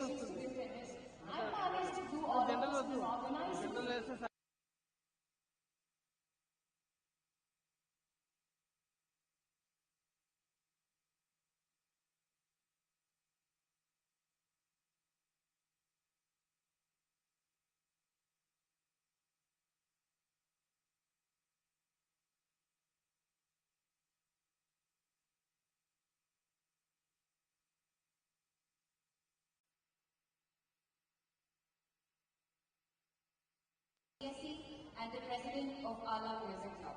I managed to do all the personal organizing. And the president of Ala Music Club.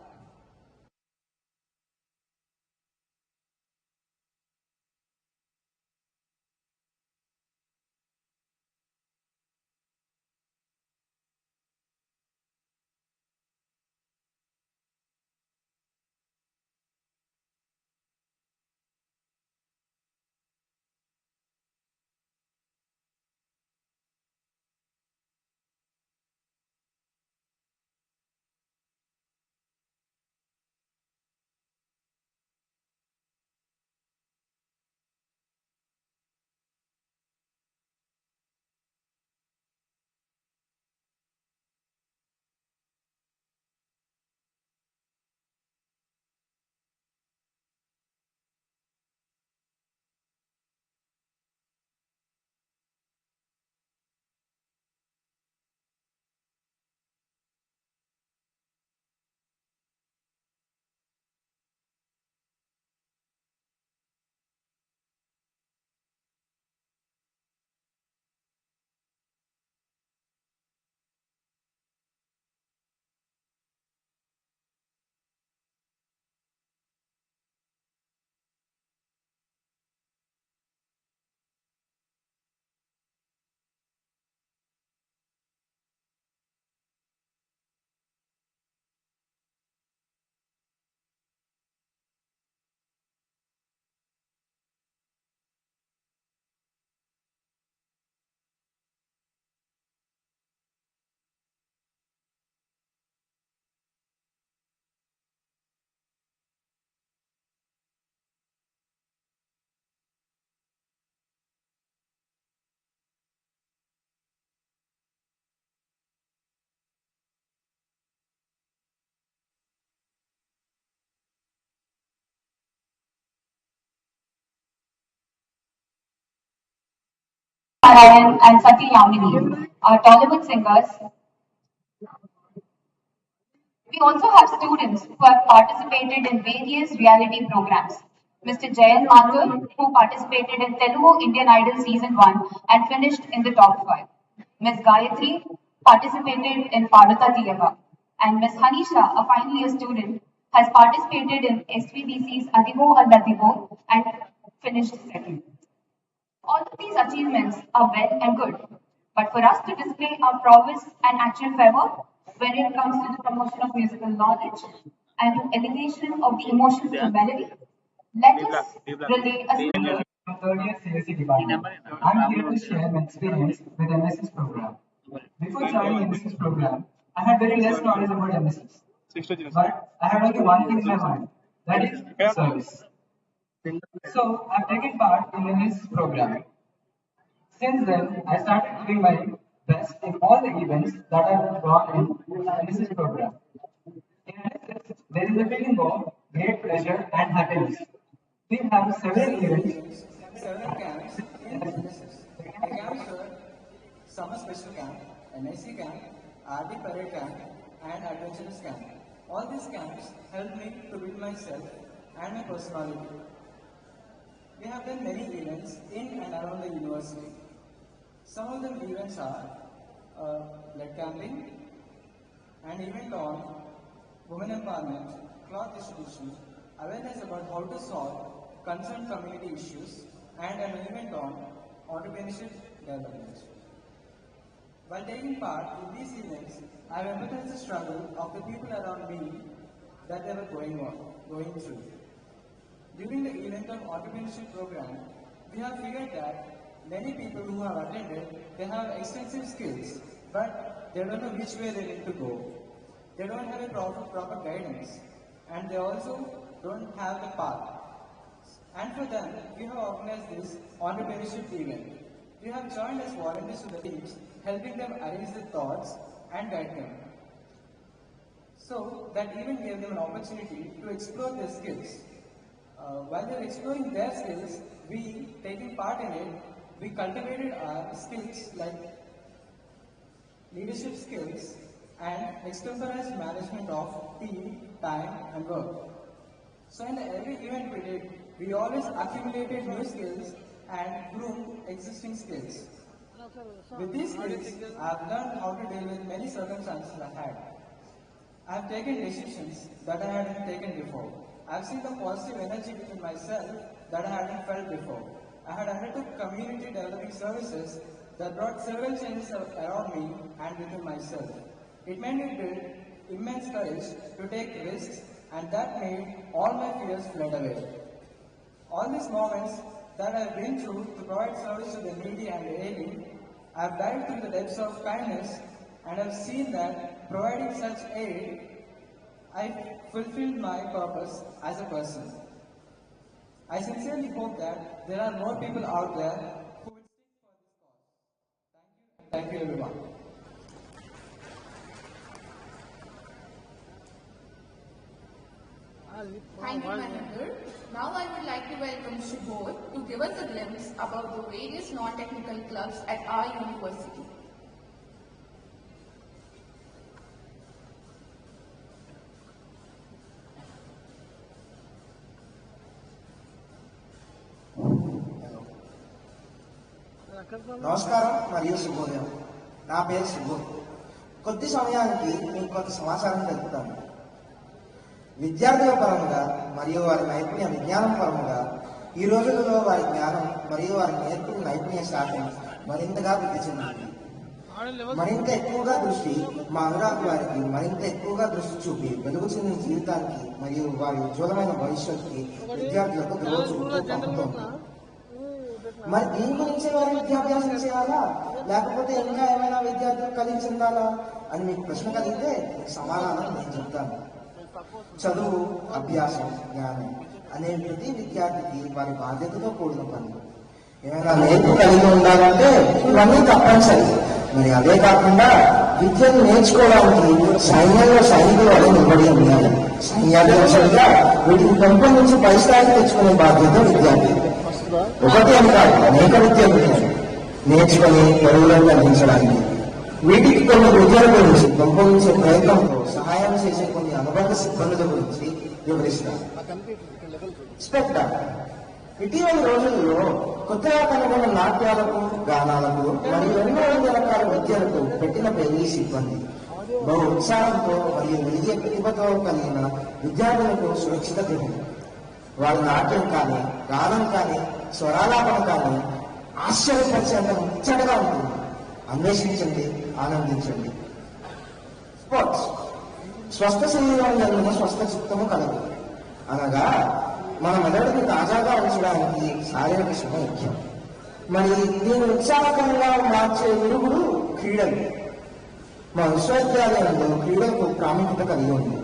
Narayan and Sati Yamini are Tollywood singers. We also have students who have participated in various reality programs. Mr. Jayan Mathur, who participated in Telugu Indian Idol Season 1 and finished in the top 5. Ms. Gayatri participated in Padata Tiyava. And Ms. Hanisha, a final year student, has participated in SVBC's Adivo or Ladivo and finished second. All of these achievements are well and good, but for us to display our prowess and actual fervor when it comes to the promotion of musical knowledge and to elevation of the emotions through melody, let us relay a single. Third year CSE department. I'm here to share my experience with MSS program. Before joining MSS program, I had very less knowledge about MSS. But I had only one thing in my mind, that is service. So I've taken part in MSS program. Since then, I started doing my best in all the events that I've gone in MSS program. In MSS, there is a feeling of great pleasure and happiness. We have several events, several camps in businesses. The camps were Summer Special Camp, NIC Camp, RD Parade Camp, and Adventurous Camp. All these camps helped me to build myself and my personality. We have done many events in and around the university. Some of the events are blood camping, an event on women empowerment, cloth distribution, awareness about how to solve concerned community issues, and an event on entrepreneurship development. While taking part in these events, I have empathized the struggle of the people around me that they were going through. During the event of entrepreneurship program, we have figured that many people who have attended, they have extensive skills, but they don't know which way they need to go. They don't have a proper guidance, and they also don't have the path. And for them, we have organized this entrepreneurship event. You have joined as volunteers to the teams, helping them arrange their thoughts and guide them. So that even gave them an opportunity to explore their skills. While they were exploring their skills, we, taking part in it, we cultivated our skills like leadership skills and extemporaneous management of team, time and work. So in every event we did, we always accumulated new skills and groomed existing skills. With these skills, I have learned how to deal with many circumstances I had. I have taken decisions that I hadn't taken before. I have seen the positive energy within myself that I hadn't felt before. I had undertook community developing services that brought several changes around me and within myself. It made me build immense courage to take risks, and that made all my fears fled away. All these moments that I have been through to provide service to the needy and the ailing, I have dived through the depths of kindness and have seen that providing such aid, I fulfilled my purpose as a person. I sincerely hope that there are more people out there who will stick for this cause. Thank you everyone. Thank you, Manager. Now I would like to welcome Shubhodh to give us a glimpse about the various non-technical clubs at our university. నమస్కారం మరియు శుభోదయం. నా పేరు శుభోద్. కొద్ది సమయానికి మీకు కొంత సమాచారం తెలుపుతాను. విద్యార్థుల పరంగా మరియు వారి నైపుణ్య విజ్ఞానం పరంగా ఈ రోజులలో వారి జ్ఞానం మరియు వారి నేర్పుని నైపుణ్య శాతం మరింతగా వృద్ధి చెందింది. మరింత ఎక్కువగా దృష్టి మా అనురాగ్ వారికి మరింత ఎక్కువగా దృష్టి చూపి వెలుగు చెందిన జీవితానికి మరియు వారి ఉజ్వలమైన భవిష్యత్తుకి విద్యార్థులకు రోజు పంపుతోంది. మరి దీని గురించి వారి విద్యాభ్యాసం చేయాలా, లేకపోతే ఇంకా ఏమైనా విద్యార్థులు కలిగి చెందాలా అని మీకు ప్రశ్న కలిగితే సమాధానం నేను చెప్తాను. చదువు, అభ్యాసం, జ్ఞానం అనే ప్రతి విద్యార్థికి వారి బాధ్యతతో కూడిన పని. ఏమైనా నేర్పు కలిగి ఉండాలంటే ఇవన్నీ తప్పనిసరి. మరి అదే కాకుండా విద్యను నేర్చుకోవడానికి సైన్యంలో సైనికులు వల్ల నిలబడి ఉండాలి. సైన్యాధ్యక్షుడిగా వీటిని పెంపొందించి పై స్థాయికి తెచ్చుకునే బాధ్యత విద్యార్థి. ఒకటి అని కాదు, అనేక విద్యలు నేర్చుకుని పరుగులను అందించడానికి. వీటికి కొన్ని విద్యల గురించి పెంపొందించే ప్రయత్నంతో సహాయం చేసే కొన్ని అనుబంధ సిబ్బందుల గురించి వివరిస్తాను. స్పెక్టర్ ఇటీవలి రోజుల్లో కొత్తగా కనుగొన్న నాట్యాలకు, గానాలకు మరియు ఎన్నో రకాల విద్యలకు పెట్టిన ఈ సిబ్బంది బహు ఉత్సాహంతో మరియు వెలిగే ప్రతిభతో కలిగిన విద్యార్థులకు సురక్షిత గృహం. వాళ్ళ నాట్యం కానీ, గానం కానీ, స్వరాలాపన కానీ ఆశ్చర్యపరిచేంత ముచ్చటగా ఉంటుంది. అన్వేషించండి, ఆనందించండి. స్పోర్ట్స్ స్వస్థ శరీరం జరిగిన స్వస్థ చిత్తము కలదు. అనగా మన మెదడుని తాజాగా ఉంచడానికి శారీరక శ్రమ ముఖ్యం. మరి దీన్ని ఉత్సాహకరంగా మార్చే విరుగుడు క్రీడలు. మా విశ్వవిద్యాలయంలో క్రీడలకు ప్రాముఖ్యత కలిగి ఉంది.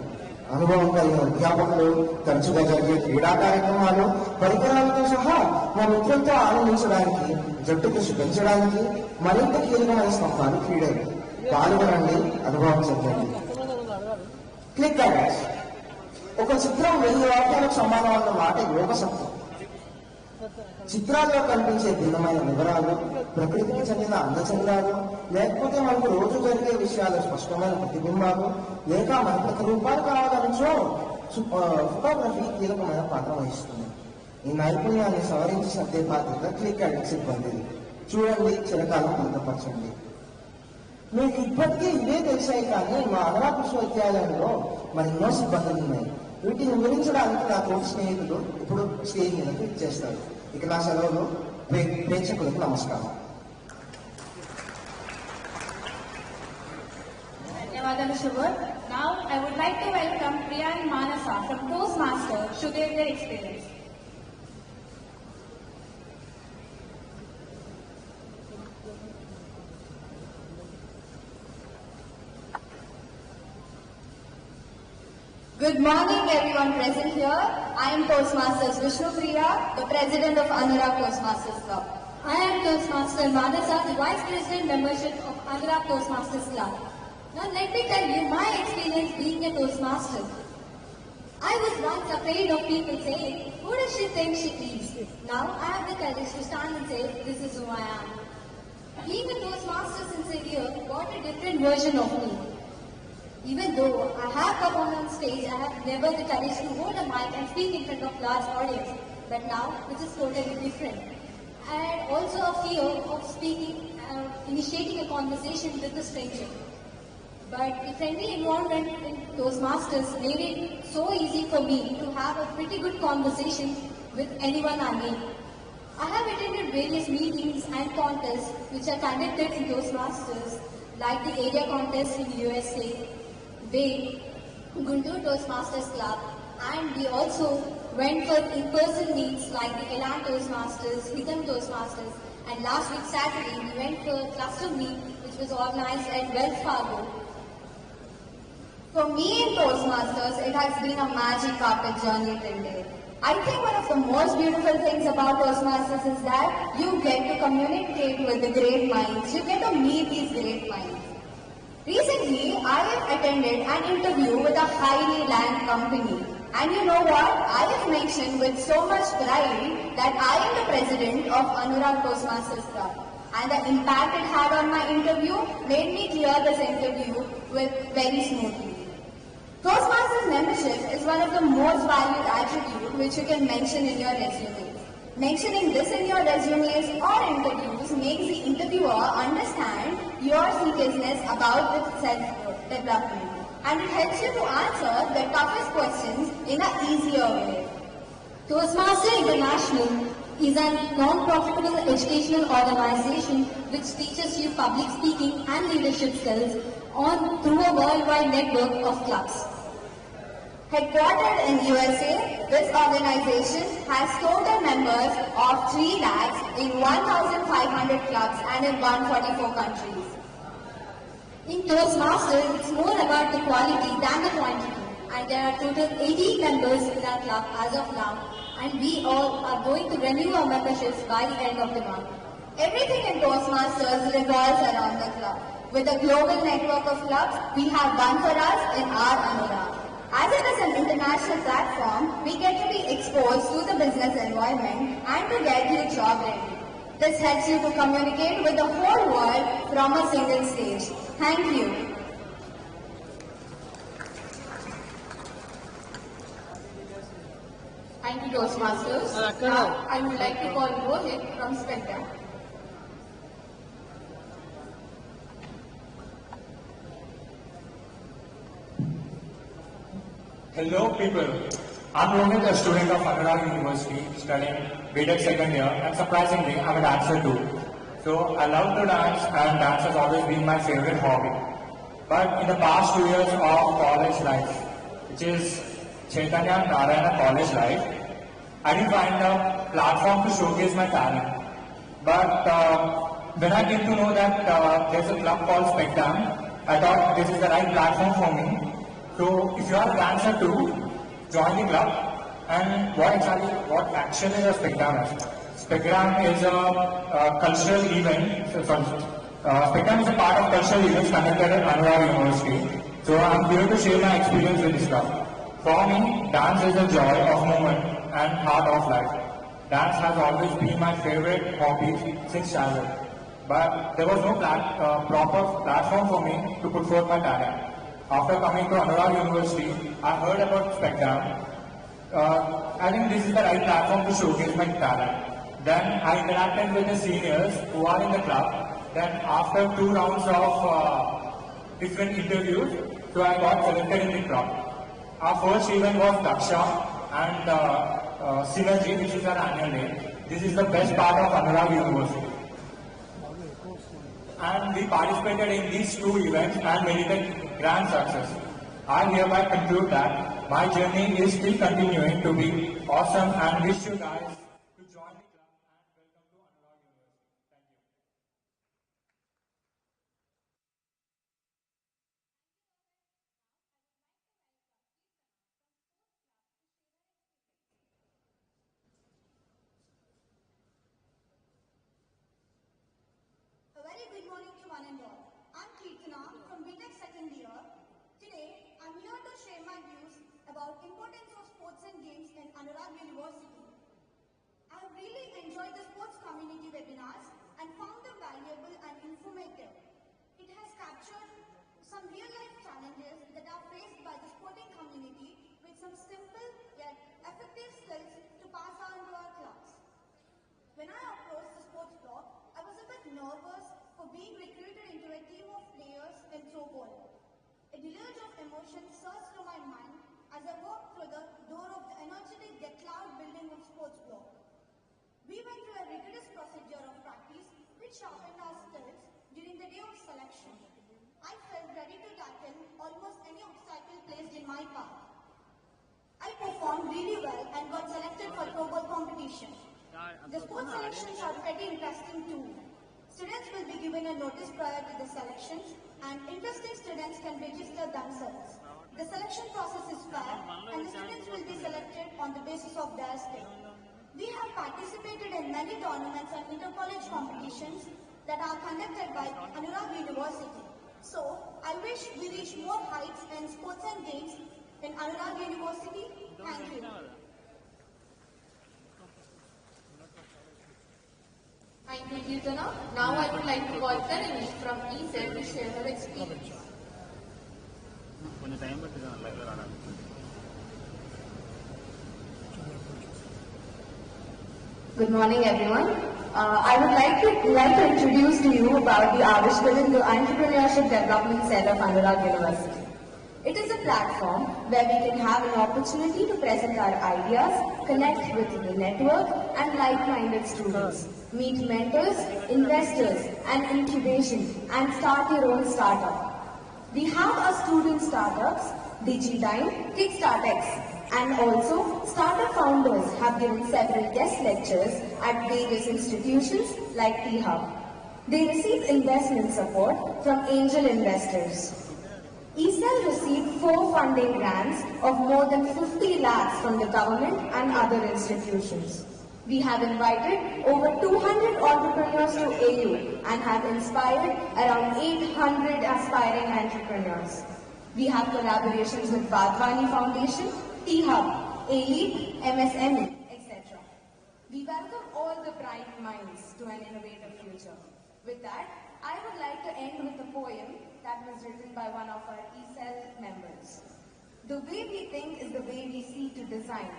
అనుభవం కలిగిన అధ్యాపకులు, తరచుగా జరిగే క్రీడా కార్యక్రమాలు, పరికరాలతో సహా మా మిత్రులతో ఆనందించడానికి, జట్టు కృషి పెంచడానికి మరింత కీలకమైన స్తంభాలు క్రీడలు. పాల్గొనండి, అనుభవం చెందండి. క్లిక్ అవర్స్ ఒక చిత్రం 1000 వాక్యాలకు సమానం అన్న మాట యోగశక్తి. చిత్రాల్లో కనిపించే భిన్నమైన వివరాలు, ప్రకృతికి చెందిన అందచందాలు, లేకపోతే మనకు రోజు జరిగే విషయాలు స్పష్టమైన ప్రతిబింబాలు, లేక మన ప్రతిరూపాలు కావాలనుచో ఫోటోగ్రఫీ కీలకమైన పాత్ర వహిస్తుంది. ఈ నైపుణ్యాన్ని సవరించి సర్దే బాధ్యత క్లిక్ అడిక్ట్ సిబ్బంది. చూడండి, చిరకాలం భద్రపరచండి. మీకు ఇప్పటికీ ఇవే తెలిసాయి, కానీ మా అనురాగ్ విశ్వవిద్యాలయంలో మరెన్నో సిబ్బందులు ఉన్నాయి. వీటిని వివరించడానికి నా తోటి స్నేహితులు ఇప్పుడు స్టేజ్ మీదకి చేస్తారు. ఇక నా సెలవులు. ప్రేక్షకులకు నమస్కారం. ధన్యవాదాలు శుభోద్. Now I would like to welcome Priya and Manasa from Toastmaster to give their experience. Good morning everyone present here. I am Toastmasters Vishnu Priya, the president of Anurag Toastmasters Club. I am Toastmaster Madasa, the Vice President membership of Anurag Toastmasters Club. Now let me tell you my experience being a Toastmaster. I was once afraid of people saying, who does she think she is? Now I have the courage to stand and say, this is who I am. Being a Toastmaster since a year got a different version of me. Even though I have performed on stage, I have never the courage to hold a mic and speak in front of large audience. But now, which is totally different. And also a fear of speaking, initiating a conversation with a stranger. But the friendly environment in Toastmasters made it so easy for me to have a pretty good conversation with anyone I meet. I have attended various meetings and contests which are conducted in Toastmasters, like the area contest in USA, Bay, Guntur Toastmasters Club, and we also went for in-person meets like the Elan Toastmasters, Hidden Toastmasters, and last week Saturday we went for a cluster meet which was organized at Wells Fargo. For me in Toastmasters, it has been a magic carpet journey till date. I think one of the most beautiful things about Toastmasters is that you get to communicate with the great minds. You get to meet these great minds. Recently, I have attended an interview with a highly ranked company. And you know what? I have mentioned with so much pride that I am the president of Anurag Toastmasters Club. And the impact it had on my interview made me clear this interview with very smoothly. Toastmasters membership is one of the most valued attributes which you can mention in your resume. Mentioning this in your resumes or interviews makes the interviewer understand your seriousness about the self-development, and it helps you to answer the toughest questions in an easier way. Toastmaster International is a non-profitable educational organization which teaches you public speaking and leadership skills through a worldwide network of clubs. Headquartered in USA, this organization has total members of 3 lakhs in 1,500 clubs and in 144 countries. In Toastmasters, it's more about the quality than the quantity, and there are total 80 members in our club as of now, and we all are going to renew our memberships by the end of the month. Everything in Toastmasters revolves around the club. With a global network of clubs, we have one for us in our Anurag. As it is an international platform, we get to be exposed to the business environment and to get you job ready. This helps you to communicate with the whole world from a single stage. Thank you. Thank you, Toastmasters. Now, I would like to call Rohit from Spectrum. Hello people, I'm Rohit, a student of Anurag University studying BTech second year, and surprisingly I'm a dancer too. So I love to dance, and dance has always been my favorite hobby. But in the past 2 years of college life, which is Chaitanya Narayana college life, I didn't find a platform to showcase my talent. But when I came to know that there's a club called Spectrum, I thought this is the right platform for me. So if you are a dancer too, join the club. And what actually is a Spectrum is? Spectrum is a cultural event. Spectrum is a part of cultural events conducted at Anurag University. So I'm here to share my experience with this club. For me, dance is a joy of moment and heart of life. Dance has always been my favorite hobby since childhood. But there was no proper platform for me to put forth my talent. After coming to Anurag University, I heard about Spectrum. I think this is the right platform to showcase my talent. Then I interacted with the seniors who are in the club. Then after 2 rounds of different interviews, so I got selected in the club. Our first event was Daksha and Synergy, which is our annual day. This is the best part of Anurag University. And we participated in these 2 events and made it a grand success. I hereby conclude that my journey is still continuing to be awesome and wish you guys to join the club and welcome to Anurag University. Thank you. one and all. I'm Kirtana from BTech second year. Today, I'm here to share my views about importance of sports and games in Anurag University. I have really enjoyed the sports community webinars and found them valuable and informative. It has captured some real-life challenges that are faced by the sporting community with some simple yet effective skills to pass on to our class. When I approached the sports block, I was a bit nervous for being recruited into a team of players in throwball. A deluge of emotions surged through my mind as I walked through the door of the energetic yet loud building of sports block. We went through a rigorous procedure of practice which sharpened our skills during the day of selection. I felt ready to tackle almost any obstacle placed in my path. I performed really well and got selected for throwball competition. The sports selections are pretty interesting too. Students will be given a notice prior to the selections and interested students can register themselves. The selection process is fair and the students will be selected on the basis of their skill. We have participated in many tournaments and inter-college competitions that are conducted by Anurag University. So, I wish we reach more heights in sports and games in Anurag University. Thank you. Thank you, Kirtana. Now I would like to call Karini from EZ to share her experience. Good morning, everyone. I would like to introduce to you about the Avishkaran, the Entrepreneurship Development Cell of Anurag University. It is a platform where we can have an opportunity to present our ideas, connect with the network and like-minded students, meet mentors, investors and incubation and start your own startup. We have our student startups, DigiDime, KickstartX, and also startup founders have given several guest lectures at various institutions like T-Hub. They receive investment support from angel investors. ESEL received 4 funding grants of more than 50 lakhs from the government and other institutions. We have invited over 200 entrepreneurs to AU and have inspired around 800 aspiring entrepreneurs. We have collaborations with Badwani Foundation, T-Hub, ALEAD, MSME, etc. We welcome all the bright minds to an innovative future. With that, I would like to end with a poem that was written by one of our ESEL members. The way we think is the way we see to design,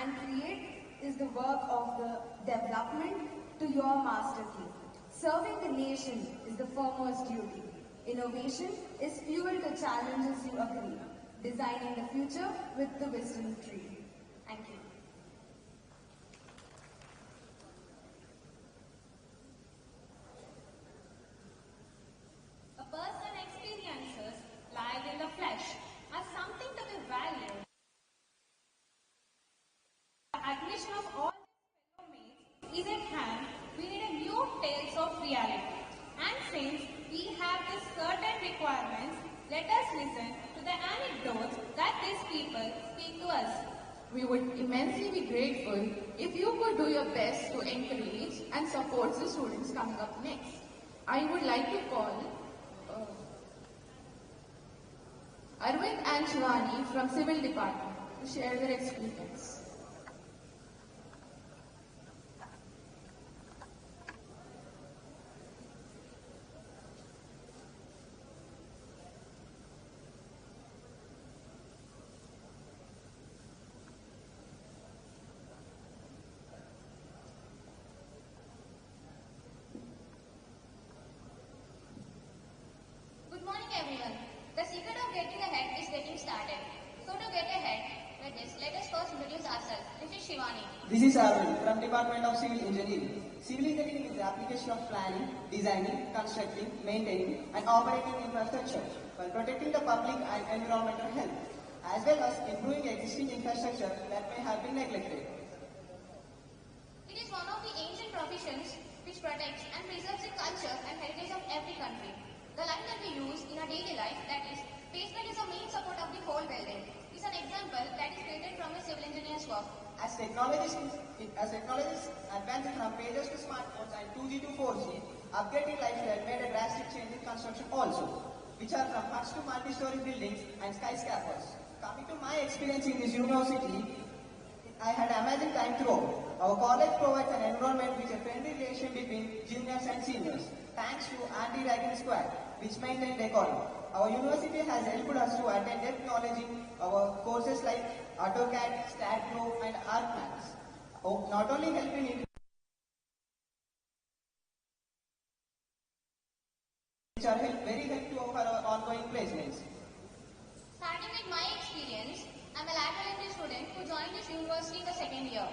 and create is the work of the development to your master key. Serving the nation is the foremost duty. Innovation is fuel to challenges you agree. Designing the future with the wisdom tree. Thank you. A person's experiences live in the flesh are something to be valued. The admission of all these fellow mates is at hand. We need a new tales of reality. And since we have these certain requirements, let us listen to the anecdotes that these people speak to us. We would immensely be grateful if you could do your best to encourage and support the students coming up next. I would like to call Arvind and Shivani from Civil Department to share their experience. Good morning, everyone. The secret of getting ahead is getting started. So to get ahead with this, let us first introduce ourselves. This is Shivani. This is Arvind from Department of Civil Engineering. Civil engineering is the application of planning, designing, constructing, maintaining and operating infrastructure while protecting the public and environmental health, as well as improving existing infrastructure that may have been neglected. It is one of the ancient professions which protects and preserves the culture and heritage of every country. The line that we use in our daily life, that is, basement is the main support of the whole building, is an example that is created from a civil engineer's work. As technologies advance from pages to smartphones and 2G to 4G, upgrading lifestyle made a drastic change in construction also, which are from huts to multi-story buildings and skyscrapers. Coming to my experience in this university, I had amazing time throughout. Our college provides an environment with a friendly relation between juniors and seniors, thanks to anti-ragging squad, which maintain decorum. Our university has helped us to attend depth knowledge in our courses like AutoCAD, StatPro, and ArcMax. Not only helping in which are very helpful for our ongoing placements. Starting with my experience, I'm a lateral entry student who joined this university in the second year.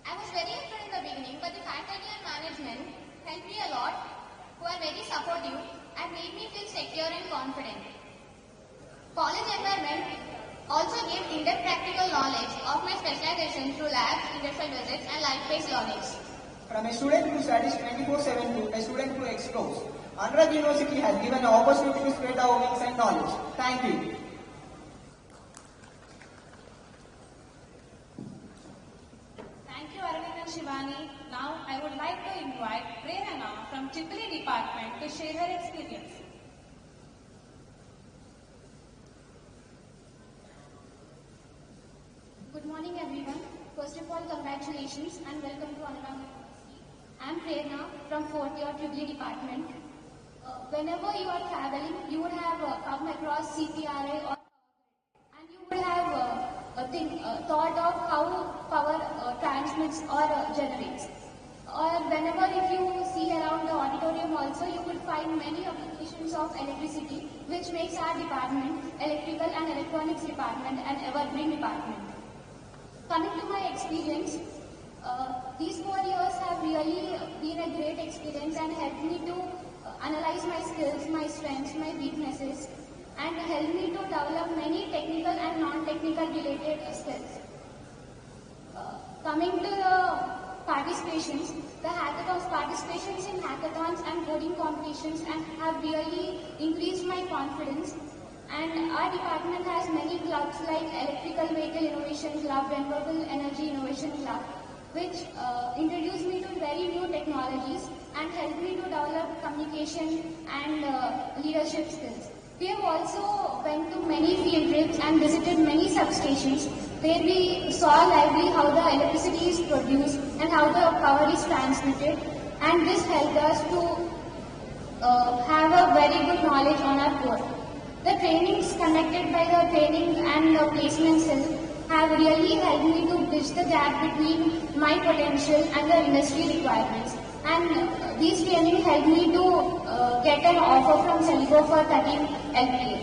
I was very afraid in the beginning, but the faculty and management helped me a lot, who are very supportive and made me feel secure and confident. College environment also gave in-depth practical knowledge of my specialization through labs, industrial visits, and life-based learnings. From a student who studies 24/7 to a student who explores, Anurag University has given an opportunity to spread our wings and knowledge. Thank you. Thank you, Arvind and Shivani. Now, I would like to invite Prerana from Chipoli Department to share her experience. Good morning, everyone. First of all, congratulations and welcome to Anurag University. I am Prerana from 4th year Chipoli Department. Whenever you are traveling, you would have come across CPRA or and you would have thought of how power transmits or generates. Or whenever if you see around the auditorium also, you could find many applications of electricity, which makes our department, electrical and electronics department, an evergreen department. Coming to my experience, these 4 years have really been a great experience and helped me to analyze my skills, my strengths, my weaknesses, and helped me to develop many technical and non-technical related skills. Coming to the participations, the participations in hackathons and coding competitions have really increased my confidence. And our department has many clubs like Electrical Vehicle Innovation Club, Renewable Energy Innovation Club, which introduced me to very new technologies and helped me to develop communication and leadership skills. We have also went to many field trips and visited many substations where we saw lively how the electricity is produced and how the power is transmitted, and this helped us to have a very good knowledge on our core. The trainings conducted by the training and the placement cell have really helped me to bridge the gap between my potential and the industry requirements. And these trainings helped me to get an offer from Celico for 13 LPA.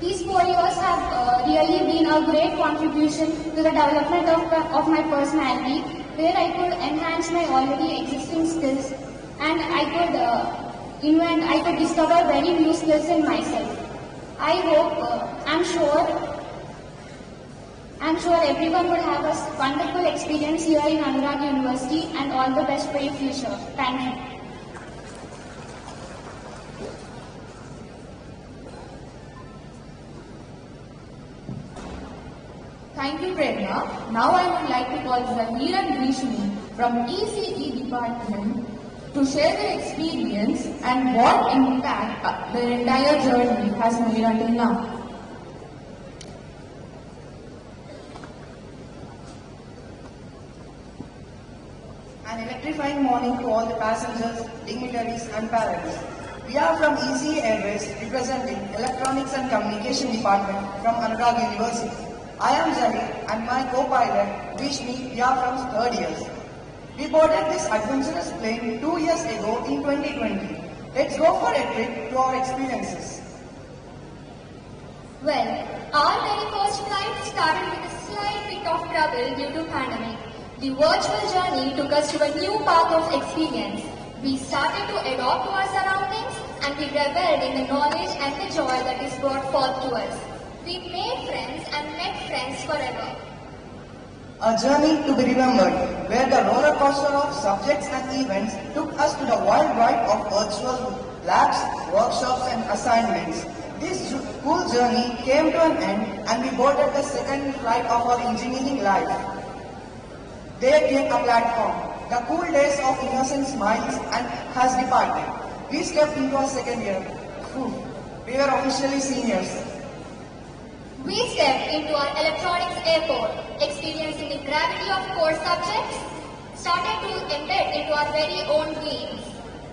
These 4 years have really been a great contribution to the development of my personality, where I could enhance my already existing skills and I could discover very new skills in myself. I hope, I'm sure everyone would have a wonderful experience here in Anurag University, and all the best for your future. Thank you. Thank you, Prerna. Now I would like to call Zamir and Grishmi from ECE department to share their experience and what impact their entire journey has made until now. An electrifying morning to all the passengers, dignitaries and parents. We are from ECE Airways representing Electronics and Communication Department from Anurag University. I am Zamir and my co-pilot Vishni, we are from 3rd years. We boarded this adventurous plane 2 years ago in 2020. Let's go for a trip to our experiences. Well, our very first flight started with a slight bit of trouble due to pandemic. The virtual journey took us to a new path of experience. We started to adopt to our surroundings and we reveled in the knowledge and the joy that is brought forth to us. We made friends and met friends forever. A journey to be remembered, where the roller coaster of subjects and events took us to the wild ride of virtual labs, workshops and assignments. This school journey came to an end and we boarded the second flight of our engineering life. There came a platform The cool days of innocent smiles and has departed. We stepped into our second year. Phew, we were officially seniors. We stepped into our electronics airport, experiencing the gravity of core subjects, started to embed into our very own beings.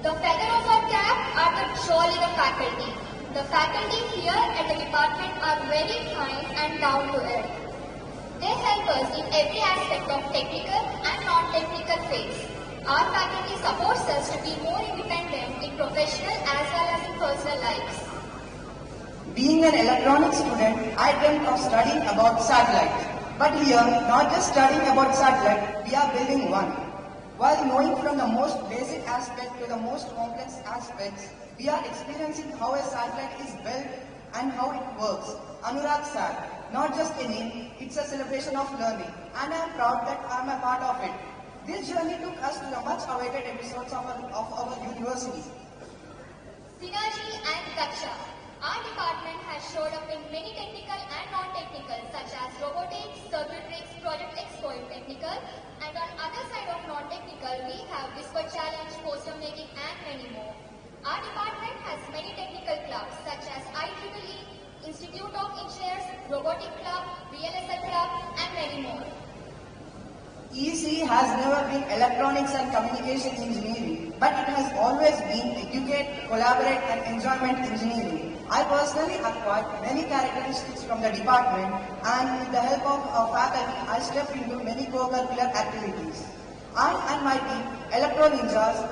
The feather of our cap are surely the faculty. The faculty here at the department are very kind and down to earth. They help us in every aspect of technical and non-technical phase. Our faculty supports us to be more independent in professional as well as in personal lives. Being an electronics student, I dreamt of studying about satellites. But here, not just studying about satellite, we are building one. While knowing from the most basic aspect to the most complex aspects, we are experiencing how a satellite is built and how it works. Anurag Sat, not just a name, it's a celebration of learning, and I am proud that I am a part of it. This journey took us to the much awaited episodes of our university. Synergy and Daksha. Our department has showed up in many technical and non-technical such as robotics, circuitrics, Project Expo in technical, and on other side of non-technical we have Whisper Challenge, poster making and many more. Our department has many technical clubs such as IEEE, Institute of Engineers, Robotic Club, VLSL Club and many more. EC has never been electronics and communication engineering, but it has always been educate, collaborate and enjoyment engineering. I personally acquired many characteristics from the department, and with the help of our faculty, I stepped into many co-curricular activities. I and my team, Electro Ninjas,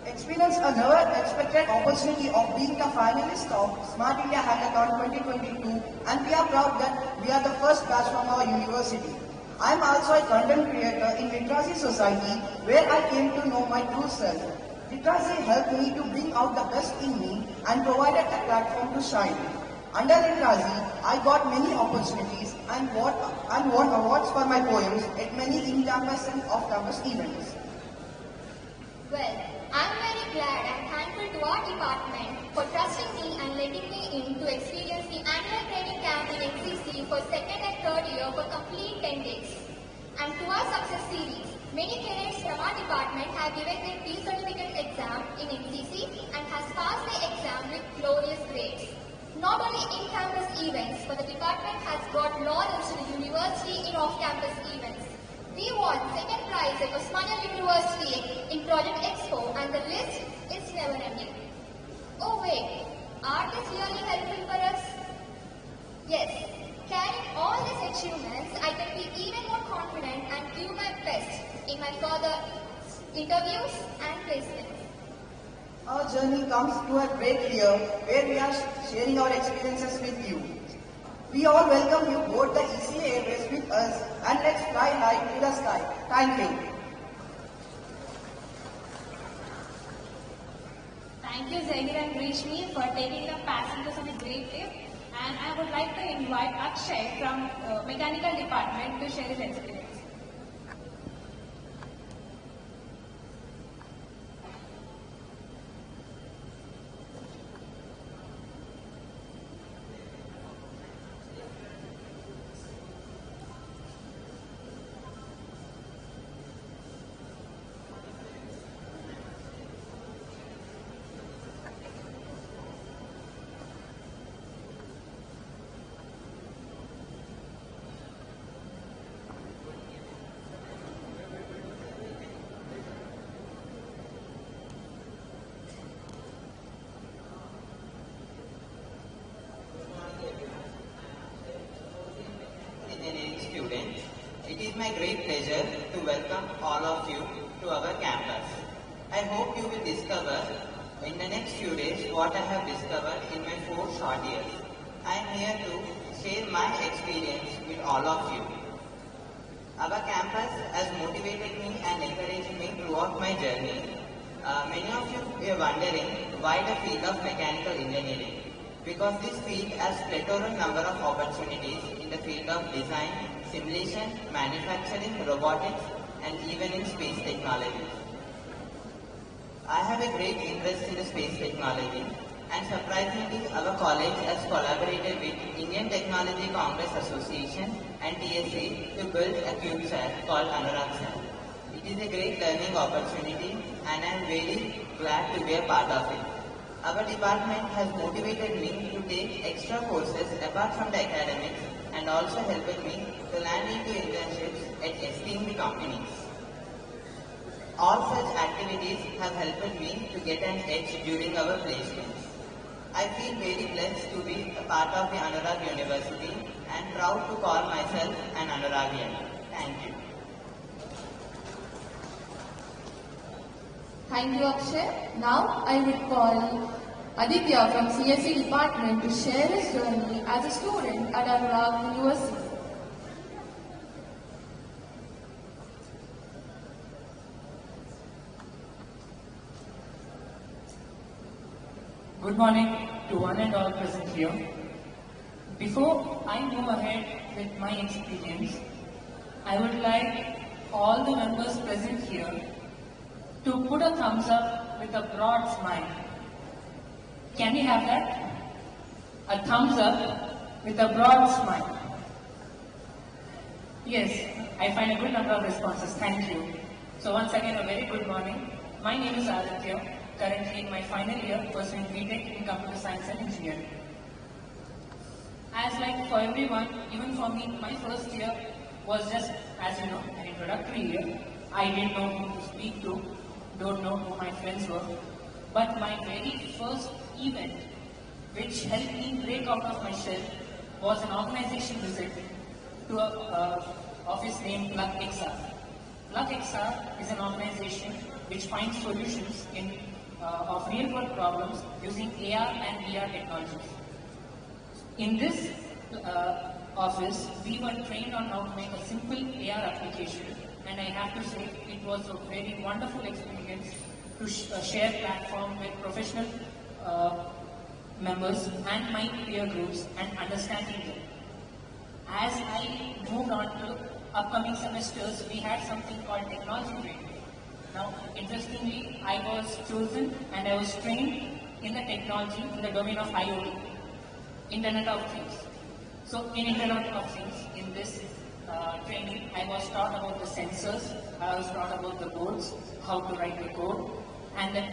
experienced a never expected opportunity of being the finalist of Smart India Hackathon 2022, and we are proud that we are the first batch from our university. I am also a content creator in Literacy Society, where I came to know my true self. Literacy helped me to bring out the best in me and provided a platform to shine. Under Literacy, I got many opportunities and won awards for my poems at many in-campus and off-campus events. Well, I am very glad and thankful to our department for trusting me and letting me in to experience the annual training camp in NCC for second and third year for complete 10 days. And to our success series, many cadets from our department have given their pre-certificate exam in NCC and has passed the exam with glorious grades. Not only in-campus events, but the department has brought laurels to the university in off-campus events. We won second prize at Osmania University in Project Expo, and the list is never ending. Oh wait, are these really helpful for us? Yes, carrying all these achievements, I can be even more confident and give my best in my further interviews and placements. Our journey comes to a great year where we are sharing our experiences with you. We all welcome you board the ECA Airways with us, and let's fly high to the sky. Thank you. Thank you, Zahir and Rishmi, for taking the passengers on a great trip. And I would like to invite Akshay from Mechanical Department to share his experience. It is my great pleasure to welcome all of you to our campus. I hope you will discover in the next few days what I have discovered in my 4 short years. I am here to share my experience with all of you. Our campus has motivated me and encouraged me throughout my journey. Many of you were wondering why the field of mechanical engineering. Because this field has plethora number of opportunities in the field of design, simulation, manufacturing, robotics, and even in space technology. I have a great interest in the space technology, and surprisingly, our college has collaborated with Indian Technology Congress Association and TSA to build a CubeSat called Anurag. The It is a great learning opportunity and I am very glad to be a part of it. Our department has motivated me to take extra courses apart from the academics and also helped me to land into internships at esteemed companies. All such activities have helped me to get an edge during our placements. I feel very blessed to be a part of the Anurag University and proud to call myself an Anuragian. Thank you. Thank you, Akshay. Now I would call Aditya from CSE department to share his journey as a student at Anurag University. Good morning to one and all present here. Before I move ahead with my experience, I would like all the members present here to put a thumbs up with a broad smile. Can we have that? A thumbs up with a broad smile. Yes, I find a good number of responses. Thank you. So once again, a very good morning. My name is Aditya, currently in my final year pursuing BTech in Computer Science and Engineering. As like for everyone, even for me, my first year was just, as you know, an introductory year. I didn't know who to speak to, don't know who my friends were. But my very first event, which helped me break out of my shell, was an organization visit to an office named LuckXR. LuckXR is an organization which finds solutions of real-world problems using AR and VR technologies. In this office, we were trained on how to make a simple AR application, and I have to say it was a very wonderful experience to share platform with professional members and my peer groups and understanding them. As I moved on to upcoming semesters, we had something called technology training. Now, interestingly, I was chosen and I was trained in the technology in the domain of IoT, Internet of Things. So, in Internet of Things, in this training, I was taught about the sensors, I was taught about the boards, how to write the code, and the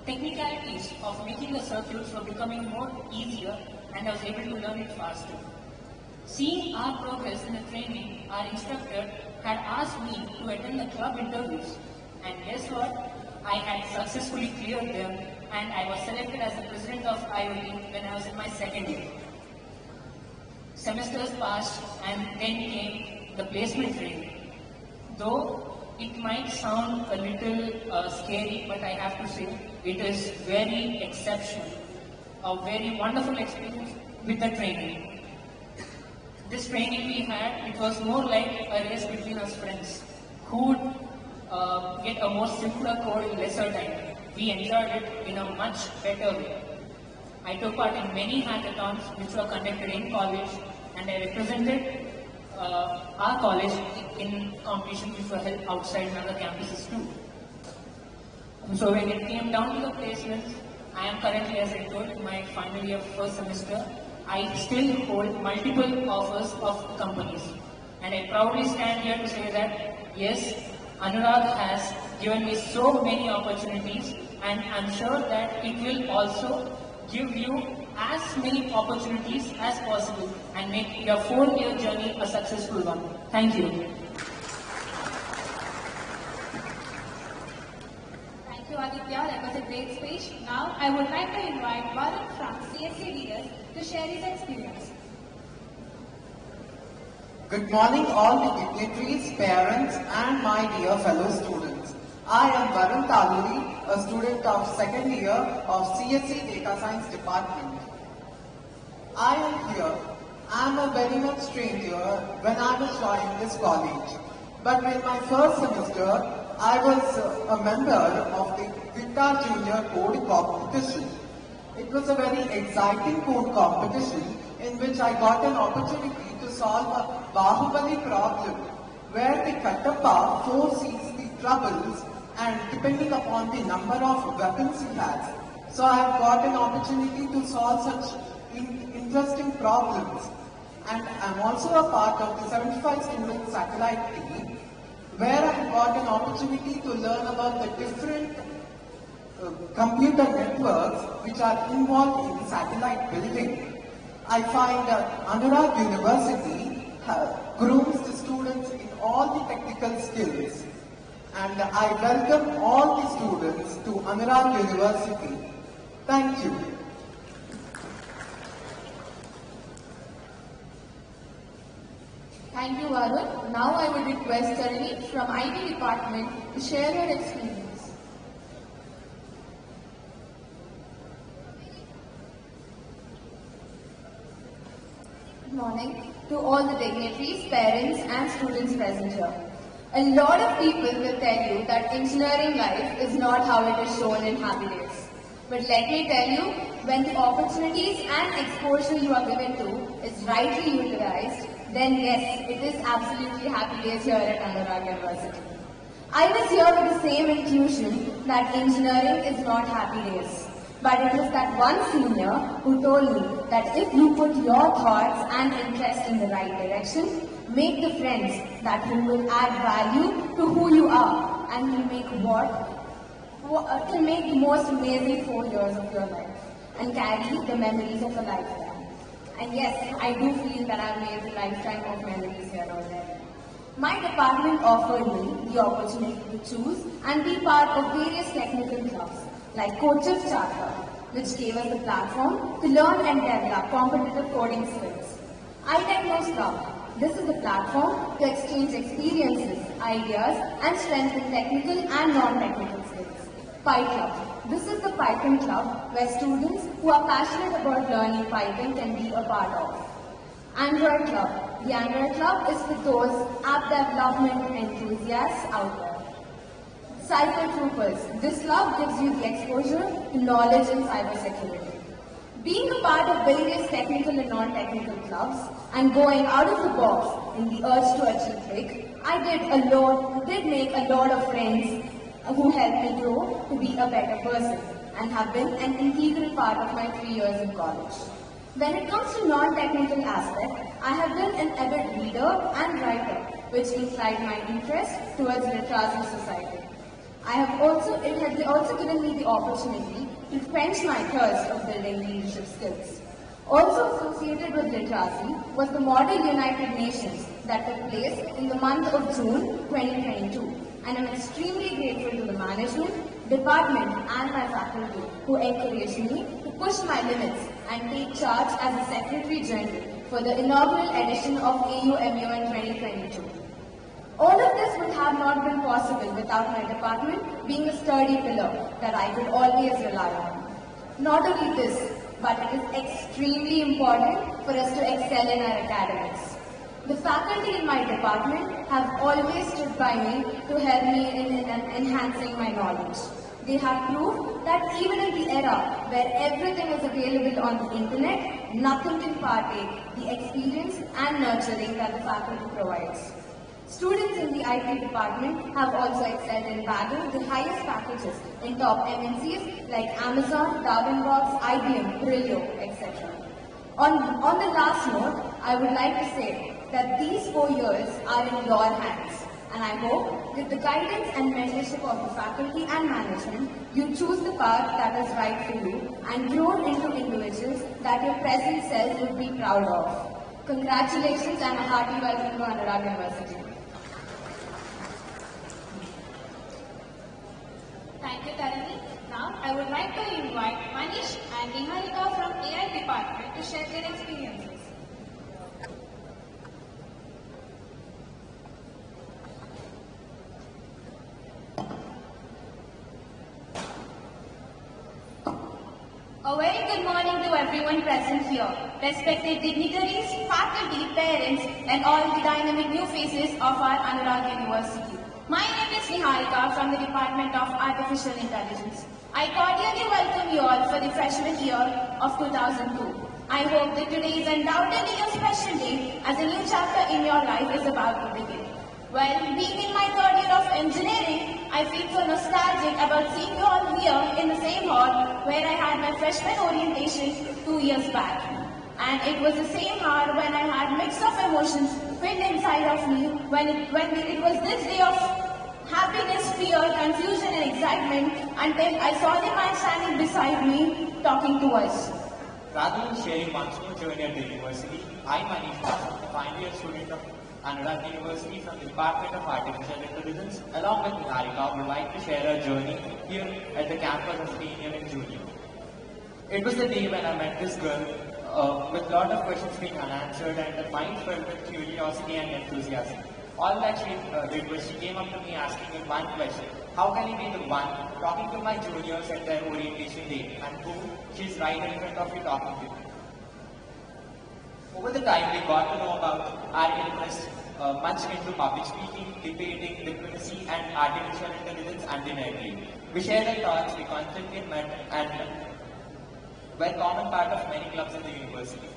technicalities of making the circuits were becoming more easier, and I was able to learn it faster. Seeing our progress in the training, our instructor had asked me to attend the club interviews, and guess what? I had successfully cleared them, and I was selected as the president of IoT when I was in my second year. Semesters passed, and then came the placement training. Though it might sound a little scary, but I have to say it is very exceptional, a very wonderful experience with the training. This training we had, it was more like a race between us friends who would get a more simpler code in lesser time. We enjoyed it in a much better way. I took part in many hackathons which were conducted in college, and I represented our college in competitions which were held outside in other campuses too. So when it came down to the placements, I am currently, as I told, in my final year first semester. I still hold multiple offers of companies, and I proudly stand here to say that yes, Anurag has given me so many opportunities, and I'm sure that it will also give you as many opportunities as possible and make your 4-year journey a successful one. Thank you. Thank you, Aditya. That was a great speech. Now, I would like to invite Varun from CSE leaders to share his experience. Good morning, all the dignitaries, parents, and my dear fellow students. I am Varun Taluri, a student of second year of CSE Data Science Department. I am here. I am a very much stranger when I was joining this college. But in my first semester, I was a member of the Victor Junior Code competition. It was a very exciting code competition in which I got an opportunity to solve a Bahubali problem where the Kattappa foresees the troubles and depending upon the number of weapons he has. So I have got an opportunity to solve such interesting problems. And I'm also a part of the 75 student satellite team where I got an opportunity to learn about the different computer networks which are involved in satellite building. I find that Anurag University grooms the students in all the technical skills, and I welcome all the students to Anurag University. Thank you. Thank you, Varun. Now I would request Tarini from IT department to share her experience. Good morning to all the dignitaries, parents and students present here. A lot of people will tell you that engineering life is not how it is shown in happy days. But let me tell you, when the opportunities and exposure you are given to is rightly utilized, then yes, it is absolutely happy days here at Anurag University. I was here with the same intuition that engineering is not happy days. But it was that one senior who told me that if you put your thoughts and interest in the right direction, make the friends that will add value to who you are, and will make will make the most amazing 4 years of your life and carry the memories of a lifetime. And yes, I do feel that I've made a lifetime of memories here already. My department offered me the opportunity to choose and be part of various technical clubs like Coaches Chapter, which gave us a platform to learn and develop competitive coding skills. iTechnos Club. This is a platform to exchange experiences, ideas and strengthen technical and non-technical skills. Pi Club. This is the Python club where students who are passionate about learning Python can be a part of. Android Club. The Android Club is for those app development enthusiasts out there. Cyber Troopers. This club gives you the exposure to knowledge in cybersecurity. Being a part of various technical and non-technical clubs and going out of the box in the urge to achieve big, I did make a lot of friends who helped me grow to be a better person and have been an integral part of my 3 years in college. When it comes to non-technical aspect, I have been an avid reader and writer, which inclined my interest towards literacy society. It has also given me the opportunity to quench my thirst of building leadership skills. Also associated with literacy was the Model United Nations that took place in the month of June 2022, and I'm extremely grateful to the management, department and my faculty who encouraged me to push my limits and take charge as a Secretary General for the inaugural edition of AUMU in 2022. All of this would have not been possible without my department being a sturdy pillar that I could always rely on. Not only this, but it is extremely important for us to excel in our academics. The faculty in my department have always stood by me to help me in enhancing my knowledge. They have proved that even in the era where everything is available on the internet, nothing can partake the experience and nurturing that the faculty provides. Students in the IT department have also excelled in bagging the highest packages in top MNCs like Amazon, Darwinbox, IBM, Brillo, etc. On the last note, I would like to say that these 4 years are in your hands, and I hope with the guidance and mentorship of the faculty and management, you choose the path that is right for you and grow into individuals that your present self would be proud of. Congratulations and a hearty welcome to Anurag University. Thank you, Tarini. Now, I would like to invite Manish and Niharika from AI department to share their experiences. A very good morning to everyone present here, respected dignitaries, faculty, parents, and all the dynamic new faces of our Anurag University. My name is Niharika from the Department of Artificial Intelligence. I cordially welcome you all for the freshman year of 2002. I hope that today is undoubtedly a special day as a new chapter in your life is about to begin. Well, being in my third year of engineering, I feel so nostalgic about seeing you all here in the same hall where I had my freshman orientation 2 years back. And it was the same hour when I had mix of emotions filled inside of me when it was this day of happiness, fear, confusion and excitement until I saw the man standing beside me talking to us. Rather than sharing one's own journey at the university, I, Manish, a final-year student of Anurag University from the Department of Artificial Intelligence, along with Niharika, would like to share our journey here at the campus as senior and junior. It was the day when I met this girl with a lot of questions being unanswered and the mind filled with curiosity and enthusiasm. All that she did was she came up to me asking me one question: how can I be the one talking to my juniors at their orientation day, and who she's right in front of you talking to? Over the time, we got to know about our interests much into public speaking, debating, diplomacy, and artificial intelligence undeniably. We shared our thoughts, we constantly met, and were a common part of many clubs in the university.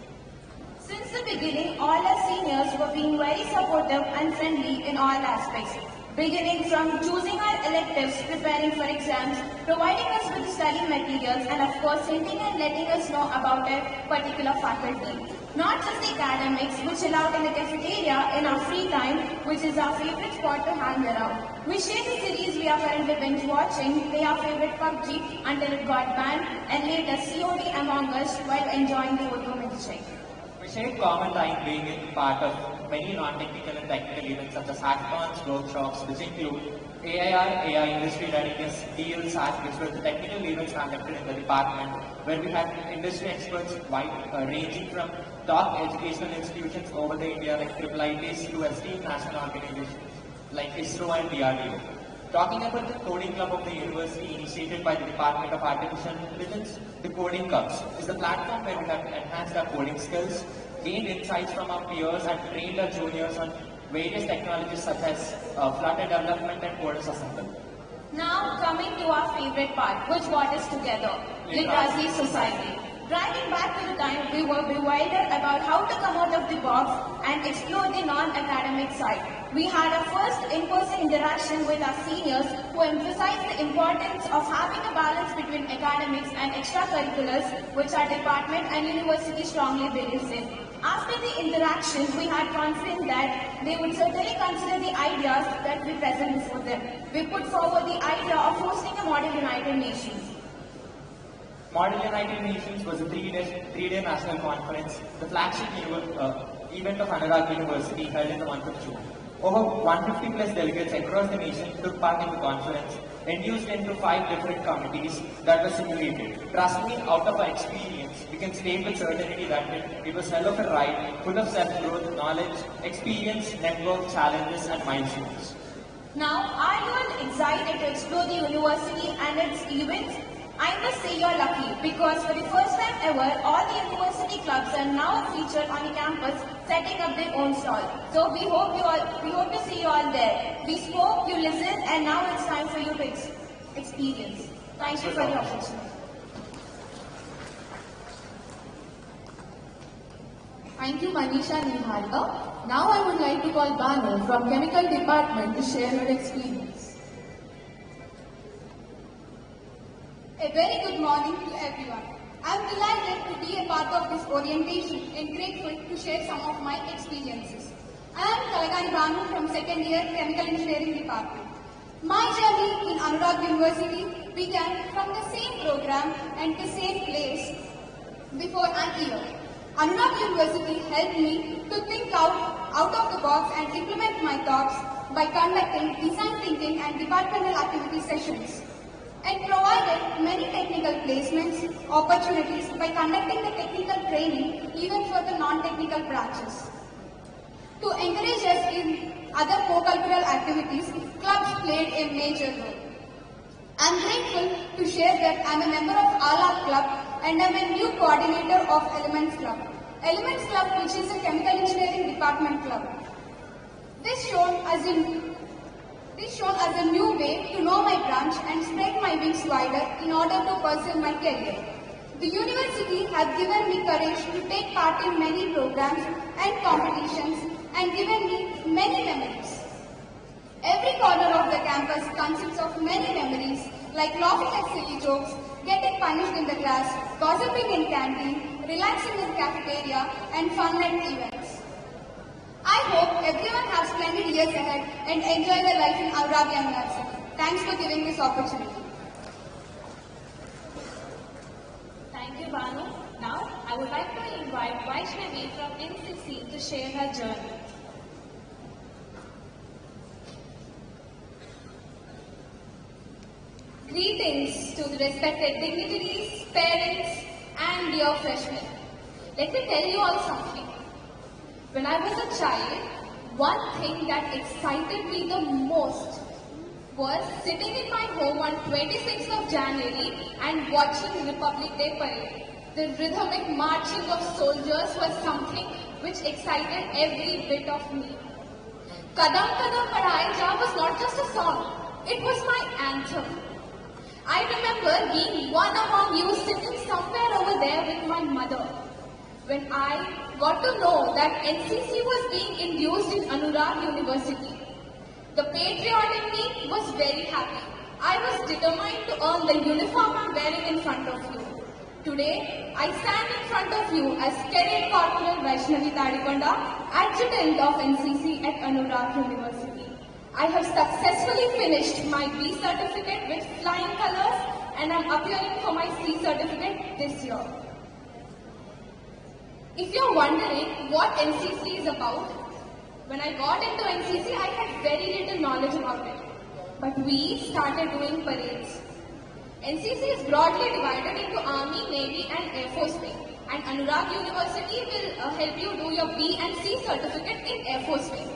Since the beginning, all our seniors were being very supportive and friendly in all aspects. Beginning from choosing our electives, preparing for exams, providing us with study materials, and of course hinting and letting us know about a particular faculty. Not just the academics, which allowed in the cafeteria in our free time, which is our favorite spot to hang around. We share the series we are currently binge watching, play our favorite PUBG until it got banned, and later COD Among Us while enjoying the photo mixing. We shared common time being in part of many non-technical and technical events such as hackathons, workshops, which include AIR, AI Industry Readiness, deals, which were the technical events conducted in the department, where we had industry experts ranging from top educational institutions over the India like IIITs to esteemed national organizations like ISRO and DRDO. Talking about the Coding Club of the university initiated by the Department of Artificial Intelligence, the Coding Clubs is the platform where we have enhanced our coding skills, gained insights from our peers and trained our juniors on various technologies such as Flutter development and code assembly. Now coming to our favorite part, which brought us together, Literacy Society. Driving back to the time we were bewildered about how to come out of the box and explore the non-academic side. We had our first in-person interaction with our seniors who emphasized the importance of having a balance between academics and extracurriculars, which our department and university strongly believes in. After the interaction, we had confidence that they would certainly consider the ideas that we present before them. We put forward the idea of hosting a Model United Nations. Model United Nations was a three-day national conference, the flagship event of Anurag University held in the month of June. Over 150 plus delegates across the nation took part in the conference, induced into 5 different committees that were simulated. Trust me, out of our experience, we can state with certainty that it was hell of a ride, full of self-growth, knowledge, experience, network, challenges and milestones. Now, are you all excited to explore the university and its events? I must say you're lucky because for the first time ever, all the university clubs are now featured on the campus setting up their own stall. So we hope to see you all there. We spoke, you listened, and now it's time for you to experience. Thank you for the opportunity. Thank you, Manisha and Niharika. Now I would like to call Banu from Chemical Department to share her experience. A very good morning to everyone. I am delighted to be a part of this orientation and grateful to share some of my experiences. I am Kalagani Banu from second year Chemical Engineering Department. My journey in Anurag University began from the same program and the same place before an year. Anurag University helped me to think out of the box and implement my thoughts by conducting design thinking and departmental activity sessions, and provided many technical placements opportunities by conducting the technical training even for the non-technical branches. To encourage us in other co-cultural activities, clubs played a major role. I am grateful to share that I am a member of ALA Club and I am a new coordinator of Elements Club. Elements Club, which is a chemical engineering department club. This shown as a new way to know my branch and spread my wings wider in order to pursue my career. The university has given me courage to take part in many programs and competitions and given me many memories. Every corner of the campus consists of many memories like laughing at silly jokes, getting punished in the class, gossiping in canteen, relaxing in cafeteria and fun-night events. I hope everyone has splendid years ahead and enjoy their life in Anurag University. Thanks for giving this opportunity. Thank you, Banu. Now, I would like to invite Vaishnavi from NCC to share her journey. Greetings to the respected dignitaries, parents, and dear freshmen. Let me tell you all something. When I was a child, one thing that excited me the most was sitting in my home on 26th of January and watching Republic Day parade. The rhythmic marching of soldiers was something which excited every bit of me. Kadam Kadam Padhai Ja was not just a song, it was my anthem. I remember being one among you sitting somewhere over there with my mother. When I got to know that NCC was being induced in Anurag University, the patriot in me was very happy. I was determined to earn the uniform I'm wearing in front of you. Today, I stand in front of you as Cadet Corporal Vaishnavi Tadikonda, Adjutant of NCC at Anurag University. I have successfully finished my B certificate with flying colors and I'm appearing for my C certificate this year. If you're wondering what NCC is about, when I got into NCC, I had very little knowledge about it. But we started doing parades. NCC is broadly divided into Army, Navy and Air Force Wing. And Anurag University will help you do your B and C certificate in Air Force Wing.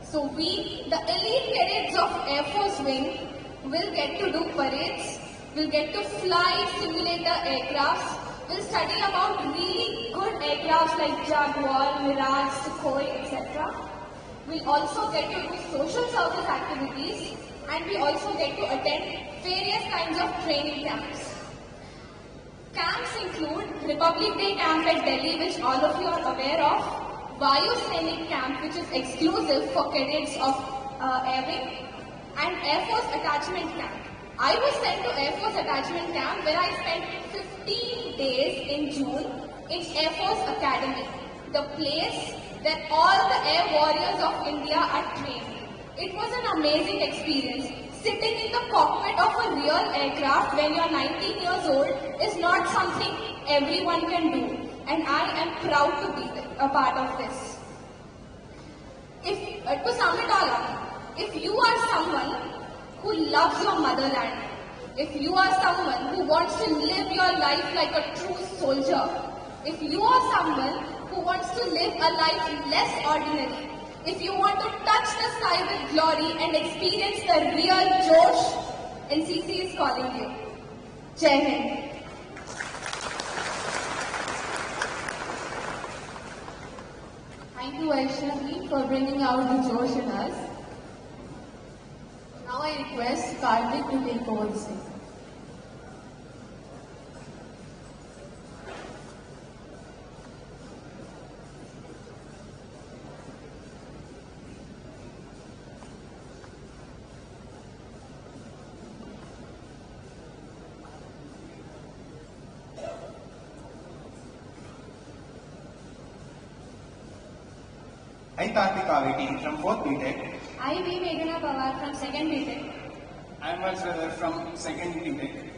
So we, the elite cadets of Air Force Wing, will get to do parades, will get to fly simulator aircrafts, will study about really good aircrafts like Jaguar, Mirage, Sukhoi, etc. We'll also get to do social service activities and we also get to attend various kinds of training camps. Camps include Republic Day camp at Delhi, which all of you are aware of, Vayu Sainik camp, which is exclusive for cadets of Air Wing, and Air Force attachment camp. I was sent to Air Force attachment camp where I spent 15 days in June in Air Force Academy, the place where all the air warriors of India are trained. It was an amazing experience. Sitting in the cockpit of a real aircraft when you're 19 years old is not something everyone can do. And I am proud to be a part of this. To sum it all up, if you are someone who loves your motherland, if you are someone who wants to live your life like a true soldier, if you are someone who wants to live a life less ordinary, if you want to touch the sky with glory and experience the real Josh, NCC is calling you. Jai Hind. Thank you, Vaishnavi, for bringing out the Josh in us. Now I request Karthik to take over the stage. I, Karthik Kaveti from 4th BTech. I, V. Meghana Pawar from 2nd BTech. I am Vaishnavi from 2nd BTech.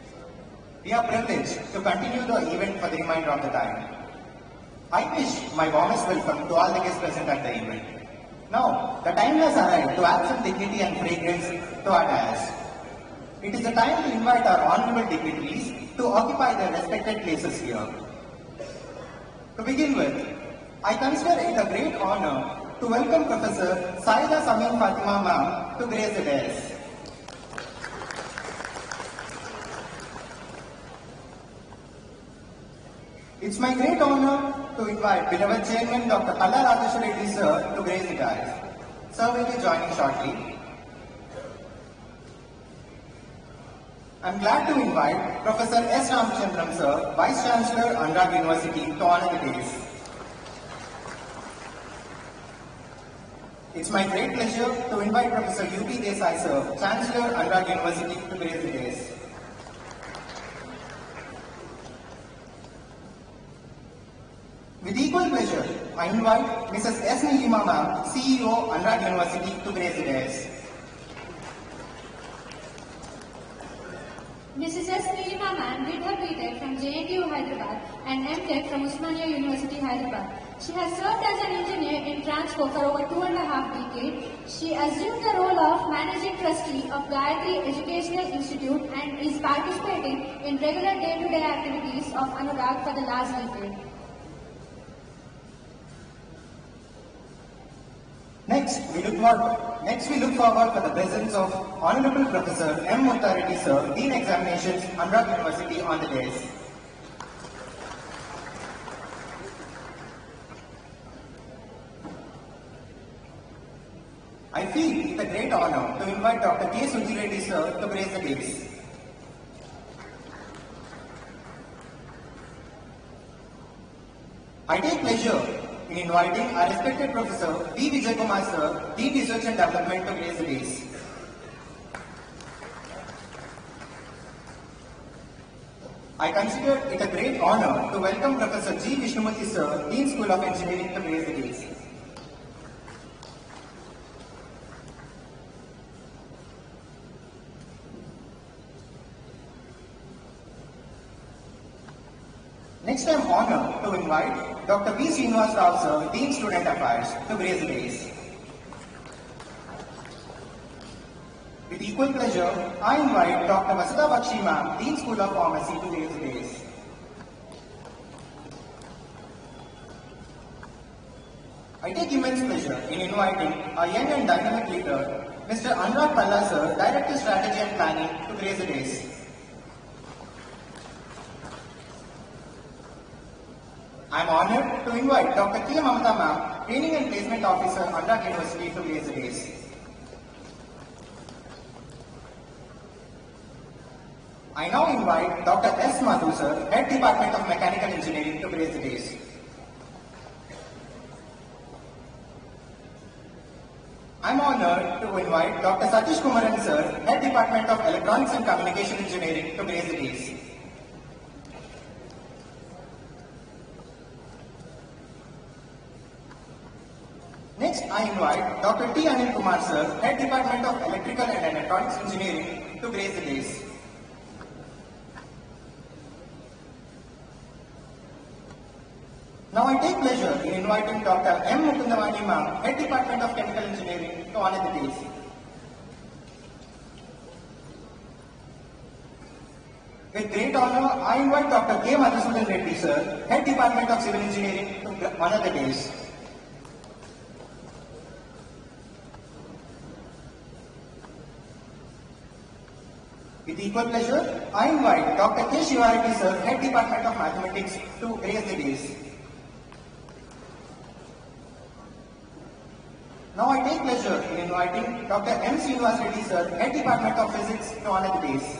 We are privileged to continue the event for the remainder of the time. I wish my warmest welcome to all the guests present at the event. Now, the time has arrived to add some dignity and fragrance to our dais. It is the time to invite our honorable dignitaries to occupy their respected places here. To begin with, I consider it a great honor to welcome Professor Saida Samin Fatima Ma'am to grace the dais. It's my great honor to invite beloved Chairman Dr. Palla Rajeswar Reddy Sir to grace the dais. Sir will be joining shortly. I'm glad to invite Professor S. Ramachandran Sir, Vice Chancellor, Anurag University, to honor the dais. It's my great pleasure to invite Professor U.P. Desai Sir, Chancellor, Anurag University, to grace the dais. With equal pleasure, I invite Mrs. S. Nilima ma'am, CEO, Anurag University, to grace the dais. Mrs. S. Nilima ma'am did her B.Tech from JNTU Hyderabad and M.Tech from Usmania University Hyderabad. She has served as an engineer in Transco for over 2.5 decades. She assumed the role of Managing Trustee of Gayatri Educational Institute and is participating in regular day-to-day activities of Anurag for the last decade. Next, we look forward for the presence of Honorable Professor M. Muthareddy Sir, Dean Examinations, Anurag University, on the dais. I feel it a great honor to invite Dr. K. Suji Reddy Sir to grace the dais. I take pleasure in inviting our respected Professor P. Vijay Kumar Sir, Dean Research and Development, to grace the dais. I consider it a great honor to welcome Professor G. Vishnumurthy Sir, Dean School of Engineering, to grace the dais. Next, I am honored to invite Dr. P. Srinivas Rao Sir, Dean Student Affairs, to grace the dais. With equal pleasure, I invite Dr. Vasudha Bakshi Ma'am, Dean School of Pharmacy, to grace the dais. I take immense pleasure in inviting our young and dynamic leader, Mr. Anurag Palla Sir, Director Strategy and Planning, to grace the dais. I am honored to invite Dr. K. Mamata Ma'am, Training and Placement Officer, Anurag University, to grace the dais. I now invite Dr. S. Madhu Sir, Head Department of Mechanical Engineering, to grace the dais. I am honored to invite Dr. Satish Kumaran Sir, Head Department of Electronics and Communication Engineering, to grace the dais. Next, I invite Dr. T. Anil Kumar Sir, Head Department of Electrical and Electronics Engineering, to grace the dais. Now I take pleasure in inviting Dr. M. Mukundavani Ma'am, Head Department of Chemical Engineering, to honor the dais. With great honor, I invite Dr. K. Madhusudan Reddy Sir, Head Department of Civil Engineering, to honor the dais. With equal pleasure, I invite Dr. K. Shivareddy Sir, Head Department of Mathematics, to grace the dais. Now I take pleasure in inviting Dr. M. Srinivas Reddy Sir, Head Department of Physics, to honor the dais.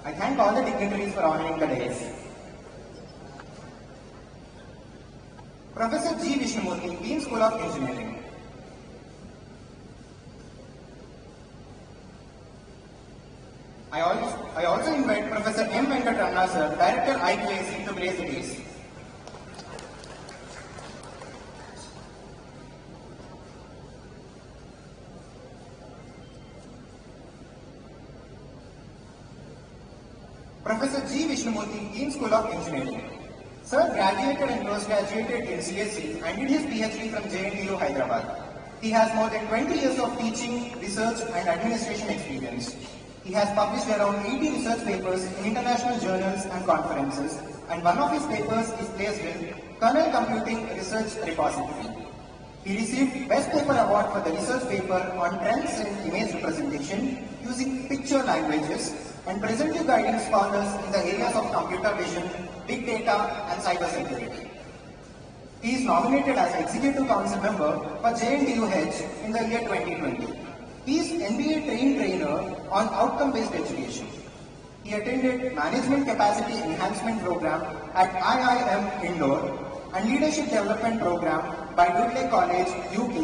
I thank all the dignitaries for honoring the dais. Professor G. Vishnumurthy, Dean School of Engineering. I also invite Professor M. Venkatramanna Sir, Director IQAC, to grace the dais. Professor G. Vishnumurthy, Dean School of Engineering. Sir graduated and postgraduated in CSE and did his PhD from JNTU Hyderabad. He has more than 20 years of teaching, research and administration experience. He has published around 80 research papers in international journals and conferences, and one of his papers is placed in Kernel Computing Research Repository. He received Best Paper Award for the research paper on trends in image representation using picture languages, and presently guiding scholars in the areas of computer vision, big data and cyber security. He is nominated as Executive Council Member for JNTU in the year 2020. He is NBA trained trainer on outcome-based education. He attended Management Capacity Enhancement Program at IIM Indore and Leadership Development Program by Dudley College, UK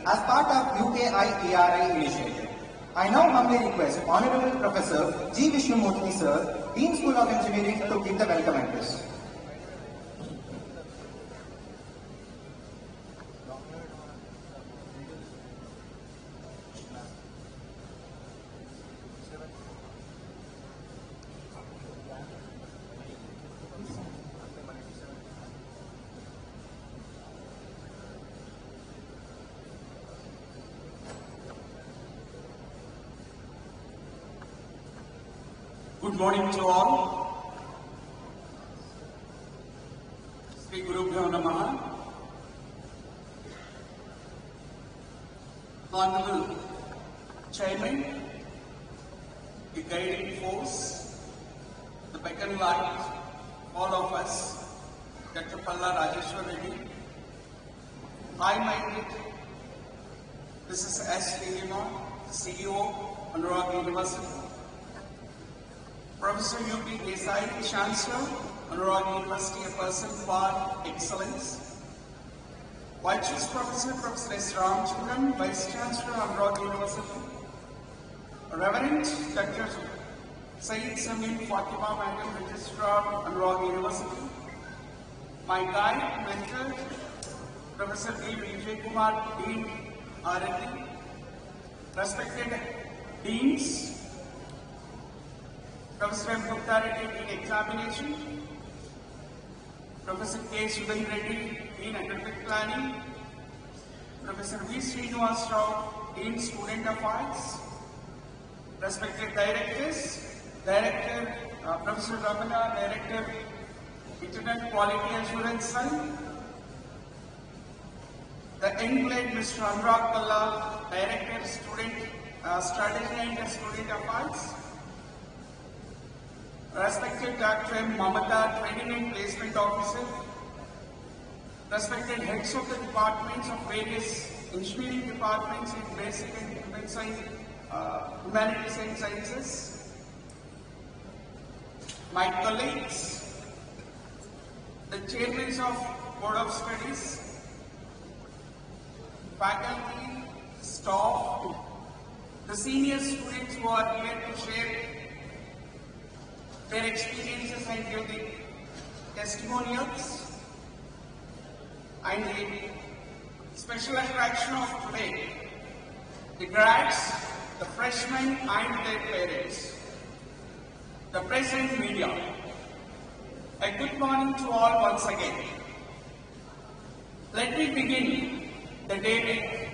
as part of UKI ERI initiative. I now humbly request Honorable Professor G. Vishnumurthy Sir, Dean School of Engineering, to give the welcome address. Good morning to all. Sri Guru Bhyo Namaha. Honorable Chairman, the guiding force, the beacon light, all of us, Dr. Palla Rajeshwar Reddy, high-minded, Mrs. S. Lilima, CEO, Anurag University, Professor U.P. Desai, Chancellor, Anurag University, a person for excellence. Vice Professor, Professor S. Ramchandran, Vice Chancellor, Anurag University. Reverend Dr. Saeed Samin Fatima, Madam Registrar, Anurag University. My guide, mentor, Professor D. Vijay Kumar, Dean, R&D. Respected Deans, Professor M. Gupta Reddy, Dean Examination, Professor K. Subin Reddy, Dean Academic Planning, Professor V. Srinivas Rao, Dean Student Affairs, respected Directors, Director Professor Ramana, Director Internet Quality Assurance Cell, the young lady Mr. Anurag Palla, Director Student Strategy and Student Affairs, respected Dr. M. Mamata, Training and Placement Officer, respected heads of the departments of various engineering departments in basic and human science, humanities and sciences, my colleagues, the chairmen of Board of Studies, faculty, staff, the senior students who are here to share their experiences and give the testimonials, and the special attraction of today, the grads, the freshmen and their parents, the press and media. A good morning to all once again. Let me begin the day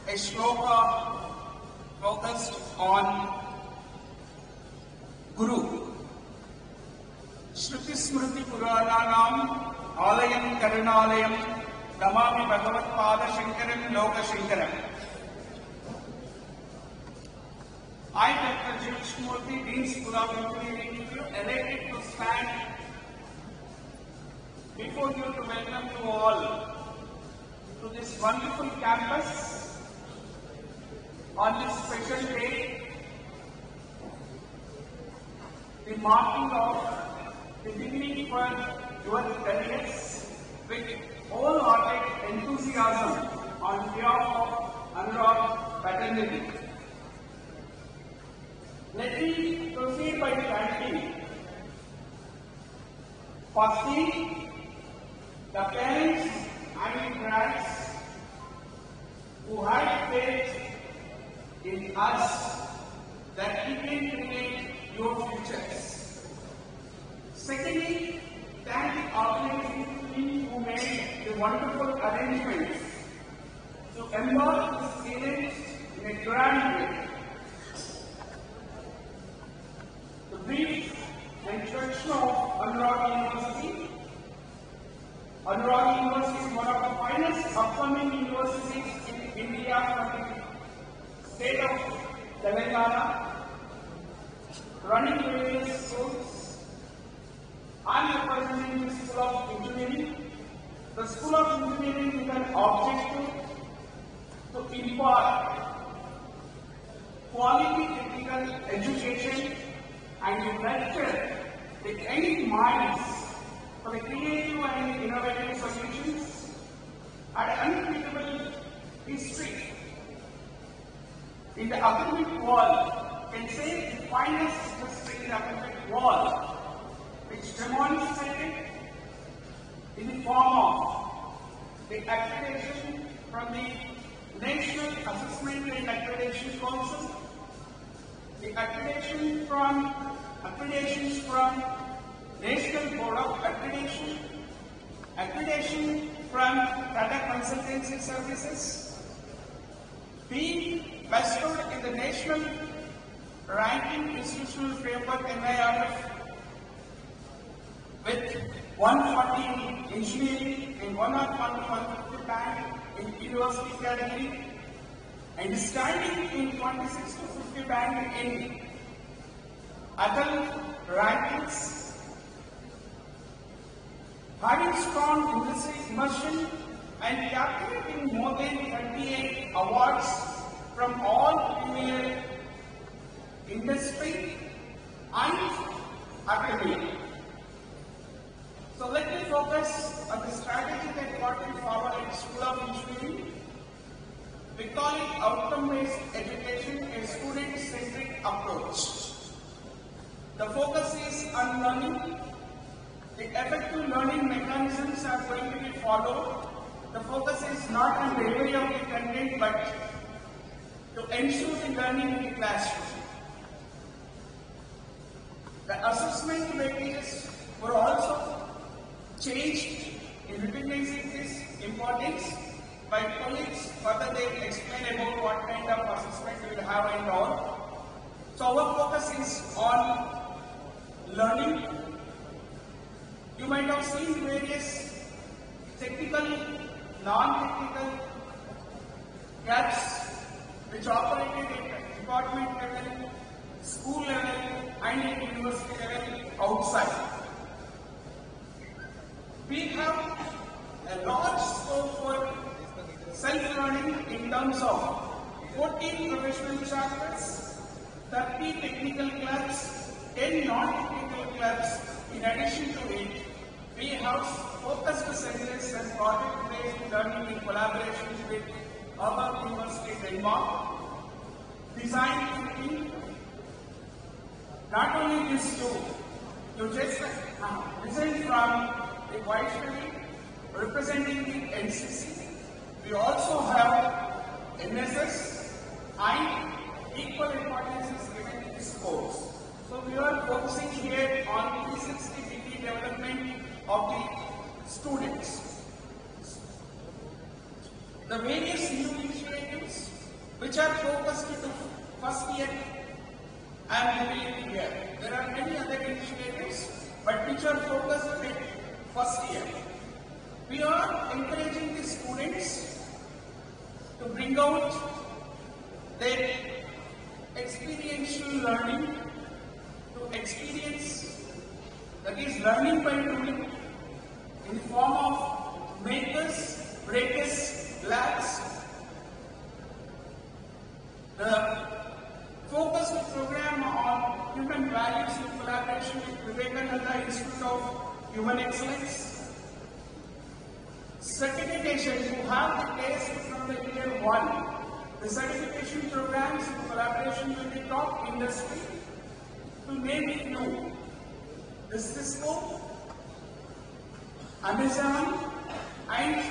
with a shloka focused on Guru. Shruti Smriti Purananam Alayam Karunalayam Namami Bhagavat Pada Shankaram Loka Shankaram. I, Dr. G. Vishnumurthy, Dean School of Engineering, elected to stand before you to welcome you all to this wonderful campus on this special day, the marking of the beginning for your careers with wholehearted enthusiasm on behalf of Anurag fraternity. Let me proceed by thanking firstly the parents and grads who had faith in us that we can create your futures. Secondly, thank the organizing team who made the wonderful arrangements to embark this event in a grand way. The brief introduction of Anurag University. Anurag University is one of the finest upcoming universities in India from the state of Telangana, running various schools. I am representing the School of Engineering. The School of Engineering is an objective to impart quality technical education and to nurture the young minds for the creative and innovative solutions had unbeatable history. In the academic wall, can say the finest history in the academic wall, which demonstrated in the form of the accreditation from the National Assessment and Accreditation Council, the accreditations from National Board of Accreditation, accreditation from Tata Consultancy Services, being bestowed in the National Ranking Institutional Framework NIRF with 140 in engineering and 101 to 150 band in university category, and standing in 26 to 50 band in adult rankings, having strong industry immersion and capturing more than 38 awards from all premier industry and academia. So let me focus on the strategy that got me forward in School of Engineering. We call it outcome-based education, a student-centric approach. The focus is on learning. The effective learning mechanisms are going to be followed. The focus is not on delivery of the content, but to ensure the learning in the classroom. The assessment weightages were also changed in recognizing this importance by colleagues. Further, they explain about what kind of assessment we will have and all. So our focus is on learning. You might have seen various technical, non-technical gaps which operated at department level, school level and at university level outside. We have a large scope for self-learning in terms of 14 professional chapters, 30 technical clubs, 10 non-technical clubs. In addition to it, we have focused centers and project-based learning in collaboration with Anurag University, Denmark, design thinking. Not only this too, you just listen from the white study representing the NCC. We also have NSS and equal importance is given to this course. So we are focusing here on 360-degree development of the students. The various new initiatives which are focused to first year and revealing here. There are many other initiatives but which are focused at first year. We are encouraging the students to bring out their experiential learning, to experience, that is learning by doing, in the form of makers, breakers, labs. The focused program on human values in collaboration with Vivekananda Institute of Human Excellence. Certification, who have the taste from the year 1. The certification programs in collaboration with the top industry, to name it few. The Cisco, Amazon and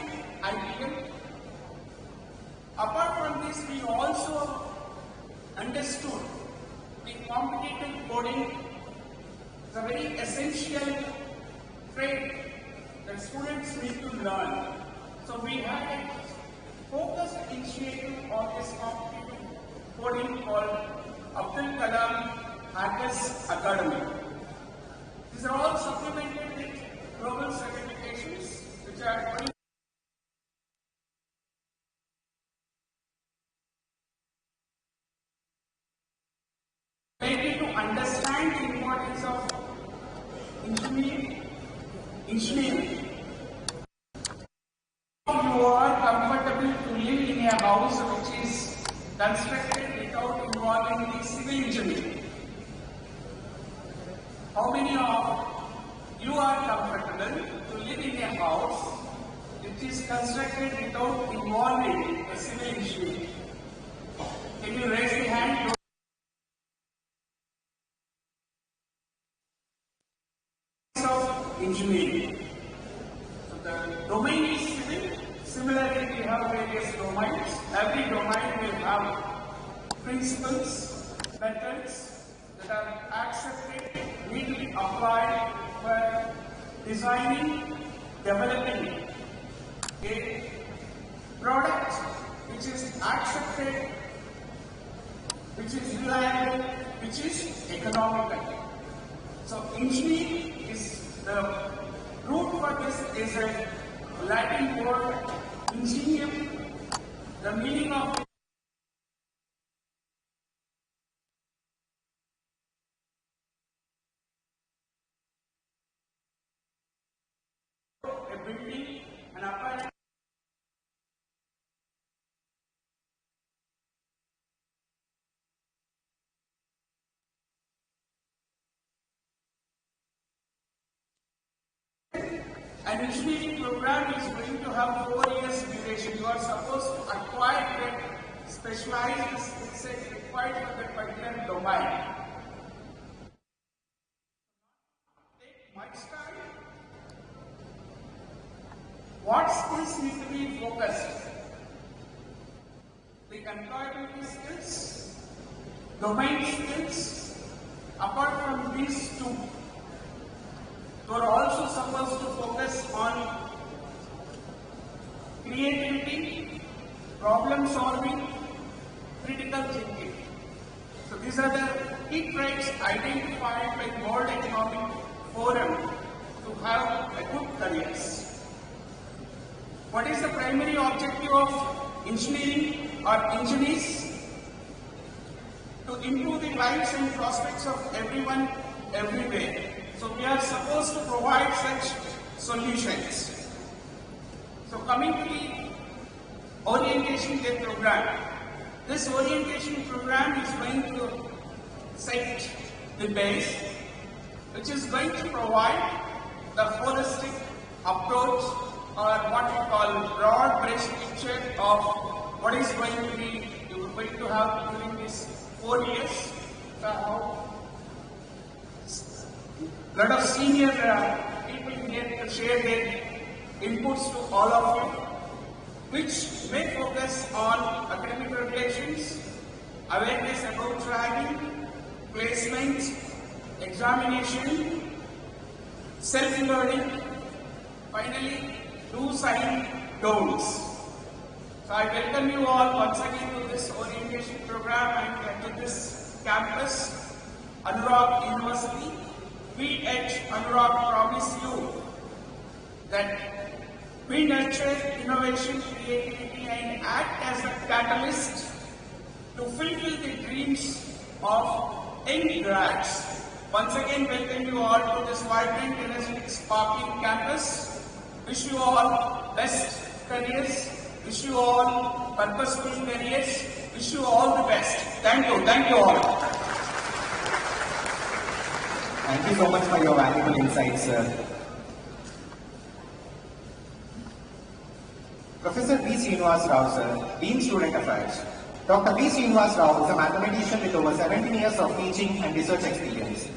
IBM. Apart from this, we also understood the competitive coding is a very essential trait that students need to learn. So we had a focused initiative on this competitive coding called Abdul Kalam Hackers Academy. These are all supplemented with global certifications which are related to understand the importance of engineering. You are comfortable to live in a house which is constructed without involving the civil engineering. How many of you are comfortable to live in a house which is constructed without involving a civil engineer? Can you raise the hand? Of engineering. So the domain is civil. Similarly, we have various domains. Every domain will have principles, methods that are accepted, legally applied for designing, developing a product which is accepted, which is reliable, which is economical. So engineering is the root for this is a Latin word ingenium. The meaning of a building, an apartment. An engineering program is going to have 4 years duration. You are supposed to acquire that specialized skill set required for that particular domain. Take much time. What skills need to be focused? The employability skills, domain skills. Apart from these two, you are also supposed to focus on creativity, problem solving, critical thinking. So these are the key traits identified by World Economic Forum to have a good careers. What is the primary objective of engineering or engineers? To improve the lives and prospects of everyone, everywhere. So we are supposed to provide such solutions. So coming to the orientation day program. This orientation program is going to set the base, which is going to provide the holistic approach or what we call broad brush picture of what is going to be you are going to have during these 4 years. Lot of senior people here to share their inputs to all of you, which may focus on academic regulations, awareness about ragging, placement, examination, self-learning, finally, do's and don'ts. So I welcome you all once again to this orientation program and to this campus, Anurag University. We at Anurag promise you that we nurture innovation, creativity and act as a catalyst to fulfill the dreams of young grads. Once again, welcome you all to this vibrant, energetic, sparkling campus. Wish you all best careers. Wish you all purposeful careers. Wish you all the best. Thank you all. Thank you so much for your valuable insights, sir. Professor B. Srinivas Rao, sir, Dean Student Affairs. Dr. B. Srinivas Rao is a mathematician with over 17 years of teaching and research experience.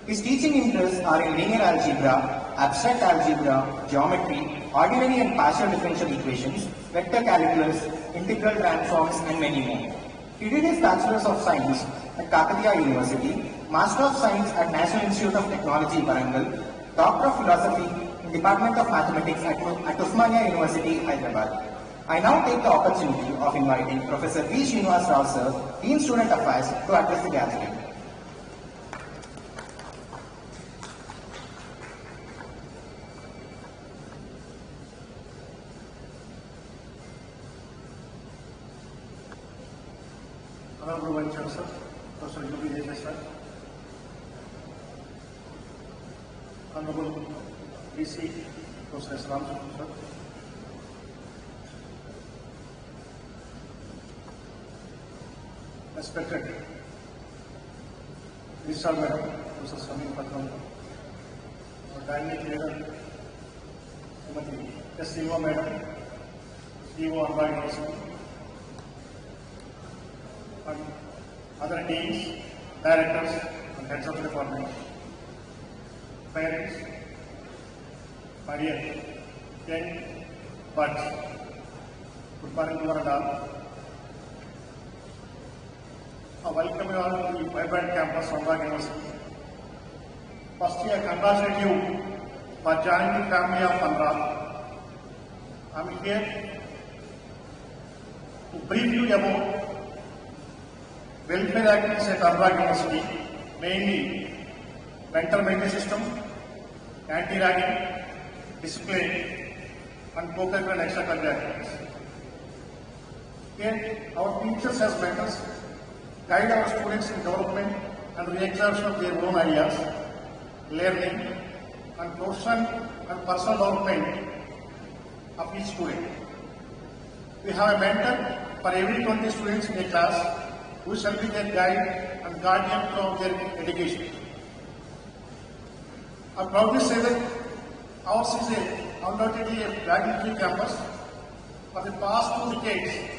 His teaching interests are in linear algebra, abstract algebra, geometry, ordinary and partial differential equations, vector calculus, integral transforms, and many more. He did his Bachelor's of Science at Kakatiya University, Master of Science at National Institute of Technology, Warangal, Doctor of Philosophy in Department of Mathematics at Osmania University, Hyderabad. I now take the opportunity of inviting Professor V. Srinivas Rao, sir, Dean Student Affairs, to address the gathering. Honorable Vice Chancellor, Professor U.B. sir. Honorable VC, Professor Islam, sir. Respected Vishal Madam, Professor Samir Patram, our dynamic leader, Srimati S. Silva Madam, CEO Anurag University, and other deans, directors, and heads of the department, parents, my dear young buds, good morning to one and all. I welcome you all to the vibrant campus of Anurag University. Firstly, I congratulate you for joining the family of Anurag. I am here to brief you about welfare activities at Anurag University, mainly mental maintenance system, anti-ragging, discipline, and co-curricular and extracurricular activities. Here, our teachers as mentors guide our students in development and re-examination of their own ideas, learning, and professional and personal development of each student. We have a mentor for every 20 students in a class who shall be their guide and guardian throughout their education. I proudly say that ours is undoubtedly a dragon-free campus. For the past 2 decades,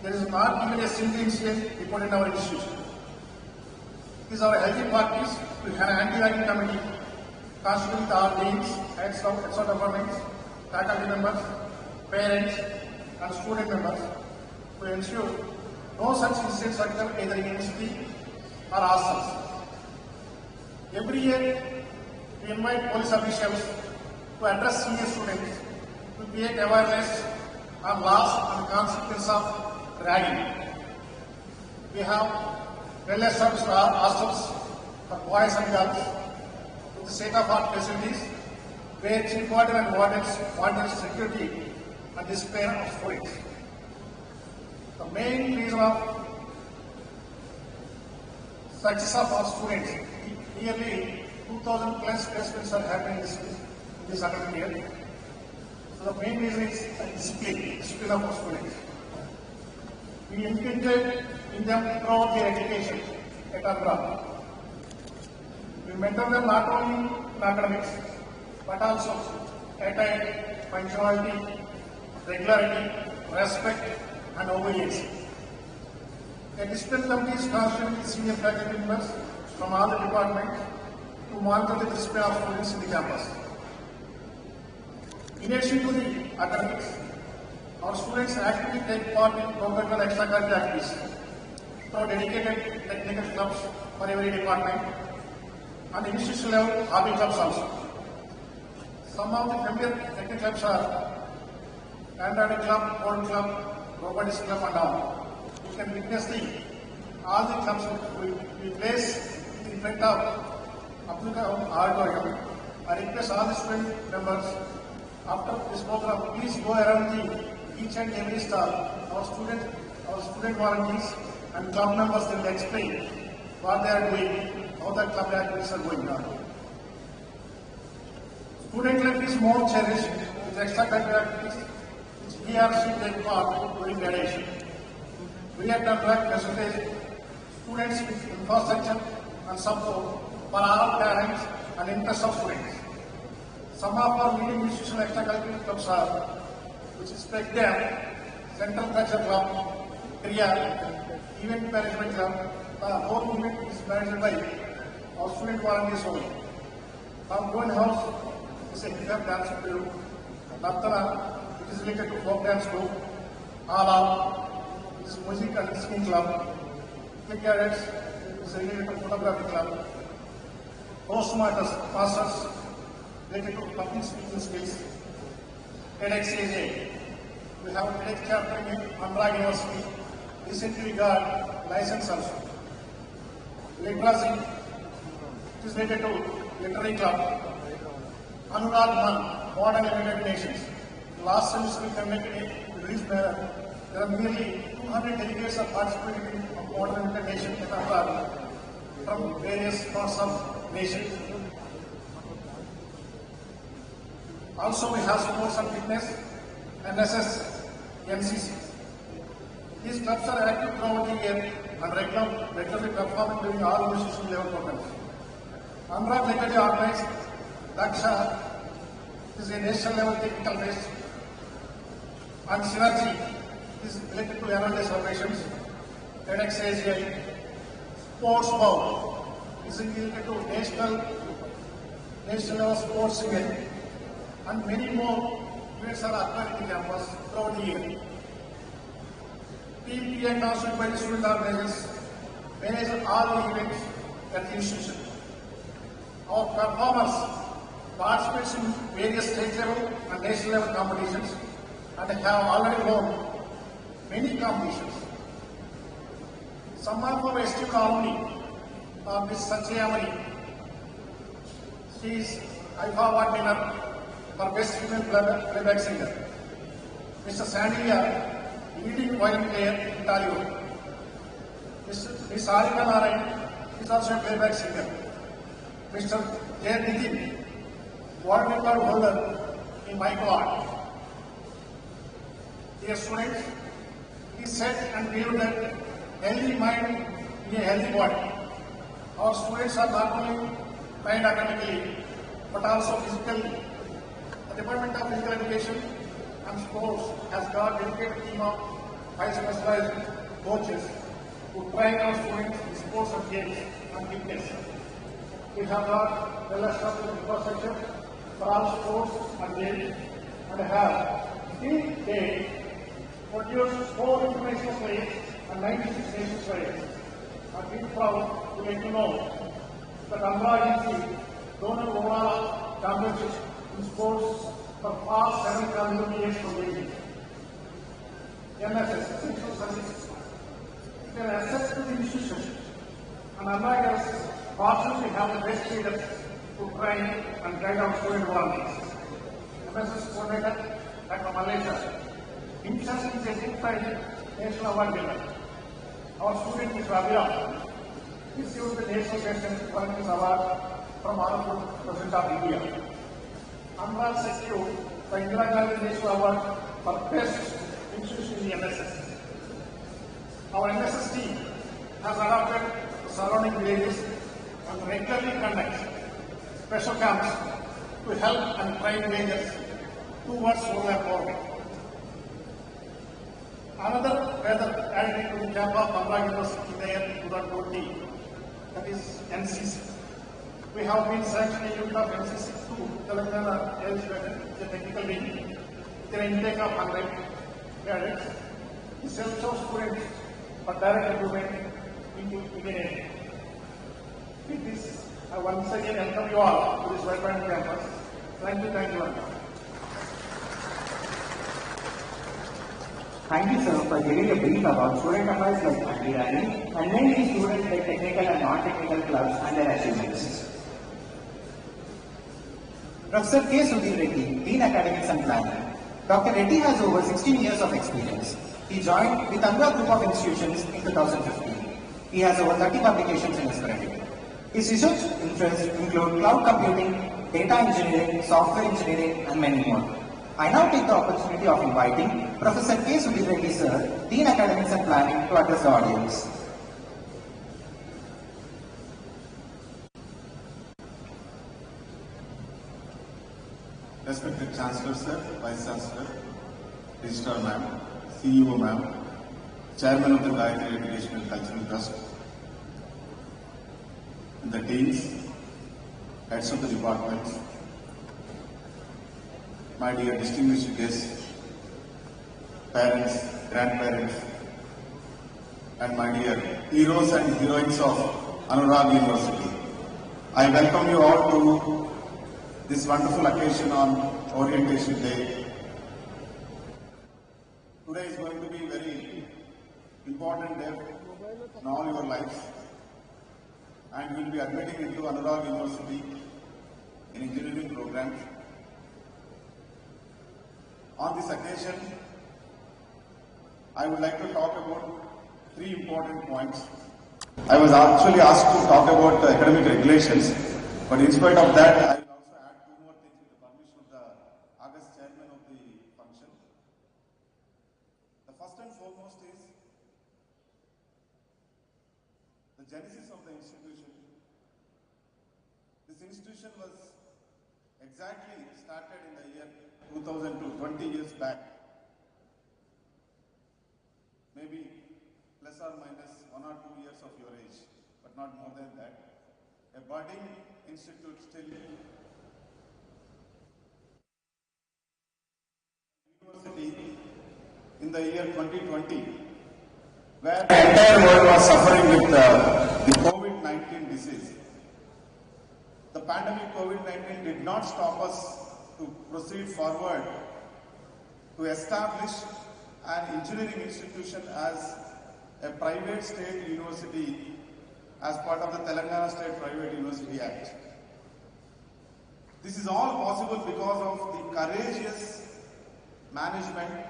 there is not even a single incident reported in our institution. It is our healthy practice to have an anti-ragging committee constituting with our deans, heads of departments, faculty members, parents, and student members to ensure no such incidents occur either in university or hostels. Every year, we invite police officials to address senior students to create awareness on laws and consequences of ragging. We have well-established hostels for boys and girls with state-of-the-art facilities where chief warden and wardens monitor security and discipline of students. The main reason of success of our students, nearly 2,000 plus placements are happening in this academic year. So the main reason is discipline of our students. We inculcate in them throughout their education at Anurag. We mentor them not only in academics, but also attire, punctuality, regularity, respect, and obedience. A discipline committee is constituted with senior faculty members from all the departments to monitor the discipline of students in the campus. In addition to the academics, our students actively take part in co-curricular and extracurricular activities through dedicated technical clubs for every department and institutional level hobby clubs also. Some of the familiar technical clubs are Android Club, Board Club, Robotics Club and all. You can witness all the clubs we place in front of auditorium. I request all the student members after this program, please go around each and every stall. Our student volunteers and club members will explain what they are doing, how the club activities are going on. Student life is more cherished with extracurricular activities which he or she take part during graduation. We at Anurag facilitate students with infrastructure and support for all parents and interests of students. Some of our leading institutional extracurricular clubs are, which is Spec-Dem, Central Culture Club, Kriya, Event Management Club. The whole event is managed by our student volunteers only. Our Going House is a hip-hop dance group. Nartana, which is related to folk dance group. Ala, which is music and singing club. Kick Cadets, which is related to photography club. Toastmasters, masters, related to public speaking skills. TEDxAJ, we have a TEDx chapter in Anurag University. Recently we got license also. Literacy, which is related to literary club. Anurag Man, Modern United Nations. Last semester we conducted a release manner. There are nearly 200 delegates are participating in Modern United Nations in Anurag from various parts of nations. Also, we have sports and fitness, NSS, NCC. These clubs are active throughout the year and regularly performing during all institutional level programs. Anurag regularly organized Daksha, is a national level technical based and synergy is related to annual day celebrations. TEDxAsia, Sports Bowl is related to national level sports event, and many more events are occurring in campus throughout the year. Team P and also by the student organizers manage all the events at the institution. Our performers participate in various state level and national level competitions and have already won many competitions. Some of our esteemed alumni are Ms. Satyamani. She is IFA Award winner for Best Female Playback Singer. Mr. Sandiya, leading violin player in Tollywood. Ms. Sarika Narayan is also a playback singer. Mr. J. Nitin, world record holder in micro art. Dear students, it is said and believed that healthy mind in a healthy body. Our students are not only trained academically but also physically. The Department of Physical Education and Sports has got a dedicated team of 5 specialized coaches who train our students in sports and games and fitness. We have got well-established infrastructure for all sports and games and have till date produced 4 international players and 96 national players. I feel proud to let you know that Anurag University won overall championships in sports for past 7 consecutive years from Beijing. NSS, Sexual Service, is an asset to the institution, and Anurag is fortunately have the best leaders to train and guide our student volunteers. MSS coordinator, Dr. Malaysia, himself is a certified national award winner. Our student is Rabia, received the National Guest and Volunteers Award from Honorable President of India. Anurag secured the Indira Gandhi National Award for Best Institution in the NSS. Our NSS team has adopted the surrounding villages and regularly conducts special camps to help and train villagers towards rural empowerment. Another feather added to the camp of Anurag University there 2020, that is NCC. We have been sanctioning a unit of NCC to Telangana Air it's a technical wing with an intake of 100 cadets. This helps our students for direct improvement into engineering. With this, I once again welcome you all to this vibrant campus. Thank you very much. Thank you, sir, for giving a brief about student affairs like anti-rally and mainly students like technical and non-technical clubs and their achievements. Professor K. Sudhir Reddy, Dean Academics and Planning. Dr. Reddy has over 16 years of experience. He joined with Anurag Group of Institutions in 2015. He has over 30 publications in his credit. His research interests include cloud computing, data engineering, software engineering, and many more. I now take the opportunity of inviting Professor K. Sudhir Reddy, sir, Dean Academics and Planning, to address the audience. Respected Chancellor Sir, Vice Chancellor, Registrar Ma'am, CEO Ma'am, Chairman of the Gayatri Educational Cultural Trust, and the Deans, Heads of the Departments, my dear distinguished guests, parents, grandparents, and my dear heroes and heroines of Anurag University. I welcome you all to this wonderful occasion on Orientation Day. Today is going to be a very important day in all your lives, and we will be admitting into Anurag University in engineering programs. On this occasion, I would like to talk about 3 important points. I was actually asked to talk about the academic regulations, but in spite of that, I will also add 2 more things with the permission of the August chairman of the function. The first and foremost is the genesis of the institution. This institution was exactly started in the year 2002, 20 years back. plus or minus 1 or 2 years of your age, but not more than that. A budding institute still university in the year 2020, where the entire world was suffering with the COVID-19 disease. The pandemic COVID-19 did not stop us to proceed forward to establish an engineering institution as a private state university as part of the Telangana State Private University Act. This is all possible because of the courageous management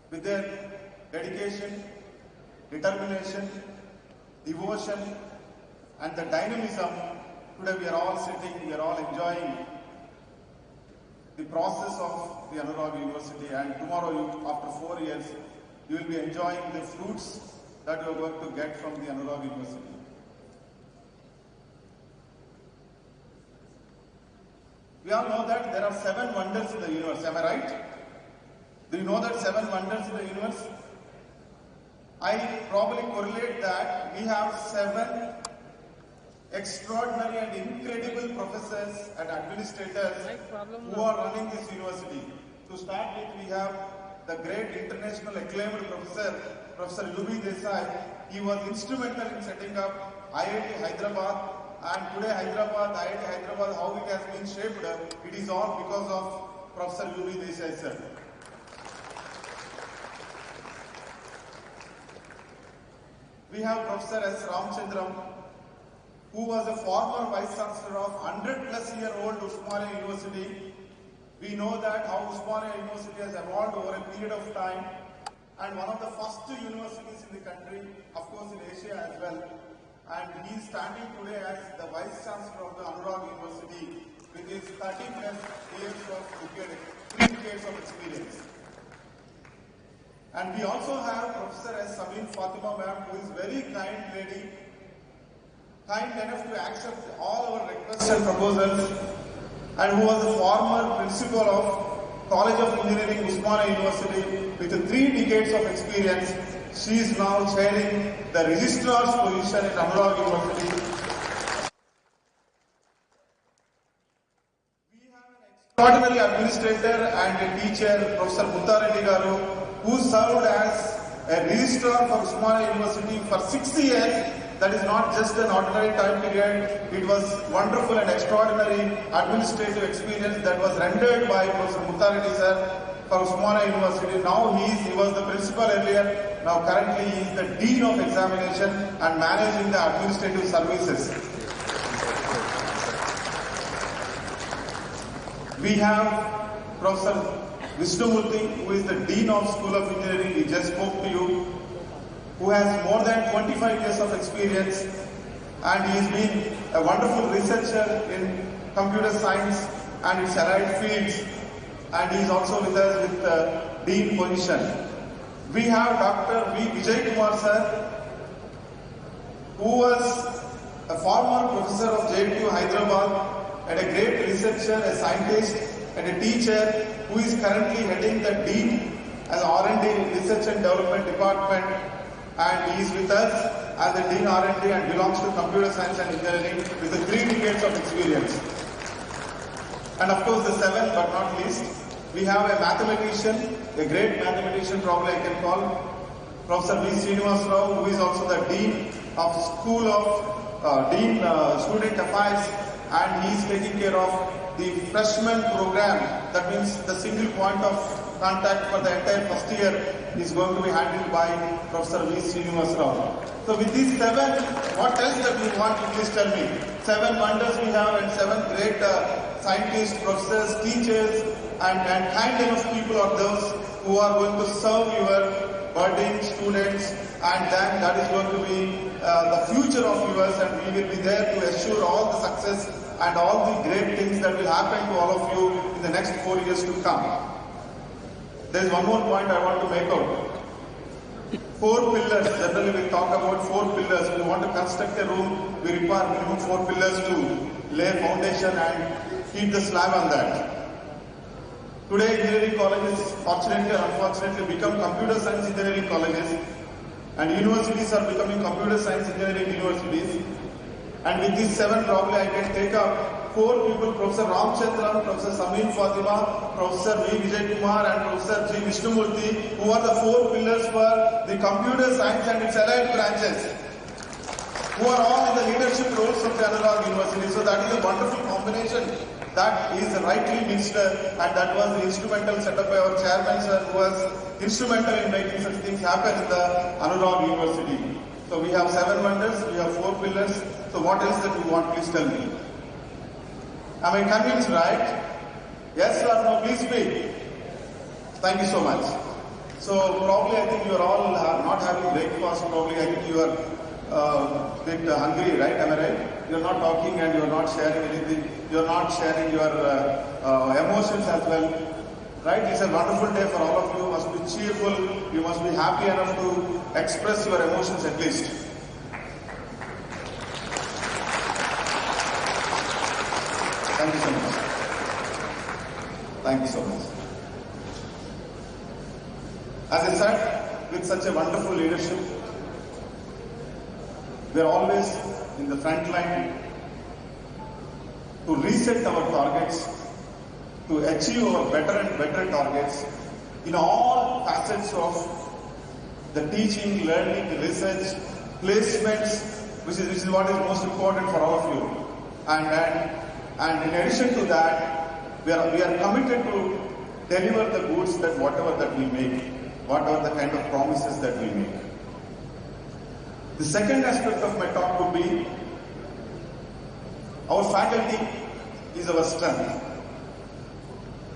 with their dedication, determination, devotion, and the dynamism. Today we are all sitting, we are all enjoying the process of the Anurag University, and tomorrow, after 4 years, you will be enjoying the fruits that you are going to get from the Anurag University. We all know that there are 7 wonders in the universe, am I right? Do you know that 7 wonders in the universe? I probably correlate that we have 7 extraordinary and incredible professors and administrators who are running this university. To start with, we have the great international acclaimed professor, Professor Yubi Desai. He was instrumental in setting up IIT Hyderabad, and today Hyderabad, IIT Hyderabad, how it has been shaped, it is all because of Professor Yubi Desai sir. We have Professor S. Ramchandram, who was a former Vice Chancellor of 100-plus-year-old Usmania University. We know that how Usmania University has evolved over a period of time, and one of the first universities in the country, of course in Asia as well. And he is standing today as the Vice Chancellor of the Anurag University with his 30-plus years of 3 decades of experience. And we also have Professor S. Samin Fatima ma'am, who is very kind lady, kind enough to accept all our requests and proposals, and who was the former principal of College of Engineering, Usmania University, with 3 decades of experience. She is now chairing the Registrar's position at Anurag University. We have an extraordinary administrator and a teacher, Professor Muthareddy Garu, who served as a registrar for Usmania University for 60 years. That is not just an ordinary time period. It was wonderful and extraordinary administrative experience that was rendered by Professor Muthareddy sir for Usmania University. Now he was the principal earlier. Now currently he is the Dean of Examination and managing the administrative services. We have Professor Vishnumurthy, who is the Dean of School of Engineering. He just spoke to you, who has more than 25 years of experience, and he has been a wonderful researcher in computer science and its allied fields, and he is also with us with the Dean position. We have Dr. V. Vijay Kumar sir, who was a former professor of JNTU Hyderabad and a great researcher, a scientist and a teacher, who is currently heading the Dean as R&D Research and Development Department, and he is with us as the Dean R&D and belongs to Computer Science and Engineering with 3 decades of experience. And of course the 7th but not least, we have a mathematician, a great mathematician probably I can call, Professor V. Srinivas Rao, who is also the Dean of School of Student Affairs, and he is taking care of the freshman program. That means the single point of contact for the entire first year is going to be handled by Professor V. Srinivas Rao. So with these 7, what else that you want to please tell me? 7 wonders we have and 7 great scientists, professors, teachers and kind enough people are those who are going to serve your budding students, and then that is going to be the future of yours, and we will be there to assure all the success and all the great things that will happen to all of you in the next 4 years to come. There is one more point I want to make out. 4 pillars, generally we talk about 4 pillars. If we want to construct a room, we require minimum 4 pillars to lay foundation and keep the slab on that. Today engineering colleges fortunately or unfortunately become computer science engineering colleges, and universities are becoming computer science engineering universities. And with these 7, probably I can take up 4 people, Professor Ramchandran, Professor Samin Fatima, Professor V. Vijay Kumar and Professor G. Vishnumurthy, who are the 4 pillars for the computer science and its allied branches, who are all in the leadership roles of the Anurag University. So that is a wonderful combination that is rightly mixed, and that was the instrumental setup by our chairman sir, who was instrumental in making such things happen in the Anurag University. So we have 7 wonders, we have 4 pillars. So what else that you want? Please tell me. Am I convinced, right? Yes or no? Please speak. Thank you so much. So probably I think you are all not having breakfast. Probably I think you are a bit hungry, right? Am I right? You are not talking and you are not sharing anything. You are not sharing your emotions as well. Right? It's a wonderful day for all of you. You must be cheerful. You must be happy enough to express your emotions at least. Thank you so much. Thank you so much. As I said, with such a wonderful leadership, we are always in the front line to reset our targets, to achieve our better and better targets in all facets of the teaching, learning, research, placements, which is what is most important for all of you. And in addition to that, we are committed to deliver the goods that whatever that we make, whatever the kind of promises that we make. The second aspect of my talk would be our faculty is our strength.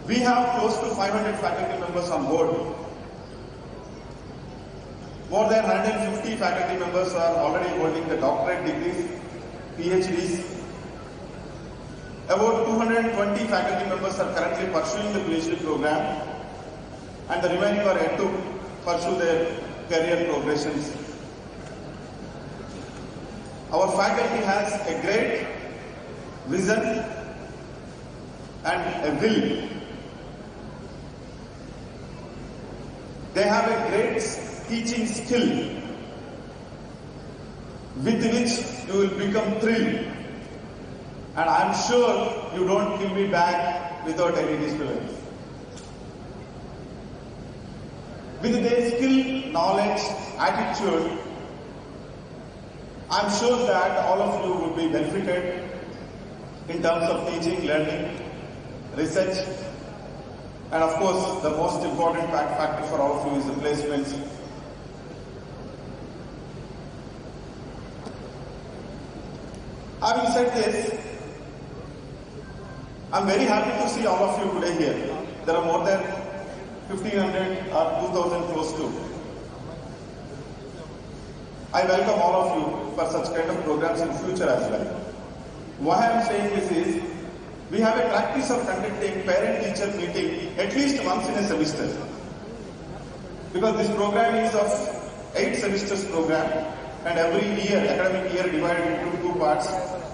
We have close to 500 faculty members on board. More than 150 faculty members are already holding the doctorate degrees, PhDs. About 220 faculty members are currently pursuing the PhD program, and the remaining are yet to pursue their career progressions. Our faculty has a great vision and a will. They have a great teaching skill with which you will become thrilled. And I am sure you don't give me back without any disturbance. With their skill, knowledge, attitude, I am sure that all of you will be benefited in terms of teaching, learning, research, and of course, the most important factor for all of you is the placements. Having said this, I'm very happy to see all of you today here. There are more than 1,500 or 2,000 close to. I welcome all of you for such kind of programs in future as well. Why I am saying this is, we have a practice of conducting parent-teacher meeting at least once in a semester. Because this program is of 8 semesters program, and every year, academic year, divided into 2 parts,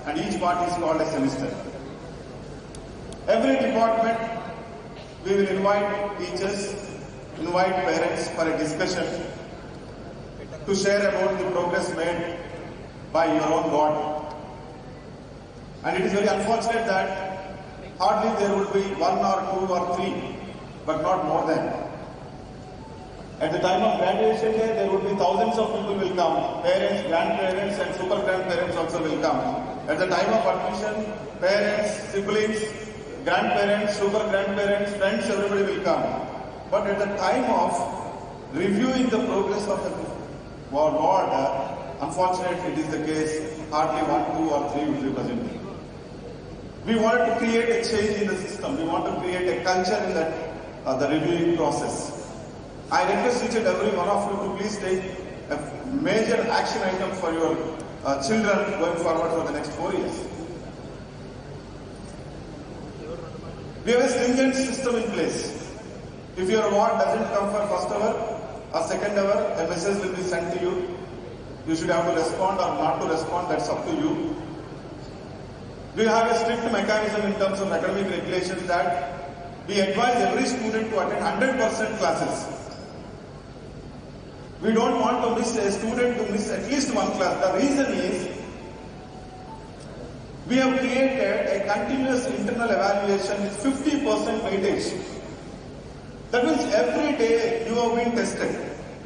and each part is called a semester. Every department, we will invite teachers, invite parents for a discussion to share about the progress made by your own God. And it is very unfortunate that hardly there would be 1 or 2 or 3, but not more than. At the time of graduation day, there would be thousands of people will come. Parents, grandparents and super grandparents also will come. At the time of admission, parents, siblings, grandparents, super grandparents, friends, everybody will come. But at the time of reviewing the progress of the ward, unfortunately it is the case, hardly 1, 2 or 3 will be present. We wanted to create a change in the system. We want to create a culture in that the reviewing process. I request each and every one of you to please take a major action item for your children going forward for the next 4 years. We have a stringent system in place. If your award doesn't come for first hour or second hour, a message will be sent to you. You should have to respond or not to respond, that's up to you. We have a strict mechanism in terms of academic regulations that we advise every student to attend 100% classes. We don't want to miss a student to miss at least one class. The reason is we have created a continuous internal evaluation with 50% weightage. That means every day you have been tested.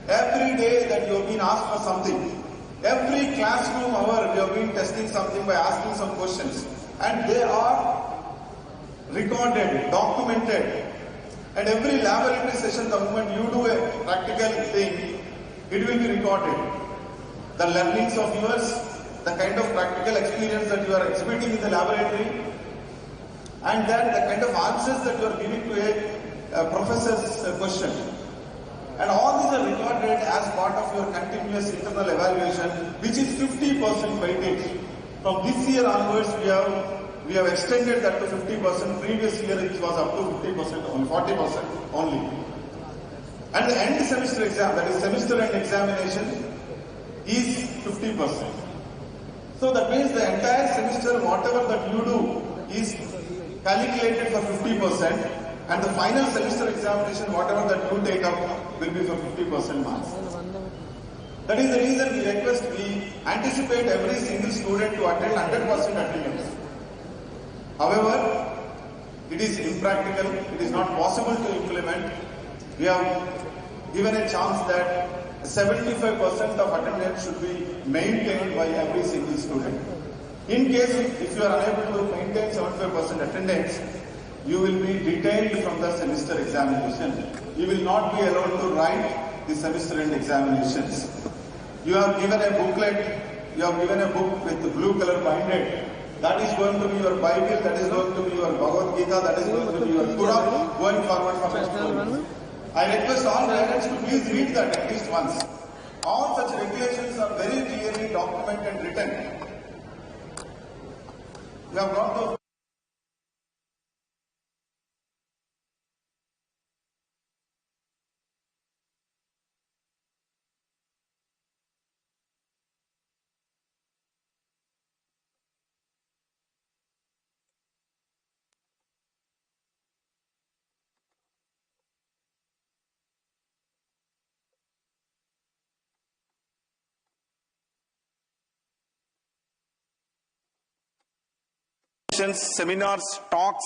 Every day that you have been asked for something. Every classroom hour we have been testing something by asking some questions. And they are recorded, documented. And every laboratory session, the moment you do a practical thing, it will be recorded. The learnings of yours, the kind of practical experience that you are exhibiting in the laboratory, and then the kind of answers that you are giving to a professor's question. And all these are recorded as part of your continuous internal evaluation, which is 50% weightage. From this year onwards, we have extended that to 50%. Previous year it was up to 50%, only 40% only. And the end semester exam, that is semester end examination, is 50%. So that means the entire semester, whatever that you do, is calculated for 50%, and the final semester examination, whatever that you take up, will be for 50% marks. That is the reason we anticipate every single student to attend 100% attendance. However, it is impractical, it is not possible to implement. We have given a chance that 75% of attendance should be maintained by every single student. In case if you are unable to maintain 75% attendance, you will be detained from the semester examination. You will not be allowed to write the semester end examinations. You are given a booklet, you have given a book with the blue color binded. That is going to be your Bible, that is going to be your Bhagavad Gita, that is going to be your Quran going forward from next 4 years. I request all parents to please read that at least once. All such regulations are very clearly documented and written. You have got those. Seminars, talks,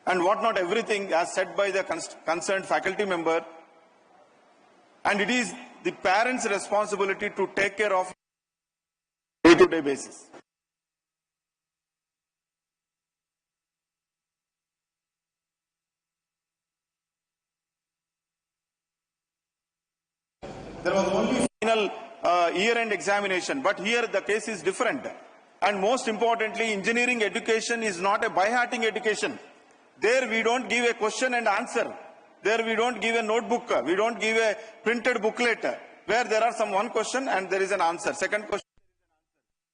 and what not everything as said by the concerned faculty member, and it is the parents' responsibility to take care of day-to-day basis. There was only final year-end examination, but here the case is different. And most importantly, engineering education is not a by-hearting education. There we don't give a question and answer. There we don't give a notebook. We don't give a printed booklet where there are some one question and there is an answer. Second question.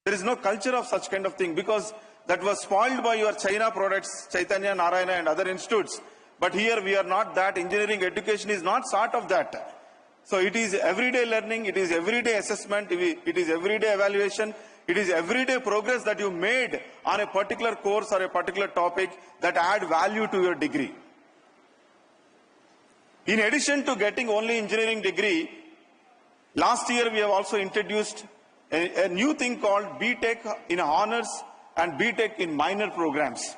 There is no culture of such kind of thing because that was spoiled by your China products, Chaitanya, Narayana and other institutes. But here we are not that. Engineering education is not sort of that. So it is everyday learning, it is everyday assessment, it is everyday evaluation. It is everyday progress that you made on a particular course or a particular topic that add value to your degree. In addition to getting only engineering degree, last year we have also introduced a new thing called BTech in honors and BTech in minor programs.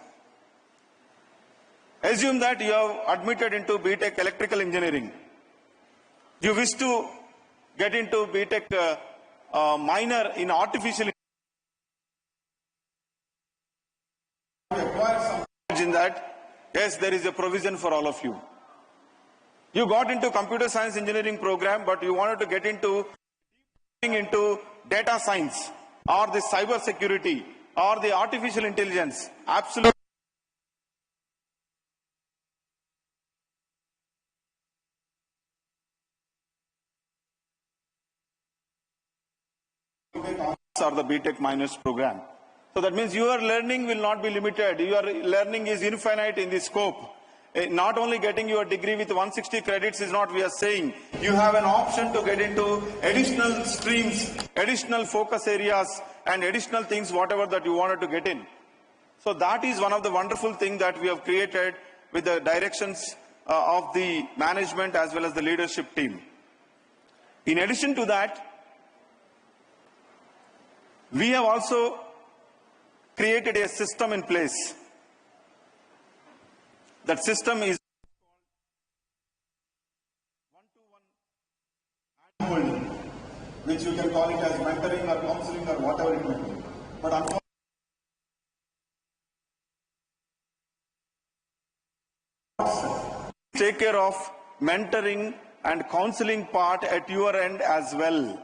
Assume that you have admitted into BTech electrical engineering. You wish to get into BTech minor in artificial acquire some knowledge in that. Yes, there is a provision for all of you. You got into computer science engineering program, but you wanted to get into data science or the cyber security or the artificial intelligence. Absolutely. Or the BTech minors program. So that means your learning will not be limited. Your learning is infinite in the scope. Not only getting your degree with 160 credits is not we are saying. You have an option to get into additional streams, additional focus areas and additional things, whatever that you wanted to get in. So that is one of the wonderful things that we have created with the directions of the management as well as the leadership team. In addition to that, we have also created a system in place. That system is handholding, which you can call it as mentoring or counseling or whatever it may be. But unfortunately, take care of mentoring and counseling part at your end as well.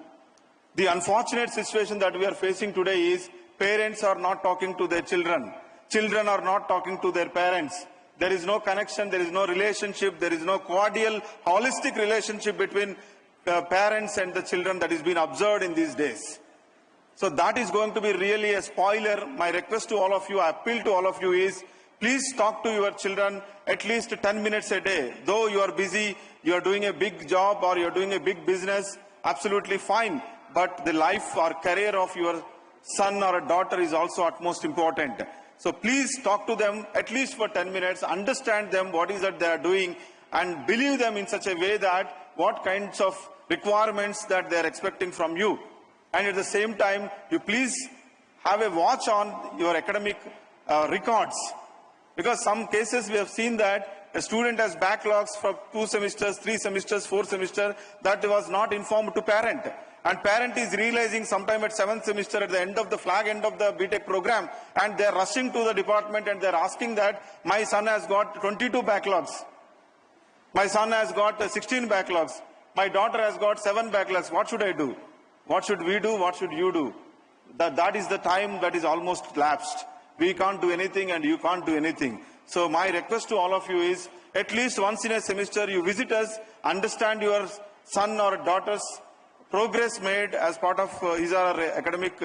The unfortunate situation that we are facing today is parents are not talking to their children. Children are not talking to their parents. There is no connection, there is no relationship, there is no cordial, holistic relationship between parents and the children that is being observed in these days. So that is going to be really a spoiler. My request to all of you, I appeal to all of you is, please talk to your children at least 10 minutes a day. Though you are busy, you are doing a big job or you are doing a big business, absolutely fine. But the life or career of your son or a daughter is also utmost important. So please talk to them at least for 10 minutes, understand them, what is that they are doing, and believe them in such a way that what kinds of requirements that they are expecting from you. And at the same time, you please have a watch on your academic records. Because some cases we have seen that a student has backlogs for 2 semesters, 3 semesters, 4 semesters, that was not informed to parent. And parent is realizing sometime at 7th semester at the end of the flag end of the BTech program, and they are rushing to the department and they are asking that my son has got 22 backlogs. My son has got 16 backlogs. My daughter has got 7 backlogs. What should I do? What should we do? What should you do? That is the time that is almost lapsed. We can't do anything and you can't do anything. So my request to all of you is, at least once in a semester you visit us, understand your son or daughter's progress made as part of his or her academic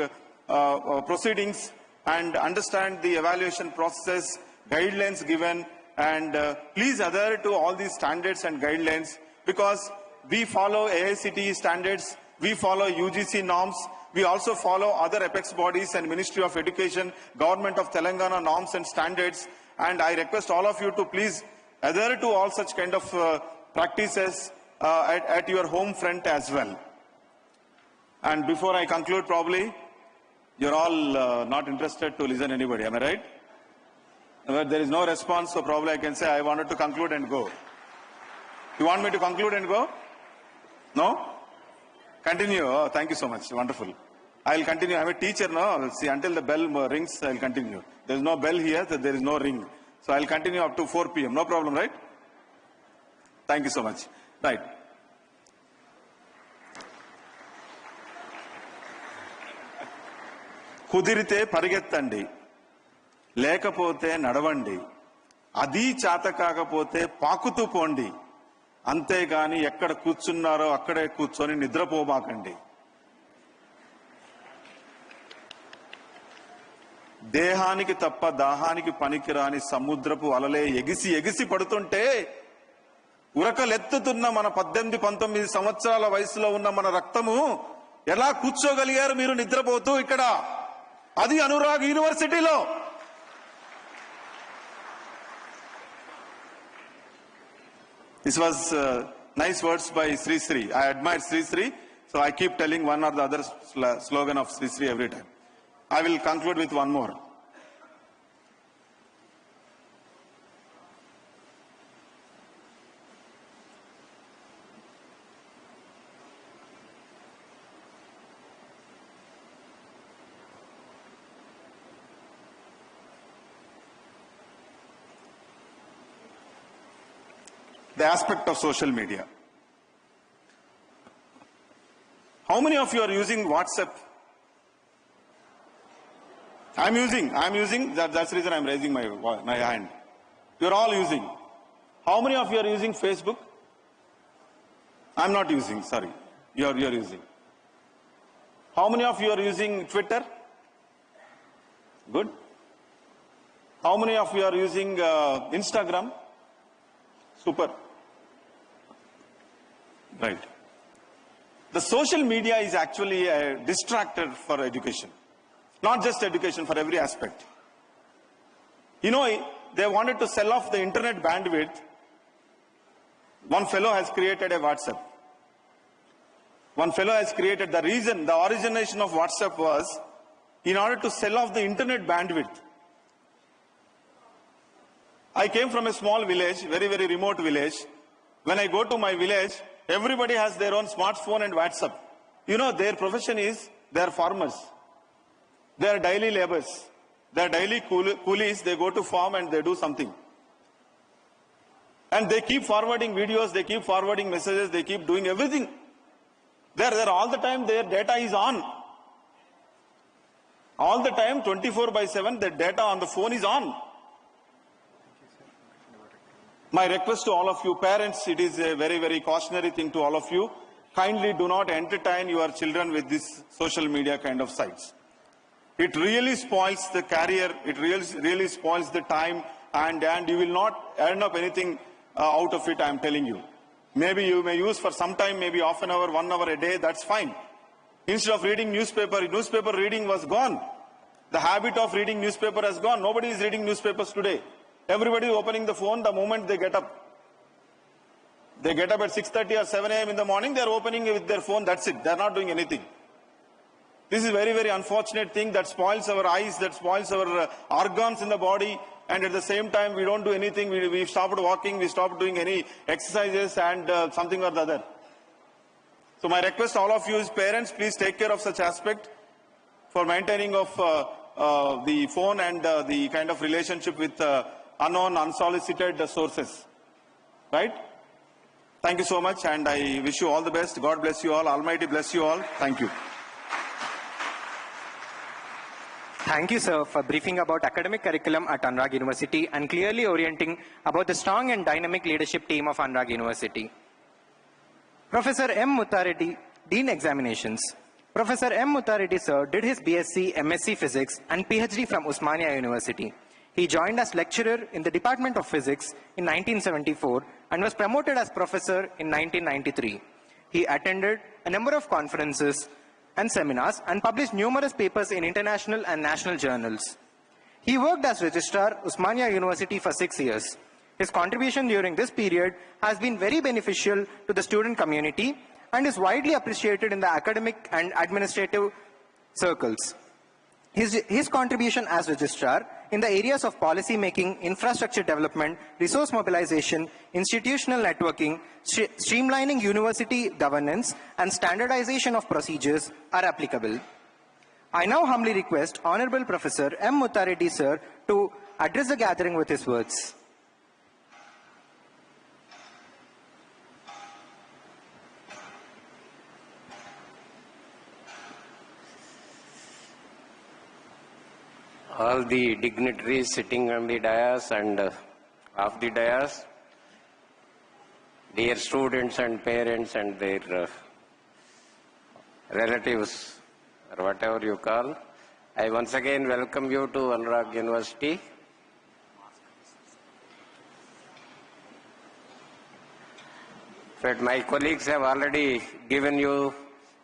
proceedings, and understand the evaluation process, guidelines given, and please adhere to all these standards and guidelines, because we follow AICTE standards, we follow UGC norms, we also follow other apex bodies and Ministry of Education, Government of Telangana norms and standards, and I request all of you to please adhere to all such kind of practices at your home front as well. And before I conclude, probably, you're all not interested to listen to anybody, am I right? But there is no response, so probably I can say I wanted to conclude and go. You want me to conclude and go? No? Continue. Oh, thank you so much. Wonderful. I'll continue. I'm a teacher now. See, until the bell rings, I'll continue. There's no bell here, so there is no ring. So I'll continue up to 4 p.m. No problem, right? Thank you so much. Right. కుదిరితే పరిగెత్తండి, లేకపోతే నడవండి, అది చేత కాకపోతే పాకుతూ పోండి, అంతేగాని ఎక్కడ కూర్చున్నారో అక్కడే కూర్చొని నిద్రపోబాకండి. దేహానికి తప్ప దాహానికి పనికిరాని సముద్రపు అలలే ఎగిసి ఎగిసి పడుతుంటే ఉరకలెత్తుతున్న మన 18-19 సంవత్సరాల వయసులో ఉన్న మన రక్తము ఎలా కూర్చోగలిగారు మీరు నిద్రపోతూ ఇక్కడ? అది అనురాగ్ యూనివర్సిటీలో. This was nice words by Sri Sri. I admire Sri Sri, so I keep telling one or the other slogan of Sri Sri every time. I will conclude with one more. The aspect of social media. How many of you are using WhatsApp? I'm using. That's the reason I'm raising my hand. You're all using. How many of you are using Facebook? I'm not using, sorry. You're using. How many of you are using Twitter? Good. How many of you are using Instagram? Super. Right. The social media is actually a distractor for education. Not just education, for every aspect. You know, they wanted to sell off the internet bandwidth. One fellow has created a WhatsApp. One fellow has created the reason, the origination of WhatsApp was in order to sell off the internet bandwidth. I came from a small village, very, very remote village. When I go to my village, everybody has their own smartphone and WhatsApp. You know, their profession is, they are farmers. They are daily laborers. They are daily coolies. They go to farm and they do something. And they keep forwarding videos, they keep forwarding messages, they keep doing everything. They're all the time, their data is on. All the time, 24/7, the data on the phone is on. My request to all of you parents, it is a very, very cautionary thing to all of you. Kindly do not entertain your children with this social media kind of sites. It really spoils the career, it really spoils the time, and you will not earn up anything out of it, I am telling you. Maybe you may use for some time, maybe half an hour, 1 hour a day, that's fine. Instead of reading newspaper reading was gone. The habit of reading newspaper has gone. Nobody is reading newspapers today. Everybody is opening the phone the moment they get up. They get up at 6:30 or 7 a.m. in the morning, they are opening with their phone, that's it. They are not doing anything. This is very, very unfortunate thing that spoils our eyes, that spoils our organs in the body, and at the same time we don't do anything. We stopped walking, we stopped doing any exercises and something or the other. So my request to all of you is, parents, please take care of such aspect for maintaining of the phone and the kind of relationship with unknown, unsolicited sources. Right? Thank you so much, and I wish you all the best. God bless you all. Almighty bless you all. Thank you. Thank you, sir, for briefing about academic curriculum at Anurag University and clearly orienting about the strong and dynamic leadership team of Anurag University. Professor M. Muthareddy, Dean Examinations. Professor M. Muthareddy, sir, did his BSc, MSc Physics and PhD from Osmania University. He joined as lecturer in the Department of Physics in 1974 and was promoted as professor in 1993. He attended a number of conferences and seminars and published numerous papers in international and national journals. He worked as registrar Osmania University for 6 years. His contribution during this period has been very beneficial to the student community and is widely appreciated in the academic and administrative circles. His contribution as registrar in the areas of policy making, infrastructure development, resource mobilization, institutional networking, streamlining university governance, and standardization of procedures are applicable. I now humbly request Honorable Professor M. Muthareddy, sir, to address the gathering with his words. All the dignitaries sitting on the dais and off the dais, dear students and parents and their relatives, or whatever you call, I once again welcome you to Anurag University. In fact, my colleagues have already given you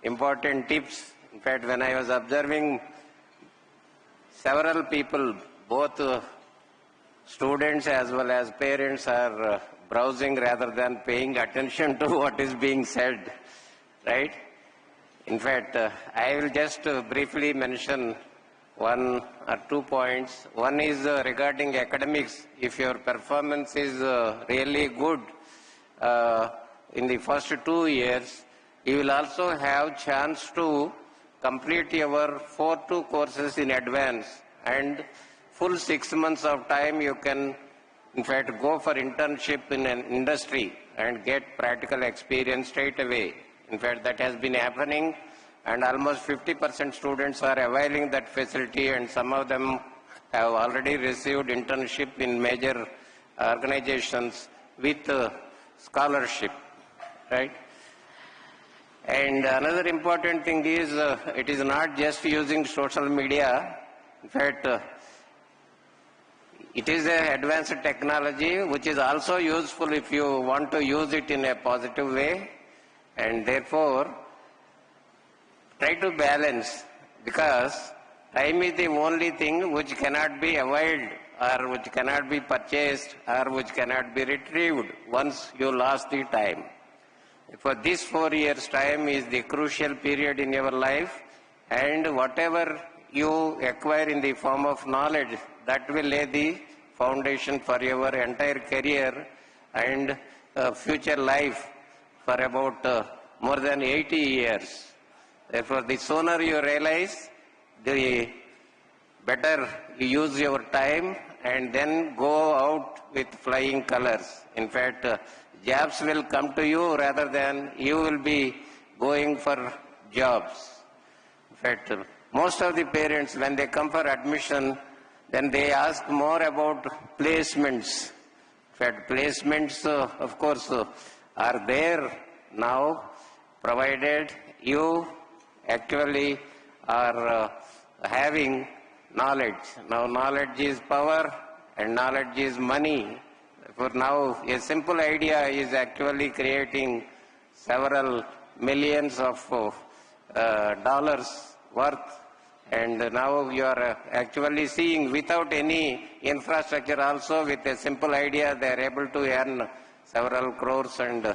important tips. In fact, when I was observing several people, both students as well as parents, are browsing rather than paying attention to what is being said, right? In fact, I will just briefly mention 1 or 2 points. One is regarding academics. If your performance is really good in the first 2 years, you will also have chance to complete your 4-2 courses in advance, and full 6 months of time you can in fact go for internship in an industry and get practical experience straight away. In fact, that has been happening, and almost 50% students are availing that facility, and some of them have already received internship in major organizations with scholarship, right? And another important thing is, it is not just using social media. In fact, it is an advanced technology which is also useful if you want to use it in a positive way. And therefore, try to balance, because time is the only thing which cannot be avoided, or which cannot be purchased, or which cannot be retrieved once you lost the time. For this 4 years time is the crucial period in your life, and whatever you acquire in the form of knowledge, that will lay the foundation for your entire career and future life for about more than 80 years. Therefore, the sooner you realize, the better you use your time and then go out with flying colors. In fact, jobs will come to you rather than you will be going for jobs. In fact, most of the parents, when they come for admission, then they ask more about placements. In fact, placements, of course, are there now, provided you actually are having knowledge. Now, knowledge is power and knowledge is money. For now, a simple idea is actually creating several millions of dollars worth. And now you are actually seeing without any infrastructure also, with a simple idea, they are able to earn several crores, and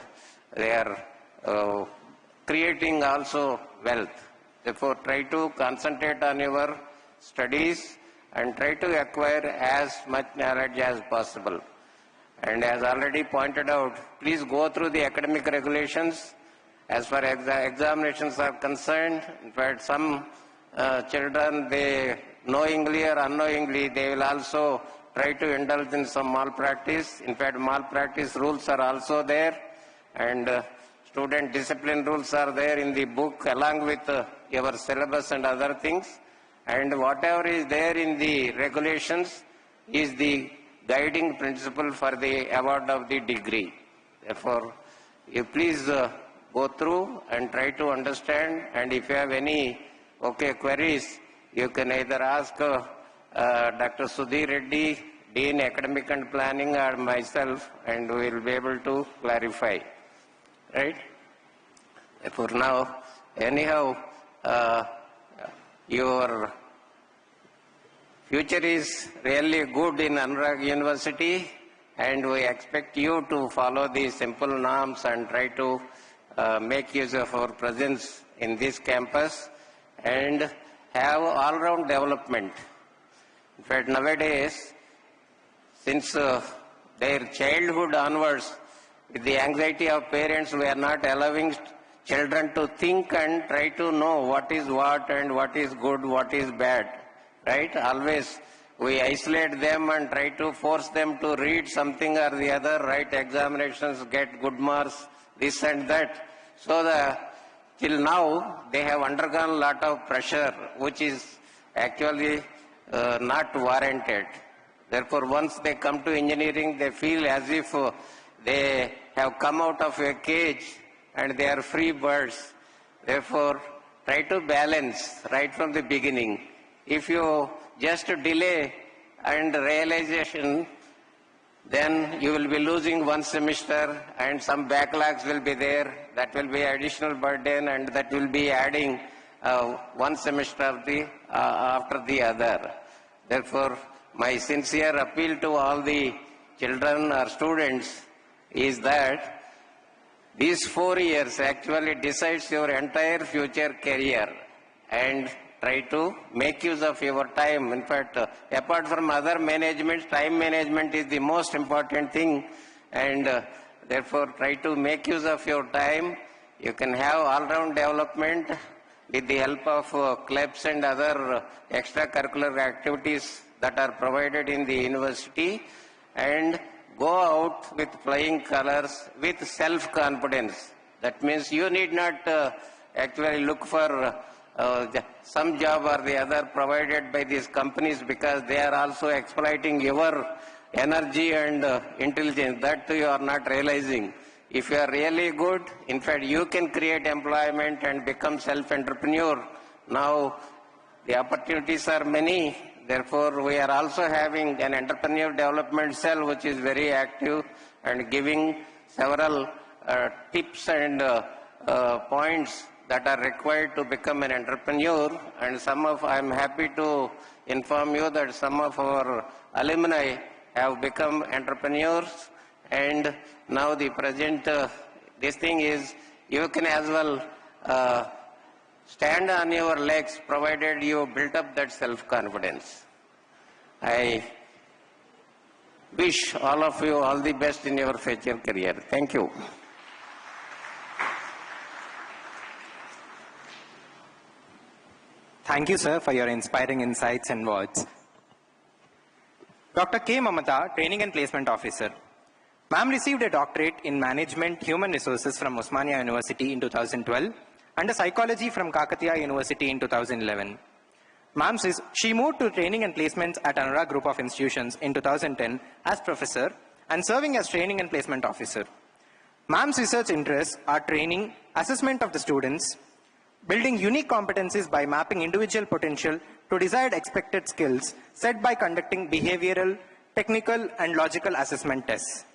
they are creating also wealth. Therefore, try to concentrate on your studies and try to acquire as much knowledge as possible. And as already pointed out, please go through the academic regulations. As far as examinations are concerned, in fact, some children, they knowingly or unknowingly, they will also try to indulge in some malpractice. In fact, malpractice rules are also there, and student discipline rules are there in the book along with your syllabus and other things. And whatever is there in the regulations is the guiding principle for the award of the degree. Therefore, you please go through and try to understand, and if you have any queries, you can either ask Dr. Sudhir Reddy, Dean Academic and Planning, or myself, and we will be able to clarify. Right? Therefore now, anyhow, your future is really good in Anurag University, and we expect you to follow the simple norms and try to make use of our presence in this campus and have all-round development. In fact, nowadays, since their childhood onwards, with the anxiety of parents, we are not allowing children to think and try to know what is what and what is good, what is bad. Right? Always we isolate them and try to force them to read something or the other, write examinations, get good marks, this and that. So till now they have undergone a lot of pressure, which is actually not warranted. Therefore, once they come to engineering, they feel as if they have come out of a cage and they are free birds. Therefore, try to balance right from the beginning. If you just delay and realization, then you will be losing one semester and some backlogs will be there. That will be additional burden, and that will be adding one semester after the other. Therefore, my sincere appeal to all the children or students is that these 4 years actually decides your entire future career, and try to make use of your time. In fact, apart from other management, time management is the most important thing, and therefore try to make use of your time. You can have all-round development with the help of clubs and other extracurricular activities that are provided in the university, and go out with flying colors with self-confidence. That means you need not actually look for some job or the other provided by these companies, because they are also exploiting your energy and intelligence. That you are not realizing. If you are really good, in fact, you can create employment and become self-entrepreneur. Now, the opportunities are many. Therefore, we are also having an entrepreneur development cell which is very active and giving several tips and points that are required to become an entrepreneur. And I am happy to inform you that some of our alumni have become entrepreneurs, and now the present this thing is you can as well stand on your legs provided you built up that self-confidence. I wish all of you all the best in your future career. Thank you. Thank you, sir, for your inspiring insights and words. Dr. K. Mamata, Training and Placement Officer. Ma'am received a doctorate in Management Human Resources from Osmania University in 2012 and a Psychology from Kakatiya University in 2011. Ma'am says she moved to Training and Placements at Anurag Group of Institutions in 2010 as professor and serving as Training and Placement Officer. Ma'am's research interests are training, assessment of the students, building unique competencies by mapping individual potential to desired expected skills set by conducting behavioral, technical, and logical assessment tests.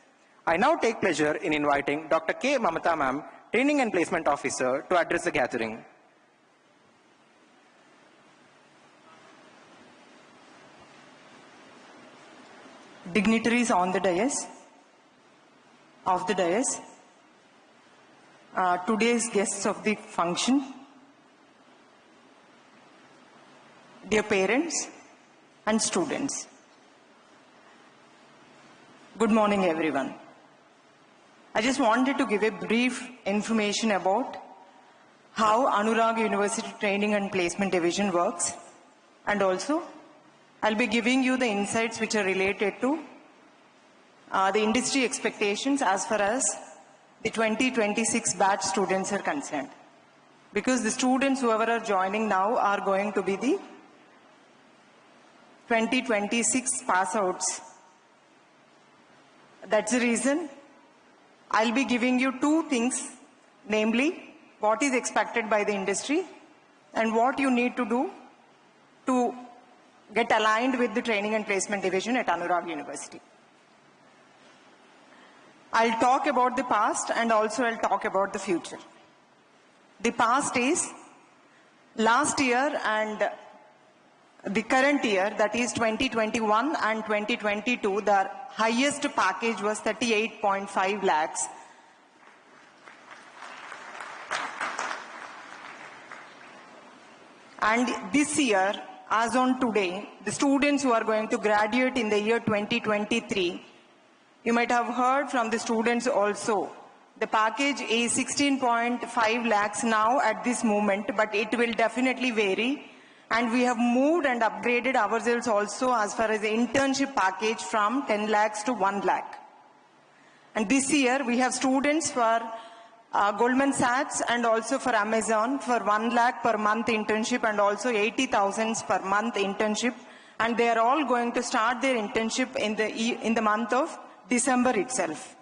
I now take pleasure in inviting Dr. K. Mamata Ma'am, Training and Placement Officer, to address the gathering. Dignitaries on the dais, today's guests of the function, dear parents and students. Good morning, everyone. I just wanted to give a brief information about how Anurag University Training and Placement Division works, and also I'll be giving you the insights which are related to the industry expectations as far as the 2026 batch students are concerned. Because the students whoever are joining now are going to be the 2026 pass outs. That's the reason I'll be giving you two things, namely what is expected by the industry and what you need to do to get aligned with the Training and Placement Division at Anurag University. I'll talk about the past and also I'll talk about the future. The past is last year and the current year, that is 2021 and 2022, the highest package was 38.5 lakhs. And this year, as on today, the students who are going to graduate in the year 2023, you might have heard from the students also, the package is 16.5 lakhs now at this moment, but it will definitely vary. And we have moved and upgraded ourselves also as far as the internship package from 10 lakhs to 1 lakh. And this year we have students for Goldman Sachs and also for Amazon for 1 lakh per month internship and also 80,000 per month internship. And they are all going to start their internship in the month of December itself.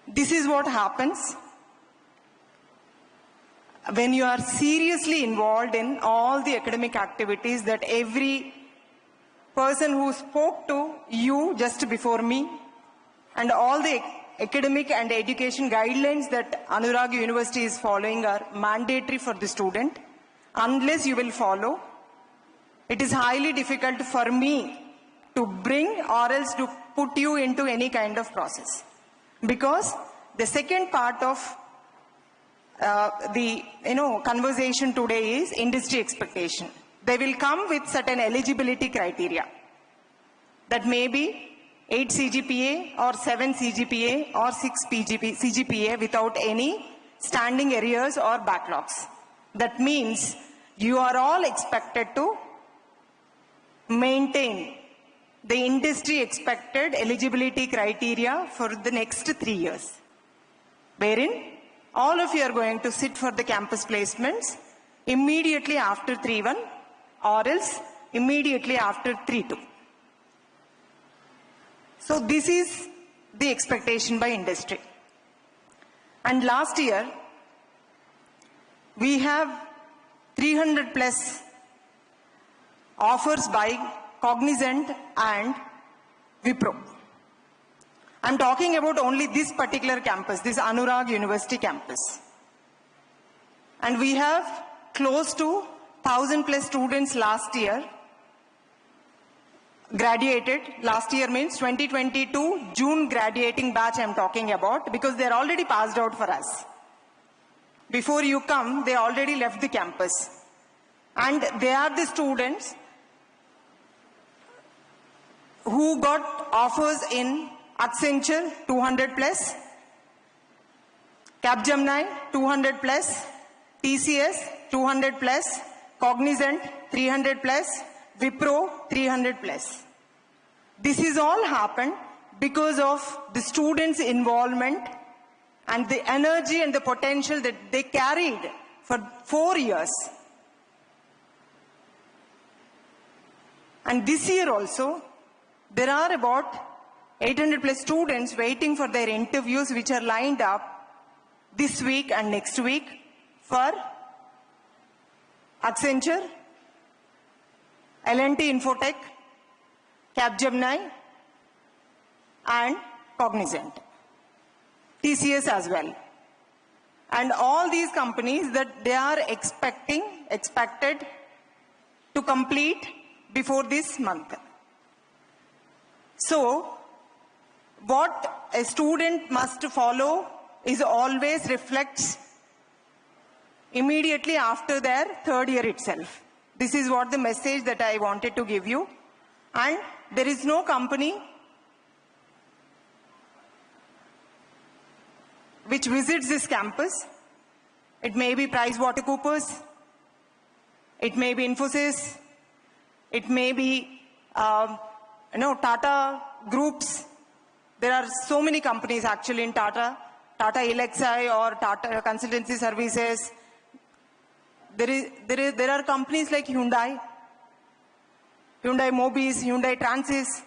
This is what happens when you are seriously involved in all the academic activities that every person who spoke to you just before me and all the academic and education guidelines that Anurag University is following are mandatory for the student. Unless you will follow, it is highly difficult for me to bring or else to put you into any kind of process. Because the second part of the conversation today is industry expectation. They will come with certain eligibility criteria. That may be 8 CGPA or 7 CGPA or 6 CGPA without any standing arrears or backlogs. That means you are all expected to maintain the industry expected eligibility criteria for the next 3 years, wherein all of you are going to sit for the campus placements immediately after 3-1 or else immediately after 3-2. So this is the expectation by industry. And last year, we have 300 plus offers by Cognizant and Wipro. I'm talking about only this particular campus, this Anurag University campus. And we have close to 1,000 plus students last year graduated. Last year means 2022 June graduating batch I'm talking about, because they're already passed out for us. before you come, they already left the campus. And they are the students who got offers in Accenture 200 plus, Capgemini 200 plus, TCS 200 plus, Cognizant 300 plus, Wipro 300 plus. This is all happened because of the students' involvement and the energy and the potential that they carried for 4 years. And this year also, there are about 800 plus students waiting for their interviews, which are lined up this week and next week for Accenture, L&T Infotech, Capgemini, and Cognizant, TCS as well. And all these companies that they are expected to complete before this month. So, what a student must follow is always reflects immediately after their third year itself. This is what the message that I wanted to give you. And there is no company which visits this campus. It may be PricewaterhouseCoopers, it may be Infosys, it may be Tata groups. There are so many companies actually in Tata Elxi or Tata Consultancy Services. There are companies like Hyundai Mobis, Hyundai Transys.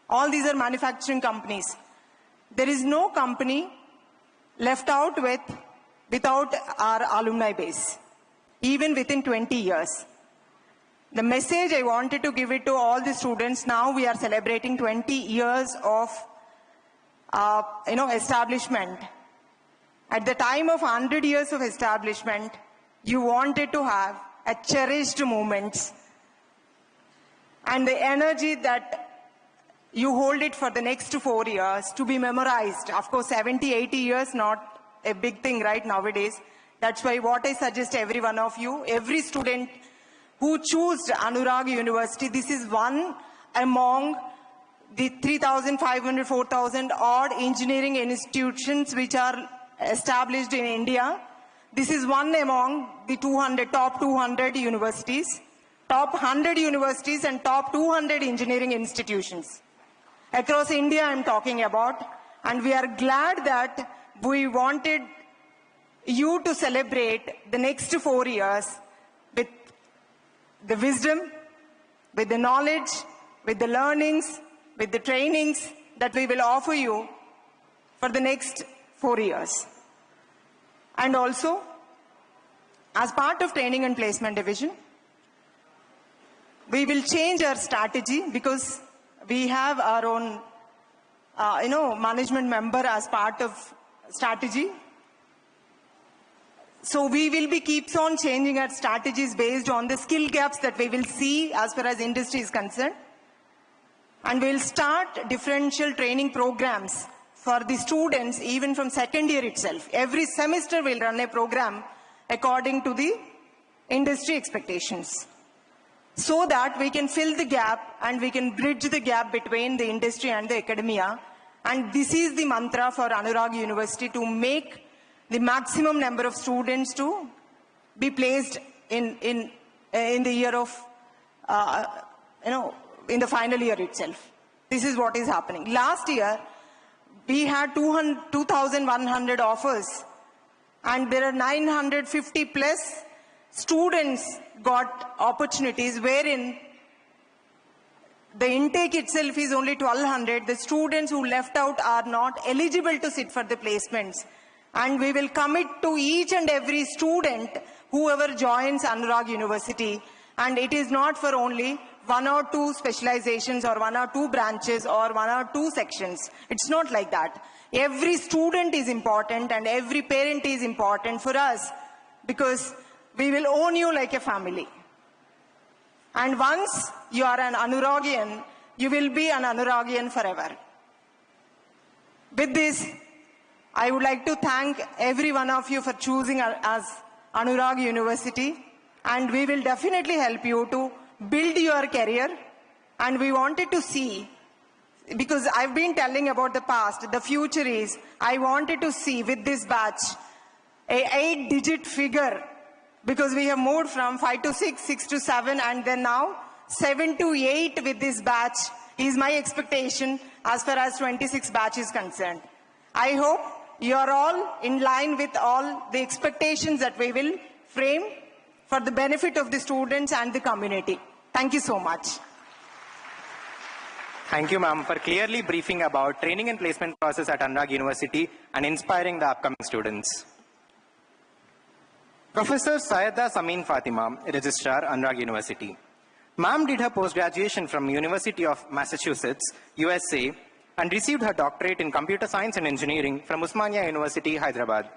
All these are manufacturing companies. There is no company left out without our alumni base, even within 20 years. The message I wanted to give it to all the students, now we are celebrating 20 years of establishment. At the time of 100 years of establishment, you wanted to have a cherished moments and the energy that you hold it for the next 4 years to be memorized. Of course, 70, 80 years, not a big thing right nowadays. That's why what I suggest every one of you, every student who choose Anurag University, this is one among the 3,500, 4,000 odd engineering institutions which are established in India. This is one among the top 200 universities, top 100 universities and top 200 engineering institutions. Across India I'm talking about, and we are glad that we wanted you to celebrate the next 4 years with the wisdom, with the knowledge, with the learnings, with the trainings that we will offer you for the next 4 years. And also, as part of training and placement division, we will change our strategy because we have our own, management member as part of strategy. So we will be keeps on changing our strategies based on the skill gaps that we will see as far as industry is concerned. And we'll start differential training programs for the students even from second year itself. Every semester we'll run a program according to the industry expectations, so that we can fill the gap and we can bridge the gap between the industry and the academia. And this is the mantra for Anurag University, to make the maximum number of students to be placed in the year of, in the final year itself. This is what is happening. Last year, we had 2,100 offers, and there are 950 plus students got opportunities wherein the intake itself is only 1,200. The students who left out are not eligible to sit for the placements. And we will commit to each and every student, whoever joins Anurag University. And it is not for only 1 or 2 specializations or 1 or 2 branches or 1 or 2 sections. It's not like that. Every student is important and every parent is important for us, because we will own you like a family. And once you are an I would like to thank every one of you for choosing us Anurag University, and we will definitely help you to build your career. And we wanted to see, because I've been telling about the past, the future is, I wanted to see with this batch a 8-digit figure, because we have moved from 5 to 6, 6 to 7, and then now 7 to 8 with this batch is my expectation as far as 26 batch is concerned. I hope you are all in line with all the expectations that we will frame for the benefit of the students and the community. Thank you so much. Thank you, ma'am, for clearly briefing about training and placement process at Anurag University and inspiring the upcoming students. Professor Sayeda Samin Fatima, Registrar, Anurag University. Ma'am did her post-graduation from University of Massachusetts, USA, and received her doctorate in computer science and engineering from Osmania University, Hyderabad.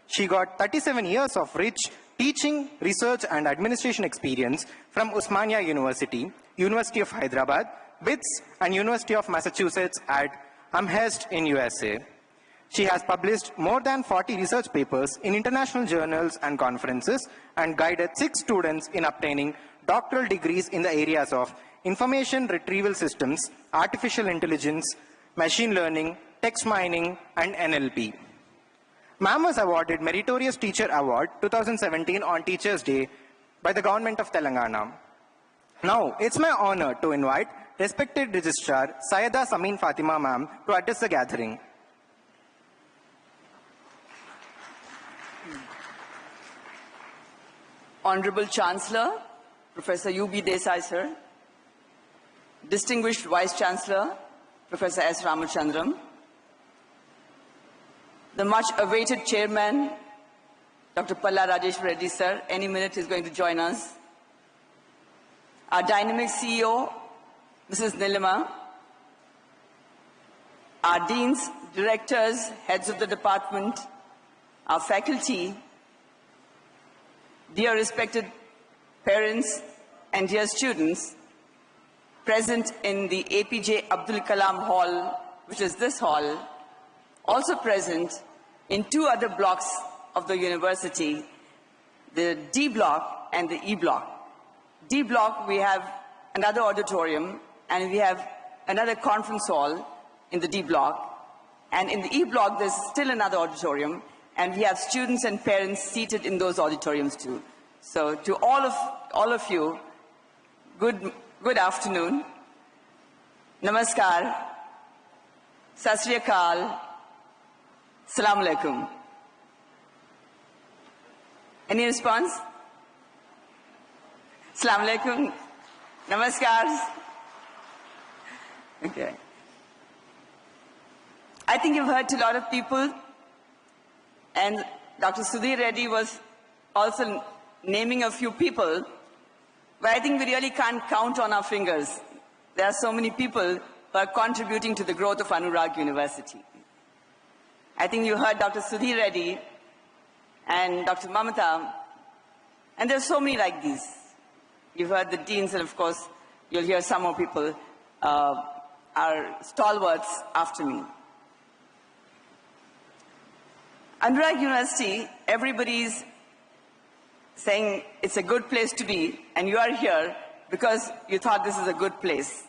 She got 37 years of rich teaching, research, and administration experience from Osmania University, University of Hyderabad, BITS, and University of Massachusetts at Amherst in USA. She has published more than 40 research papers in international journals and conferences and guided 6 students in obtaining doctoral degrees in the areas of information retrieval systems, artificial intelligence, machine learning, text mining, and NLP. Ma'am was awarded Meritorious Teacher Award 2017 on Teachers' Day by the Government of Telangana. Now, it's my honor to invite respected Registrar Sayeda Samin Fatima ma'am to address the gathering. Honorable Chancellor, Professor U.B. Desai, sir, Distinguished Vice Chancellor, Professor S. Ramachandran, the much-awaited Chairman, Dr. Palla Rajesh Reddy, sir, any minute is going to join us, our dynamic CEO, Mrs. Nilima, our deans, directors, heads of the department, our faculty, dear respected parents and dear students present in the APJ Abdul Kalam Hall, which is this hall, also present in 2 other blocks of the university, the D block and the E block. D block, we have another auditorium, and we have another conference hall in the D block. And in the E block, there's still another auditorium, and we have students and parents seated in those auditoriums too. So to all of you, good afternoon, namaskar, sat sri akal, salam alaikum. Any response? Salam alaikum, namaskar. Okay. I think you've heard to a lot of people, and Dr. Sudhir Reddy was also naming a few people, but I think we really can't count on our fingers. There are so many people who are contributing to the growth of Anurag University. I think you heard Dr. Sudhir Reddy and Dr. Mamata, and there are so many like these. You've heard the deans, and of course, you'll hear some more people are stalwarts after me. Anurag University, everybody's saying it's a good place to be, and you are here because you thought this is a good place.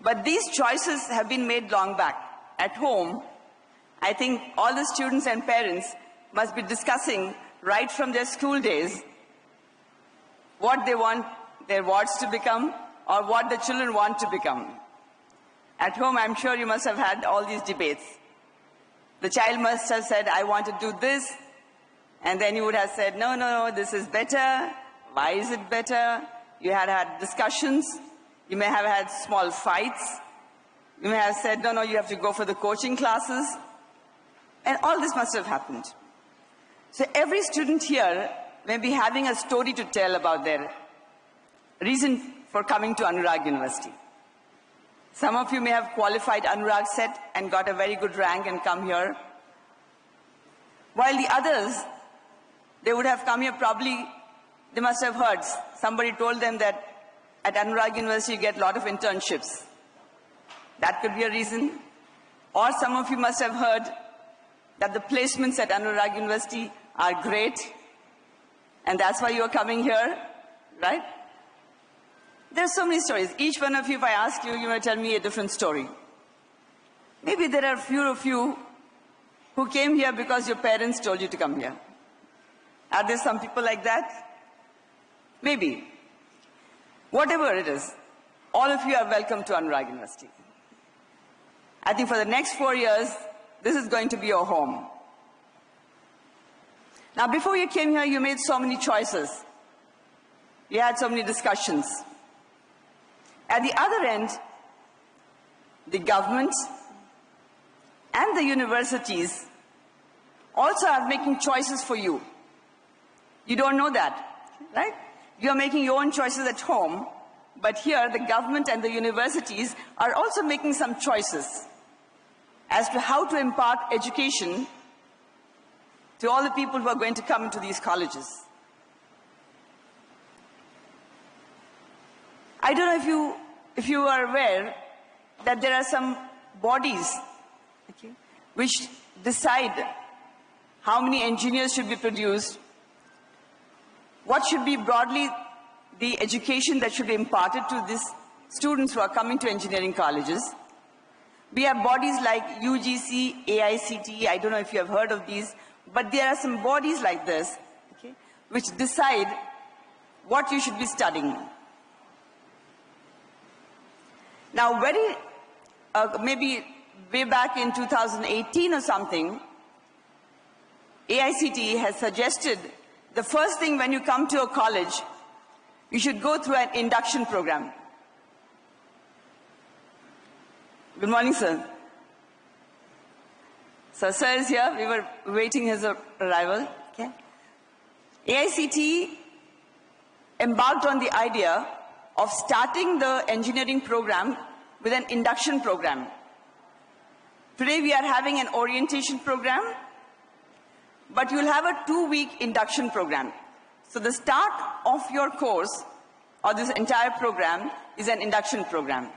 But these choices have been made long back. At home, I think all the students and parents must be discussing right from their school days what they want their wards to become or what the children want to become. At home, I'm sure you must have had all these debates. The child must have said, I want to do this, and then you would have said, no, no, no, this is better. Why is it better? You had discussions. You may have had small fights. You may have said, no, no, you have to go for the coaching classes. And all this must have happened. So every student here may be having a story to tell about their reason for coming to Anurag University. Some of you may have qualified Anurag set and got a very good rank and come here. While the others, they would have come here probably, they must have heard. Somebody told them that at Anurag University you get a lot of internships. That could be a reason. Or some of you must have heard that the placements at Anurag University are great, and that's why you're coming here, right? There's so many stories. Each one of you, if I ask you, you may tell me a different story. Maybe there are a few of you who came here because your parents told you to come here. Are there some people like that? Maybe. Whatever it is, all of you are welcome to Anurag University. I think for the next 4 years, this is going to be your home. Now, before you came here, you made so many choices. You had so many discussions. At the other end, the government and the universities also are making choices for you. You don't know that, right? You're making your own choices at home, but here the government and the universities are also making some choices as to how to impart education to all the people who are going to come into these colleges. I don't know if you are aware that there are some bodies, okay, which decide how many engineers should be produced, what should be broadly the education that should be imparted to these students who are coming to engineering colleges. We have bodies like UGC, AICTE, I don't know if you have heard of these, but there are some bodies like this, okay, which decide what you should be studying. Now, maybe way back in 2018 or something, AICTE has suggested the first thing when you come to a college, you should go through an induction program. Good morning, sir. So, sir is here. We were waiting his arrival. Okay. AICTE embarked on the idea of starting the engineering program with an induction program. Today we are having an orientation program, but you'll have a 2-week induction program. So the start of your course or this entire program is an induction program.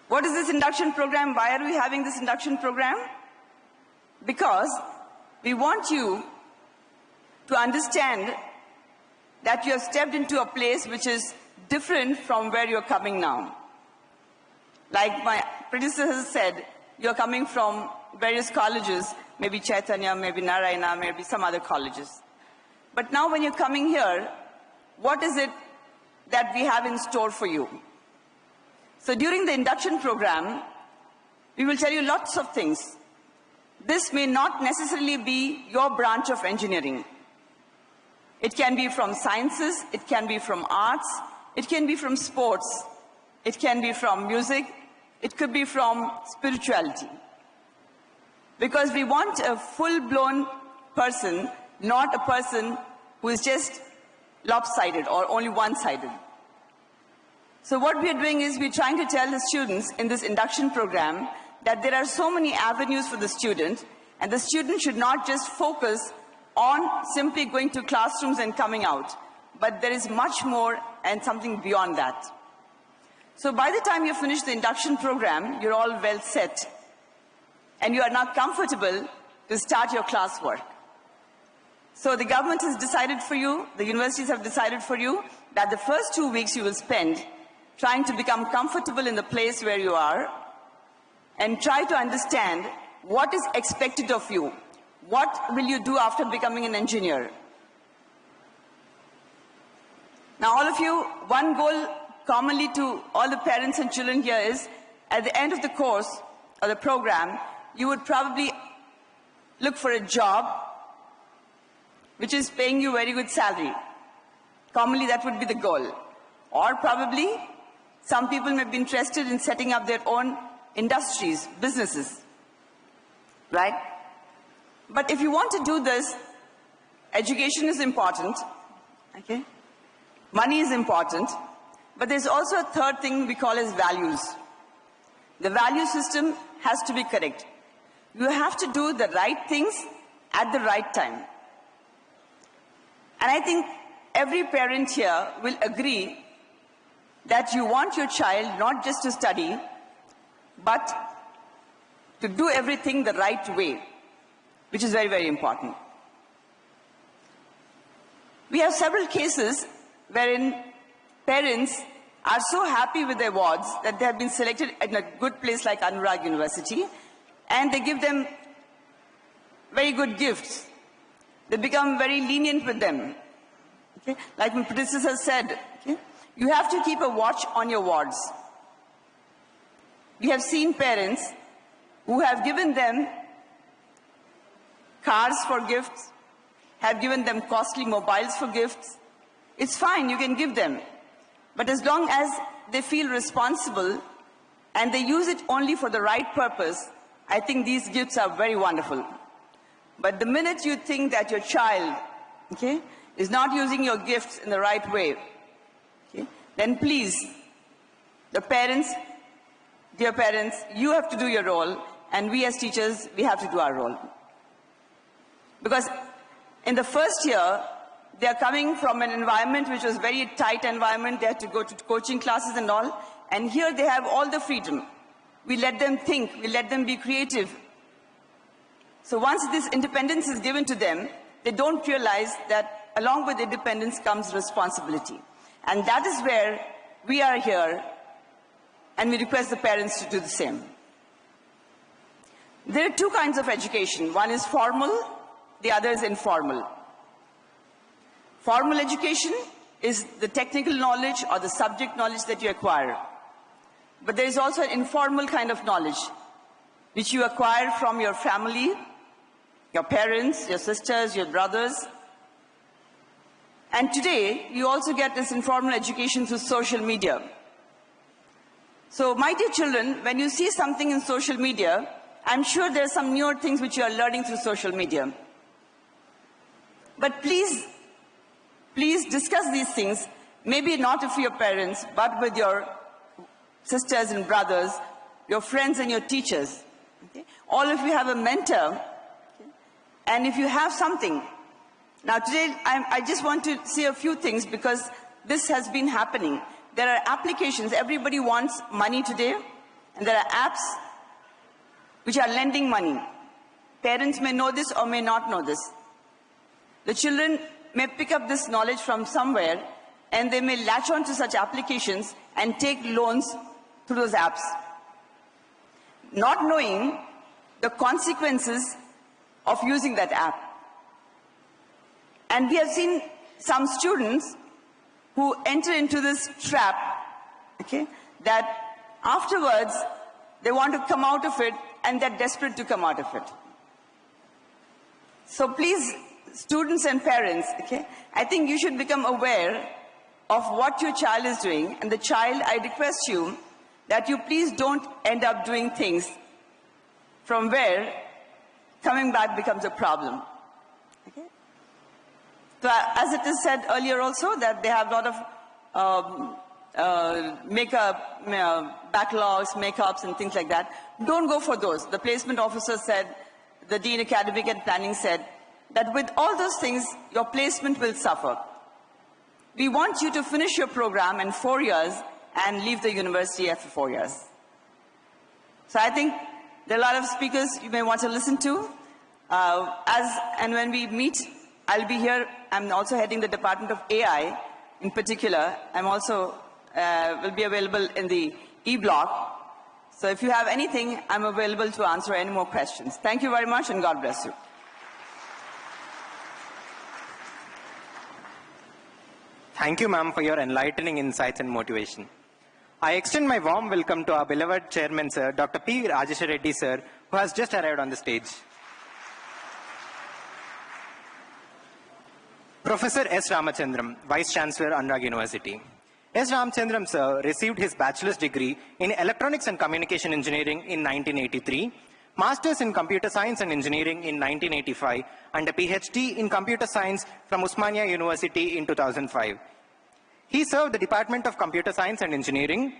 What is this induction program? Why are we having this induction program? Because we want you to understand that you have stepped into a place which is different from where you're coming now. Like my predecessor said, you're coming from various colleges, maybe Chaitanya, maybe Narayana, maybe some other colleges. But now when you're coming here, what is it that we have in store for you? So during the induction program, we will tell you lots of things. This may not necessarily be your branch of engineering. It can be from sciences, it can be from arts, it can be from sports, it can be from music, it could be from spirituality. Because we want a full-blown person, not a person who is just lopsided or only one-sided. So what we are doing is we're trying to tell the students in this induction program that there are so many avenues for the student, and the student should not just focus on simply going to classrooms and coming out, but there is much more and something beyond that. So by the time you finish the induction program, you're all well set, and you are now comfortable to start your classwork. So the government has decided for you, the universities have decided for you, that the first 2 weeks you will spend trying to become comfortable in the place where you are and try to understand what is expected of you. What will you do after becoming an engineer? Now, all of you, one goal commonly to all the parents and children here is, at the end of the course or the program, you would probably look for a job which is paying you very good salary. Commonly, that would be the goal. Or probably, some people may be interested in setting up their own industries, businesses, right? But if you want to do this, education is important, okay? Money is important, but there's also a third thing we call as values. The value system has to be correct. You have to do the right things at the right time. And I think every parent here will agree that you want your child not just to study, but to do everything the right way, which is very, very important. We have several cases wherein parents are so happy with their awards that they have been selected in a good place like Anurag University, and they give them very good gifts. They become very lenient with them. Okay? Like my predecessor said, okay? You have to keep a watch on your wards. We have seen parents who have given them cars for gifts, have given them costly mobiles for gifts. It's fine, you can give them. But as long as they feel responsible and they use it only for the right purpose, I think these gifts are very wonderful. But the minute you think that your child, okay, is not using your gifts in the right way, okay, then please, the parents, dear parents, you have to do your role, and we as teachers, we have to do our role. Because in the first year, they are coming from an environment which was very tight environment. They had to go to coaching classes and all. And here they have all the freedom. We let them think. We let them be creative. So once this independence is given to them, they don't realize that along with independence comes responsibility. And that is where we are here, and we request the parents to do the same. There are two kinds of education. One is formal, the other is informal. Formal education is the technical knowledge or the subject knowledge that you acquire. But there is also an informal kind of knowledge which you acquire from your family, your parents, your sisters, your brothers. And today, you also get this informal education through social media. So, my dear children, when you see something in social media, I'm sure there are some newer things which you are learning through social media. But please discuss these things, maybe not with your parents, but with your sisters and brothers, your friends and your teachers. Okay? All of you have a mentor, okay? And if you have something. Now today, I just want to say a few things because this has been happening. There are applications, everybody wants money today, and there are apps which are lending money. Parents may know this or may not know this. The children may pick up this knowledge from somewhere, and they may latch on to such applications and take loans through those apps, not knowing the consequences of using that app. And we have seen some students who enter into this trap, okay, that afterwards they want to come out of it and they're desperate to come out of it. So please, students and parents, okay, I think you should become aware of what your child is doing. And the child, I request you that you please don't end up doing things from where coming back becomes a problem. Okay? So as it is said earlier also that they have a lot of makeup, backlogs, makeups and things like that. Don't go for those. The placement officer said, the Dean Academic and Planning said, that with all those things, your placement will suffer. We want you to finish your program in 4 years and leave the university after 4 years. So I think there are a lot of speakers you may want to listen to. When we meet, I'll be here. I'm also heading the Department of AI in particular. I'm also will be available in the E-block. So if you have anything, I'm available to answer any more questions. Thank you very much and God bless you. Thank you, ma'am, for your enlightening insights and motivation. I extend my warm welcome to our beloved chairman, sir, Dr. P. Rajesh Reddy, sir, who has just arrived on the stage. Professor S. Ramachandram, Vice Chancellor, Anurag University. S. Ramachandram, sir, received his bachelor's degree in Electronics and Communication Engineering in 1983, Masters in Computer Science and Engineering in 1985, and a PhD in Computer Science from Osmania University in 2005. He served the Department of Computer Science and Engineering,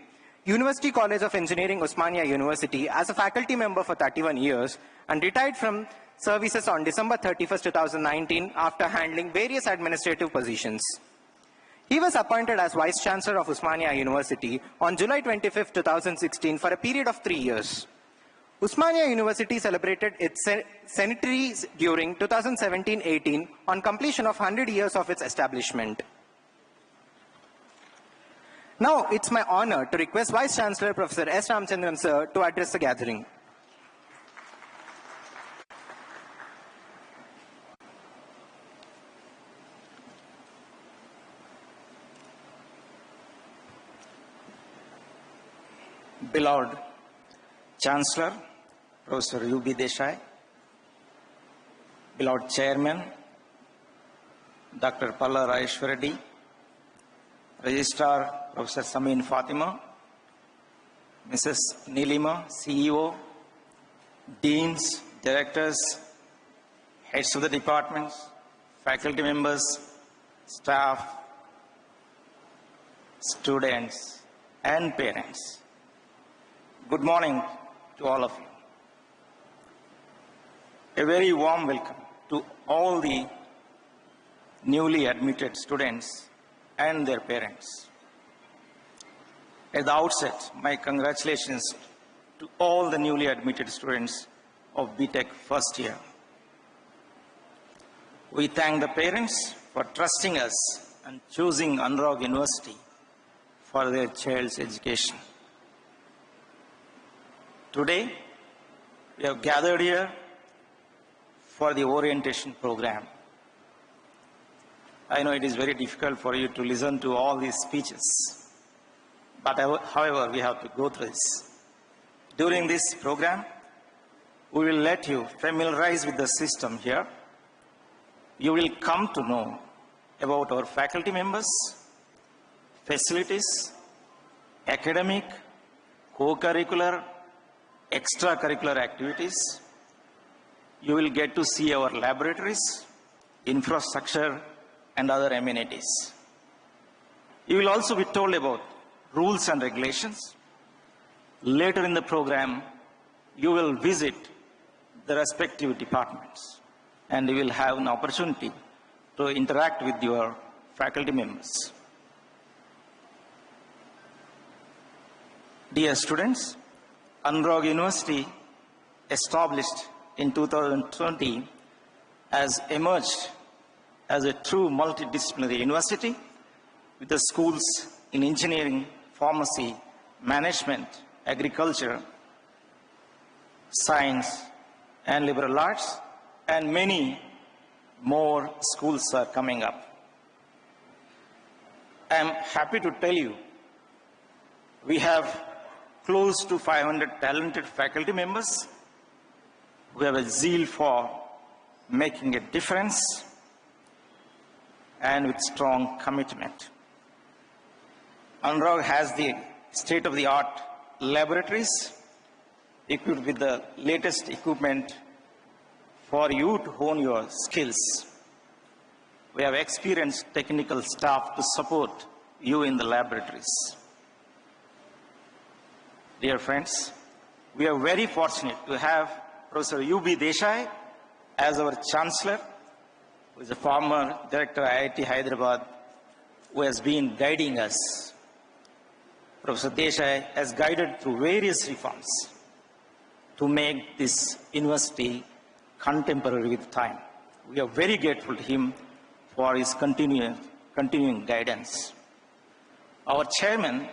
University College of Engineering, Osmania University as a faculty member for 31 years and retired from services on December 31st, 2019 after handling various administrative positions. He was appointed as Vice Chancellor of Osmania University on July 25th, 2016 for a period of 3 years. Usmania University celebrated its centenary during 2017-18 on completion of 100 years of its establishment. Now, it's my honor to request Vice Chancellor Professor S. Ramchandran Sir to address the gathering. Beloved Chancellor, Professor U.B. Desai, beloved Chairman, Dr. Palla Raeshwareddy, Registrar Professor Samin Fatima, Mrs. Nilima, CEO, Deans, Directors, Heads of the Departments, Faculty members, staff, students, and parents. Good morning to all of you. A very warm welcome to all the newly admitted students and their parents. At the outset, my congratulations to all the newly admitted students of BTech first year. We thank the parents for trusting us and choosing Anurag University for their child's education. Today, we have gathered here for the orientation program. I know it is very difficult for you to listen to all these speeches, but however, we have to go through this. During this program, we will let you familiarize with the system here. You will come to know about our faculty members, facilities, academic, co-curricular, extracurricular activities. You will get to see our laboratories, infrastructure, and other amenities. You will also be told about rules and regulations. Later in the program, you will visit the respective departments, and you will have an opportunity to interact with your faculty members. Dear students, Anurag University, established in 2020, has emerged as a true multidisciplinary university with the schools in engineering, pharmacy, management, agriculture, science, and liberal arts, and many more schools are coming up. I am happy to tell you we have close to 500 talented faculty members who have a zeal for making a difference and with strong commitment. Anurag has the state-of-the-art laboratories equipped with the latest equipment for you to hone your skills. We have experienced technical staff to support you in the laboratories. Dear friends, we are very fortunate to have Professor U.B. Desai as our Chancellor, who is a former Director of IIT Hyderabad, who has been guiding us. Professor Desai has guided through various reforms to make this university contemporary with time. We are very grateful to him for his continuing guidance. Our chairman,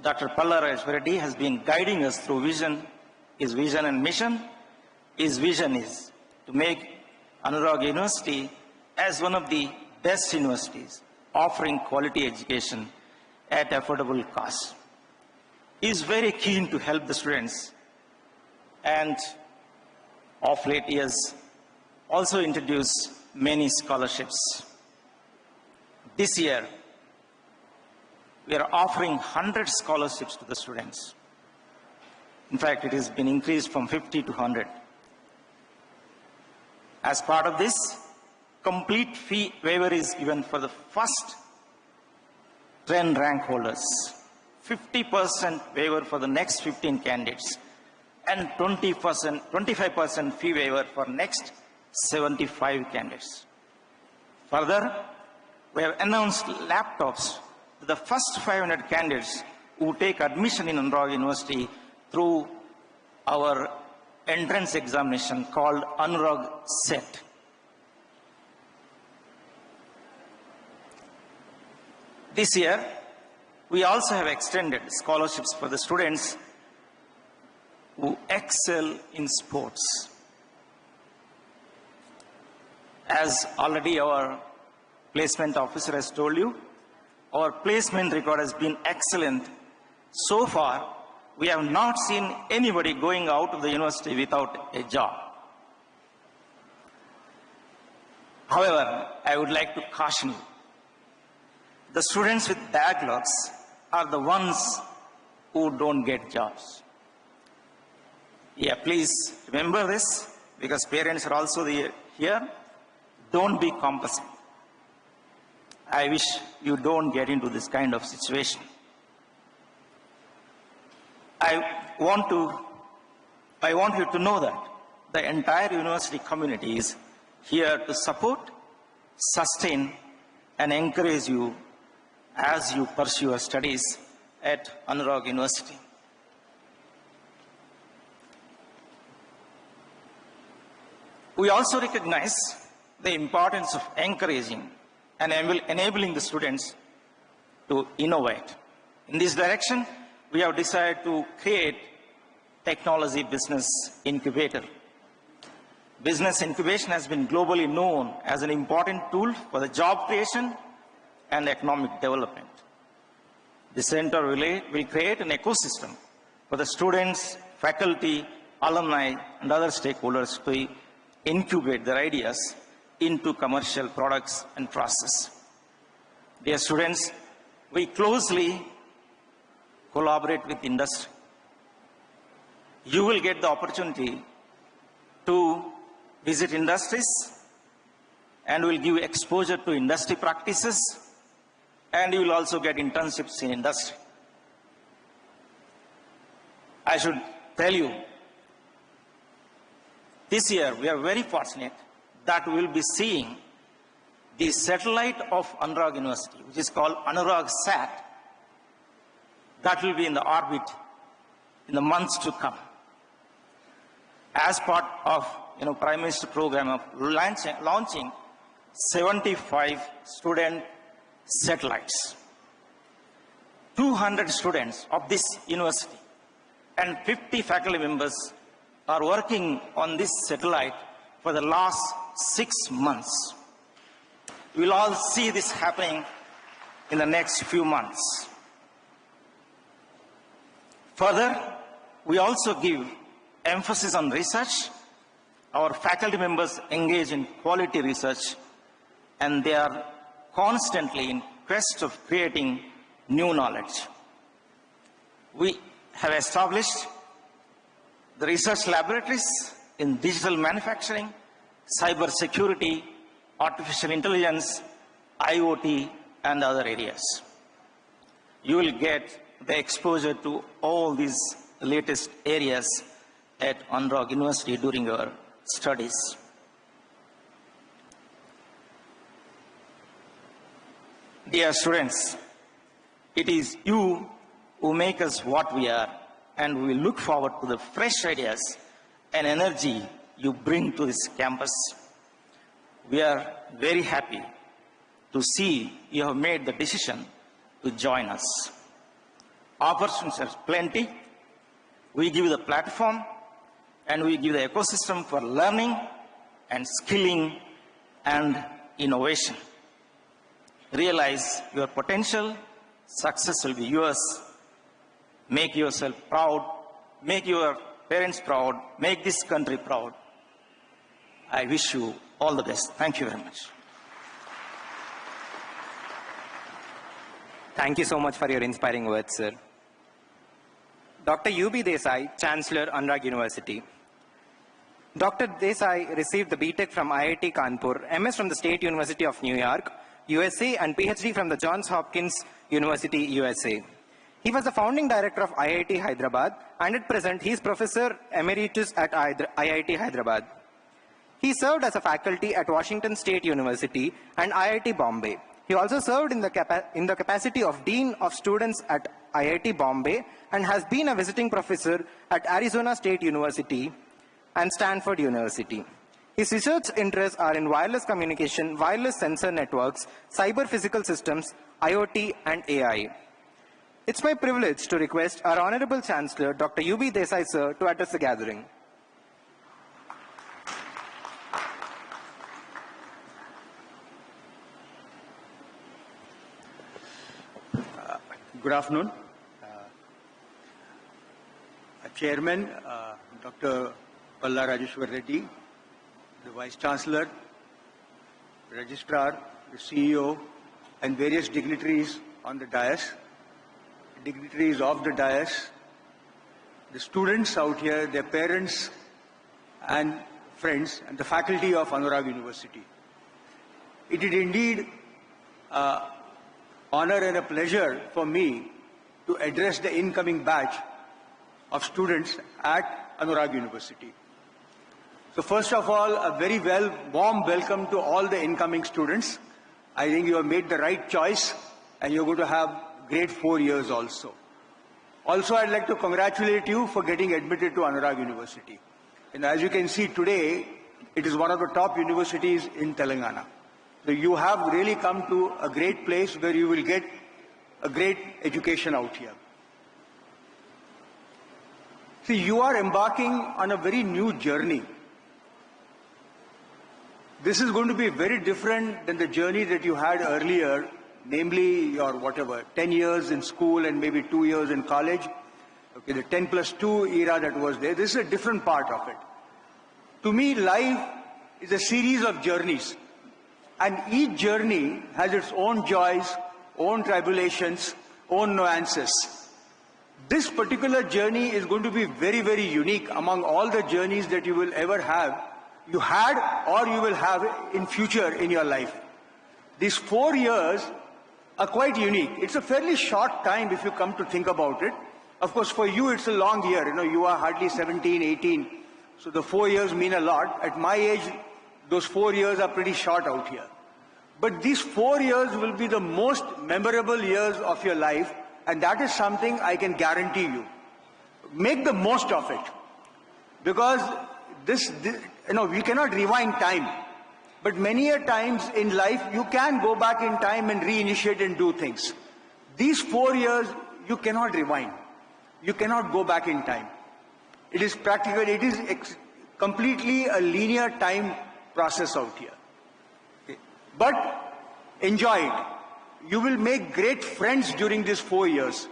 Dr. Palla Raeshwareddy, has been guiding us through his vision and mission. His vision is to make Anurag University as one of the best universities offering quality education at affordable cost. He is very keen to help the students, and of late he has also introduced many scholarships. This year, we are offering 100 scholarships to the students. In fact, it has been increased from 50 to 100. As part of this, complete fee waiver is given for the first 10 rank holders, 50% waiver for the next 15 candidates, and 25% fee waiver for next 75 candidates. Further, we have announced laptops to the first 500 candidates who take admission in Anurag University through our entrance examination called Anurag Set. This year, we also have extended scholarships for the students who excel in sports. As already our placement officer has told you, our placement record has been excellent. So far, we have not seen anybody going out of the university without a job. However, I would like to caution you. The students with backlogs are the ones who don't get jobs. Yeah, please remember this, because parents are also here. Don't be complacent. I wish you don't get into this kind of situation. I want you to know that the entire university community is here to support, sustain, and encourage you as you pursue your studies at Anurag University. We also recognize the importance of encouraging and enabling the students to innovate. In this direction, we have decided to create Technology Business Incubator. Business incubation has been globally known as an important tool for the job creation and economic development. The center will create an ecosystem for the students, faculty, alumni, and other stakeholders to incubate their ideas into commercial products and process. Dear students, we closely collaborate with industry. You will get the opportunity to visit industries and will give exposure to industry practices, and you will also get internships in industry. I should tell you, this year we are very fortunate that we will be seeing the satellite of Anurag University, which is called Anurag Sat, that will be in the orbit in the months to come, as part of Prime Minister program of launching 75 student satellites. 200 students of this university and 50 faculty members are working on this satellite for the last 6 months. We'll all see this happening in the next few months. Further, we also give emphasis on research. Our faculty members engage in quality research, and they are constantly in quest of creating new knowledge. We have established the research laboratories in digital manufacturing, cyber security, artificial intelligence, IoT, and other areas. You will get the exposure to all these latest areas at Anurag University during your studies. Dear students, it is you who make us what we are, and we look forward to the fresh ideas and energy you bring to this campus. We are very happy to see you have made the decision to join us. Opportunities are plenty. We give the platform and we give the ecosystem for learning and skilling and innovation. Realize your potential, success will be yours. Make yourself proud, make your parents proud, make this country proud. I wish you all the best. Thank you very much. Thank you so much for your inspiring words, sir. Dr. U.B. Desai, Chancellor, Anurag University. Dr. Desai received the B.Tech from IIT Kanpur, MS from the State University of New York, USA, and PhD from the Johns Hopkins University, USA. He was the founding director of IIT Hyderabad, and at present he is Professor Emeritus at IIT Hyderabad. He served as a faculty at Washington State University and IIT Bombay. He also served in the capacity of Dean of Students at IIT Bombay and has been a visiting professor at Arizona State University and Stanford University. His research interests are in wireless communication, wireless sensor networks, cyber physical systems, IoT, and AI. It's my privilege to request our Honorable Chancellor, Dr. U.B. Desai, sir, to address the gathering. Good afternoon. Chairman, Dr. Palla Rajeshwar Reddy, the Vice Chancellor, Registrar, the CEO, and various dignitaries on the dais, dignitaries of the dais, the students out here, their parents and friends, and the faculty of Anurag University. It is indeed honor and a pleasure for me to address the incoming batch of students at Anurag University. So first of all, a very warm welcome to all the incoming students. I think you have made the right choice and you're going to have great 4 years also. Also, I'd like to congratulate you for getting admitted to Anurag University. And as you can see today, it is one of the top universities in Telangana. So you have really come to a great place where you will get a great education out here. See, you are embarking on a very new journey. This is going to be very different than the journey that you had earlier, namely your 10 years in school and maybe 2 years in college. Okay, the 10+2 era that was there. This is a different part of it. To me, life is a series of journeys. And each journey has its own joys, own tribulations, own nuances. This particular journey is going to be very, very unique among all the journeys that you will ever have, you had or you will have in future in your life. These 4 years are quite unique. It's a fairly short time if you come to think about it. Of course, for you, it's a long year. You are hardly 17, 18. So the 4 years mean a lot. At my age, those 4 years are pretty short out here. But these 4 years will be the most memorable years of your life, and that is something I can guarantee you. Make the most of it. Because we cannot rewind time. But many a times in life, you can go back in time and reinitiate and do things. These 4 years, you cannot rewind. You cannot go back in time. It is practical, it is completely a linear time process out here. Okay. But enjoy it. You will make great friends during these 4 years.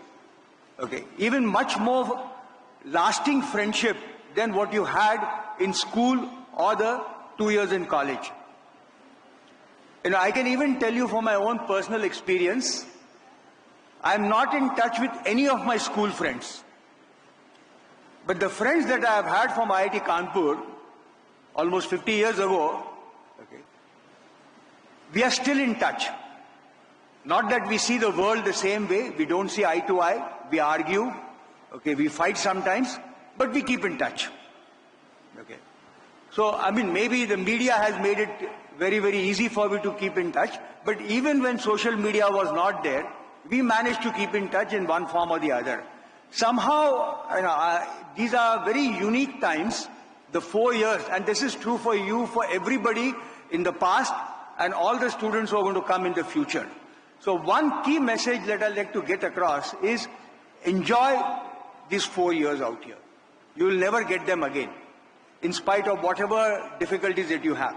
Okay. Even much more lasting friendship than what you had in school or the 2 years in college. I can even tell you from my own personal experience, I'm not in touch with any of my school friends. But the friends that I have had from IIT Kanpur, almost 50 years ago, okay, we are still in touch. Not that we see the world the same way, we don't see eye to eye, we argue, okay, we fight sometimes, but we keep in touch. Okay. So, maybe the media has made it very, very easy for me to keep in touch, but even when social media was not there, we managed to keep in touch in one form or the other. Somehow, these are very unique times, the 4 years, and this is true for you, for everybody in the past, and all the students who are going to come in the future. So one key message that I'd like to get across is enjoy these 4 years out here. You will never get them again, in spite of whatever difficulties that you have.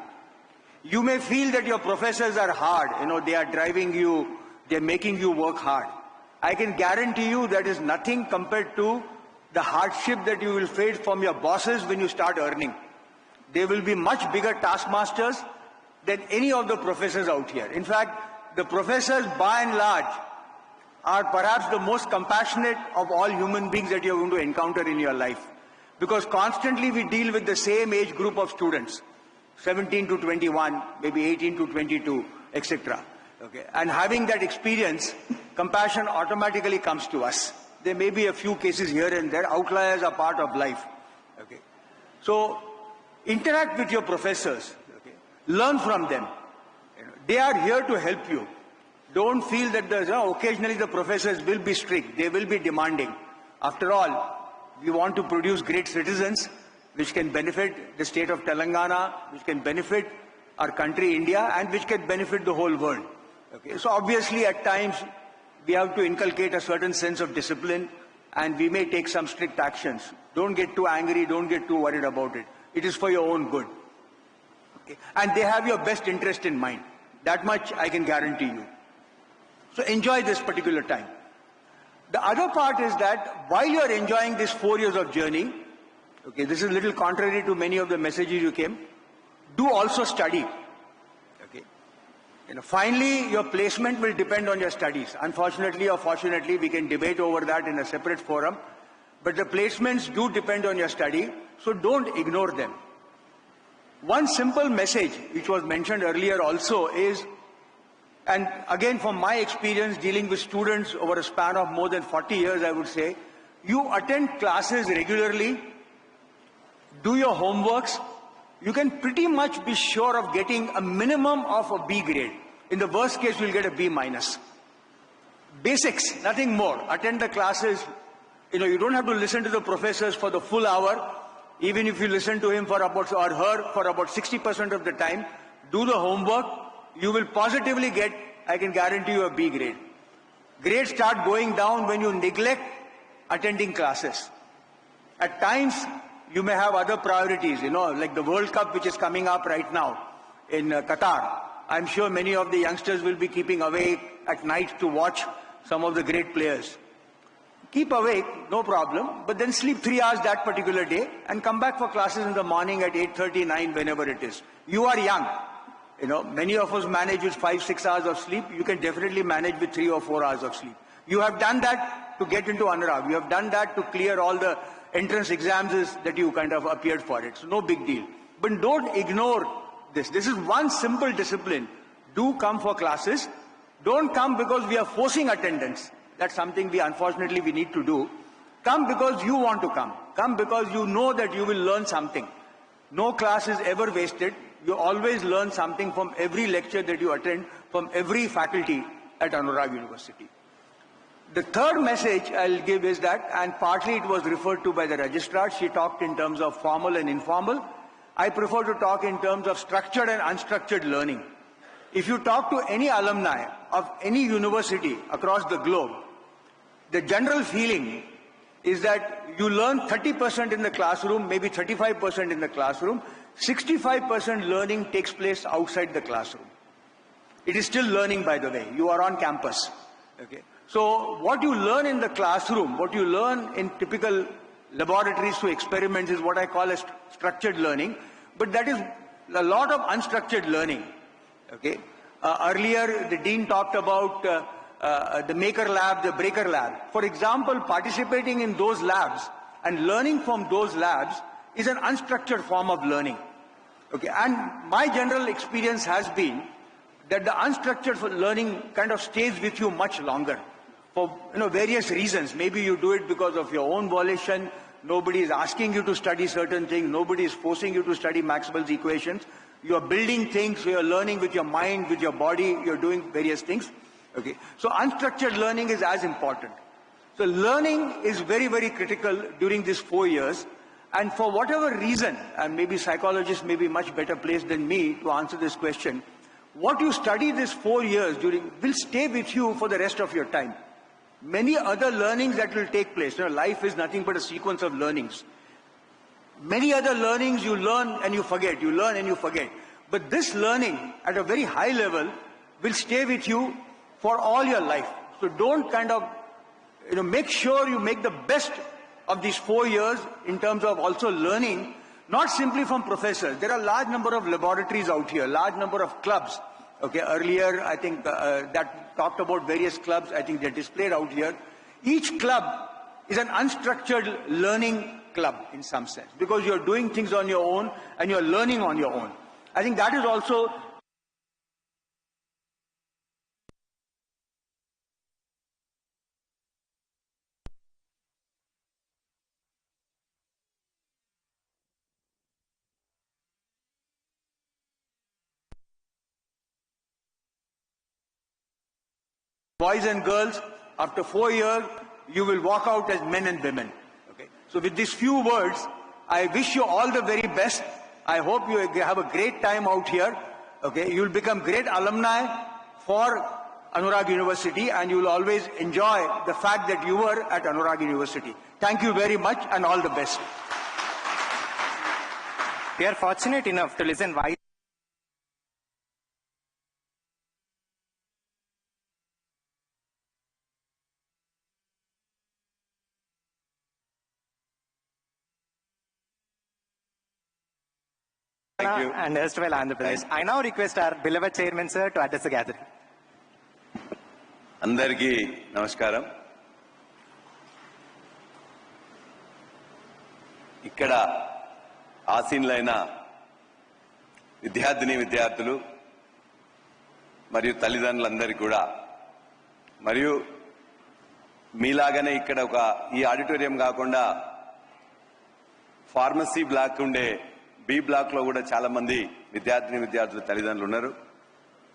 You may feel that your professors are hard, they are driving you, they are making you work hard. I can guarantee you that is nothing compared to the hardship that you will face from your bosses when you start earning. They will be much bigger taskmasters than any of the professors out here. In fact, the professors by and large are perhaps the most compassionate of all human beings that you're going to encounter in your life. Because constantly we deal with the same age group of students, 17 to 21, maybe 18 to 22, etc. Okay. And having that experience, compassion automatically comes to us. There may be a few cases here and there. Outliers are part of life. Okay. So interact with your professors. Okay. Learn from them. They are here to help you. Don't feel that occasionally the professors will be strict, they will be demanding. After all, we want to produce great citizens which can benefit the state of Telangana, which can benefit our country, India, and which can benefit the whole world. Okay? So obviously at times we have to inculcate a certain sense of discipline and we may take some strict actions. Don't get too angry, don't get too worried about it. It is for your own good. Okay? And they have your best interest in mind. That much I can guarantee you. So enjoy this particular time. The other part is that while you are enjoying this 4 years of journey, okay, this is a little contrary to many of the messages you came, do also study. Okay. Finally, your placement will depend on your studies. Unfortunately or fortunately, we can debate over that in a separate forum. But the placements do depend on your study, so don't ignore them. One simple message, which was mentioned earlier also, is, and again from my experience dealing with students over a span of more than 40 years, I would say, you attend classes regularly, do your homeworks, you can pretty much be sure of getting a minimum of a B grade. In the worst case, you'll get a B minus. Basics, nothing more. Attend the classes. You don't have to listen to the professors for the full hour. Even if you listen to him or her for about 60% of the time, do the homework, you will positively get, I can guarantee you, a B grade. Grades start going down when you neglect attending classes. At times, you may have other priorities, like the World Cup which is coming up right now in Qatar. I'm sure many of the youngsters will be keeping awake at night to watch some of the great players. Keep awake, no problem, but then sleep 3 hours that particular day and come back for classes in the morning at 8:30, 9, whenever it is. You are young. Many of us manage with 5-6 hours of sleep. You can definitely manage with 3 or 4 hours of sleep. You have done that to get into Anurag. You have done that to clear all the entrance exams that you kind of appeared for it. So no big deal. But don't ignore this. This is one simple discipline. Do come for classes. Don't come because we are forcing attendance. That's something unfortunately we need to do. Come because you want to come. Come because you know that you will learn something. No class is ever wasted. You always learn something from every lecture that you attend, from every faculty at Anurag University. The third message I'll give is that, and partly it was referred to by the registrar, she talked in terms of formal and informal. I prefer to talk in terms of structured and unstructured learning. If you talk to any alumni of any university across the globe, the general feeling is that you learn 30% in the classroom, maybe 35% in the classroom, 65% learning takes place outside the classroom. It is still learning, by the way. You are on campus. Okay. So what you learn in the classroom, what you learn in typical laboratories to experiments is what I call as structured learning, but that is a lot of unstructured learning. Okay. Earlier, the dean talked about the maker lab, the breaker lab. For example, participating in those labs and learning from those labs is an unstructured form of learning. Okay. And my general experience has been that the unstructured learning kind of stays with you much longer for various reasons. Maybe you do it because of your own volition. Nobody is asking you to study certain things. Nobody is forcing you to study Maxwell's equations. You are building things. You are learning with your mind, with your body. You are doing various things. Okay. So unstructured learning is as important. So learning is very, very critical during these 4 years. And for whatever reason, and maybe psychologists may be much better placed than me to answer this question, what you study these 4 years will stay with you for the rest of your time. Many other learnings that will take place. Life is nothing but a sequence of learnings. Many other learnings you learn and you forget. You learn and you forget. But this learning at a very high level will stay with you for all your life. So don't make sure you make the best of these 4 years in terms of also learning, not simply from professors. There are a large number of laboratories out here, large number of clubs. Okay, earlier I think that talked about various clubs. I think they're displayed out here. Each club is an unstructured learning club in some sense because you're doing things on your own and you're learning on your own. I think that is also boys and girls, after 4 years, you will walk out as men and women. Okay? So with these few words, I wish you all the very best. I hope you have a great time out here. Okay? You will become great alumni for Anurag University, and you will always enjoy the fact that you were at Anurag University. Thank you very much and all the best. We are fortunate enough to listen wise. Thank you. And erstwhile Andhra Pradesh. I now request our beloved chairman, sir, to address the gathering. అందరికీ నమస్కారం. ఇక్కడ ఆసీనులైన విద్యార్థులు మరియు తల్లిదండ్రులందరికీ కూడా, మరియు మీలాగానే ఇక్కడ ఈ auditorium కాకుండా ఫార్మసీ బ్లాక్ ఉండే బి బ్లాక్ లో కూడా చాలా మంది విద్యార్థులు తల్లిదండ్రులు ఉన్నారు.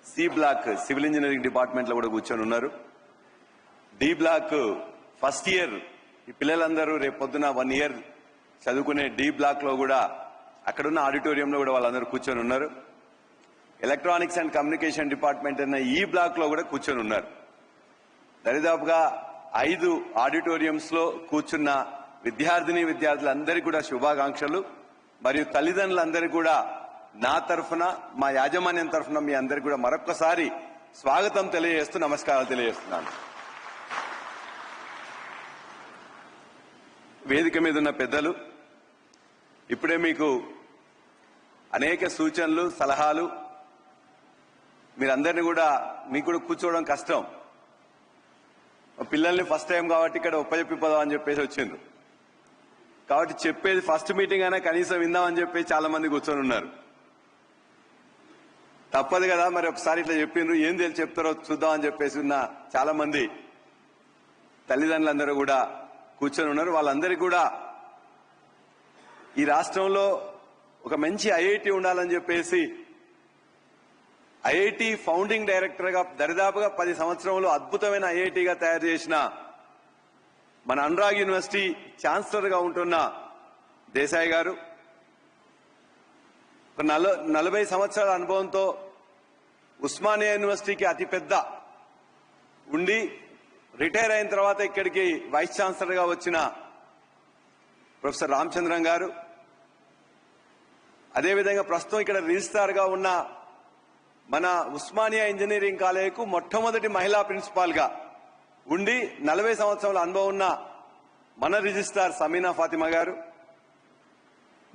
C block civil engineering department లో కూడా కూర్చొని ఉన్నారు. డి బ్లాక్ ఫస్ట్ ఇయర్ ఈ పిల్లలందరూ రేపు పొద్దున 1 year చదువుకునే డి బ్లాక్ లో కూడా అక్కడున్న ఆడిటోరియంలో కూడా వాళ్ళందరూ కూర్చొని ఉన్నారు. ఎలక్ట్రానిక్స్ అండ్ కమ్యూనికేషన్ డిపార్ట్మెంట్ అన్న ఈ బ్లాక్ లో కూడా కూర్చొని ఉన్నారు. దరిదాపుగా 5 ఆడిటోరియంస్ లో కూర్చున్న విద్యార్థులందరికీ కూడా శుభాకాంక్షలు. మరియు తల్లిదండ్రులందరికీ కూడా నా తరఫున, మా యాజమాన్యం తరఫున మీ అందరికీ కూడా మరొక్కసారి స్వాగతం తెలియజేస్తూ నమస్కారాలు తెలియజేస్తున్నాను. వేదిక మీద ఉన్న పెద్దలు ఇప్పుడే మీకు అనేక సూచనలు, సలహాలు, మీరందరినీ కూడా మీకు కూడా కూర్చోవడం కష్టం. పిల్లల్ని ఫస్ట్ టైం కాబట్టి ఇక్కడ ఒప్పజెప్పిపోదాం అని చెప్పేసి వచ్చిండ్రు. కాబట్టి చెప్పేది ఫస్ట్ మీటింగ్ అయినా కనీసం విందామని చెప్పి చాలా మంది కూర్చొని ఉన్నారు. తప్పదు కదా, మరి ఒకసారి ఇట్లా చెప్పిండ్రు, ఏం తెలిసి చెప్తారో చూద్దామని చెప్పేసి ఉన్న చాలా మంది తల్లిదండ్రులందరూ కూడా కూర్చొని ఉన్నారు. వాళ్ళందరికీ కూడా ఈ రాష్ట్రంలో ఒక మంచి ఐఐటి ఉండాలని చెప్పేసి ఐఐటి ఫౌండింగ్ డైరెక్టర్ గా దరిదాపుగా 10 సంవత్సరంలో అద్భుతమైన ఐఐటిగా తయారు చేసిన మన అనురాగ్ యూనివర్సిటీ ఛాన్సలర్ గా ఉంటున్న దేశాయ్ గారు, 40 సంవత్సరాల అనుభవంతో ఉస్మానియా యూనివర్సిటీకి అతిపెద్ద ఉండి రిటైర్ అయిన తర్వాత ఇక్కడికి వైస్ ఛాన్సలర్ గా వచ్చిన ప్రొఫెసర్ రామచంద్రన్ గారు, అదేవిధంగా ప్రస్తుతం ఇక్కడ రిజిస్ట్రార్ గా ఉన్న మన ఉస్మానియా ఇంజనీరింగ్ కాలేజీకు మొట్టమొదటి మహిళా ప్రిన్సిపాల్ గా ఉండి 40 సంవత్సరాల అనుభవం ఉన్న మన రిజిస్ట్రార్ సమీనా ఫాతిమా గారు,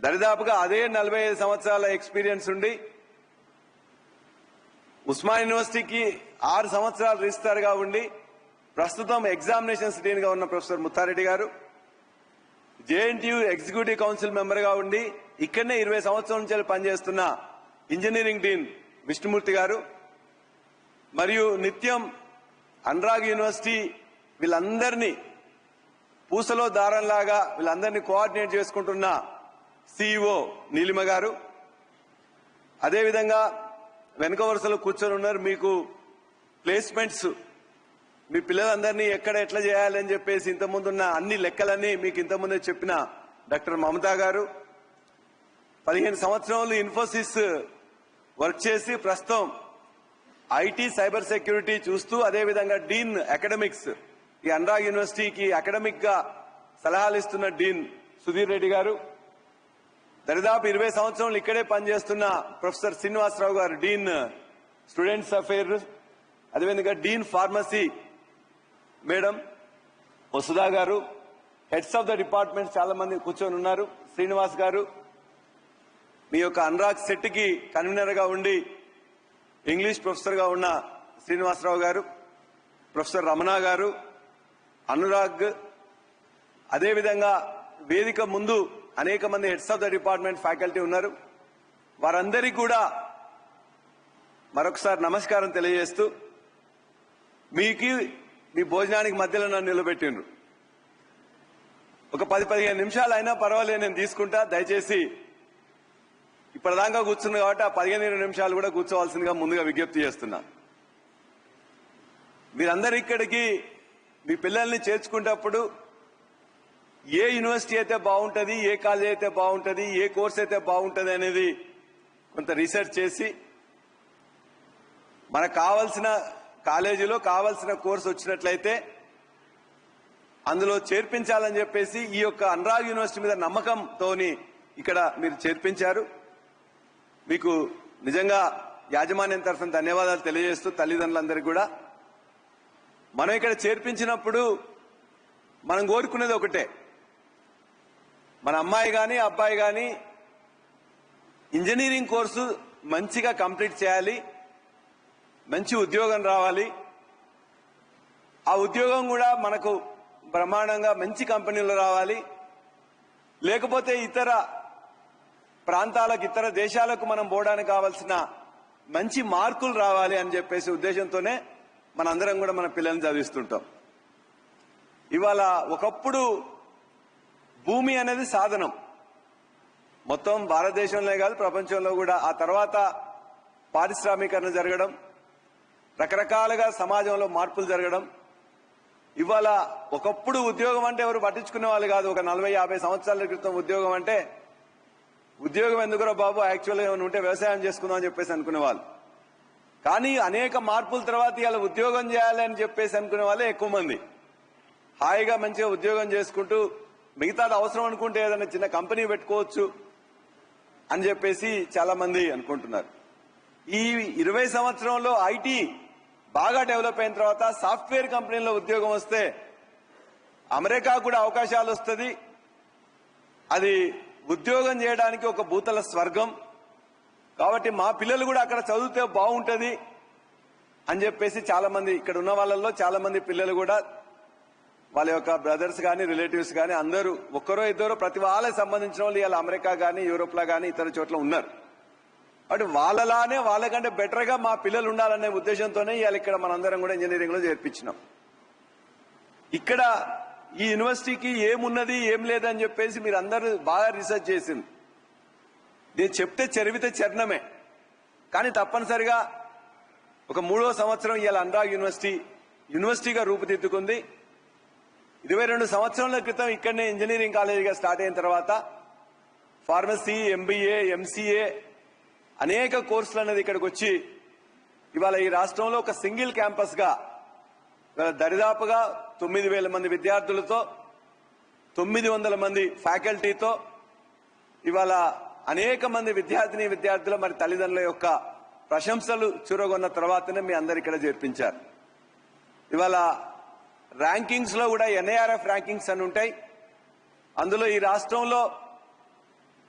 దరిదాపుగా అదే 45 సంవత్సరాల ఎక్స్పీరియన్స్ ఉండి ఉస్మానియా యూనివర్సిటీకి 6 సంవత్సరాలు రిజిస్ట్రార్ గా ఉండి ప్రస్తుతం ఎగ్జామినేషన్స్ డీన్ గా ఉన్న ప్రొఫెసర్ ముత్తారెడ్డి గారు, జేఎన్టీయూ ఎగ్జిక్యూటివ్ కౌన్సిల్ మెంబర్ గా ఉండి ఇక్కడనే 20 సంవత్సరాల నుంచి పనిచేస్తున్న ఇంజనీరింగ్ డీన్ విష్ణుమూర్తి గారు, మరియు నిత్యం అనురాగ్ యూనివర్సిటీ వీళ్ళందరినీ పూసలో దారంలాగా వీళ్ళందరినీ కోఆర్డినేట్ చేసుకుంటున్న సిఇఓ నీలిమ గారు, అదేవిధంగా వెనుక వరుసలో కూర్చొని ఉన్నారు. మీకు ప్లేస్మెంట్స్ మీ పిల్లలందరినీ ఎక్కడ ఎట్లా చేయాలని చెప్పేసి ఇంతకుముందున్న అన్ని లెక్కలన్నీ మీకు ఇంతకుముందే చెప్పిన డాక్టర్ మమతా గారు, 15 సంవత్సరాలు ఇన్ఫోసిస్ వర్క్ చేసి ప్రస్తుతం ఐటీ సైబర్ సెక్యూరిటీ చూస్తూ అదేవిధంగా డీన్ అకాడమిక్స్ ఈ అనురాగ్ యూనివర్సిటీకి అకాడమిక్ గా సలహాలు ఇస్తున్న డీన్ సుధీర్ రెడ్డి గారు, దరిదాపు 20 సంవత్సరాలు ఇక్కడే పనిచేస్తున్న ప్రొఫెసర్ శ్రీనివాసరావు గారు, డీన్ స్టూడెంట్స్ అఫైర్స్, అదేవిధంగా డీన్ ఫార్మసీ మేడం వసుధా గారు, హెడ్స్ ఆఫ్ ద డిపార్ట్మెంట్ చాలా మంది కూర్చొని ఉన్నారు. శ్రీనివాస్ గారు, మీ యొక్క అనురాగ్ సెట్ కి కన్వీనర్ గా ఉండి ఇంగ్లీష్ ప్రొఫెసర్ గా ఉన్న శ్రీనివాసరావు గారు, ప్రొఫెసర్ రమణ గారు, అనురాగ్, అదేవిధంగా వేదిక ముందు అనేక మంది heads of the department faculty ఉన్నారు. వారందరికీ కూడా మరొకసారి నమస్కారం తెలియజేస్తూ, మీకు మీ భోజనానికి మధ్యలో నన్ను నిలబెట్టిండ్రు. ఒక 10-15 నిమిషాలు అయినా పర్వాలేదు, నేను తీసుకుంటా. దయచేసి ఇప్పటిదాకా కూర్చున్నా కాబట్టి ఆ 15-20 నిమిషాలు కూడా కూర్చోవాల్సిందిగా ముందుగా విజ్ఞప్తి చేస్తున్నా. మీరందరూ ఇక్కడికి మీ పిల్లల్ని చేర్చుకునేటప్పుడు ఏ యూనివర్సిటీ అయితే బాగుంటుంది, ఏ కాలేజ్ అయితే బాగుంటుంది, ఏ కోర్స్ అయితే బాగుంటుంది అనేది కొంత రీసెర్చ్ చేసి మనకు కావాల్సిన కాలేజీలో కావాల్సిన కోర్సు వచ్చినట్లయితే అందులో చేర్పించాలని చెప్పేసి ఈ యొక్క అనురాగ్ యూనివర్సిటీ మీద నమ్మకంతోని ఇక్కడ మీరు చేర్పించారు. మీకు నిజంగా యాజమాన్యం తరఫున ధన్యవాదాలు తెలియజేస్తూ తల్లిదండ్రులందరికీ కూడా మనం ఇక్కడ చేర్పించినప్పుడు మనం కోరుకునేది ఒకటే, మన అమ్మాయి కానీ అబ్బాయి కానీ ఇంజనీరింగ్ కోర్సు మంచిగా కంప్లీట్ చేయాలి, మంచి ఉద్యోగం రావాలి. ఆ ఉద్యోగం కూడా మనకు బ్రహ్మాండంగా మంచి కంపెనీలో రావాలి. లేకపోతే ఇతర ప్రాంతాలకు ఇతర దేశాలకు మనం పోవడానికి కావాల్సిన మంచి మార్కులు రావాలి అని చెప్పేసి ఉద్దేశంతోనే మనందరం కూడా మన పిల్లల్ని చదివిస్తుంటాం. ఇవాళ ఒకప్పుడు భూమి అనేది సాధనం, మొత్తం భారతదేశంలో కాదు ప్రపంచంలో కూడా. ఆ తర్వాత పారిశ్రామీకరణ జరగడం, రకరకాలుగా సమాజంలో మార్పులు జరగడం. ఇవాళ ఒకప్పుడు ఉద్యోగం అంటే ఎవరు పట్టించుకునే వాళ్ళు కాదు. ఒక 40-50 సంవత్సరాల క్రితం ఉద్యోగం అంటే ఉద్యోగం ఎందుకురా బాబు, యాక్చువల్గా ఏమైనా ఉంటే వ్యవసాయం చేసుకుందాం అని చెప్పేసి అనుకునేవాళ్ళు. కానీ అనేక మార్పుల తర్వాత ఇలా ఉద్యోగం చేయాలి అని చెప్పేసి అనుకునే వాళ్ళే ఎక్కువ మంది. హాయిగా మంచిగా ఉద్యోగం చేసుకుంటూ మిగతాది అవసరం అనుకుంటే ఏదైనా చిన్న కంపెనీ పెట్టుకోవచ్చు అని చెప్పేసి చాలా మంది అనుకుంటున్నారు. ఈ 20 సంవత్సరంలో ఐటీ బాగా డెవలప్ అయిన తర్వాత సాఫ్ట్వేర్ కంపెనీలో ఉద్యోగం వస్తే అమెరికా కూడా అవకాశాలు వస్తుంది. అది ఉద్యోగం చేయడానికి ఒక భూతల స్వర్గం. కాబట్టి మా పిల్లలు కూడా అక్కడ చదివితే బాగుంటుంది అని చెప్పేసి చాలా మంది ఇక్కడ ఉన్న వాళ్ళల్లో చాలా మంది పిల్లలు కూడా వాళ్ళ యొక్క బ్రదర్స్ కానీ రిలేటివ్స్ కానీ అందరూ ఒక్కరో ఇద్దరు ప్రతి వాళ్ళకి సంబంధించిన వాళ్ళు ఇవాళ అమెరికా కానీ యూరోప్లో కానీ ఇతర చోట్ల ఉన్నారు. అంటే వాళ్ళలానే వాళ్ళకంటే బెటర్ గా మా పిల్లలు ఉండాలనే ఉద్దేశంతోనే ఇవాళ ఇక్కడ మనందరం కూడా ఇంజనీరింగ్ లో చేర్పించినాం. ఇక్కడ ఈ యూనివర్సిటీకి ఏమున్నది ఏం లేదని చెప్పేసి మీరు అందరూ బాగా రీసెర్చ్ చేసింది. నేను చెప్తే చరివితే చరణమే, కానీ తప్పనిసరిగా ఒక 3వ సంవత్సరం ఇవాళ అనురాగ్ యూనివర్సిటీగా రూపుదిద్దుకుంది. 22 సంవత్సరాల క్రితం ఇక్కడనే ఇంజనీరింగ్ కాలేజీగా స్టార్ట్ అయిన తర్వాత ఫార్మసీ, ఎంబీఏ, ఎంసీఏ అనేక కోర్సులు అనేది ఇక్కడికి వచ్చి ఇవాళ ఈ రాష్ట్రంలో ఒక సింగిల్ క్యాంపస్ గా ఇవాళ దరిదాపుగా 9,000 మంది విద్యార్థులతో 900 మంది ఫ్యాకల్టీతో ఇవాళ అనేక మంది విద్యార్థుల మరి తల్లిదండ్రుల యొక్క ప్రశంసలు చురగొన్న తర్వాతనే మీ అందరు ఇక్కడ చేర్పించారు. ఇవాళ ర్యాంకింగ్స్ లో కూడా ఎన్ఐఆర్ఎఫ్ ర్యాంకింగ్స్ అని ఉంటాయి. అందులో ఈ రాష్ట్రంలో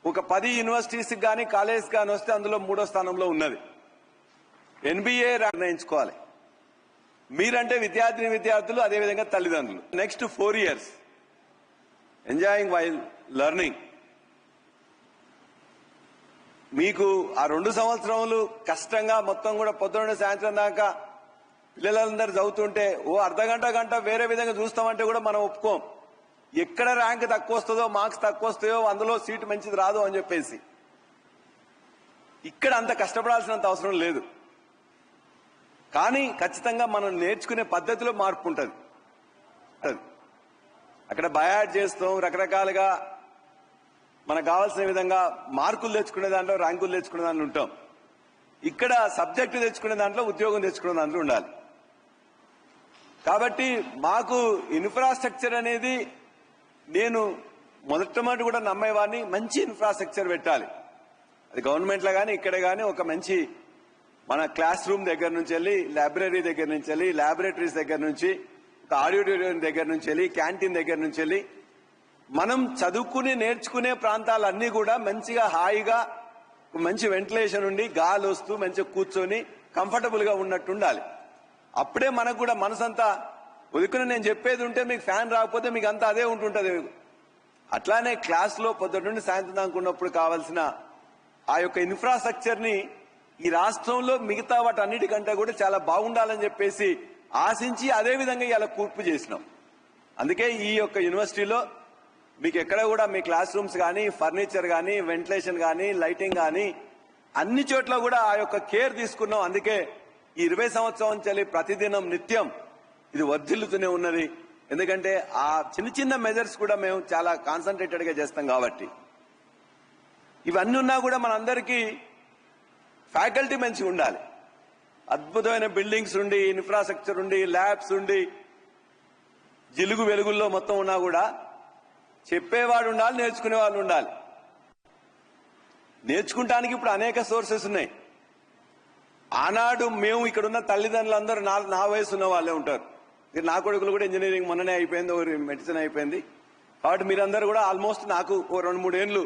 ఒక 10 యూనివర్సిటీస్ కానీ కాలేజ్ కానీ వస్తే అందులో 3వ స్థానంలో ఉన్నది. ఎన్బిఏ నిర్ణయించుకోవాలి. మీరంటే విద్యార్థులు, అదేవిధంగా తల్లిదండ్రులు. Next 4 years enjoying while learning. మీకు ఆ 2 సంవత్సరములు కష్టంగా మొత్తం కూడా పొద్దున్న సాయంత్రం దాకా పిల్లలందరూ చదువుతుంటే అర్ధ గంట వేరే విధంగా చూస్తామంటే కూడా మనం ఒప్పుకోం. ఎక్కడ ర్యాంక్ తక్కువ వస్తుందో, మార్క్స్ తక్కువ వస్తాయో, అందులో సీటు మంచిది రాదు అని చెప్పేసి ఇక్కడ అంత కష్టపడాల్సినంత అవసరం లేదు. కానీ ఖచ్చితంగా మనం నేర్చుకునే పద్ధతిలో మార్పు ఉంటుంది. అక్కడ బయాడ్ చేస్తాం, రకరకాలుగా మనకు కావాల్సిన విధంగా మార్కులు తెచ్చుకునే దాంట్లో, ర్యాంకులు తెచ్చుకునే దాంట్లో ఉంటాం. ఇక్కడ సబ్జెక్టు తెచ్చుకునే దాంట్లో, ఉద్యోగం తెచ్చుకునే దాంట్లో ఉండాలి. కాబట్టి మాకు ఇన్ఫ్రాస్ట్రక్చర్ అనేది నేను మొదటమొదటి కూడా నమ్మేవాడిని. మంచి ఇన్ఫ్రాస్ట్రక్చర్ పెట్టాలి. అది గవర్నమెంట్లో కానీ ఇక్కడ కానీ ఒక మంచి మన క్లాస్ రూమ్ దగ్గర నుంచి వెళ్ళి, లైబ్రరీ దగ్గర నుంచి వెళ్ళి, ల్యాబొరేటరీస్ దగ్గర నుంచి, ఒక ఆడిటోరియం దగ్గర నుంచి వెళ్ళి, క్యాంటీన్ దగ్గర నుంచి వెళ్ళి మనం చదువుకుని నేర్చుకునే ప్రాంతాలన్నీ కూడా మంచిగా హాయిగా మంచి వెంటిలేషన్ ఉండి గాలి వస్తూ మంచిగా కూర్చొని కంఫర్టబుల్ గా ఉన్నట్టు ఉండాలి. అప్పుడే మనకు కూడా మనసంతా ఉదుకుని నేను చెప్పేది ఉంటే మీకు ఫ్యాన్ రాకపోతే మీకు అంతా అదే ఉంటుంటది. అట్లానే క్లాస్ లో పొద్దున్న నుండి సాయంత్రం దాకా ఉన్నప్పుడు కావాల్సిన ఆ యొక్క ఇన్ఫ్రాస్ట్రక్చర్ ని ఈ రాష్ట్రంలో మిగతా వాటన్నిటికంటే కూడా చాలా బాగుండాలని చెప్పేసి ఆశించి అదే విధంగా ఇలా కూర్పు చేసినాం. అందుకే ఈ యొక్క యూనివర్సిటీలో మీకు ఎక్కడ కూడా మీ క్లాస్ రూమ్స్ కానీ, ఫర్నిచర్ కానీ, వెంటిలేషన్ కానీ, లైటింగ్ కానీ అన్ని చోట్ల కూడా ఆ యొక్క కేర్ తీసుకున్నాం. అందుకే ఈ 20 సంవత్సరం నుంచి ప్రతిదినం నిత్యం ఇది వర్ధిల్లుతూనే ఉన్నది. ఎందుకంటే ఆ చిన్న చిన్న మెజర్స్ కూడా మేము చాలా కాన్సన్ట్రేటెడ్ గా చేస్తాం కాబట్టి. ఇవన్నీ ఉన్నా కూడా మనందరికీ ఫ్యాకల్టీ మంచిగా ఉండాలి. అద్భుతమైన బిల్డింగ్స్ ఉండి, ఇన్ఫ్రాస్ట్రక్చర్ ఉండి, ల్యాబ్స్ ఉండి, జిలుగు వెలుగుల్లో మొత్తం ఉన్నా కూడా చెప్పేవాడు ఉండాలి, నేర్చుకునే వాళ్ళు ఉండాలి. నేర్చుకుంటానికి ఇప్పుడు అనేక సోర్సెస్ ఉన్నాయి. ఆనాడు మేము ఇక్కడున్న తల్లిదండ్రులందరూ నా వయసు ఉన్న వాళ్ళే ఉంటారు. నా కొడుకులు కూడా ఇంజనీరింగ్ మొన్ననే అయిపోయింది, ఒకరి మెడిసిన్ అయిపోయింది. కాబట్టి మీరందరూ కూడా ఆల్మోస్ట్ నాకు ఓ 2-3 ఏళ్ళు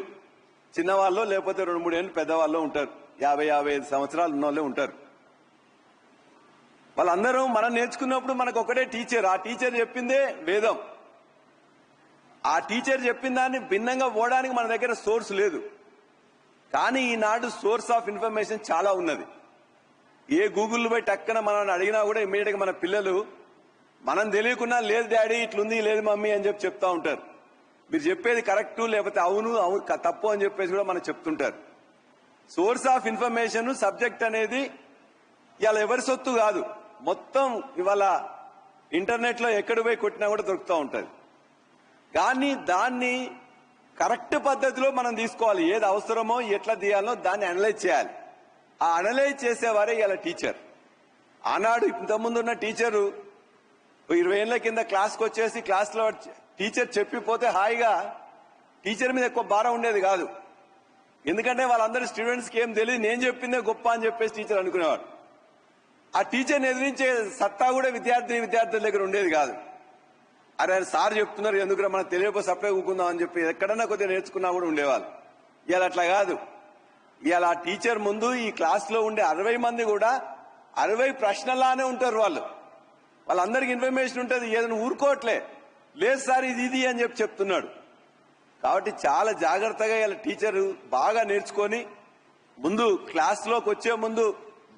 చిన్నవాళ్ళు, లేకపోతే 2-3 ఏళ్ళు పెద్దవాళ్ళు ఉంటారు. 50-55 సంవత్సరాలు ఉన్న వాళ్ళే ఉంటారు. వాళ్ళందరూ మనం నేర్చుకున్నప్పుడు మనకు ఒకటే టీచర్. ఆ టీచర్ చెప్పిందే వేదం. ఆ టీచర్ చెప్పిన దాన్ని భిన్నంగా పోవడానికి మన దగ్గర సోర్స్ లేదు. కానీ ఈనాడు సోర్స్ ఆఫ్ ఇన్ఫర్మేషన్ చాలా ఉన్నది. ఏ గూగుల్ పోయి టక్కన మనం అడిగినా కూడా ఇమీడియట్ గా మన పిల్లలు మనం తెలియకున్నా లేదు డాడీ ఇట్లుంది, లేదు మమ్మీ అని చెప్తా ఉంటారు. మీరు చెప్పేది కరెక్టు, లేకపోతే అవును తప్పు అని చెప్పేసి కూడా మనం చెప్తుంటారు. సోర్స్ ఆఫ్ ఇన్ఫర్మేషన్ సబ్జెక్ట్ అనేది ఇవాళ ఎవరి సొత్తు కాదు. మొత్తం ఇవాళ ఇంటర్నెట్ లో ఎక్కడ పోయి కొట్టినా కూడా దొరుకుతూ ఉంటుంది. కానీ దాన్ని కరెక్ట్ పద్ధతిలో మనం తీసుకోవాలి. ఏది అవసరమో ఎట్లా తీయాలో దాన్ని అనలైజ్ చేయాలి. ఆ అనలైజ్ చేసేవారే ఇలా టీచర్. ఆనాడు ఇంతకుముందు ఉన్న టీచరు 20 ఏళ్ల కింద క్లాస్కి వచ్చేసి క్లాస్లో టీచర్ చెప్పిపోతే హాయిగా టీచర్ మీద ఎక్కువ భారం ఉండేది కాదు. ఎందుకంటే వాళ్ళందరూ స్టూడెంట్స్కి ఏం తెలియదు, నేను చెప్పిందే గొప్ప అని చెప్పేసి టీచర్ అనుకునేవాడు. ఆ టీచర్ని ఎదిరించే సత్తా కూడా విద్యార్థుల దగ్గర ఉండేది కాదు. అరే సార్ చెప్తున్నారు ఎందుకు మనకు తెలియకపోతే సప్లై ఊకుందాం అని చెప్పి ఎక్కడన్నా కొద్దిగా నేర్చుకున్నా కూడా ఉండేవాళ్ళు. ఇవాళ అట్లా కాదు. ఇవాళ ఆ టీచర్ ముందు ఈ క్లాస్లో ఉండే 60 మంది కూడా 60 ప్రశ్నలానే ఉంటారు. వాళ్ళందరికీ ఇన్ఫర్మేషన్ ఉంటుంది. ఏదైనా ఊరుకోవట్లే, లేదు సార్ ఇది అని చెప్తున్నాడు. కాబట్టి చాలా జాగ్రత్తగా ఇలా టీచర్ బాగా నేర్చుకొని ముందు క్లాస్లోకి వచ్చే ముందు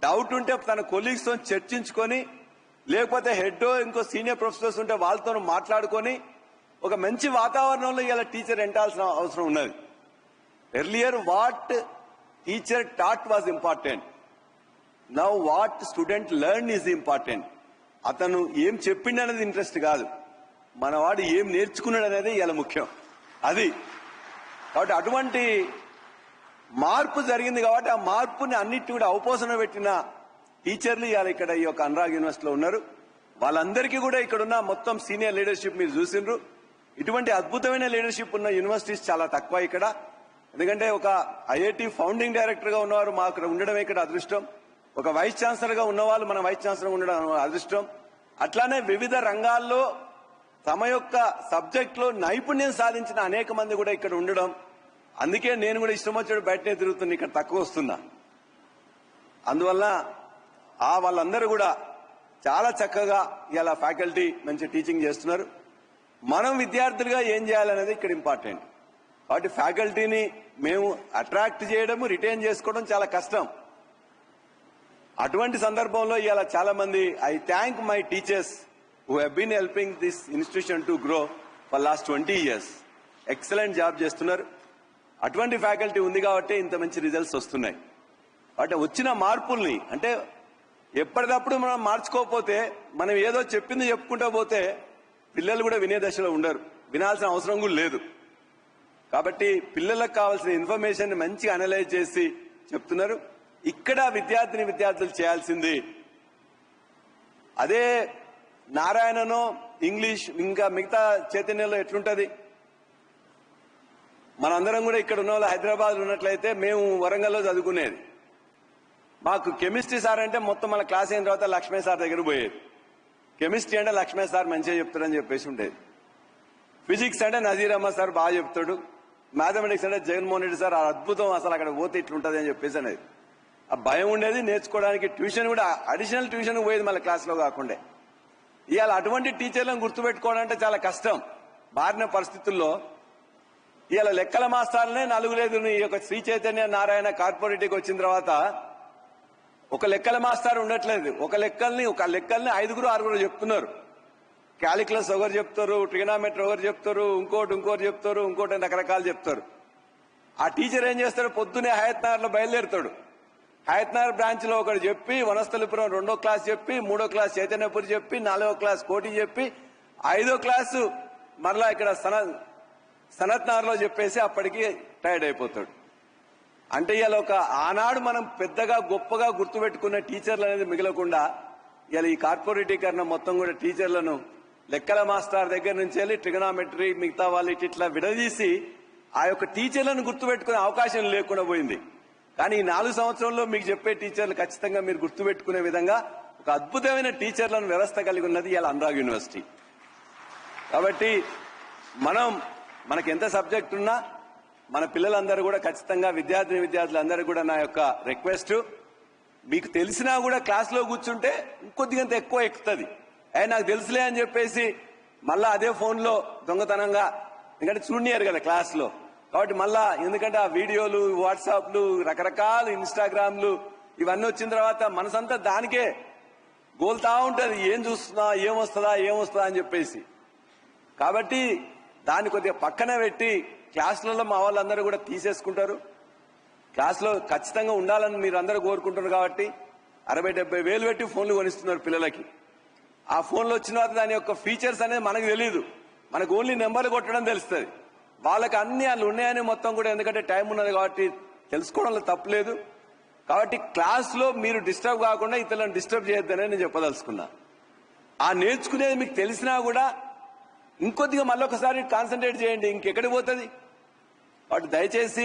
డౌట్ ఉంటే తన కొలీగ్స్ తో చర్చించుకొని, లేకపోతే హెడ్ ఇంకో సీనియర్ ప్రొఫెసర్స్ ఉంటే వాళ్ళతో మాట్లాడుకొని ఒక మంచి వాతావరణంలో ఇలా టీచర్ ఎంటాల్సిన అవసరం ఉన్నది. Earlier what teacher taught was important. Now what student learn is important. అతను ఏం చెప్పిండు అనేది ఇంట్రెస్ట్ కాదు, మనవాడు ఏం నేర్చుకున్నాడు అనేది ఇలా ముఖ్యం. అది కాబట్టి అటువంటి మార్పు జరిగింది. కాబట్టి ఆ మార్పుని అన్నిటి కూడా అవపోసన పెట్టిన టీచర్లు ఇవాళ ఇక్కడ ఈ యొక్క అనురాగ్ యూనివర్సిటీలో ఉన్నారు. వాళ్ళందరికీ కూడా ఇక్కడ ఉన్న మొత్తం సీనియర్ లీడర్షిప్ మీరు చూసిండ్రు. ఇటువంటి అద్భుతమైన లీడర్షిప్ ఉన్న యూనివర్సిటీస్ చాలా తక్కువ ఇక్కడ. ఎందుకంటే ఒక ఐఐటి ఫౌండింగ్ డైరెక్టర్ గా ఉన్నవారు మాకు ఉండడం ఇక్కడ అదృష్టం. ఒక వైస్ ఛాన్సలర్ గా ఉన్నవాళ్ళు మన వైస్ ఛాన్సలర్ ఉండడం అదృష్టం. అట్లానే వివిధ రంగాల్లో తమ యొక్క సబ్జెక్ట్ లో నైపుణ్యం సాధించిన అనేక మంది కూడా ఇక్కడ ఉండడం. అందుకే నేను కూడా ఇష్టం వచ్చాడు బయటనే తిరుగుతున్నా, ఇక్కడ తక్కువ వస్తున్నా. అందువల్ల వాళ్ళందరూ కూడా చాలా చక్కగా ఇలా ఫ్యాకల్టీ మంచి టీచింగ్ చేస్తున్నారు. మనం విద్యార్థులుగా ఏం చేయాలనేది ఇక్కడ ఇంపార్టెంట్. కాబట్టి ఫ్యాకల్టీని మేము అట్రాక్ట్ చేయడము, రిటైన్ చేసుకోవడం చాలా కష్టం. అటువంటి సందర్భంలో ఇవాళ చాలా మంది I thank my teachers who have been helping this institution to grow for last 20 years. Excellent job చేస్తున్నారు. అటువంటి ఫ్యాకల్టీ ఉంది కాబట్టి ఇంత మంచి రిజల్ట్స్ వస్తున్నాయి. అంటే వచ్చిన మార్పుల్ని అంటే ఎప్పటికప్పుడు మనం మార్చుకోకపోతే, మనం ఏదో చెప్పింది చెప్పుకుంటూ పోతే పిల్లలు కూడా వినే దశలో ఉండరు, వినాల్సిన అవసరం కూడా లేదు. కాబట్టి పిల్లలకు కావాల్సిన ఇన్ఫర్మేషన్ మంచిగా అనలైజ్ చేసి చెప్తున్నారు. ఇక్కడ విద్యార్థులు చేయాల్సింది అదే నారాయణనో ఇంగ్లీష్ ఇంకా మిగతా చైతన్యంలో ఎట్లుంటది. మనందరం కూడా ఇక్కడ ఉన్న వాళ్ళు హైదరాబాద్ ఉన్నట్లయితే మేము వరంగల్లో చదువుకునేది. మాకు కెమిస్ట్రీ సార్ అంటే మొత్తం మన క్లాస్ అయిన తర్వాత లక్ష్మణ్ సార్ దగ్గర పోయేది. కెమిస్ట్రీ అంటే లక్ష్మణ్ సార్ మంచిగా చెప్తాడని చెప్పేసి ఉండేది. ఫిజిక్స్ అంటే నజీర్ అహ్మద్ సార్ బాగా చెప్తాడు. మ్యాథమెటిక్స్ అంటే జగన్మోహన్ రెడ్డి సార్ అద్భుతం, అసలు అక్కడ పోతే ఇట్లుంటది అని చెప్పేసి అనేది ఆ భయం ఉండేది. నేర్చుకోవడానికి ట్యూషన్ కూడా అడిషనల్ ట్యూషన్ పోయేది మళ్ళీ క్లాస్లో కాకుండా. ఇవాళ అటువంటి టీచర్లను గుర్తుపెట్టుకోవడం అంటే చాలా కష్టం. మారిన పరిస్థితుల్లో ఇవాళ లెక్కల మాస్టర్లనే 4 లేదు. ఈ యొక్క శ్రీ చైతన్య నారాయణ కార్పొరేట్కి వచ్చిన తర్వాత ఒక లెక్కల మాస్టర్ ఉండట్లేదు. ఒక లెక్కల్ని 5-6 చెప్తున్నారు. క్యాలిక్యులస్ ఒకరు చెప్తారు, ట్రిగనామెట్రీ ఒకరు చెప్తారు, ఇంకోటి చెప్తారు, ఇంకోటి రకరకాలు చెప్తారు. ఆ టీచర్ ఏం చేస్తాడు, పొద్దునే హయత్ నగర్ లో బయలుదేరుతాడు. హయత్నగర్ బ్రాంచ్ లో ఒకటి చెప్పి, వనస్థలిపురం 2వ క్లాస్ చెప్పి, 3వ క్లాస్ చైతన్యపురి చెప్పి, 4వ క్లాస్ కోటి చెప్పి, 5వ క్లాసు మరలా ఇక్కడ సనత్ నగర్ లో చెప్పేసి అప్పటికి టైర్డ్ అయిపోతాడు. అంటే ఇలా ఒక ఆనాడు మనం పెద్దగా గొప్పగా గుర్తుపెట్టుకున్న టీచర్లు అనేది మిగలకుండా ఇలా ఈ కార్పొరేటీకరణ మొత్తం కూడా టీచర్లను లెక్కల మాస్టర్ దగ్గర నుంచి వెళ్ళి ట్రిగనామెట్రీ మిగతా వాళ్ళు ఇట్లా విడదీసి ఆ యొక్క టీచర్లను గుర్తుపెట్టుకునే అవకాశం లేకుండా పోయింది. కానీ ఈ 4 సంవత్సరంలో మీకు చెప్పే టీచర్లు ఖచ్చితంగా మీరు గుర్తుపెట్టుకునే విధంగా ఒక అద్భుతమైన టీచర్లను వ్యవస్థ కలిగి ఉన్నది ఇలా అనురాగ్ యూనివర్సిటీ. కాబట్టి మనకి ఎంత సబ్జెక్ట్ ఉన్నా మన పిల్లలందరూ కూడా ఖచ్చితంగా విద్యార్థులందరూ కూడా నా యొక్క రిక్వెస్ట్, మీకు తెలిసినా కూడా క్లాస్లో కూర్చుంటే ఇంకొద్దిగంత ఎక్కువ ఎక్కుతుంది. నాకు తెలుసులే అని చెప్పేసి మళ్ళా అదే ఫోన్లో దొంగతనంగా, ఎందుకంటే చూడనియరు కదా క్లాస్లో, కాబట్టి మళ్ళా ఎందుకంటే ఆ వీడియోలు, వాట్సాప్లు, రకరకాల ఇన్స్టాగ్రామ్లు ఇవన్నీ వచ్చిన తర్వాత మనసంతా దానికే గోల్తా ఉంటుంది. ఏం చూస్తున్నా, ఏమొస్తుందా అని చెప్పేసి. కాబట్టి దాన్ని కొద్దిగా పక్కన పెట్టి క్లాసులలో మా వాళ్ళందరూ కూడా తీసేసుకుంటారు. క్లాసులో ఖచ్చితంగా ఉండాలని మీరు అందరూ కోరుకుంటున్నారు. కాబట్టి 60-70 వేలు పెట్టి ఫోన్లు కొనిస్తున్నారు పిల్లలకి. ఆ ఫోన్లు వచ్చిన తర్వాత దాని యొక్క ఫీచర్స్ అనేది మనకు తెలియదు. మనకు ఓన్లీ నెంబర్లు కొట్టడం తెలుస్తుంది. వాళ్ళకి అన్ని వాళ్ళు ఉన్నాయని మొత్తం కూడా, ఎందుకంటే టైం ఉన్నది కాబట్టి తెలుసుకోవడంలో తప్పులేదు. కాబట్టి క్లాస్లో మీరు డిస్టర్బ్ కాకుండా ఇతరులను డిస్టర్బ్ చేయొద్దని నేను చెప్పదలుచుకున్నా. ఆ నేర్చుకునేది మీకు తెలిసినా కూడా ఇంకొద్దిగా మళ్ళొకసారి కాన్సన్ట్రేట్ చేయండి, ఇంకెక్కడికి పోతుంది. కాబట్టి దయచేసి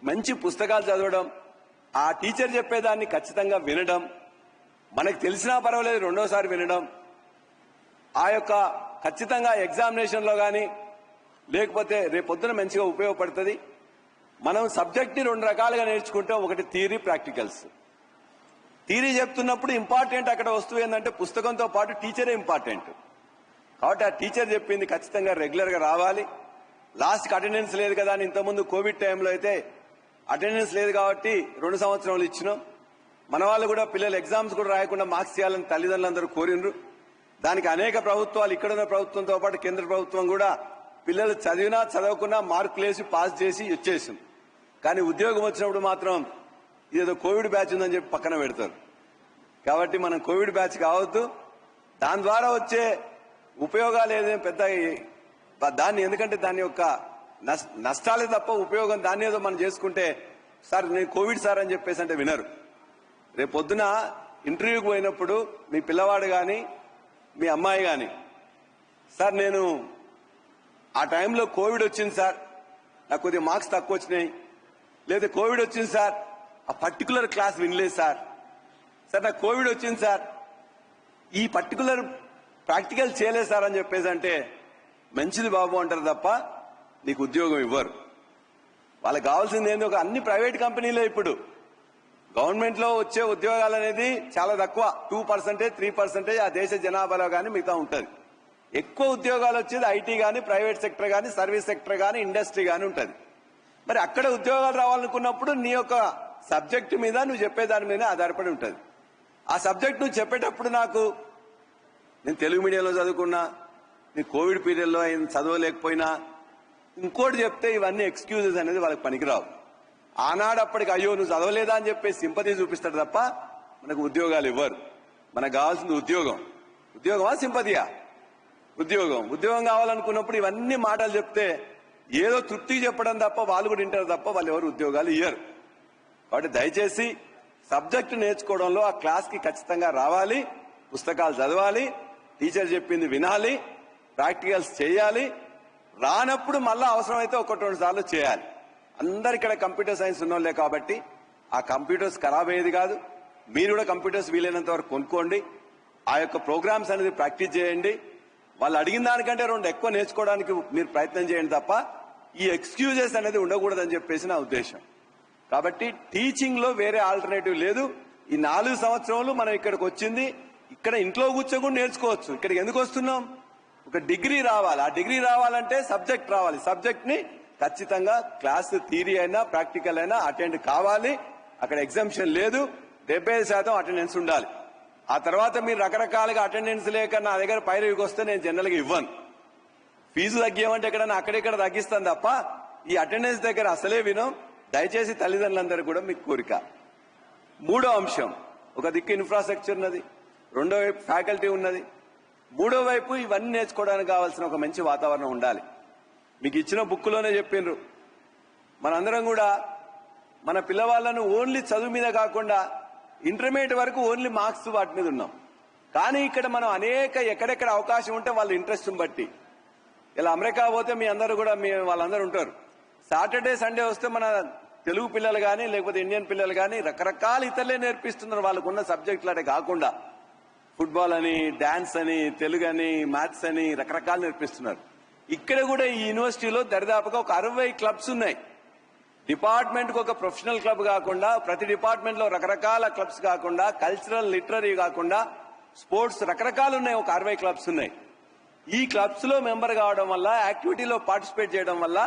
మంచి పుస్తకాలు చదవడం, ఆ టీచర్ చెప్పేదాన్ని ఖచ్చితంగా వినడం, మనకు తెలిసినా పర్వాలేదు 2వసారి వినడం, ఆ యొక్క ఖచ్చితంగా ఎగ్జామినేషన్లో కానీ లేకపోతే రేపొద్దున మంచిగా ఉపయోగపడుతుంది. మనం సబ్జెక్ట్ని 2 రకాలుగా నేర్చుకుంటాం. ఒకటి థియరీ, ప్రాక్టికల్స్. థియరీ చెప్తున్నప్పుడు ఇంపార్టెంట్ అక్కడ వస్తువు ఏంటంటే పుస్తకంతో పాటు టీచరే ఇంపార్టెంట్. కాబట్టి ఆ టీచర్ చెప్పింది ఖచ్చితంగా రెగ్యులర్గా రావాలి. లాస్ట్కి అటెండెన్స్ లేదు కదా అని ఇంతకుముందు కోవిడ్ టైంలో అయితే అటెండెన్స్ లేదు కాబట్టి 2 సంవత్సరాలు ఇచ్చినాం. మన వాళ్ళు కూడా పిల్లలు ఎగ్జామ్స్ కూడా రాయకుండా మార్క్స్ చేయాలని తల్లిదండ్రులందరూ కోరినరు. దానికి అనేక ప్రభుత్వాలు, ఇక్కడున్న ప్రభుత్వంతో పాటు కేంద్ర ప్రభుత్వం కూడా పిల్లలు చదివినా చదవకున్నా మార్కులు వేసి పాస్ చేసి వచ్చేసింది. కానీ ఉద్యోగం వచ్చినప్పుడు మాత్రం ఇదేదో కోవిడ్ బ్యాచ్ ఉందని చెప్పి పక్కన పెడతారు. కాబట్టి మనం కోవిడ్ బ్యాచ్ కావద్దు. దాని ద్వారా వచ్చే ఉపయోగాలు ఏదేం పెద్ద దాన్ని, ఎందుకంటే దాని యొక్క నష్టాలే తప్ప ఉపయోగం దాన్ని ఏదో మనం చేసుకుంటే, సార్ నేను కోవిడ్ సార్ అని చెప్పేసి అంటే వినరు. రేపు పొద్దున ఇంటర్వ్యూకి పోయినప్పుడు మీ పిల్లవాడు కానీ మీ అమ్మాయి కానీ, సార్ నేను ఆ టైంలో కోవిడ్ వచ్చింది సార్, నాకు కొద్దిగా మార్క్స్ తక్కువ వచ్చినాయి, లేదా కోవిడ్ వచ్చింది సార్, ఆ పర్టికులర్ క్లాస్ వినలేదు సార్, నాకు కోవిడ్ వచ్చింది సార్, ఈ పర్టికులర్ ప్రాక్టికల్ చేయలేదు సార్ అని చెప్పేసి అంటే మంచిది బాబు అంటారు తప్ప నీకు ఉద్యోగం ఇవ్వరు. వాళ్ళకి కావాల్సింది ఏంది, ఒక అన్ని ప్రైవేట్ కంపెనీలే ఇప్పుడు. గవర్నమెంట్లో వచ్చే ఉద్యోగాలు అనేది చాలా తక్కువ, 2%, 3% ఆ దేశ జనాభాలో కానీ మిగతా ఉంటుంది. ఎక్కువ ఉద్యోగాలు వచ్చేది ఐటీ కానీ, ప్రైవేట్ సెక్టర్ కానీ, సర్వీస్ సెక్టర్ కానీ, ఇండస్ట్రీ కానీ ఉంటుంది. మరి అక్కడ ఉద్యోగాలు రావాలనుకున్నప్పుడు నీ యొక్క సబ్జెక్టు మీద నువ్వు చెప్పేదాని మీద ఆధారపడి ఉంటుంది. ఆ సబ్జెక్ట్ నువ్వు చెప్పేటప్పుడు నేను తెలుగు మీడియంలో చదువుకున్నా, నీ కోవిడ్ పీరియడ్లో చదవలేకపోయినా, ఇంకోటి చెప్తే ఇవన్నీ ఎక్స్క్యూజెస్ అనేది వాళ్ళకి పనికిరావు. ఆనాడు అప్పటికి అయ్యో నువ్వు చదవలేదా అని చెప్పేసి సింపతి చూపిస్తాడు తప్ప మనకు ఉద్యోగాలు ఇవ్వరు. మనకు కావాల్సింది ఉద్యోగం. ఉద్యోగమా సింపతియా? ఉద్యోగం కావాలనుకున్నప్పుడు ఇవన్నీ మాటలు చెప్తే ఏదో తృప్తికి చెప్పడం తప్ప వాళ్ళు కూడా వింటారు తప్ప వాళ్ళు ఎవరు ఉద్యోగాలు ఇయ్యరు. కాబట్టి దయచేసి సబ్జెక్టు నేర్చుకోవడంలో ఆ క్లాస్కి ఖచ్చితంగా రావాలి, పుస్తకాలు చదవాలి, టీచర్ చెప్పింది వినాలి, ప్రాక్టికల్స్ చేయాలి. రానప్పుడు మళ్ళా అవసరమైతే 1-2 సార్లు చేయాలి. అందరు ఇక్కడ కంప్యూటర్ సైన్స్ ఉన్నోళ్లే కాబట్టి ఆ కంప్యూటర్స్ ఖరాబ్ అయ్యేది కాదు. మీరు కూడా కంప్యూటర్స్ వీలైనంత వరకు కొనుక్కోండి, ఆ యొక్క ప్రోగ్రామ్స్ అనేది ప్రాక్టీస్ చేయండి. వాళ్ళు అడిగిన దానికంటే 2 ఎక్కువ నేర్చుకోవడానికి మీరు ప్రయత్నం చేయండి తప్ప ఈ ఎక్స్క్యూజెస్ అనేది ఉండకూడదని చెప్పేసి నా ఉద్దేశం. కాబట్టి టీచింగ్ లో వేరే ఆల్టర్నేటివ్ లేదు. ఈ 4 సంవత్సరాలు మనం ఇక్కడికి వచ్చింది, ఇక్కడ ఇంట్లో కూర్చొని కూడా నేర్చుకోవచ్చు. ఇక్కడికి ఎందుకు వస్తున్నాం? ఒక డిగ్రీ రావాలి. ఆ డిగ్రీ రావాలంటే సబ్జెక్ట్ రావాలి. సబ్జెక్ట్ ని ఖచ్చితంగా క్లాస్ థియరీ అయినా ప్రాక్టికల్ అయినా అటెండ్ కావాలి. అక్కడ ఎగ్జామ్షన్ లేదు, 70% అటెండెన్స్ ఉండాలి. ఆ తర్వాత మీరు రకరకాలుగా అటెండెన్స్ లేక నా దగ్గర పైరవికి వస్తే నేను జనరల్గా ఇవ్వను. ఫీజు తగ్గియమంటే ఎక్కడన్నా అక్కడెక్కడ తగ్గిస్తాను తప్ప ఈ అటెండెన్స్ దగ్గర అసలే వినం. దయచేసి తల్లిదండ్రులందరూ కూడా మీకు కోరిక, మూడో అంశం, ఒక దిక్కు ఇన్ఫ్రాస్ట్రక్చర్ ఉన్నది, రెండో వైపు ఫ్యాకల్టీ ఉన్నది, మూడో వైపు ఇవన్నీ నేర్చుకోవడానికి కావాల్సిన ఒక మంచి వాతావరణం ఉండాలి. మీకు ఇచ్చిన బుక్లోనే చెప్పిండ్రు, మనందరం కూడా మన పిల్లవాళ్ళను ఓన్లీ చదువు మీద కాకుండా ఇంటర్మీడియట్ వరకు ఓన్లీ మార్క్స్ వాటి మీద ఉన్నాం. కానీ ఇక్కడ మనం అనేక ఎక్కడెక్కడ అవకాశం ఉంటే వాళ్ళ ఇంట్రెస్ట్ని బట్టి, ఇలా అమెరికా పోతే మీ అందరూ కూడా వాళ్ళందరూ ఉంటారు. సాటర్డే సండే వస్తే మన తెలుగు పిల్లలు కానీ లేకపోతే ఇండియన్ పిల్లలు కానీ రకరకాల ఇతరులే నేర్పిస్తున్నారు వాళ్ళకున్న సబ్జెక్టులు అంటే కాకుండా. ఫుట్బాల్ అని, డాన్స్ అని, తెలుగు అని, మ్యాథ్స్ అని రకరకాలు నేర్పిస్తున్నారు. ఇక్కడ కూడా ఈ యూనివర్సిటీలో దరిదాపుగా ఒక 60 క్లబ్స్ ఉన్నాయి. డిపార్ట్మెంట్కి ఒక ప్రొఫెషనల్ క్లబ్ కాకుండా, ప్రతి డిపార్ట్మెంట్లో రకరకాల క్లబ్స్ కాకుండా, కల్చరల్, లిటరరీ కాకుండా స్పోర్ట్స్ రకరకాలు ఉన్నాయి. ఒక 60 క్లబ్స్ ఉన్నాయి. ఈ క్లబ్స్ లో మెంబర్ కావడం వల్ల, యాక్టివిటీలో పార్టిసిపేట్ చేయడం వల్ల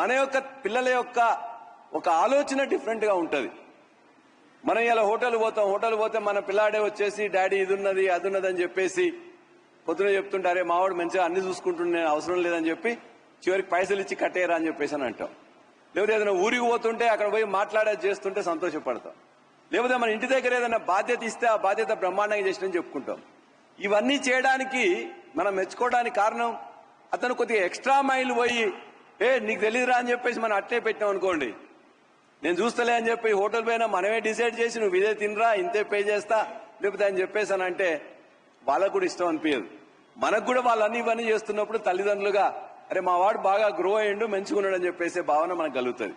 మన యొక్క పిల్లల యొక్క ఒక ఆలోచన డిఫరెంట్ గా ఉంటది. మనం ఇలా హోటల్ పోతే మన పిల్లాడే వచ్చేసి డాడీ ఇది ఉన్నది అది ఉన్నది అని చెప్పేసి పొద్దున చెప్తుంటారే మావాడు మంచిగా అన్ని చూసుకుంటుండే, నేను అవసరం లేదని చెప్పి చివరికి పైసలు ఇచ్చి కట్టేయరా అని చెప్పేసి అని అంటాం. లేకపోతే ఏదైనా ఊరికి పోతుంటే అక్కడ పోయి మాట్లాడేది చేస్తుంటే సంతోషపడతాం. లేకపోతే మన ఇంటి దగ్గర ఏదైనా బాధ్యత ఇస్తే ఆ బాధ్యత బ్రహ్మాండంగా చేసినని చెప్పుకుంటాం. ఇవన్నీ చేయడానికి మనం మెచ్చుకోవడానికి కారణం, అతను కొద్దిగా ఎక్స్ట్రా మైల్ పోయి నీకు తెలియదురా అని చెప్పేసి మనం అట్లే పెట్టినాం అనుకోండి, నేను చూస్తలే అని చెప్పి హోటల్ పైన మనమే డిసైడ్ చేసి నువ్వు ఇదే తినరా, ఇంతే పే చేస్తా లేకపోతే అని చెప్పేసానంటే వాళ్ళకు కూడా ఇష్టం అనిపించదు. మనకు కూడా వాళ్ళన్నీ ఇవన్నీ చేస్తున్నప్పుడు తల్లిదండ్రులుగా అరే మా వాడు బాగా గ్రో అయ్యిండు మంచిగా ఉన్నాడు అని చెప్పేసే భావన మనకు కలుగుతుంది.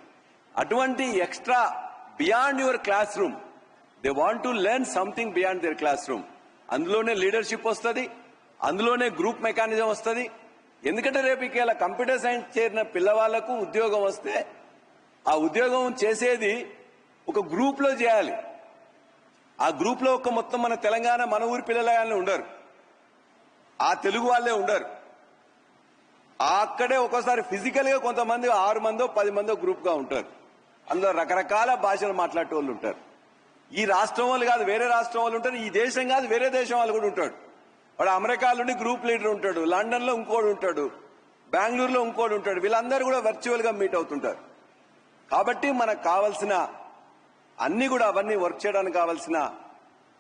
అటువంటి extra beyond your classroom, they want to learn something beyond their classroom. అందులోనే లీడర్షిప్ వస్తుంది, అందులోనే గ్రూప్ మెకానిజం వస్తుంది. ఎందుకంటే రేపు ఇలా కంప్యూటర్ సైన్స్ చేరిన పిల్లవాళ్లకు ఉద్యోగం వస్తే ఆ ఉద్యోగం చేసేది ఒక గ్రూప్ లో చేయాలి. ఆ గ్రూప్ లో ఒక మొత్తం మన తెలంగాణ మన ఊరి పిల్లలు ఉండరు, ఆ తెలుగు వాళ్ళే ఉండరు. అక్కడే ఒక్కోసారి ఫిజికల్ గా కొంతమంది 6 మందో 10 మందో గ్రూప్ గా ఉంటారు. అందులో రకరకాల భాషలు మాట్లాడే వాళ్ళు ఉంటారు. ఈ రాష్ట్రం వాళ్ళు కాదు వేరే రాష్ట్రం వాళ్ళు ఉంటారు, ఈ దేశం కాదు వేరే దేశం వాళ్ళు కూడా ఉంటాడు. వాడు అమెరికాలోని గ్రూప్ లీడర్ ఉంటాడు, లండన్ లో ఇంకోడు ఉంటాడు, బెంగళూరులో ఇంకోడు ఉంటాడు. వీళ్ళందరూ కూడా వర్చువల్ గా మీట్ అవుతుంటారు. కాబట్టి మనకు కావాల్సిన అన్ని కూడా అవన్నీ వర్క్ చేయడానికి కావాల్సిన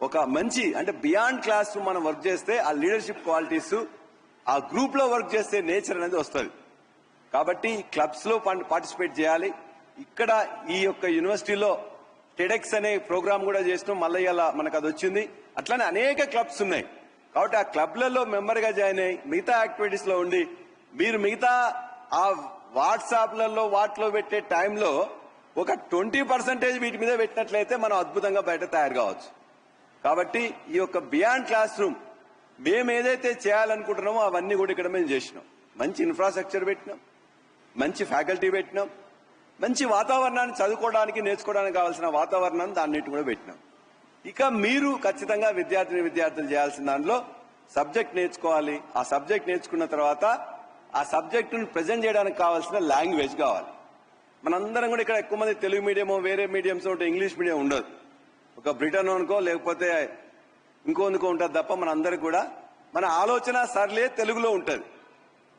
ఒక మంచి అంటే బియాండ్ క్లాస్ రూమ్ మనం వర్క్ చేస్తే ఆ లీడర్షిప్ క్వాలిటీస్, ఆ గ్రూప్ లో వర్క్ చేస్తే నేచర్ అనేది వస్తుంది. కాబట్టి క్లబ్స్ లో పార్టిసిపేట్ చేయాలి. ఇక్కడ ఈ యొక్క యూనివర్సిటీలో టెడెక్స్ అనే ప్రోగ్రామ్ కూడా చేసినాం, మళ్ళీ ఇలా మనకు అది వచ్చింది. అట్లానే అనేక క్లబ్స్ ఉన్నాయి. కాబట్టి ఆ క్లబ్లలో మెంబర్ గా జాయిన్ అయ్యి మిగతా యాక్టివిటీస్ లో ఉండి మీరు మిగతా ఆ వాట్సాప్లలో వాటిలో పెట్టే టైంలో ఒక 20% వీటి మీద పెట్టినట్లయితే మనం అద్భుతంగా బయట తయారు కావచ్చు. కాబట్టి ఈ యొక్క బియాండ్ క్లాస్ రూమ్ మేము ఏదైతే చేయాలనుకుంటున్నామో అవన్నీ కూడా ఇక్కడ మేము చేసినాం. మంచి ఇన్ఫ్రాస్ట్రక్చర్ పెట్టినాం, మంచి ఫ్యాకల్టీ పెట్టినాం, మంచి వాతావరణాన్ని చదువుకోవడానికి నేర్చుకోవడానికి కావాల్సిన వాతావరణాన్ని దాన్నిటి కూడా పెట్టినాం. ఇక మీరు ఖచ్చితంగా విద్యార్థులు చేయాల్సిన దానిలో సబ్జెక్ట్ నేర్చుకోవాలి. ఆ సబ్జెక్ట్ నేర్చుకున్న తర్వాత ఆ సబ్జెక్టును ప్రజెంట్ చేయడానికి కావాల్సిన లాంగ్వేజ్ కావాలి. మనందరం కూడా ఇక్కడ ఎక్కువ మంది తెలుగు మీడియమో వేరే మీడియంస్ ఉంటే ఇంగ్లీష్ మీడియం ఉండదు. ఒక బ్రిటన్ అనుకో లేకపోతే ఇంకోందుకో ఉంటుంది తప్ప మనందరికి కూడా మన ఆలోచన సర్లే తెలుగులో ఉంటుంది.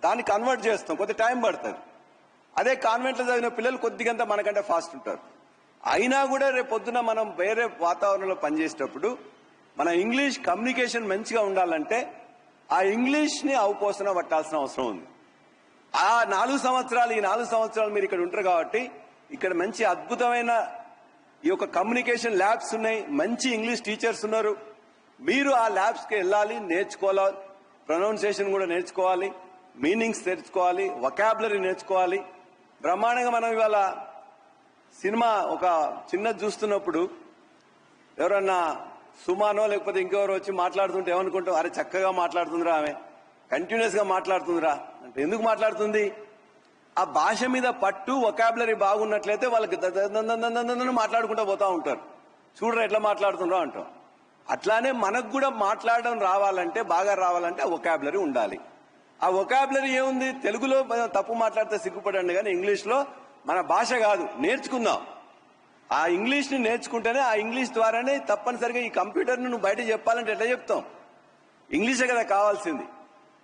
దాన్ని కన్వర్ట్ చేస్తాం, కొద్ది టైం పడుతుంది. అదే కాన్వెంట్లో చదివిన పిల్లలు కొద్దిగంత మనకంటే ఫాస్ట్ ఉంటారు. అయినా కూడా రేపు పొద్దున మనం వేరే వాతావరణంలో పనిచేసేటప్పుడు మన ఇంగ్లీష్ కమ్యూనికేషన్ మంచిగా ఉండాలంటే ఆ ఇంగ్లీష్ ని అవపోసన పట్టాల్సిన అవసరం ఉంది. ఆ 4 సంవత్సరాలు మీరు ఇక్కడ ఉంటారు కాబట్టి ఇక్కడ మంచి అద్భుతమైన ఈ యొక్క కమ్యూనికేషన్ ల్యాబ్స్ ఉన్నాయి, మంచి ఇంగ్లీష్ టీచర్స్ ఉన్నారు. మీరు ఆ ల్యాబ్స్ కి వెళ్ళాలి, నేర్చుకోవాలి, ప్రొనౌన్సియేషన్ కూడా నేర్చుకోవాలి, మీనింగ్స్ నేర్చుకోవాలి, వొకాబులరీ నేర్చుకోవాలి. బ్రహ్మాండంగా మనం ఇవాళ సినిమా ఒక చిన్నది చూస్తున్నప్పుడు ఎవరన్నా సుమానో లేకపోతే ఇంకెవరో వచ్చి మాట్లాడుతుంటే ఏమనుకుంటాం, అరే చక్కగా మాట్లాడుతుందిరా, ఆమె కంటిన్యూస్ గా మాట్లాడుతుందిరా అంటే ఎందుకు మాట్లాడుతుంది? ఆ భాష మీద పట్టు వొకాబులరీ బాగున్నట్లయితే వాళ్ళకి మాట్లాడుకుంటూ పోతా ఉంటారు. చూడరా ఎట్లా మాట్లాడుతుండ్రో అంటాం. అట్లానే మనకు కూడా మాట్లాడడం రావాలంటే బాగా రావాలంటే ఆ వొకాబులరీ ఉండాలి. ఆ వొకాబులరీ ఏముంది, తెలుగులో తప్పు మాట్లాడితే సిగ్గుపడండి, కానీ ఇంగ్లీష్ లో మన భాష కాదు, నేర్చుకుందాం. ఆ ఇంగ్లీష్ ని నేర్చుకుంటేనే ఆ ఇంగ్లీష్ ద్వారానే తప్పనిసరిగా ఈ కంప్యూటర్ను నువ్వు బయట చెప్పాలంటే ఎట్లా చెప్తాం? ఇంగ్లీషే కదా కావాల్సింది.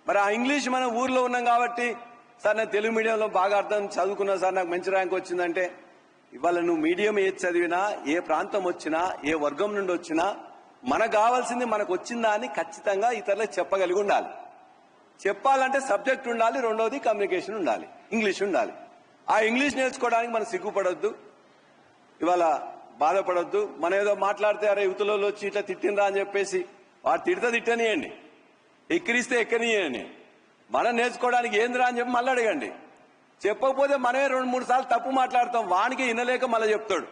మరి ఆ ఇంగ్లీష్ మనం ఊర్లో ఉన్నాం కాబట్టి సార్ నేను తెలుగు మీడియంలో బాగా అర్థం చదువుకున్నా సార్ నాకు మంచి ర్యాంక్ వచ్చిందంటే ఇవాళ నువ్వు మీడియం ఏది చదివినా, ఏ ప్రాంతం వచ్చినా, ఏ వర్గం నుండి వచ్చినా మనకు కావాల్సింది మనకు వచ్చిందా అని ఖచ్చితంగా ఇతరులకు చెప్పగలిగి ఉండాలి. చెప్పాలంటే సబ్జెక్ట్ ఉండాలి, రెండోది కమ్యూనికేషన్ ఉండాలి, ఇంగ్లీష్ ఉండాలి. ఆ ఇంగ్లీష్ నేర్చుకోవడానికి మనం సిగ్గుపడొద్దు, ఇవాళ బాధపడొద్దు. మనం ఏదో మాట్లాడితే అరే యువతలో వచ్చి ఇట్లా తిట్టినరా అని చెప్పేసి వాడు తిట్టనియండి, ఎక్కిరిస్తే ఎక్కనియండి. మనం నేర్చుకోవడానికి ఏందిరా అని చెప్పి మళ్ళీ అడగండి. చెప్పకపోతే మనమే 2-3 సార్లు తప్పు మాట్లాడతాం, వానికి వినలేక మళ్ళీ చెప్తాడు.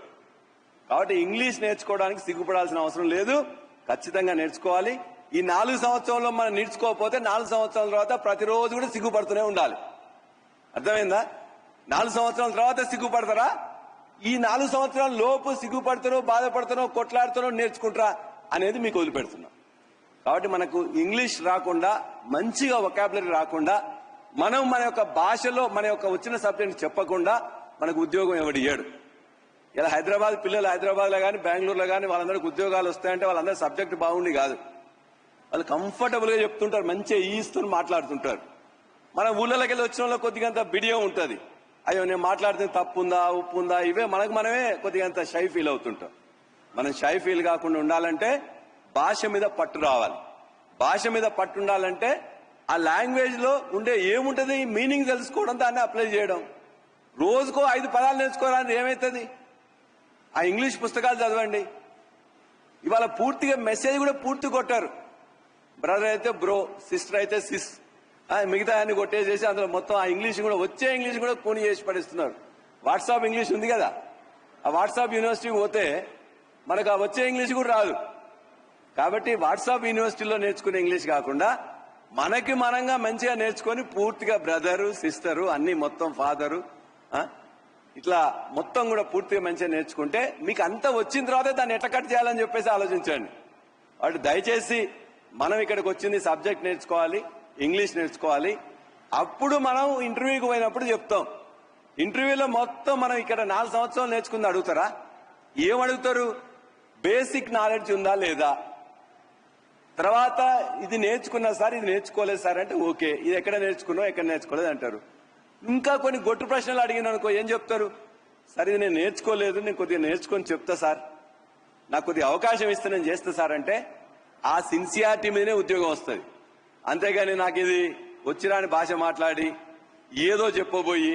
కాబట్టి ఇంగ్లీష్ నేర్చుకోవడానికి సిగ్గుపడాల్సిన అవసరం లేదు, ఖచ్చితంగా నేర్చుకోవాలి. ఈ 4 సంవత్సరంలో మనం నేర్చుకోకపోతే 4 సంవత్సరాల తర్వాత ప్రతిరోజు కూడా సిగ్గుపడుతూనే ఉండాలి. అర్థమైందా? 4 సంవత్సరాల తర్వాత సిగ్గుపడతారా? ఈ 4 సంవత్సరాల లోపు సిగ్గుపడుతారో, బాధపడతారో, కొట్లాడుతారో, నేర్చుకుంటారా అనేది మీకు వదిలిపెడుతున్నాం. కాబట్టి మనకు ఇంగ్లీష్ రాకుండా, మంచిగా వొకాబులరీ రాకుండా, మనం మన యొక్క భాషలో మన యొక్క వచ్చిన సబ్జెక్ట్ చెప్పకుండా మనకు ఉద్యోగం ఎవడు ఇయ్యాడు. ఇలా హైదరాబాద్ పిల్లలు హైదరాబాద్లో కానీ బెంగళూరులో కానీ వాళ్ళందరికీ ఉద్యోగాలు వస్తాయంటే వాళ్ళందరూ సబ్జెక్ట్ బాగుండి కాదు, వాళ్ళు కంఫర్టబుల్గా చెప్తుంటారు, మంచిగా ఈస్తూ మాట్లాడుతుంటారు. మన ఊళ్ళలోకి వెళ్ళి వచ్చిన వాళ్ళకి కొద్దిగంత బిడియం ఉంటుంది, అయ్యో నేను మాట్లాడితే తప్పు ఉందా, ఉప్పు ఉందా, ఇవే మనమే కొద్దిగంత షై ఫీల్ అవుతుంటాం. మనం షై ఫీల్ కాకుండా ఉండాలంటే భాష మీద పట్టు రావాలి. భాష మీద పట్టు ఉండాలంటే ఆ లాంగ్వేజ్ లో ఉండే ఏముంటది మీనింగ్ తెలుసుకోవడం, దాన్ని అప్లై చేయడం. రోజుకో 5 పదాలు నేర్చుకోవడానికి ఏమవుతుంది? ఆ ఇంగ్లీష్ పుస్తకాలు చదవండి. ఇవాళ పూర్తిగా మెసేజ్ కూడా పూర్తి కొట్టారు. బ్రదర్ అయితే బ్రో, సిస్టర్ అయితే సిస్, మిగతా అన్ని కొట్టేసేసి అందులో మొత్తం ఆ ఇంగ్లీష్ కూడా వచ్చే ఇంగ్లీష్ కూడా కూని చేసి పడిస్తున్నారు. వాట్సాప్ ఇంగ్లీష్ ఉంది కదా, ఆ వాట్సాప్ యూనివర్సిటీకి పోతే మనకు ఆ వచ్చే ఇంగ్లీష్ కూడా రాదు. కాబట్టి వాట్సాప్ యూనివర్సిటీలో నేర్చుకునే ఇంగ్లీష్ కాకుండా మనకి మనంగా మంచిగా నేర్చుకొని పూర్తిగా బ్రదరు, సిస్టరు, అన్ని మొత్తం ఫాదరు, ఇట్లా మొత్తం కూడా పూర్తిగా మంచిగా నేర్చుకుంటే మీకు అంతా వచ్చిన తర్వాత దాన్ని ఎట్లా కట్ చేయాలని చెప్పేసి ఆలోచించండి. వాటి దయచేసి మనం ఇక్కడికి వచ్చింది సబ్జెక్ట్ నేర్చుకోవాలి, ఇంగ్లీష్ నేర్చుకోవాలి. అప్పుడు మనం ఇంటర్వ్యూకి పోయినప్పుడు చెప్తాం. ఇంటర్వ్యూలో మొత్తం మనం ఇక్కడ 4 సంవత్సరాలు నేర్చుకుంది అడుగుతారా? ఏం అడుగుతారు? బేసిక్ నాలెడ్జ్ ఉందా లేదా, తర్వాత ఇది నేర్చుకున్నా సార్, ఇది నేర్చుకోలేదు సార్ అంటే ఓకే, ఇది ఎక్కడ నేర్చుకున్నావు, ఎక్కడ నేర్చుకోలేదు అంటారు. ఇంకా కొన్ని గొట్టు ప్రశ్నలు అడిగిన అనుకో ఏం చెప్తారు? సార్ ఇది నేను నేర్చుకోలేదు, నేను కొద్దిగా నేర్చుకొని చెప్తా సార్, నాకు కొద్దిగా అవకాశం ఇస్తే నేను చేస్తా సార్ అంటే ఆ సిన్సియారిటీ మీదనే ఉద్యోగం వస్తుంది. అంతేగాని నాకు ఇది వచ్చిరాని భాష మాట్లాడి ఏదో చెప్పబోయి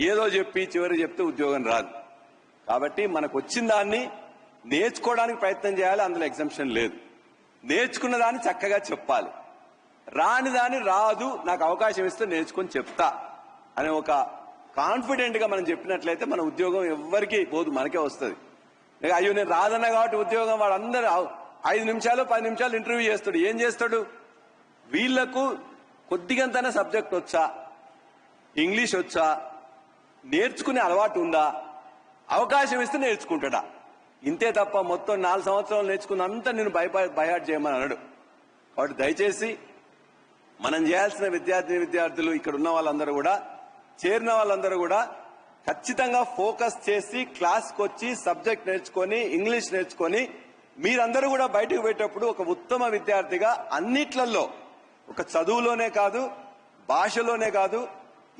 ఏదో చెప్పి చివరి చెప్తే ఉద్యోగం రాదు. కాబట్టి మనకు వచ్చిన దాన్ని నేర్చుకోవడానికి ప్రయత్నం చేయాలి, అందులో ఎగ్జంప్షన్ లేదు. నేర్చుకున్న దాన్ని చక్కగా చెప్పాలి, రాని దాన్ని రాదు, నాకు అవకాశం ఇస్తే నేర్చుకొని చెప్తా అనే ఒక కాన్ఫిడెంట్ గా మనం చెప్పినట్లయితే మన ఉద్యోగం ఎవరికి పోదు, మనకే వస్తుంది. అయ్యో నేను రాదన్నా కాబట్టి ఉద్యోగం, వాడు అందరూ 5 నిమిషాలు 10 నిమిషాలు ఇంటర్వ్యూ చేస్తాడు. ఏం చేస్తాడు? వీళ్లకు కొద్దిగంతైనా సబ్జెక్ట్ వచ్చా, ఇంగ్లీష్ వచ్చా, నేర్చుకునే అలవాటు ఉందా, అవకాశం ఇస్తే నేర్చుకుంటాడా, ఇంతే తప్ప మొత్తం 4 సంవత్సరాలు నేర్చుకున్నంతా నేను బైహార్ట్ చేయమని అన్నాడు. కాబట్టి దయచేసి మనం చేయాల్సిన విద్యార్థులు ఇక్కడ ఉన్న వాళ్ళందరూ కూడా, చేరిన వాళ్ళందరూ కూడా ఖచ్చితంగా ఫోకస్ చేసి క్లాస్కి వచ్చి సబ్జెక్ట్ నేర్చుకొని ఇంగ్లీష్ నేర్చుకొని మీరందరూ కూడా బయటకు పోయేటప్పుడు ఒక ఉత్తమ విద్యార్థిగా అన్నిట్లలో, ఒక చదువులోనే కాదు, భాషలోనే కాదు,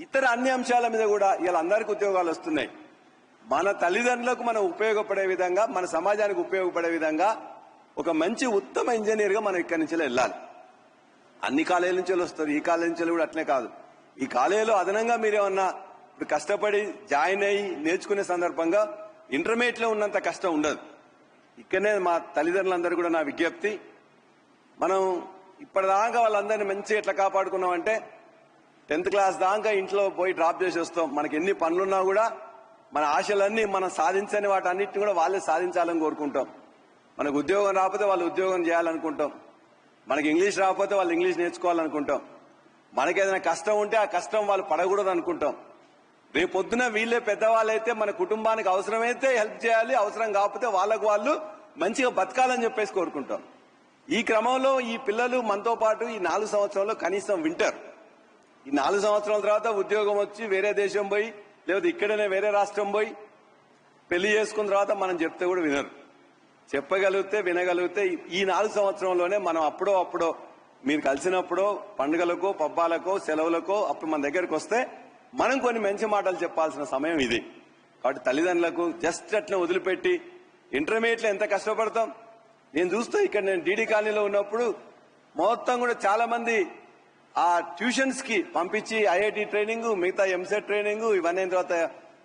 ఇతర అన్ని అంశాల మీద కూడా ఇలా అందరికీ ఉద్యోగాలు వస్తున్నాయి. మన తల్లిదండ్రులకు మనం ఉపయోగపడే విధంగా, మన సమాజానికి ఉపయోగపడే విధంగా ఒక మంచి ఉత్తమ ఇంజనీర్గా మనం ఇక్కడి నుంచి వెళ్ళాలి. అన్ని కాలేజీల నుంచి వస్తారు, ఈ కాలేజీ నుంచి కూడా అట్లే కాదు. ఈ కాలేజీలో అదనంగా మీరేమన్నా ఇప్పుడు కష్టపడి జాయిన్ అయ్యి నేర్చుకునే సందర్భంగా ఇంటర్మీడియట్ లో ఉన్నంత కష్టం ఉండదు. ఇక్కడనే మా తల్లిదండ్రులందరూ కూడా నా విజ్ఞప్తి, మనం ఇప్పటిదాకా వాళ్ళందరినీ మంచిగా ఎట్లా కాపాడుకున్నామంటే 10th క్లాస్ దాకా ఇంట్లో పోయి డ్రాప్ చేసి వస్తాం. మనకి ఎన్ని పనులున్నా కూడా మన ఆశలన్నీ మనం సాధించని వాటి అన్నిటిని కూడా వాళ్ళే సాధించాలని కోరుకుంటాం. మనకు ఉద్యోగం రాకపోతే వాళ్ళు ఉద్యోగం చేయాలనుకుంటాం, మనకి ఇంగ్లీష్ రాకపోతే వాళ్ళు ఇంగ్లీష్ నేర్చుకోవాలనుకుంటాం, మనకి ఏదైనా కష్టం ఉంటే ఆ కష్టం వాళ్ళు పడకూడదు అనుకుంటాం. రేపొద్దున వీళ్ళే పెద్దవాళ్ళైతే మన కుటుంబానికి అవసరమైతే హెల్ప్ చేయాలి, అవసరం కాకపోతే వాళ్ళకు వాళ్ళు మంచిగా బతకాలని చెప్పేసి కోరుకుంటాం. ఈ క్రమంలో ఈ పిల్లలు మనతో పాటు ఈ 4 సంవత్సరాల్లో కనీసం వింటారు. ఈ 4 సంవత్సరాల తర్వాత ఉద్యోగం వచ్చి వేరే దేశం పోయి, లేకపోతే ఇక్కడనే వేరే రాష్ట్రం పోయి పెళ్లి చేసుకున్న తర్వాత మనం చెప్తే కూడా వినరు. చెప్పగలిగితే వినగలిగితే ఈ 4 సంవత్సరంలోనే మనం అప్పుడో మీరు కలిసినప్పుడో పండుగలకో పబ్బాలకో సెలవులకో అప్పుడు మన దగ్గరికి వస్తే మనం కొన్ని మంచి మాటలు చెప్పాల్సిన సమయం ఇది. కాబట్టి తల్లిదండ్రులకు జస్ట్ అట్లా వదిలిపెట్టి ఇంటర్మీడియట్లో ఎంత కష్టపడతాం. నేను చూస్తూ ఇక్కడ నేను డీడీ కాలనీలో ఉన్నప్పుడు మొత్తం కూడా చాలా మంది ఆ ట్యూషన్స్ కి పంపించి ఐఐటి ట్రైనింగ్, మిగతా ఎంసెట్ ట్రైనింగ్ ఇవన్నీ అయిన తర్వాత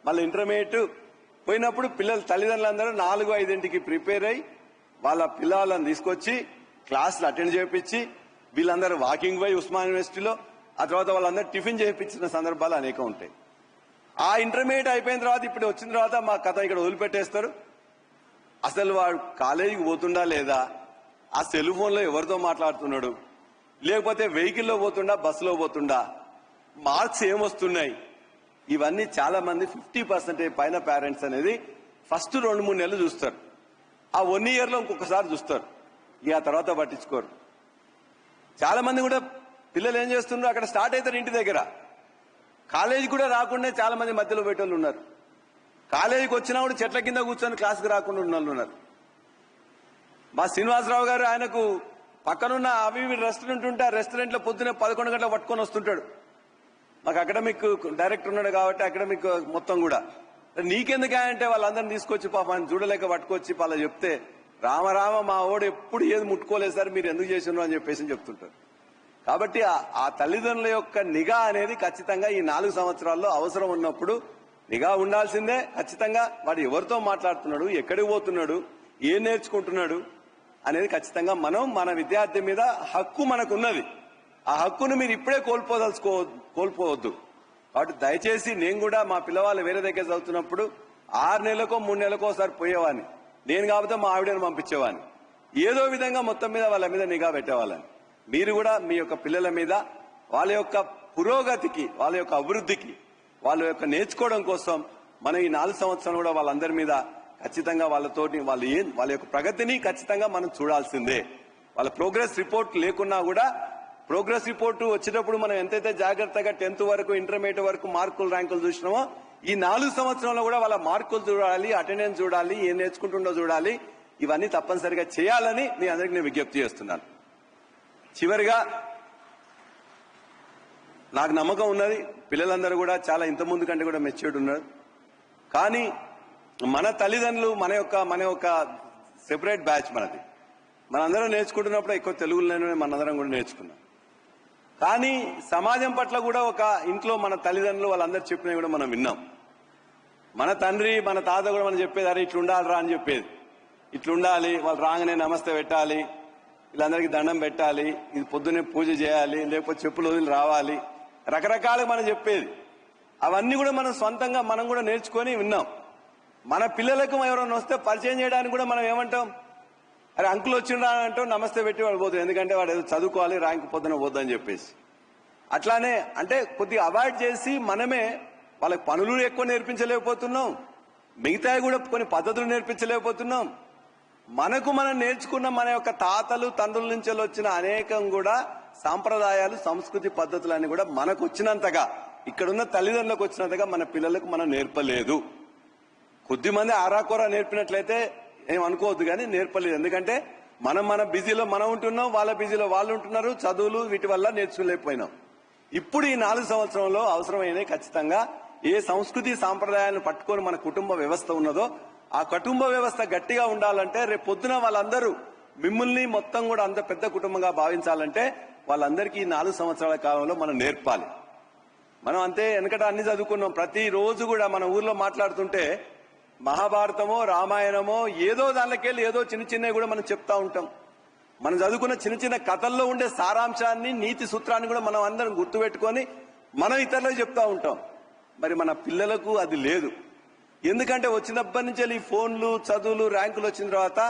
మళ్ళీ ఇంటర్మీడియట్ పోయినప్పుడు పిల్లలు తల్లిదండ్రులందరూ 4-5 ప్రిపేర్ అయ్యి వాళ్ళ పిల్లలను తీసుకొచ్చి క్లాసులు అటెండ్ చేయించి వీళ్ళందరూ వాకింగ్ పోయి ఉస్మాన్ యూనివర్సిటీలో ఆ తర్వాత వాళ్ళందరూ టిఫిన్ చేయించిన సందర్భాలు అనేకం ఉంటాయి. ఆ ఇంటర్మీడియట్ అయిపోయిన తర్వాత ఇప్పుడు వచ్చిన తర్వాత మా కథ ఇక్కడ వదిలిపెట్టేస్తారు. అసలు వాడు కాలేజీకి పోతుండా లేదా, ఆ సెల్ ఫోన్లో ఎవరితో మాట్లాడుతున్నాడు, లేకపోతే వెహికల్లో పోతుండా బస్సులో పోతుండా, మార్క్స్ ఏమొస్తున్నాయి, ఇవన్నీ చాలా మంది 50% పైన పేరెంట్స్ అనేది ఫస్ట్ 2-3 నెలలు చూస్తారు. ఆ 1 ఇయర్లో ఇంకొకసారి చూస్తారు. ఇక ఆ తర్వాత పట్టించుకోరు. చాలా మంది కూడా పిల్లలు ఏం చేస్తున్నారు, అక్కడ స్టార్ట్ అవుతారు ఇంటి దగ్గర, కాలేజీ కూడా రాకుండా చాలా మంది మధ్యలో పెట్టేళ్ళు ఉన్నారు. కాలేజీకి వచ్చినా కూడా చెట్ల కింద కూర్చొని క్లాసుకు రాకుండా ఉన్న వాళ్ళు ఉన్నారు. మా శ్రీనివాసరావు గారు ఆయనకు పక్కనున్న అవి రెస్టారెంట్ ఉంటే ఆ రెస్టారెంట్లో పొద్దునే 11 గంటలకు పట్టుకొని వస్తుంటాడు. మాకు అకాడమిక్ డైరెక్టర్ ఉన్నాడు కాబట్టి అకాడమిక్ మొత్తం కూడా నీకెందుకే అంటే వాళ్ళందరినీ తీసుకొచ్చి పాప ఆయన చూడలేక పట్టుకొచ్చి వాళ్ళ చెప్తే రామరామ మా ఓడు ఎప్పుడు ఏది ముట్టుకోలేదు సార్, మీరు ఎందుకు చేసినారు అని చెప్పేసి చెప్తుంటారు. కాబట్టి ఆ తల్లిదండ్రుల యొక్క నిఘా అనేది ఖచ్చితంగా ఈ 4 సంవత్సరాల్లో అవసరం ఉన్నప్పుడు నిఘా ఉండాల్సిందే. ఖచ్చితంగా వాడు ఎవరితో మాట్లాడుతున్నాడు, ఎక్కడికి పోతున్నాడు, ఏం నేర్చుకుంటున్నాడు అనేది ఖచ్చితంగా మనం మన విద్యార్థి మీద హక్కు మనకున్నది. ఆ హక్కును మీరు ఇప్పుడే కోల్పోవద్దు. కాబట్టి దయచేసి నేను కూడా మా పిల్లవాళ్ళు వేరే దగ్గర చదువుతున్నప్పుడు 6 నెలలకో 3 నెలలకో ఒకసారి పోయేవాడిని. నేను కాకపోతే మా ఆవిడని పంపించేవాడిని. ఏదో విధంగా మొత్తం మీద వాళ్ళ మీద నిఘా పెట్టేవాళ్ళని. మీరు కూడా మీ యొక్క పిల్లల మీద వాళ్ళ యొక్క పురోగతికి, వాళ్ళ యొక్క అభివృద్ధికి, వాళ్ళ యొక్క నేర్చుకోవడం కోసం మనం ఈ 4 సంవత్సరాలు కూడా వాళ్ళందరి మీద ఖచ్చితంగా వాళ్ళతోటి వాళ్ళ యొక్క ప్రగతిని ఖచ్చితంగా మనం చూడాల్సిందే. వాళ్ళ ప్రోగ్రెస్ రిపోర్ట్ లేకున్నా కూడా ప్రోగ్రెస్ రిపోర్టు వచ్చేటప్పుడు మనం ఎంతైతే జాగ్రత్తగా 10th వరకు ఇంటర్మీడియట్ వరకు మార్కులు ర్యాంకులు చూసినామో ఈ 4 సంవత్సరంలో కూడా వాళ్ళ మార్కులు చూడాలి, అటెండెన్స్ చూడాలి, ఏం నేర్చుకుంటుండో చూడాలి. ఇవన్నీ తప్పనిసరిగా చేయాలని మీ అందరికీ నేను విజ్ఞప్తి చేస్తున్నాను. చివరిగా నాకు నమ్మకం ఉన్నది, పిల్లలందరూ కూడా చాలా ఇంతకుముందు కంటే కూడా మెచ్యూర్డ్ ఉన్నారు. కానీ మన తల్లిదండ్రులు మన యొక్క సెపరేట్ బ్యాచ్ మనది. మనందరం నేర్చుకుంటున్నప్పుడు ఎక్కువ తెలుగులోనే మనందరం కూడా నేర్చుకున్నాం. కానీ సమాజం పట్ల కూడా ఒక ఇంట్లో మన తల్లిదండ్రులు వాళ్ళందరూ చెప్పినవి కూడా మనం విన్నాం. మన తండ్రి మన తాత కూడా మనం చెప్పేది, అరే ఇట్లా ఉండాలిరా అని చెప్పేది. ఇట్లుండాలి, వాళ్ళు రాగానే నమస్తే పెట్టాలి, వీళ్ళందరికీ దండం పెట్టాలి, ఇది పొద్దున్నే పూజ చేయాలి, లేకపోతే చెప్పులు వదిలి రావాలి, రకరకాలుగా మనం చెప్పేది. అవన్నీ కూడా మనం సొంతంగా మనం కూడా నేర్చుకొని విన్నాం. మన పిల్లలకు ఎవరైనా వస్తే పరిచయం చేయడానికి కూడా మనం ఏమంటాం, అరే అంకుల్ వచ్చిండ్రా అంటాం, నమస్తే పెట్టి వాడు పోతాం. ఎందుకంటే వాడు ఏదో చదువుకోవాలి, ర్యాంక్ పొద్దున పోద్దని చెప్పేసి. అట్లానే అంటే కొద్దిగా అవాయిడ్ చేసి మనమే వాళ్ళకి పనులు ఎక్కువ నేర్పించలేకపోతున్నాం, మిగతాయి కూడా కొన్ని పద్ధతులు నేర్పించలేకపోతున్నాం. మనకు మనం నేర్చుకున్న మన యొక్క తాతలు తండ్రుల నుంచి వచ్చిన అనేకం కూడా సాంప్రదాయాలు, సంస్కృతి పద్ధతులన్నీ కూడా మనకు వచ్చినంతగా, ఇక్కడున్న తల్లిదండ్రులకు వచ్చినంతగా మన పిల్లలకు మనం నేర్పలేదు. కొద్దిమంది ఆరాకొర నేర్పినట్లయితే ఏం అనుకోవద్దు, కానీ నేర్పలేదు. ఎందుకంటే మన బిజీలో మనం ఉంటున్నాం, వాళ్ళ బిజీలో వాళ్ళు ఉంటున్నారు, చదువులు వీటి వల్ల నేర్చుకోలేకపోయినాం. ఇప్పుడు ఈ 4 సంవత్సరంలో అవసరమైన ఖచ్చితంగా ఏ సంస్కృతి సాంప్రదాయాలను పట్టుకొని మన కుటుంబ వ్యవస్థ ఉన్నదో ఆ కుటుంబ వ్యవస్థ గట్టిగా ఉండాలంటే రేపు పొద్దున వాళ్ళందరూ మిమ్మల్ని మొత్తం కూడా అంత పెద్ద కుటుంబంగా భావించాలంటే వాళ్ళందరికీ 4 సంవత్సరాల కాలంలో మనం నేర్పాలి. మనం అంతే వెనకట అన్ని చదువుకున్నాం. ప్రతి రోజు కూడా మన ఊర్లో మాట్లాడుతుంటే మహాభారతమో రామాయణమో ఏదో దానిలోకెళ్ళి ఏదో చిన్నవి కూడా మనం చెప్తా ఉంటాం. మనం చదువుకున్న చిన్న కథల్లో ఉండే సారాంశాన్ని, నీతి సూత్రాన్ని కూడా మనం అందరం గుర్తుపెట్టుకొని మనం ఇతరులకు చెప్తా ఉంటాం. మరి మన పిల్లలకు అది లేదు. ఎందుకంటే వచ్చినప్పటి నుంచి ఈ ఫోన్లు, చదువులు, ర్యాంకులు వచ్చిన తర్వాత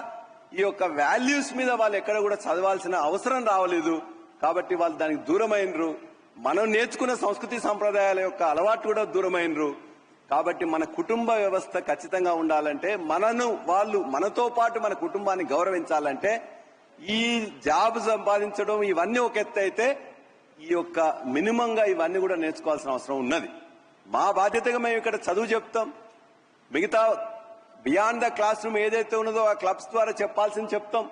ఈ యొక్క వాల్యూస్ మీద వాళ్ళు ఎక్కడ కూడా చదవాల్సిన అవసరం రావలేదు. కాబట్టి వాళ్ళు దానికి దూరమైనరు. మనం నేర్చుకున్న సంస్కృతి సంప్రదాయాల యొక్క అలవాటు కూడా దూరమైనరు. కాబట్టి మన కుటుంబ వ్యవస్థ ఖచ్చితంగా ఉండాలంటే వాళ్ళు మనతో పాటు మన కుటుంబాన్ని గౌరవించాలంటే ఈ జాబ్ సంపాదించడం ఇవన్నీ ఒక ఎత్తు అయితే ఈ యొక్క మినిమంగా ఇవన్నీ కూడా నేర్చుకోవాల్సిన అవసరం ఉన్నది. మా బాధ్యతగా మేము ఇక్కడ చదువు చెప్తాం, మిగతా బియాండ్ ద క్లాస్ రూమ్ ఏదైతే ఉన్నదో ఆ క్లబ్స్ ద్వారా చెప్పాల్సింది చెప్తాం,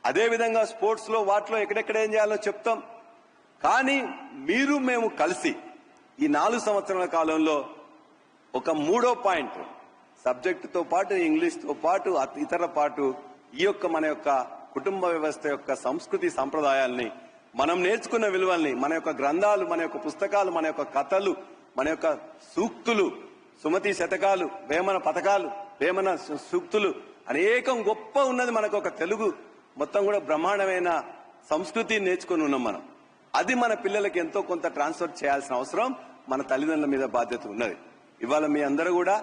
అదేవిధంగా స్పోర్ట్స్ లో వాటిలో ఎక్కడెక్కడ ఏం చేయాలో చెప్తాం. కానీ మేము కలిసి ఈ 4 సంవత్సరాల కాలంలో ఒక మూడో పాయింట్, సబ్జెక్టుతో పాటు ఇంగ్లీష్తో పాటు ఇతర పాటు ఈ యొక్క మన యొక్క కుటుంబ వ్యవస్థ యొక్క సంస్కృతి సంప్రదాయాల్ని, మనం నేర్చుకున్న విలువల్ని, మన యొక్క గ్రంథాలు, మన యొక్క పుస్తకాలు, మన యొక్క కథలు, మన యొక్క సూక్తులు, సుమతి శతకాలు, వేమన పథకాలు, వేమన సూక్తులు అనేకం గొప్ప ఉన్నది. మనకు ఒక తెలుగు మొత్తం కూడా బ్రహ్మాండమైన సంస్కృతి నేర్చుకుని ఉన్నాం మనం. అది మన పిల్లలకి ఎంతో కొంత ట్రాన్స్ఫర్ చేయాల్సిన అవసరం మన తల్లిదండ్రుల మీద బాధ్యత ఉన్నది. ఇవాళ మీ అందరూ కూడా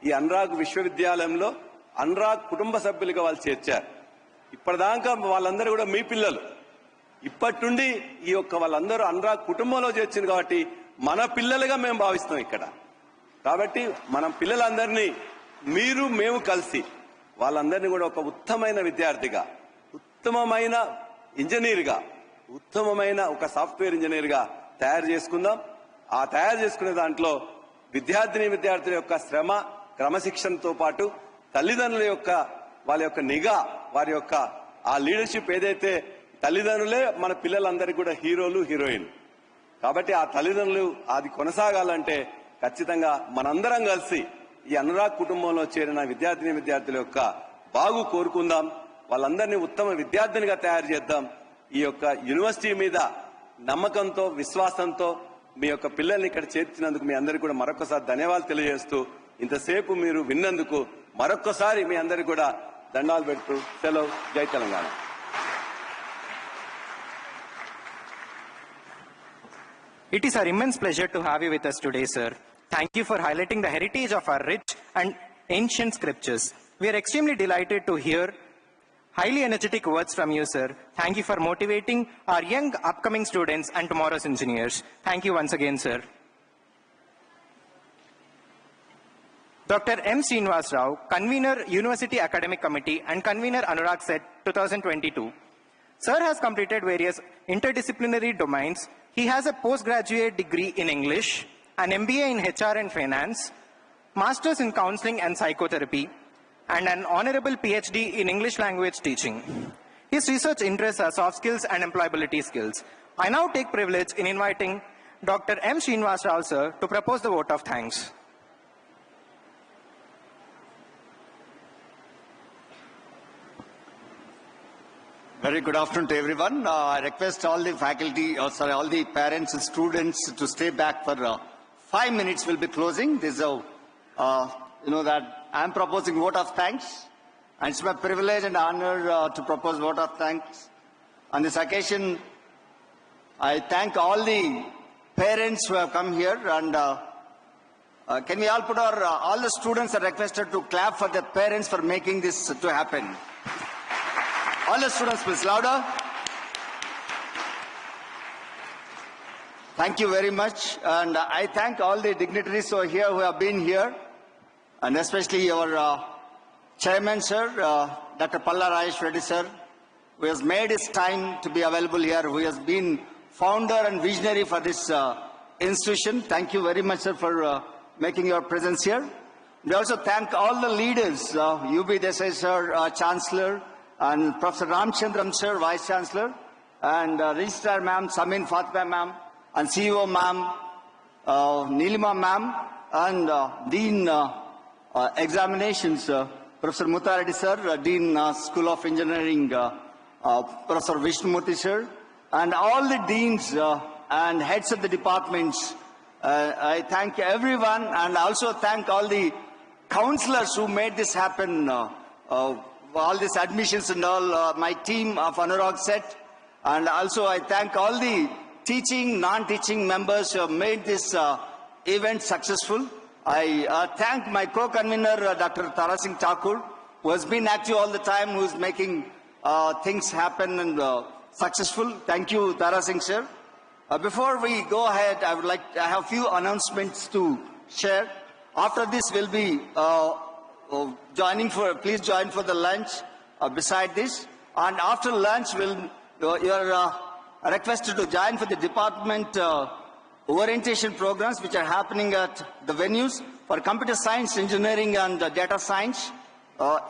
ఈ అనురాగ్ విశ్వవిద్యాలయంలో అనురాగ్ కుటుంబ సభ్యులుగా వాళ్ళు చేర్చారు. ఇప్పటిదాకా వాళ్ళందరూ కూడా మీ పిల్లలు. ఇప్పటి నుండి ఈ యొక్క వాళ్ళందరూ అనురాగ్ కుటుంబంలో చేర్చింది కాబట్టి మన పిల్లలుగా మేము భావిస్తాం ఇక్కడ. కాబట్టి మనం పిల్లలందరినీ మీరు మేము కలిసి వాళ్ళందరినీ కూడా ఒక ఉత్తమమైన విద్యార్థిగా, ఉత్తమమైన ఇంజనీర్గా, ఉత్తమమైన ఒక సాఫ్ట్వేర్ ఇంజనీర్గా తయారు చేసుకుందాం. ఆ తయారు చేసుకునే దాంట్లో విద్యార్థుల యొక్క శ్రమ, క్రమశిక్షణతో పాటు తల్లిదండ్రుల యొక్క వాళ్ళ యొక్క నిఘా, వారి యొక్క ఆ లీడర్షిప్ ఏదైతే, తల్లిదండ్రులే మన పిల్లలందరికీ కూడా హీరోలు, హీరోయిన్. కాబట్టి ఆ తల్లిదండ్రులు అది కొనసాగాలంటే ఖచ్చితంగా మనందరం కలిసి ఈ అనురాగ్ కుటుంబంలో చేరిన విద్యార్థుల యొక్క బాగు కోరుకుందాం. వాళ్ళందరినీ ఉత్తమ విద్యార్థినిగా తయారు చేద్దాం. ఈ యొక్క యూనివర్సిటీ మీద నమ్మకంతో, విశ్వాసంతో మీ యొక్క పిల్లల్ని ఇక్కడ చేర్చినందుకు మీ అందరికీ కూడా మరొకసారి ధన్యవాదాలు తెలియజేస్తూ, ఇంతసేపు మీరు విన్నందుకు మరొక్కసారి మీ అందరికీ కూడా దండాలు పెడుతూ సెలవు. జై Telangana. It is our immense pleasure to have you with us today, sir. Thank you for highlighting the heritage of our rich and ancient scriptures. We are extremely delighted to hear highly energetic words from you, sir. Thank you for motivating our young upcoming students and tomorrow's engineers. Thank you once again, sir. Dr. M. Srinivas Rao, Convener, University Academic Committee and Convener Anurag Set 2022. Sir has completed various interdisciplinary domains. He has a postgraduate degree in English, an MBA in HR and Finance, Masters in Counseling and Psychotherapy, and an honorable PhD in English language teaching. His research interests are soft skills and employability skills. I now take privilege in inviting Dr. M. Srinivas Rao, sir, to propose the vote of thanks. Very good afternoon to everyone. I request all the faculty, all the parents and students to stay back for 5 minutes. We'll be closing. This is that I'm proposing vote of thanks. And it's my privilege and honor to propose vote of thanks. On this occasion, I thank all the parents who have come here. And can we all put all the students are requested to clap for their parents for making this to happen. All the students, please, louder. Thank you very much. And I thank all the dignitaries who are here, who have been here. And especially our chairman, sir, Dr. Palla Rajesh Reddy, sir, who has made his time to be available here, who has been founder and visionary for this institution. Thank you very much, sir, for making your presence here. We also thank all the leaders, UB Desai, sir, Chancellor, and Professor Ramchandran, sir, Vice Chancellor, and Registrar Ma'am, Samin Fatima Ma'am, and CEO Ma'am, Nilima Ma'am, and Dean Examinations, Professor Mutharedi, sir, Dean School of Engineering, Professor Vishnumurthy, sir, and all the deans and heads of the departments. I thank everyone, and also thank all the counselors who made this happen. All these admissions and all, my team of Anurag Set, and also I thank all the teaching, non-teaching members who have made this event successful. I thank my co-convener, Dr. Tara Singh Thakur, who has been active all the time, who is making things happen and successful. Thank you, Tara Singh, sir. Before we go ahead, I have a few announcements to share. After this, we'll be please join for the lunch beside this. And after lunch, you're requested to join for the department orientation programs which are happening at the venues for computer science, engineering, and data science.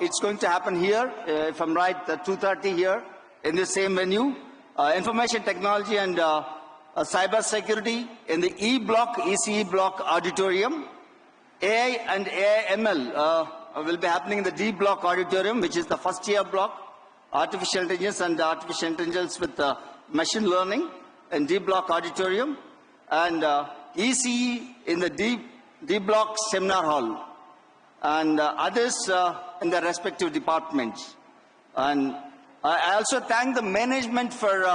It's going to happen here, if I'm right, 2:30 here in the same venue. Information technology and cyber security in the E block, ECE block auditorium. AI and AI/ML will be happening in the D block auditorium, which is the first year block. Artificial intelligence and artificial intelligence with machine learning in D block auditorium, and ECE in the D block seminar hall, and others in their respective departments. And I also thank the management for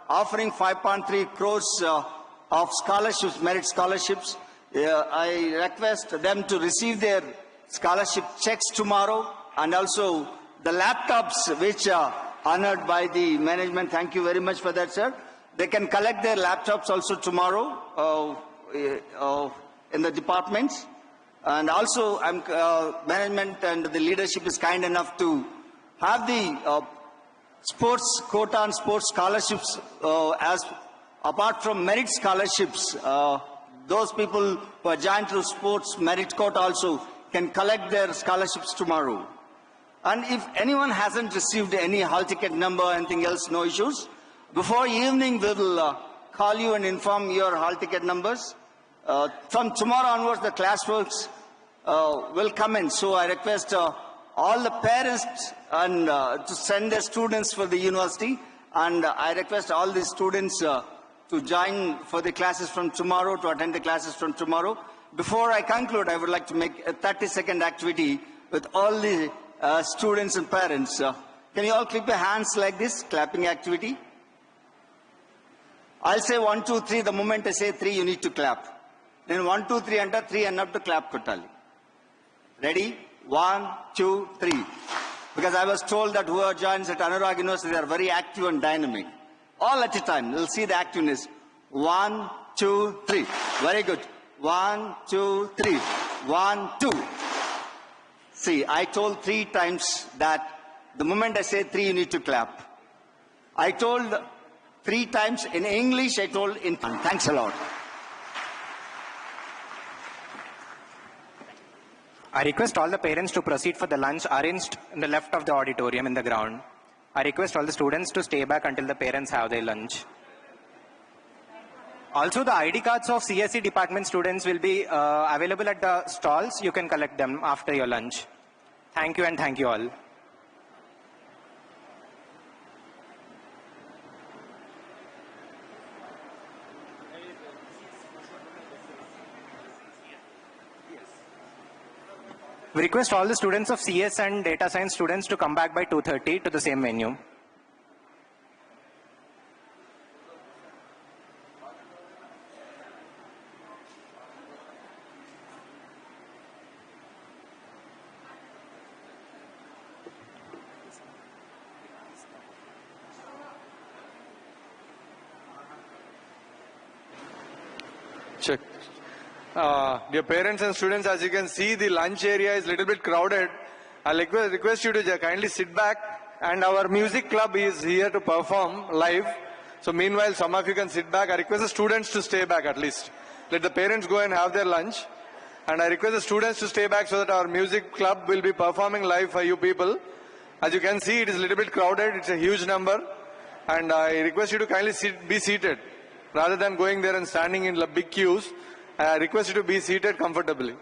offering 5.3 crores of scholarships, merit scholarships. I request them to receive their scholarship checks tomorrow, and also the laptops which are honored by the management. Thank you very much for that, sir. They can collect their laptops also tomorrow in the departments. And also, management and the leadership is kind enough to have the sports quota and sports scholarships as apart from merit scholarships. Those people who are joined through sports merit quota also can collect their scholarships tomorrow. And if anyone hasn't received any hall ticket number or anything else, no issues. Before evening, we will call you and inform your hall ticket numbers. From tomorrow onwards, the classworks will come in. So I request all the parents and to send their students for the university. And I request all the students to join for the classes from tomorrow, to attend the classes from tomorrow. Before I conclude, I would like to make a 30-second activity with all the students and parents. Can you all clap your hands like this, clapping activity? I'll say 1, 2, 3. The moment I say 3, you need to clap. Then 1, 2, 3 enter 3 and up to clap kottali. Ready? 1, 2, 3. Because I was told that whoever joins at Anurag University, they are very active and dynamic. All at a time. You'll see the activeness. 1, 2, 3. Very good. 1, 2, 3. 1, 2. See, I told 3 times that the moment I say 3, you need to clap. I told 3 times in English, I told in... Thanks a lot. I request all the parents to proceed for the lunch arranged in the left of the auditorium in the ground. I request all the students to stay back until the parents have their lunch. Also, the ID cards of CSE department students will be available at the stalls. You can collect them after your lunch. Thank you, and thank you all. We request all the students of CS and data science students to come back by 2:30 to the same venue. Check. Dear parents and students, as you can see, the lunch area is a little bit crowded. I'll request you to kindly sit back, and our music club is here to perform live. So meanwhile, some of you can sit back. I request the students to stay back at least. Let the parents go and have their lunch. And I request the students to stay back so that our music club will be performing live for you people. As you can see, it is a little bit crowded. It's a huge number. And I request you to kindly be seated. Rather than going there and standing in big queues, I request you to be seated comfortably.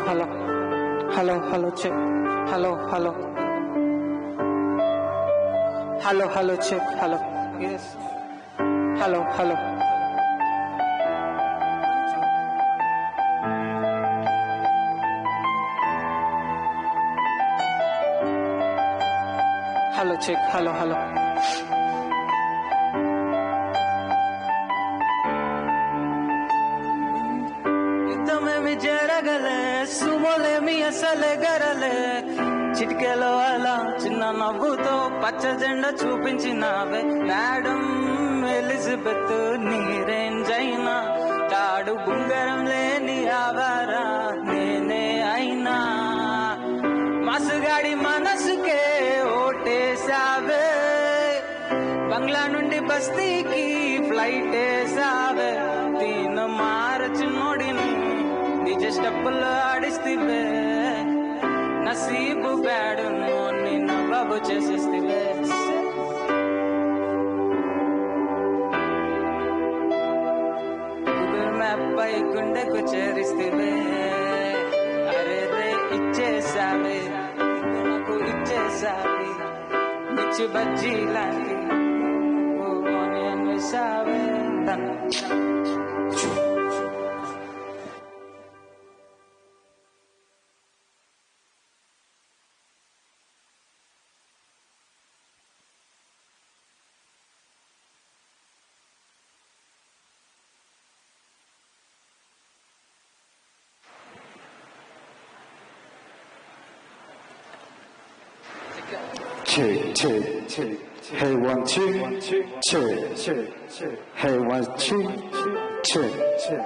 hello. Hello, hello, check. Hello, hello. Hello, hello, check. Hello. Yes. Hello, hello. Hello, check. Hello, hello. యుద్ధమేమి జరగలే సుమోలేమి అసలే గరలే చిటికెలో అలా చిన్న నవ్వుతో పచ్చ జెండా చూపించినావే madam Elizabeth నీ range అయినా తాడు బుంగరం లేని ఆవారా నేనే అయినా మసుగాడి మనసుకే ఓటేసావే బంగ్లా నుండి బస్తీకి ఫ్లైట్ వేసావే తీన మారచి నోడిని నిజ స్టెప్పులు ఆడిస్తివే నసీబు బ్యాడు నిన్న బాబు చేసేస్తివే గూగుల్ మ్యాప్ పై గుండెకు చేరిస్తివే అరే రే ఇచ్చేసావే నాకు ఇచ్చేసావే మిర్చి బజ్జీ లాంటి onion వేసావే Check, check, check. Hey, 1, 2, check, check. Hey, 1, 2, check, check.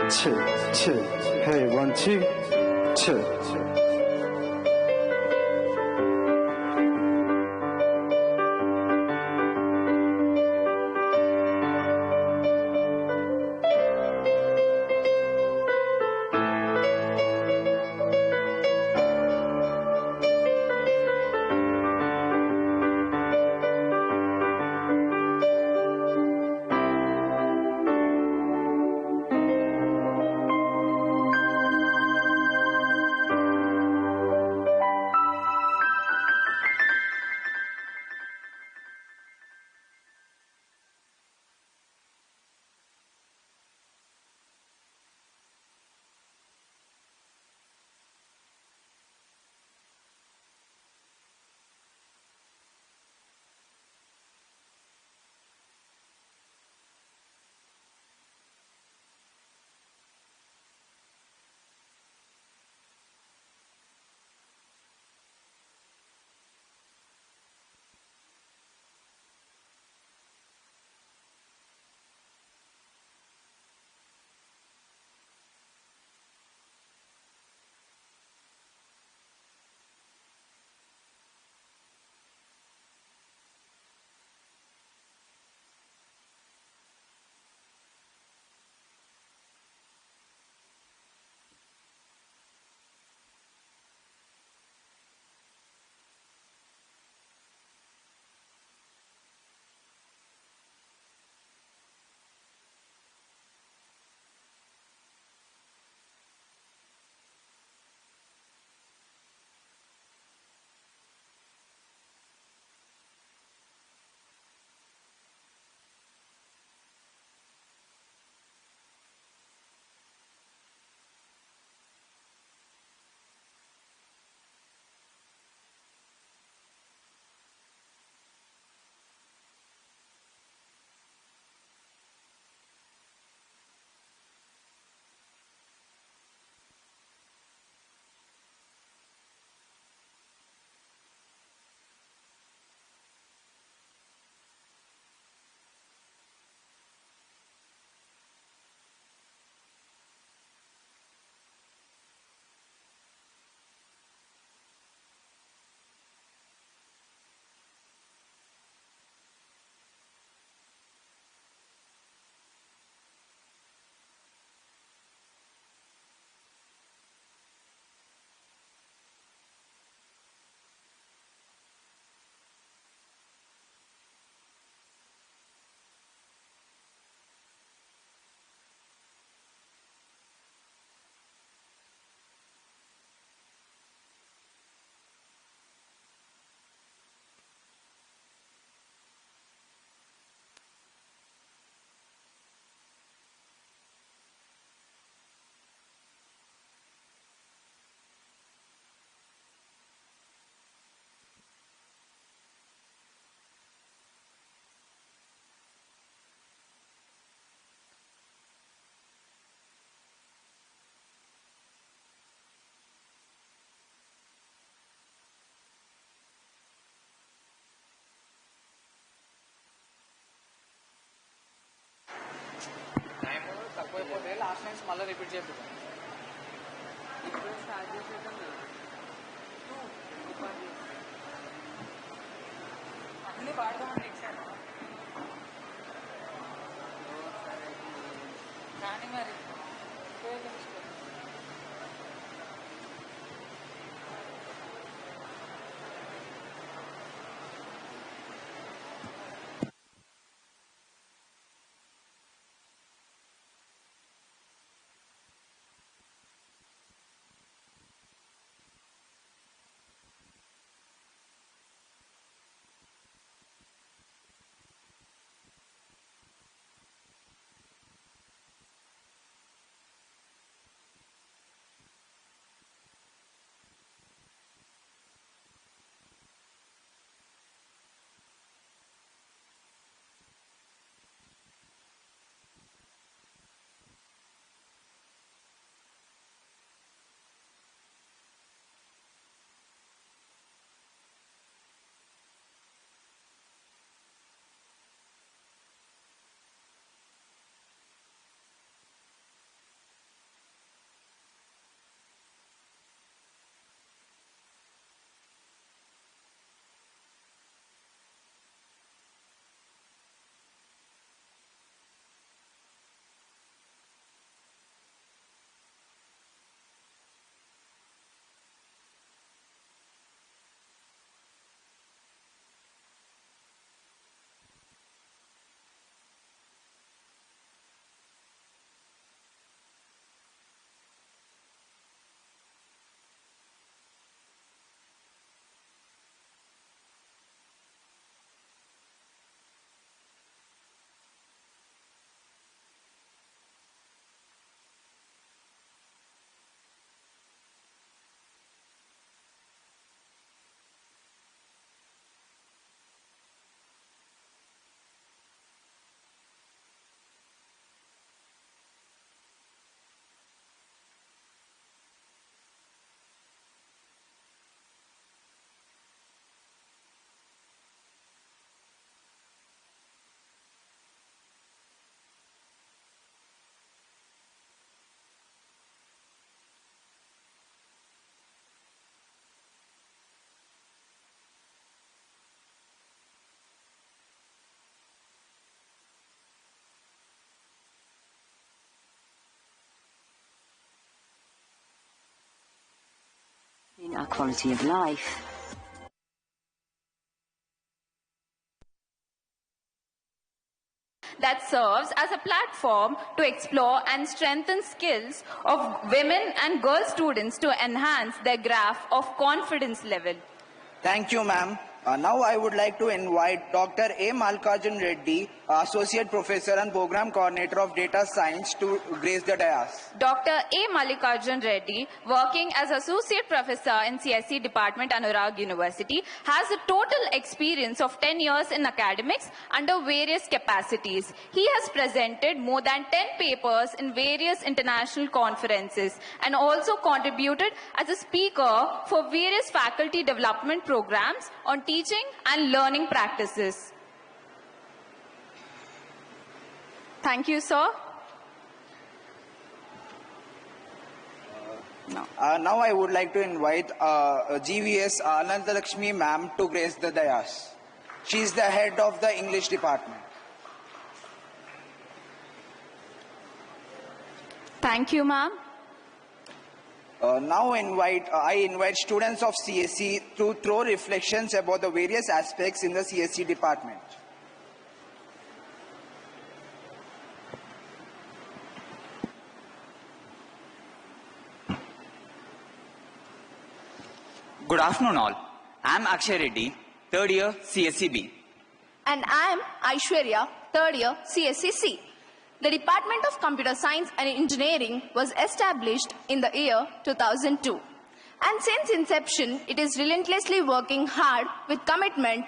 Check, check. Hey, 1, 2, check. Last lines మళ్ళీ రిపీట్ చేద్దాం. ఇప్పుడు స్టార్ట్ చేసేద్దాం కదా. అన్నీ పాడదామండి నెక్స్ట్ కానీ మరి in our quality of life. That serves as a platform to explore and strengthen skills of women and girl students to enhance their graph of confidence level. Thank you, ma'am. Now I would like to invite Dr. A. Mallikarjun Reddy, Associate Professor and Program Coordinator of Data Science, to grace the dais. Dr. A. Mallikarjun Reddy, working as Associate Professor in CSE Department, Anurag University, has a total experience of 10 years in academics under various capacities. He has presented more than 10 papers in various international conferences and also contributed as a speaker for various faculty development programs on teaching and learning practices. Thank you, sir. Now I would like to invite GVS Anandalakshmi ma'am to grace the dais. She is the head of the English department. Thank you, ma'am. Now I invite students of CSE to throw reflections about the various aspects in the CSE department. Good afternoon all. I am Akshay Reddy, third year CSEB. And I am Aishwarya, third year CSEC. The Department of Computer Science and Engineering was established in the year 2002. And since inception, it is relentlessly working hard with commitment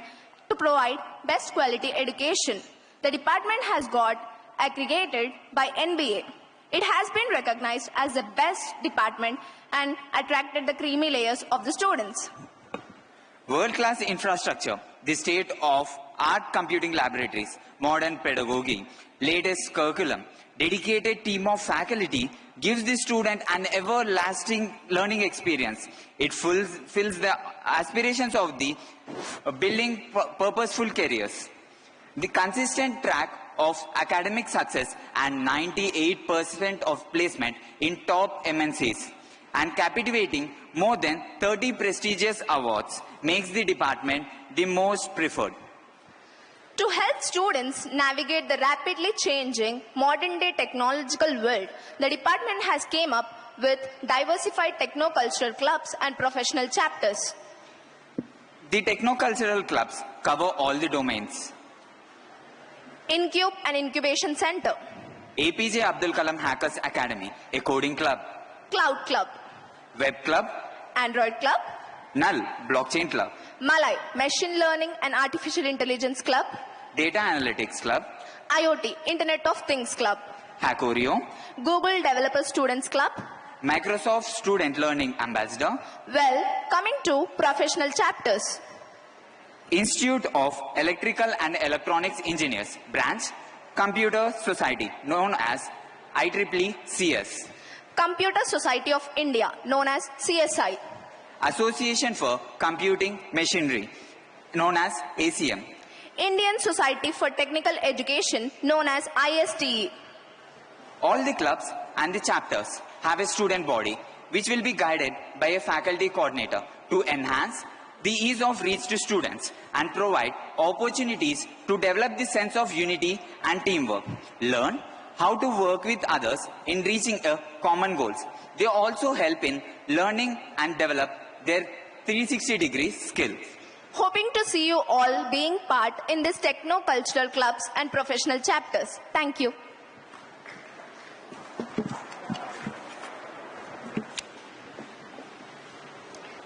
to provide best quality education. The department has got accredited by NBA. It has been recognized as the best department and attracted the creamy layers of the students. World-class infrastructure, the state of art computing laboratories, modern pedagogy, latest curriculum, dedicated team of faculty gives the student an everlasting learning experience. It fulfills the aspirations of the building purposeful careers. The consistent track of academic success and 98% of placement in top MNCs and captivating more than 30 prestigious awards makes the department the most preferred. To help students navigate the rapidly changing modern-day technological world, the department has came up with diversified techno-cultural clubs and professional chapters. The techno-cultural clubs cover all the domains. Incube and Incubation Center. APJ Abdul Kalam Hackers Academy, a coding club. Cloud Club. Web Club. Android Club. Null, Blockchain Club. Malay, Machine Learning and Artificial Intelligence Club. Data Analytics Club. IoT, Internet of Things Club. Hackorio. Google Developer Students Club. Microsoft Student Learning Ambassador. Well, coming to professional chapters. Institute of Electrical and Electronics Engineers, branch, Computer Society, known as IEEE-CS. Computer Society of India, known as CSI. Association for Computing Machinery, known as ACM. Indian Society for Technical Education, known as ISTE. All the clubs and the chapters have a student body which will be guided by a faculty coordinator to enhance the ease of reach to students and provide opportunities to develop the sense of unity and teamwork. Learn how to work with others in reaching a common goals. They also help in learning and develop their 360-degree skills. Hoping to see you all being part in this techno-cultural clubs and professional chapters. Thank you.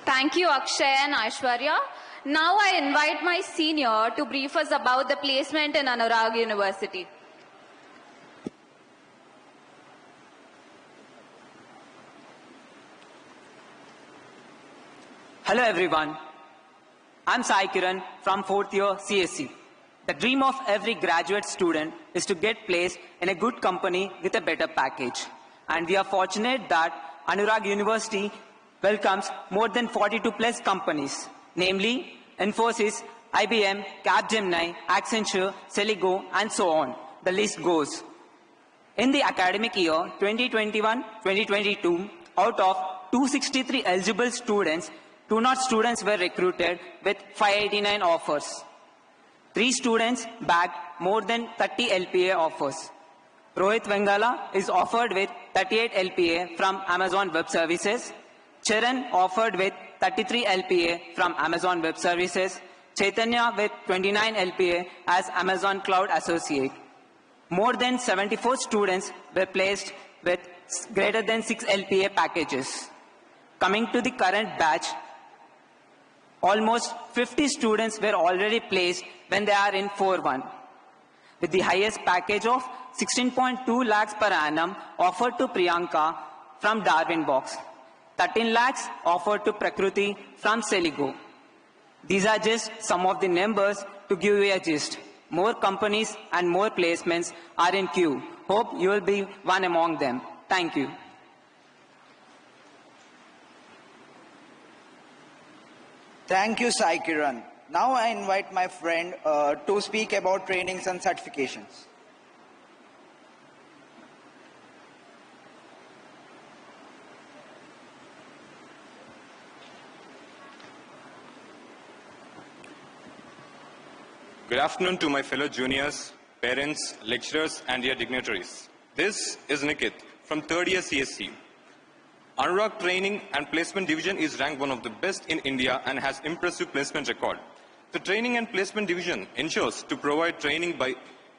Thank you, Akshay and Aishwarya. Now I invite my senior to brief us about the placement in Anurag University. Hello everyone. I'm Sai Kiran from 4th year CSC. The dream of every graduate student is to get placed in a good company with a better package. And we are fortunate that Anurag University welcomes more than 42 plus companies, namely Infosys, IBM, Capgemini, Accenture, Celigo, and so on. The list goes. In the academic year 2021-2022, out of 263 eligible students, 200 students were recruited with 589 offers. 3 students bagged more than 30 LPA offers. Rohit Vengala is offered with 38 LPA from Amazon Web Services. Charan offered with 33 LPA from Amazon Web Services. Chaitanya with 29 LPA as Amazon Cloud Associate. More than 74 students were placed with greater than 6 LPA packages. Coming to the current batch, almost 50 students were already placed when they are in 4-1, with the highest package of 16.2 lakhs per annum offered to Priyanka from Darwin Box. 13 lakhs offered to Prakruti from Celigo. These are just some of the numbers to give you a gist. More companies and more placements are in queue. Hope you will be one among them. Thank you. Thank you, Sai Kiran. Now I invite my friend to speak about trainings and certifications. Good afternoon to my fellow juniors, parents, lecturers, and dear dignitaries. This is Nikit from 3rd year CSC. Anurag Training and Placement Division is ranked one of the best in India and has impressive placement record. The Training and Placement Division ensures to provide training by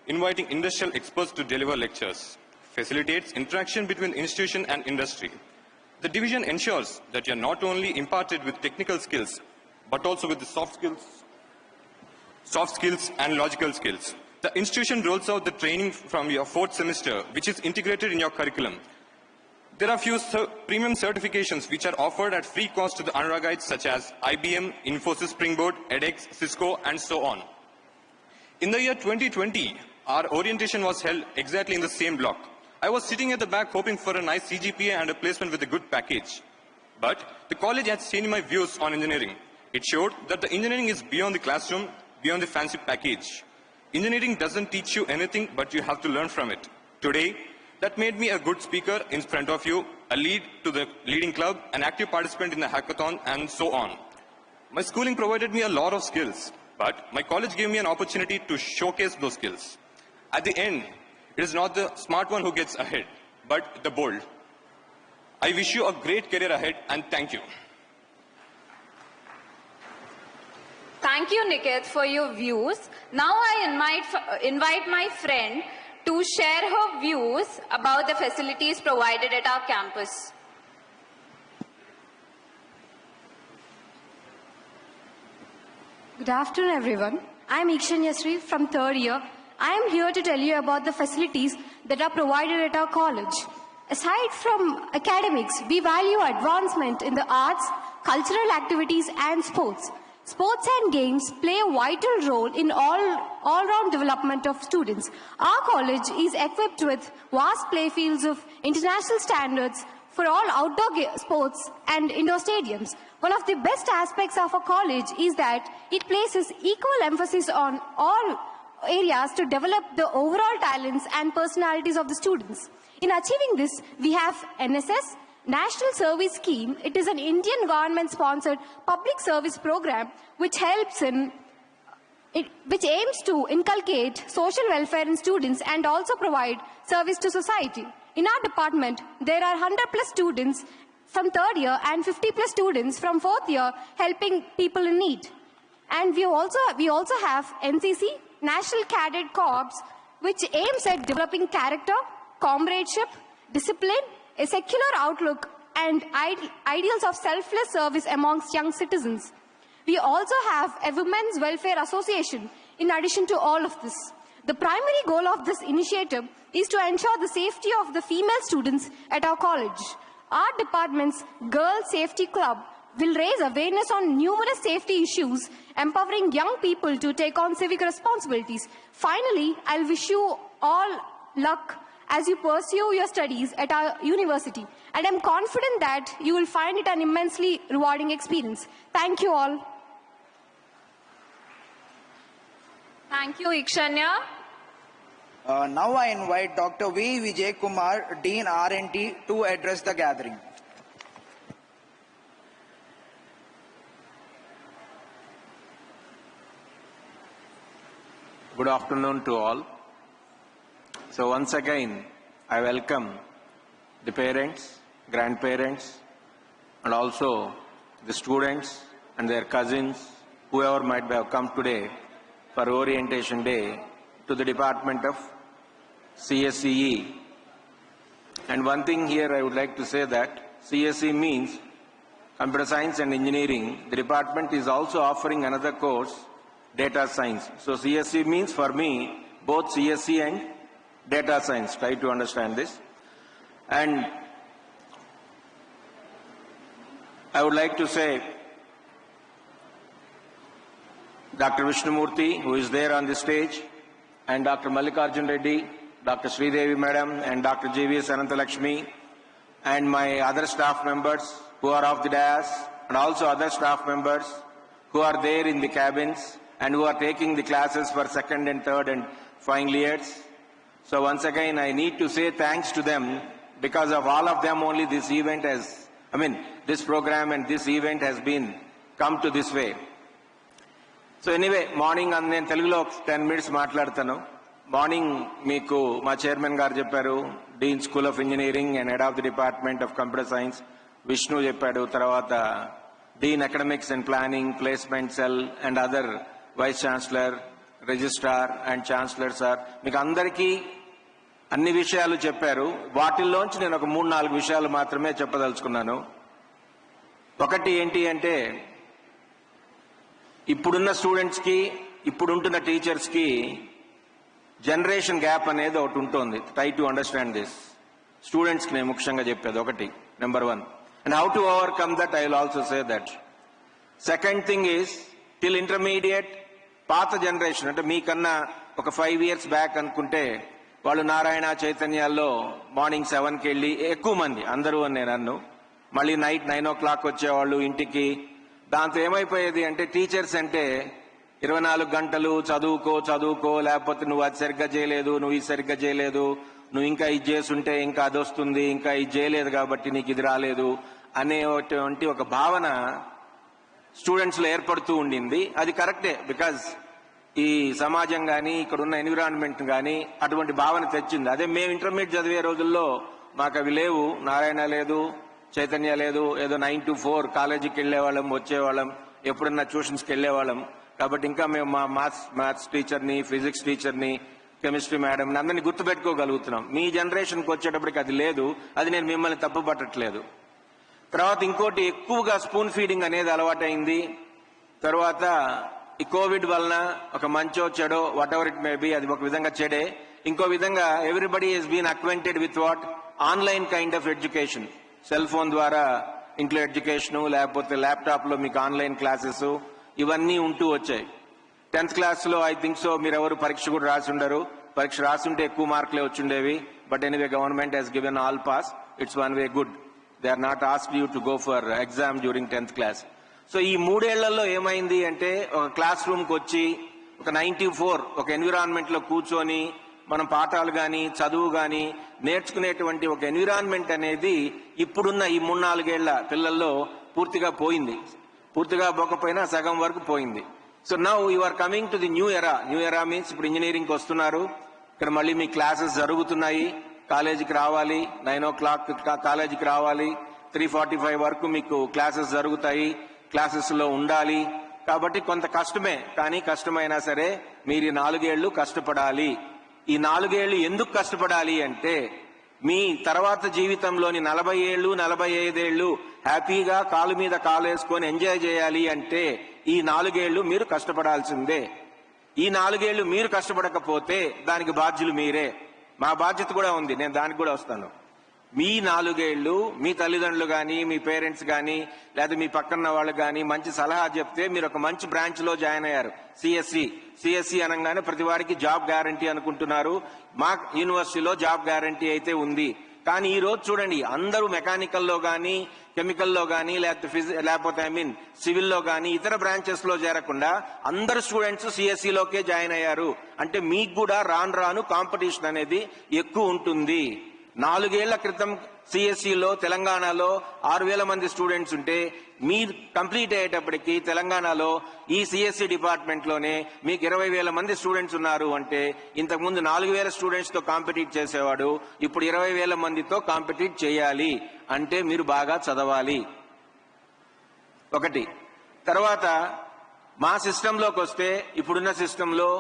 inviting industrial experts to deliver lectures, facilitates interaction between institution and industry. The division ensures that you are not only imparted with technical skills, but also with the soft skills and logical skills. The institution rolls out the training from your 4th semester, which is integrated in your curriculum. There are few premium certifications which are offered at free cost to the Anuragites, such as IBM, Infosys Springboard, edX, Cisco, and so on. In the year 2020, our orientation was held exactly in the same block. I was sitting at the back hoping for a nice CGPA and a placement with a good package. But the college has changed my views on engineering. It showed that the engineering is beyond the classroom, beyond the fancy package. Engineering doesn't teach you anything, but you have to learn from it. Today, that made me a good speaker in front of you, a lead to the leading club, an active participant in the hackathon, and so on. My schooling provided me a lot of skills, but my college gave me an opportunity to showcase those skills. At the end, it is not the smart one who gets ahead, but the bold. I wish you a great career ahead, and thank you. Thank you, Nikit, for your views. Now I invite my friend to share her views about the facilities provided at our campus. Good afternoon, everyone. I am Ikshanyasri from 3rd year. I am here to tell you about the facilities that are provided at our college. Aside from academics, we value advancement in the arts, cultural activities, and sports. Sports and games play a vital role in all-round development of students. Our college is equipped with vast playfields of international standards for all outdoor sports and indoor stadiums. One of the best aspects of our college is that it places equal emphasis on all areas to develop the overall talents and personalities of the students. In achieving this, we have NSS, National Service Scheme. It is an Indian government-sponsored public service program which aims to inculcate social welfare in students and also provide service to society. In our department, there are 100+ students from 3rd year and 50+ students from 4th year helping people in need. And we also have NCC, National Cadet Corps, which aims at developing character, comradeship, discipline, a secular outlook, and ideals of selfless service amongst young citizens. We also have a Women's Welfare Association in addition to all of this. The primary goal of this initiative is to ensure the safety of the female students at our college. Our department's Girl Safety Club will raise awareness on numerous safety issues, empowering young people to take on civic responsibilities. Finally, I'll wish you all luck as you pursue your studies at our university, and I'm confident that you will find it an immensely rewarding experience. Thank you all. Thank you, Ikshanya. Now I invite Dr. V. Vijay Kumar, Dean R&T, to address the gathering. Good afternoon to all. So once again, I welcome the parents, grandparents, and also the students and their cousins, whoever might have come today for Orientation Day, to the Department of CSCE. And one thing here I would like to say that CSE means Computer Science and Engineering. The department is also offering another course, Data Science. So CSE means for me both CSE and Data Science. Try to understand this. And I would like to say Dr. Vishnumurthy, who is there on the stage, and Dr. Mallikarjun Reddy, Dr. Sridevi Madam, and Dr. GVS Anantalakshmi, and my other staff members who are off the dais, and also other staff members who are there in the cabins and who are taking the classes for 2nd and 3rd and final years. So once again, I need to say thanks to them. Because of all of them only this event has, this program and this event has been come to this way. So anyway, morning నేను తెలుగులో 10 minutes మాట్లాడతాను. Morning మీకు మా chairman గారు చెప్పారు, dean school of engineering and head of the department of computer science Vishnu చెప్పాడు, తర్వాత dean academics and planning, placement cell and other vice chancellor, registrar and chancellor sir, మీకు అందరికీ అన్ని విషయాలు చెప్పారు. వాటిల్లోంచి నేను ఒక 3-4 విషయాలు మాత్రమే చెప్పదలుచుకున్నాను. ఒకటి ఏంటి అంటే, ఇప్పుడున్న స్టూడెంట్స్కి ఇప్పుడుంటున్న టీచర్స్కి జనరేషన్ గ్యాప్ అనేది ఒకటి ఉంటుంది. Try to understand this. స్టూడెంట్స్కి నేను ముఖ్యంగా చెప్పేది ఒకటి, number 1. And how to overcome that, I will also say that. Second thing is, till intermediate పాత జనరేషన్ అంటే మీకన్నా ఒక 5 years బ్యాక్ అనుకుంటే వాళ్ళు నారాయణ చైతన్యాల్లో మార్నింగ్ 7కి వెళ్ళి ఎక్కువ మంది అందరూ అని నేను అన్ను మళ్ళీ నైట్ 9 o'clock వచ్చేవాళ్ళు ఇంటికి. దాంతో ఏమైపోయేది అంటే టీచర్స్ అంటే 24 గంటలు చదువుకో లేకపోతే నువ్వు అది సరిగ్గా చేయలేదు, నువ్వు ఇది సరిగ్గా చేయలేదు, నువ్వు ఇంకా ఇది చేసుంటే ఇంకా అది వస్తుంది, ఇంకా ఇది చేయలేదు కాబట్టి నీకు ఇది రాలేదు అనేటువంటి ఒక భావన స్టూడెంట్స్ లో ఏర్పడుతూ ఉండింది. అది కరెక్టే, బికాజ్ ఈ సమాజం కానీ ఇక్కడ ఉన్న ఎన్విరాన్మెంట్ కానీ అటువంటి భావన తెచ్చింది. అదే మేము ఇంటర్మీడియట్ చదివే రోజుల్లో మాకు అవి లేవు, నారాయణ లేదు, చైతన్య లేదు, ఏదో 9 to 4 కాలేజీకి వెళ్ళేవాళ్ళం, వచ్చేవాళ్ళం, ఎప్పుడన్నా ట్యూషన్స్కి వెళ్ళేవాళ్ళం. కాబట్టి ఇంకా మేము మా మ్యాథ్స్ టీచర్ని, ఫిజిక్స్ టీచర్ని, కెమిస్ట్రీ మేడం అందరినీ గుర్తుపెట్టుకోగలుగుతున్నాం. మీ జనరేషన్కి వచ్చేటప్పటికి అది లేదు. అది నేను మిమ్మల్ని తప్పు పట్టట్లేదు. తర్వాత ఇంకోటి ఎక్కువగా స్పూన్ ఫీడింగ్ అనేది అలవాటైంది. తర్వాత ఈ కోవిడ్ వలన ఒక మంచో చెడో whatever it may be, అది ఒక విధంగా చెడే. ఇంకో విధంగా everybody has been acquainted with what online kind of education. Cell phone ద్వారా ఇంట్లో ఎడ్యుకేషను, లేకపోతే ల్యాప్టాప్ లో మీకు ఆన్లైన్ క్లాసెస్ ఇవన్నీ ఉంటూ వచ్చాయి. 10th క్లాస్లో ఐ థింక్ సో మీరెవరు పరీక్ష కూడా రాసి ఉండరు. పరీక్ష రాసుంటే ఎక్కువ మార్కులే వచ్చిండేవి. But anyway government has given all pass. It's one way good. They are not asked you to go for exam during 10th class. So ఈ 3 ఏళ్లలో ఏమైంది అంటే ఒక క్లాస్ రూమ్కి వచ్చి ఒక 94 ఒక ఎన్విరాన్మెంట్ లో కూర్చొని మనం పాఠాలు కానీ చదువు కానీ నేర్చుకునేటువంటి ఒక ఎన్విరాన్మెంట్ అనేది ఇప్పుడున్న ఈ 3-4 ఏళ్ల పిల్లల్లో పూర్తిగా పోయింది. పూర్తిగా పోకపోయినా సగం వరకు పోయింది. So now you are coming to the new era. New era means ఇప్పుడు ఇంజనీరింగ్కి వస్తున్నారు. ఇక్కడ మళ్ళీ మీ క్లాసెస్ జరుగుతున్నాయి. కాలేజీకి రావాలి, 9 o'clock కాలేజీకి రావాలి, 3:45 వరకు మీకు క్లాసెస్ జరుగుతాయి, క్లాసెస్ లో ఉండాలి. కాబట్టి కొంత కష్టమే, కానీ కష్టమైనా సరే మీరు 4 ఏళ్లు కష్టపడాలి. ఈ 4 ఏళ్లు ఎందుకు కష్టపడాలి అంటే మీ తర్వాత జీవితంలోని 40 ఏళ్లు 45 ఏళ్లు హ్యాపీగా కాలు మీద కాలు వేసుకొని ఎంజాయ్ చేయాలి అంటే ఈ 4 ఏళ్లు మీరు కష్టపడాల్సిందే. ఈ 4 ఏళ్లు మీరు కష్టపడకపోతే దానికి బాధ్యులు మీరే. మా బాధ్యత కూడా ఉంది, నేను దానికి కూడా వస్తాను. మీ 4 ఏళ్లు మీ తల్లిదండ్రులు కానీ, మీ పేరెంట్స్ కానీ, లేదా మీ పక్కన వాళ్ళు కానీ మంచి సలహా చెప్తే మీరు ఒక మంచి బ్రాంచ్ లో జాయిన్ అయ్యారు. సిఎస్సి అనగానే ప్రతి వాడికి జాబ్ గ్యారంటీ అనుకుంటున్నారు. మా యూనివర్సిటీలో జాబ్ గ్యారంటీ అయితే ఉంది. కానీ ఈ రోజు చూడండి, అందరూ మెకానికల్లో కానీ, కెమికల్లో కానీ, లేకపోతే సివిల్లో కానీ ఇతర బ్రాంచెస్ లో చేరకుండా అందరు స్టూడెంట్స్ సిఎస్సిలోకే జాయిన్ అయ్యారు. అంటే మీకు కూడా రాను కాంపిటీషన్ అనేది ఎక్కువ ఉంటుంది. 4 ఏళ్ల క్రితం సిఎస్సిలో తెలంగాణలో 6,000 మంది స్టూడెంట్స్ ఉంటే మీరు కంప్లీట్ అయ్యేటప్పటికి తెలంగాణలో ఈ సిఎస్సి డిపార్ట్మెంట్ లోనే మీకు 20,000 మంది స్టూడెంట్స్ ఉన్నారు. అంటే ఇంతకుముందు 4,000 స్టూడెంట్స్ తో కాంపిటీట్ చేసేవాడు ఇప్పుడు 20,000 మందితో కాంపిటీట్ చేయాలి. అంటే మీరు బాగా చదవాలి ఒకటి. తర్వాత మా సిస్టంలోకి వస్తే ఇప్పుడున్న సిస్టంలో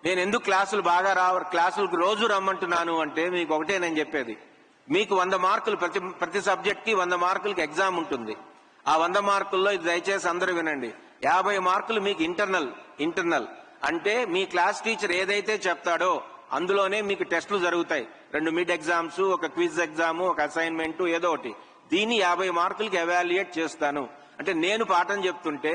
నేను ఎందుకు క్లాసులకు రోజు రమ్మంటున్నాను అంటే మీకు ఒకటే నేను చెప్పేది, మీకు 100 మార్కులు ప్రతి సబ్జెక్ట్ కి 100 మార్కులకి ఎగ్జామ్ ఉంటుంది. ఆ 100 మార్కుల్లో ఇది దయచేసి అందరూ వినండి, 50 మార్కులు మీకు ఇంటర్నల్ అంటే మీ క్లాస్ టీచర్ ఏదైతే చెప్తాడో అందులోనే మీకు టెస్టులు జరుగుతాయి. 2 మిడ్ ఎగ్జామ్స్, ఒక క్విజ్ ఎగ్జామ్, ఒక అసైన్మెంట్, ఏదో ఒకటి. దీన్ని 50 మార్కులకి ఎవాల్యుయేట్ చేస్తాను. అంటే నేను పాఠం చెప్తుంటే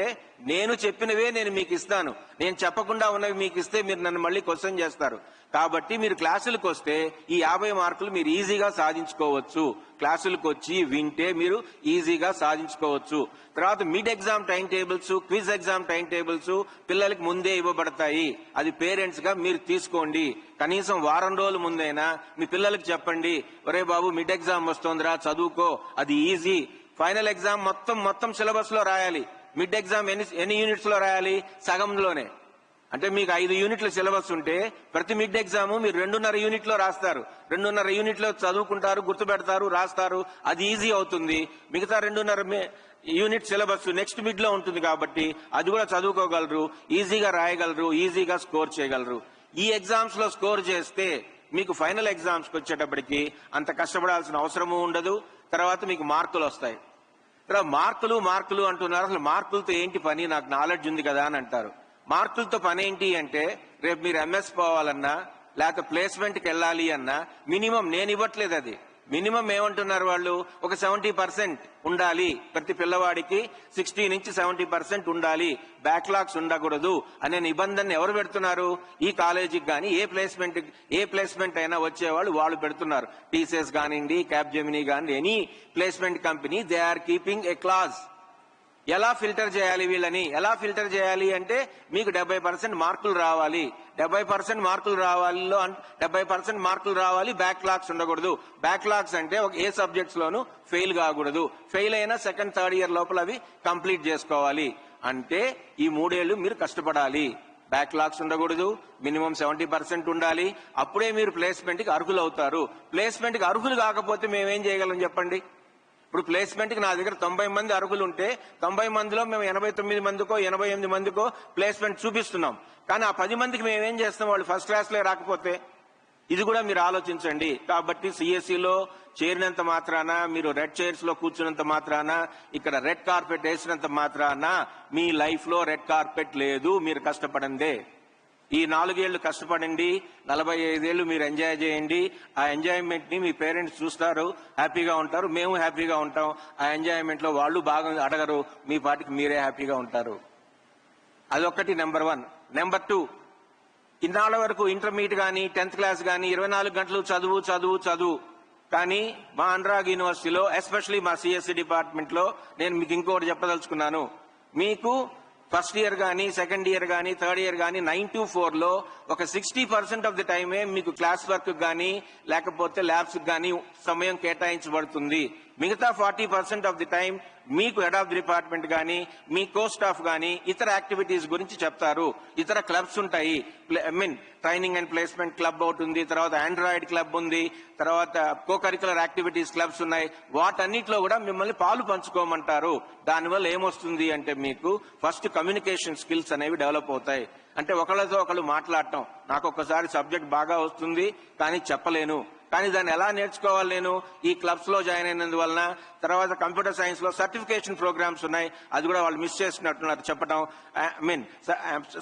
నేను చెప్పినవే నేను మీకు ఇస్తాను. నేను చెప్పకుండా ఉన్నవి మీకు ఇస్తే మీరు నన్ను మళ్ళీ క్వశ్చన్ చేస్తారు. కాబట్టి మీరు క్లాసులకు వస్తే ఈ 50 మార్కులు మీరు ఈజీగా సాధించుకోవచ్చు. క్లాసులకు వచ్చి వింటే మీరు ఈజీగా సాధించుకోవచ్చు. తర్వాత mid exam time tables, quiz exam time tables పిల్లలకి ముందే ఇవ్వబడతాయి. అది పేరెంట్స్ గా మీరు తీసుకోండి. కనీసం వారం రోజుల ముందైనా మీ పిల్లలకి చెప్పండి, ఒరే బాబు మిడ్ ఎగ్జామ్ వస్తోందిరా చదువుకో, అది ఈజీ. ఫైనల్ ఎగ్జామ్ మొత్తం సిలబస్ లో రాయాలి. మిడ్ ఎగ్జామ్ ఎన్ని యూనిట్స్ లో రాయాలి? సగంలోనే. అంటే మీకు 5 యూనిట్ల సిలబస్ ఉంటే ప్రతి మిడ్ ఎగ్జామ్ మీరు 2.5 యూనిట్ లో రాస్తారు. 2.5 యూనిట్ లో చదువుకుంటారు, గుర్తుపెడతారు, రాస్తారు. అది ఈజీ అవుతుంది. మిగతా 2.5 యూనిట్ సిలబస్ నెక్స్ట్ మిడ్ లో ఉంటుంది కాబట్టి అది కూడా చదువుకోగలరు, ఈజీగా రాయగలరు, ఈజీగా స్కోర్ చేయగలరు. ఈ ఎగ్జామ్స్ లో స్కోర్ చేస్తే మీకు ఫైనల్ ఎగ్జామ్స్ కి వచ్చేటప్పటికి అంత కష్టపడాల్సిన అవసరము ఉండదు. తర్వాత మీకు మార్కులు వస్తాయి. తర్వాత మార్కులు అంటున్నారు. అసలు మార్కులతో ఏంటి పని, నాకు నాలెడ్జ్ ఉంది కదా అని అంటారు. మార్కులతో పని ఏంటి అంటే రేపు మీరు ఎంఎస్ పోవాలన్నా లేకపోతే ప్లేస్మెంట్కి వెళ్ళాలి అన్నా మినిమం నేను ఇవ్వట్లేదు, అది మినిమం ఏమంటున్నారు వాళ్ళు, ఒక 70% ఉండాలి, ప్రతి పిల్లవాడికి 60 నుంచి 70% ఉండాలి, బ్యాక్లాగ్స్ ఉండకూడదు అనే నిబంధన ఎవరు పెడుతున్నారు? ఈ కాలేజీకి కానీ ఏ ప్లేస్మెంట్ అయినా వచ్చేవాళ్ళు వాళ్ళు పెడుతున్నారు. టీసీఎస్ కానివ్వండి, క్యాప్జెమినీ కానీ, any placement company they are keeping a clause. ఎలా ఫిల్టర్ చేయాలి వీళ్ళని? ఎలా ఫిల్టర్ చేయాలి అంటే మీకు 70% మార్కులు రావాలి, 70% మార్కులు రావాలిలో 70% మార్కులు రావాలి, బ్యాక్లాగ్స్ ఉండకూడదు. బ్యాక్లాగ్స్ అంటే ఒక ఏ సబ్జెక్ట్స్ లోనూ ఫెయిల్ కాకూడదు, ఫెయిల్ అయినా సెకండ్ థర్డ్ ఇయర్ లోపల అవి కంప్లీట్ చేసుకోవాలి. అంటే ఈ 3 ఏళ్లు మీరు కష్టపడాలి, బ్యాక్లాగ్స్ ఉండకూడదు, మినిమం 70% ఉండాలి, అప్పుడే మీరు ప్లేస్మెంట్ కి అర్హులు అవుతారు. ప్లేస్మెంట్ కి అర్హులు కాకపోతే మేమేం చేయగలం చెప్పండి? ఇప్పుడు ప్లేస్మెంట్ కి నా దగ్గర 90 మంది అర్హులు ఉంటే 90 మందిలో మేము 89 మందికో 88 మందికో ప్లేస్మెంట్ చూపిస్తున్నాం. కానీ ఆ 10 మందికి మేమేం చేస్తాం? వాళ్ళు ఫస్ట్ క్లాస్ లో రాకపోతే? ఇది కూడా మీరు ఆలోచించండి. కాబట్టి సిఎస్సిలో చేరినంత మాత్రాన, మీరు రెడ్ చైర్స్ లో కూర్చున్నంత మాత్రాన, ఇక్కడ రెడ్ కార్పెట్ వేసినంత మాత్రాన మీ లైఫ్ లో రెడ్ కార్పెట్ లేదు. మీరు కష్టపడండి, ఈ 4 ఏళ్లు కష్టపడండి, 45 ఏళ్లు మీరు ఎంజాయ్ చేయండి. ఆ ఎంజాయ్మెంట్ ని మీ పేరెంట్స్ చూస్తారు, హ్యాపీగా ఉంటారు, మేము హ్యాపీగా ఉంటాం. ఆ ఎంజాయ్మెంట్ లో వాళ్ళు బాగా అడగరు, మీ పాటికి మీరే హ్యాపీగా ఉంటారు. అదొక్కటి నెంబర్ 1. నెంబర్ 2, ఇన్నాళ్ళ వరకు ఇంటర్మీడియట్ కానీ 10th క్లాస్ కానీ 24 గంటలు చదువు చదువు చదువు. కానీ మా అనురాగ్ యూనివర్సిటీలో, ఎస్పెషలీ మా సిఎస్సి డిపార్ట్మెంట్ లో నేను మీకు ఇంకోటి చెప్పదలుచుకున్నాను. మీకు ఫస్ట్ ఇయర్ కానీ, సెకండ్ ఇయర్ కానీ, థర్డ్ ఇయర్ కానీ 9 to 4 లో ఒక 60% ఆఫ్ ది టైమే మీకు క్లాస్ వర్క్ కానీ లేకపోతే ల్యాబ్స్ కానీ సమయం కేటాయించబడుతుంది. మిగతా 40% ఆఫ్ ది టైం మీకు హెడ్ ఆఫ్ ది డిపార్ట్మెంట్ కానీ, మీ కో స్టాఫ్ కానీ ఇతర యాక్టివిటీస్ గురించి చెప్తారు. ఇతర క్లబ్స్ ఉంటాయి, ట్రైనింగ్ అండ్ ప్లేస్మెంట్ క్లబ్ ఒకటి ఉంది, తర్వాత ఆండ్రాయిడ్ క్లబ్ ఉంది, తర్వాత కో కరికులర్ యాక్టివిటీస్ క్లబ్స్ ఉన్నాయి. వాటన్నిటిలో కూడా మిమ్మల్ని పాలు పంచుకోమంటారు. దానివల్ల ఏమొస్తుంది అంటే మీకు ఫస్ట్ కమ్యూనికేషన్ స్కిల్స్ అనేవి డెవలప్ అవుతాయి. అంటే ఒకళ్ళతో ఒకళ్ళు మాట్లాడటం. నాకు ఒక్కసారి సబ్జెక్ట్ బాగా వస్తుంది కానీ చెప్పలేను, కానీ దాన్ని ఎలా నేర్చుకోవాలి నేను? ఈ క్లబ్స్ లో జాయిన్ అయినందువలన. తర్వాత కంప్యూటర్ సైన్స్ లో సర్టిఫికేషన్ ప్రోగ్రామ్స్ ఉన్నాయి, అది కూడా వాళ్ళు మిస్ చేస్తున్నట్టున్నారు చెప్పడం.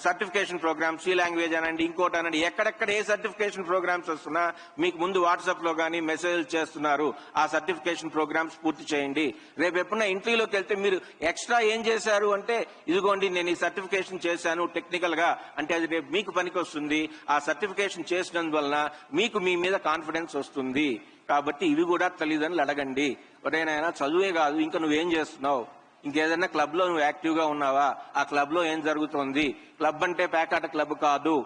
సర్టిఫికేషన్ ప్రోగ్రామ్, సి లాంగ్వేజ్ అనండి, ఇంకోటి అనండి, ఎక్కడెక్కడ ఏ సర్టిఫికేషన్ ప్రోగ్రామ్స్ వస్తున్నా మీకు ముందు వాట్సాప్ లో కానీ మెసేజ్ చేస్తున్నారు. ఆ సర్టిఫికేషన్ ప్రోగ్రామ్స్ పూర్తి చేయండి. రేపు ఎప్పుడైనా ఇంటర్వ్యూలోకి వెళ్తే మీరు ఎక్స్ట్రా ఏం చేశారు అంటే, ఇదిగోండి నేను ఈ సర్టిఫికేషన్ చేశాను టెక్నికల్ గా అంటే, అది రేపు మీకు పనికి వస్తుంది. ఆ సర్టిఫికేషన్ చేసినందువలన మీకు మీ మీద కాన్ఫిడెన్స్ వస్తుంది. కాబట్టి ఇవి కూడా తల్లిదండ్రులు అడగండి. ఎవరైనా చదువే కాదు, ఇంకా నువ్వేం చేస్తున్నావు, ఇంకేదైనా క్లబ్ లో నువ్వు యాక్టివ్ గా ఉన్నావా, ఆ క్లబ్ లో ఏం జరుగుతోంది? క్లబ్ అంటే పేకాట క్లబ్ కాదు.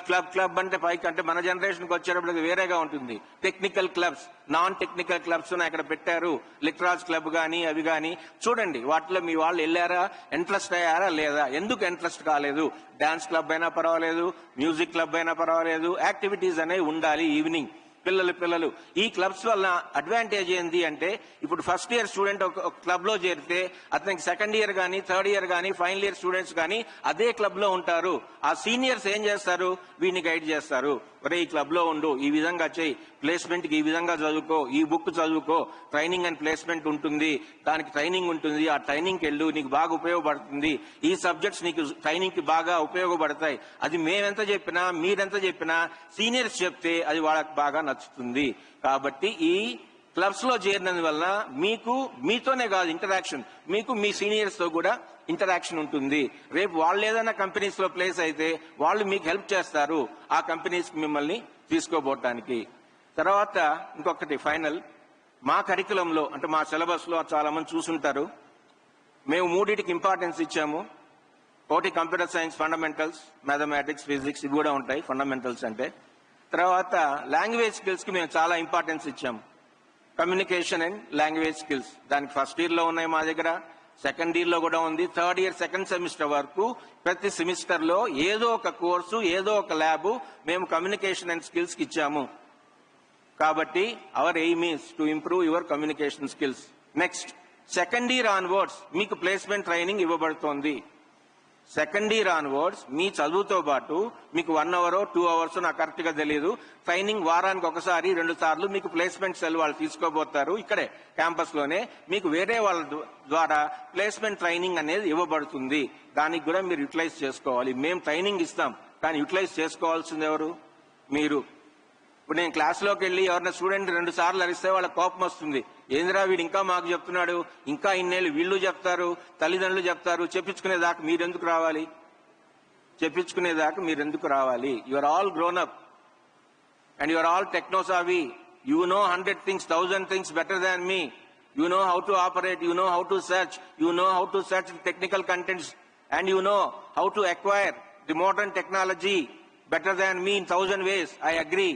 క్లబ్ అంటే పైకి అంటే మన జనరేషన్కి వచ్చేటప్పుడు వేరేగా ఉంటుంది. Technical clubs, non technical clubs ఇక్కడ పెట్టారు. లిటరాల్స్ క్లబ్ కానీ అవి కానీ చూడండి, వాటిలో మీ వాళ్ళు వెళ్ళారా, ఇంట్రెస్ట్ అయ్యారా లేదా? ఎందుకు ఇంట్రెస్ట్ కాలేదు? డాన్స్ క్లబ్ అయినా పర్వాలేదు, మ్యూజిక్ క్లబ్ అయినా పర్వాలేదు, యాక్టివిటీస్ అనేవి ఉండాలి. ఈవినింగ్ పిల్లలు ఈ క్లబ్స్ వల్ల అడ్వాంటేజ్ ఏంటి అంటే, ఇప్పుడు ఫస్ట్ ఇయర్ స్టూడెంట్ ఒక క్లబ్ లో చేరితే అతనికి సెకండ్ ఇయర్ కానీ, థర్డ్ ఇయర్ కానీ, ఫైనల్ ఇయర్ స్టూడెంట్స్ కానీ అదే క్లబ్ లో ఉంటారు. ఆ సీనియర్స్ ఏం చేస్తారు? వీడిని గైడ్ చేస్తారు. ఒరే ఈ క్లబ్ లో ఉండు, ఈ విధంగా చేయి, ప్లేస్మెంట్ కి ఈ విధంగా చదువుకో, ఈ బుక్ చదువుకో, ట్రైనింగ్ అండ్ ప్లేస్మెంట్ ఉంటుంది, దానికి ట్రైనింగ్ ఉంటుంది, ఆ ట్రైనింగ్ కి వెళ్ళు, నీకు బాగా ఉపయోగపడుతుంది, ఈ సబ్జెక్ట్స్ నీకు ట్రైనింగ్ కి బాగా ఉపయోగపడతాయి. అది మేమెంత చెప్పినా, మీరెంత చెప్పినా, సీనియర్స్ చెప్తే అది వాళ్ళకి బాగా నచ్చుతుంది. కాబట్టి ఈ క్లబ్స్ లో చేరినందువల్ల మీకు మీతోనే కాదు ఇంటరాక్షన్, మీకు మీ సీనియర్స్ తో కూడా ఇంటరాక్షన్ ఉంటుంది. రేపు వాళ్ళు ఏదైనా కంపెనీస్ లో ప్లేస్ అయితే వాళ్ళు మీకు హెల్ప్ చేస్తారు ఆ కంపెనీస్ మిమ్మల్ని తీసుకోబోటానికి. తర్వాత ఇంకొకటి ఫైనల్, మా కరికులంలో అంటే మా సిలబస్ లో చాలా మంది చూసుంటారు, మేము 3టికి ఇంపార్టెన్స్ ఇచ్చాము. ఒకటి computer science fundamentals, mathematics, physics, ఇవి కూడా ఉంటాయి ఫండమెంటల్స్ అంటే. తర్వాత లాంగ్వేజ్ స్కిల్స్ కి మేము చాలా ఇంపార్టెన్స్ ఇచ్చాము. కమ్యూనికేషన్ అండ్ లాంగ్వేజ్ స్కిల్స్ దానికి ఫస్ట్ ఇయర్ లో ఉన్నాయి మా దగ్గర, సెకండ్ ఇయర్ లో కూడా ఉంది, థర్డ్ ఇయర్ సెకండ్ సెమిస్టర్ వరకు ప్రతి సెమిస్టర్ లో ఏదో ఒక కోర్సు, ఏదో ఒక ల్యాబ్ మేము కమ్యూనికేషన్ అండ్ స్కిల్స్ కి ఇచ్చాము. కాబట్టి our aim is to improve your communication skills. Next second year onwards మీకు ప్లేస్మెంట్ ట్రైనింగ్ ఇవ్వబడుతోంది. సెకండ్ ఇయర్ ఆన్వర్డ్స్ మీ చదువుతో పాటు మీకు 1 hour 2 hours నాకు కరెక్ట్ గా తెలియదు, ట్రైనింగ్ వారానికి ఒకసారి 2 సార్లు మీకు ప్లేస్మెంట్ సెల్ వాళ్ళు తీసుకోబోతారు. ఇక్కడే క్యాంపస్ లోనే మీకు వేరే వాళ్ళ ద్వారా ప్లేస్మెంట్ ట్రైనింగ్ అనేది ఇవ్వబడుతుంది. దానికి కూడా మీరు యూటిలైజ్ చేసుకోవాలి. మేము ట్రైనింగ్ ఇస్తాం కానీ యూటిలైజ్ చేసుకోవాల్సింది ఎవరు? మీరు. ఇప్పుడు ఇప్పుడు నేను క్లాస్లోకి వెళ్ళి ఎవరైనా స్టూడెంట్ 2 సార్లు అరిస్తే వాళ్ళ కోపం వస్తుంది. ఏందిరా వీడు ఇంకా మాకు చెప్తున్నాడు, ఇంకా ఇన్నేళ్ళు వీళ్ళు చెప్తారు, తల్లిదండ్రులు చెప్తారు, చెప్పించుకునేదాకా మీరెందుకు రావాలి? చెప్పించుకునేదాకా మీరెందుకు రావాలి? You are all grown up and you are all technosavvy. You know 100 things, 1000 things better than me. You know how to operate, you know how to search, you know how to search technical contents, and you know how to acquire the modern technology better than me in 1000 ways. I agree.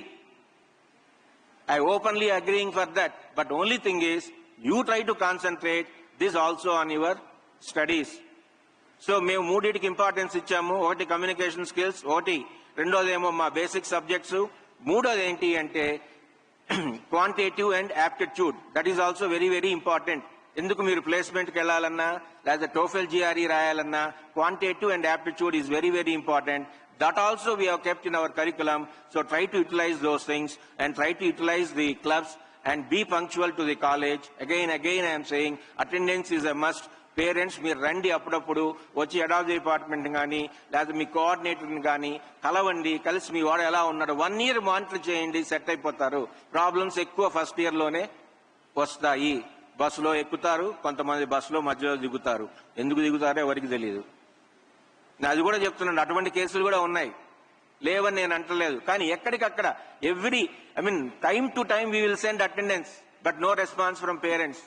I openly agreeing for that. But only thing is, you try to concentrate this also on your studies. So, మేము మూడింటికి importance ఇచ్చాము. ఒకటి communication skills, ఒకటి రెండోదేమో మా basic subjects, మూడోది ఏంటి అంటే quantitative and aptitude. That is also very very important. ఎందుకు మీరు ప్లేస్మెంట్కి వెళ్ళాలన్నా లేదా టోఫెల్ జిఆర్ఈ రాయాలన్నా quantitative and aptitude is very, very important. That also we have kept in our curriculum. So try to utilize those things and try to utilize the clubs and be punctual to the college. Again, I am saying attendance is a must. Parents మీరు రండి, అప్పుడప్పుడు వచ్చి head of the department కానీ లేదా మీ కోఆర్డినేటర్ని కానీ కలవండి, కలిసి మీ వాడు ఎలా ఉన్నాడు 1 year మానిటర్ చేయండి, సెట్ అయిపోతారు. ప్రాబ్లమ్స్ ఎక్కువ ఫస్ట్ ఇయర్లోనే వస్తాయి. బస్సులో ఎక్కుతారు, కొంతమంది బస్సులో మధ్యలో దిగుతారు. ఎందుకు దిగుతారో ఎవరికి తెలియదు. నేను అది కూడా చెప్తున్నాను, అటువంటి కేసులు కూడా ఉన్నాయి, లేవని నేను అంటలేదు. కానీ ఎక్కడికక్కడ time to time we will send attendance, but no response from parents.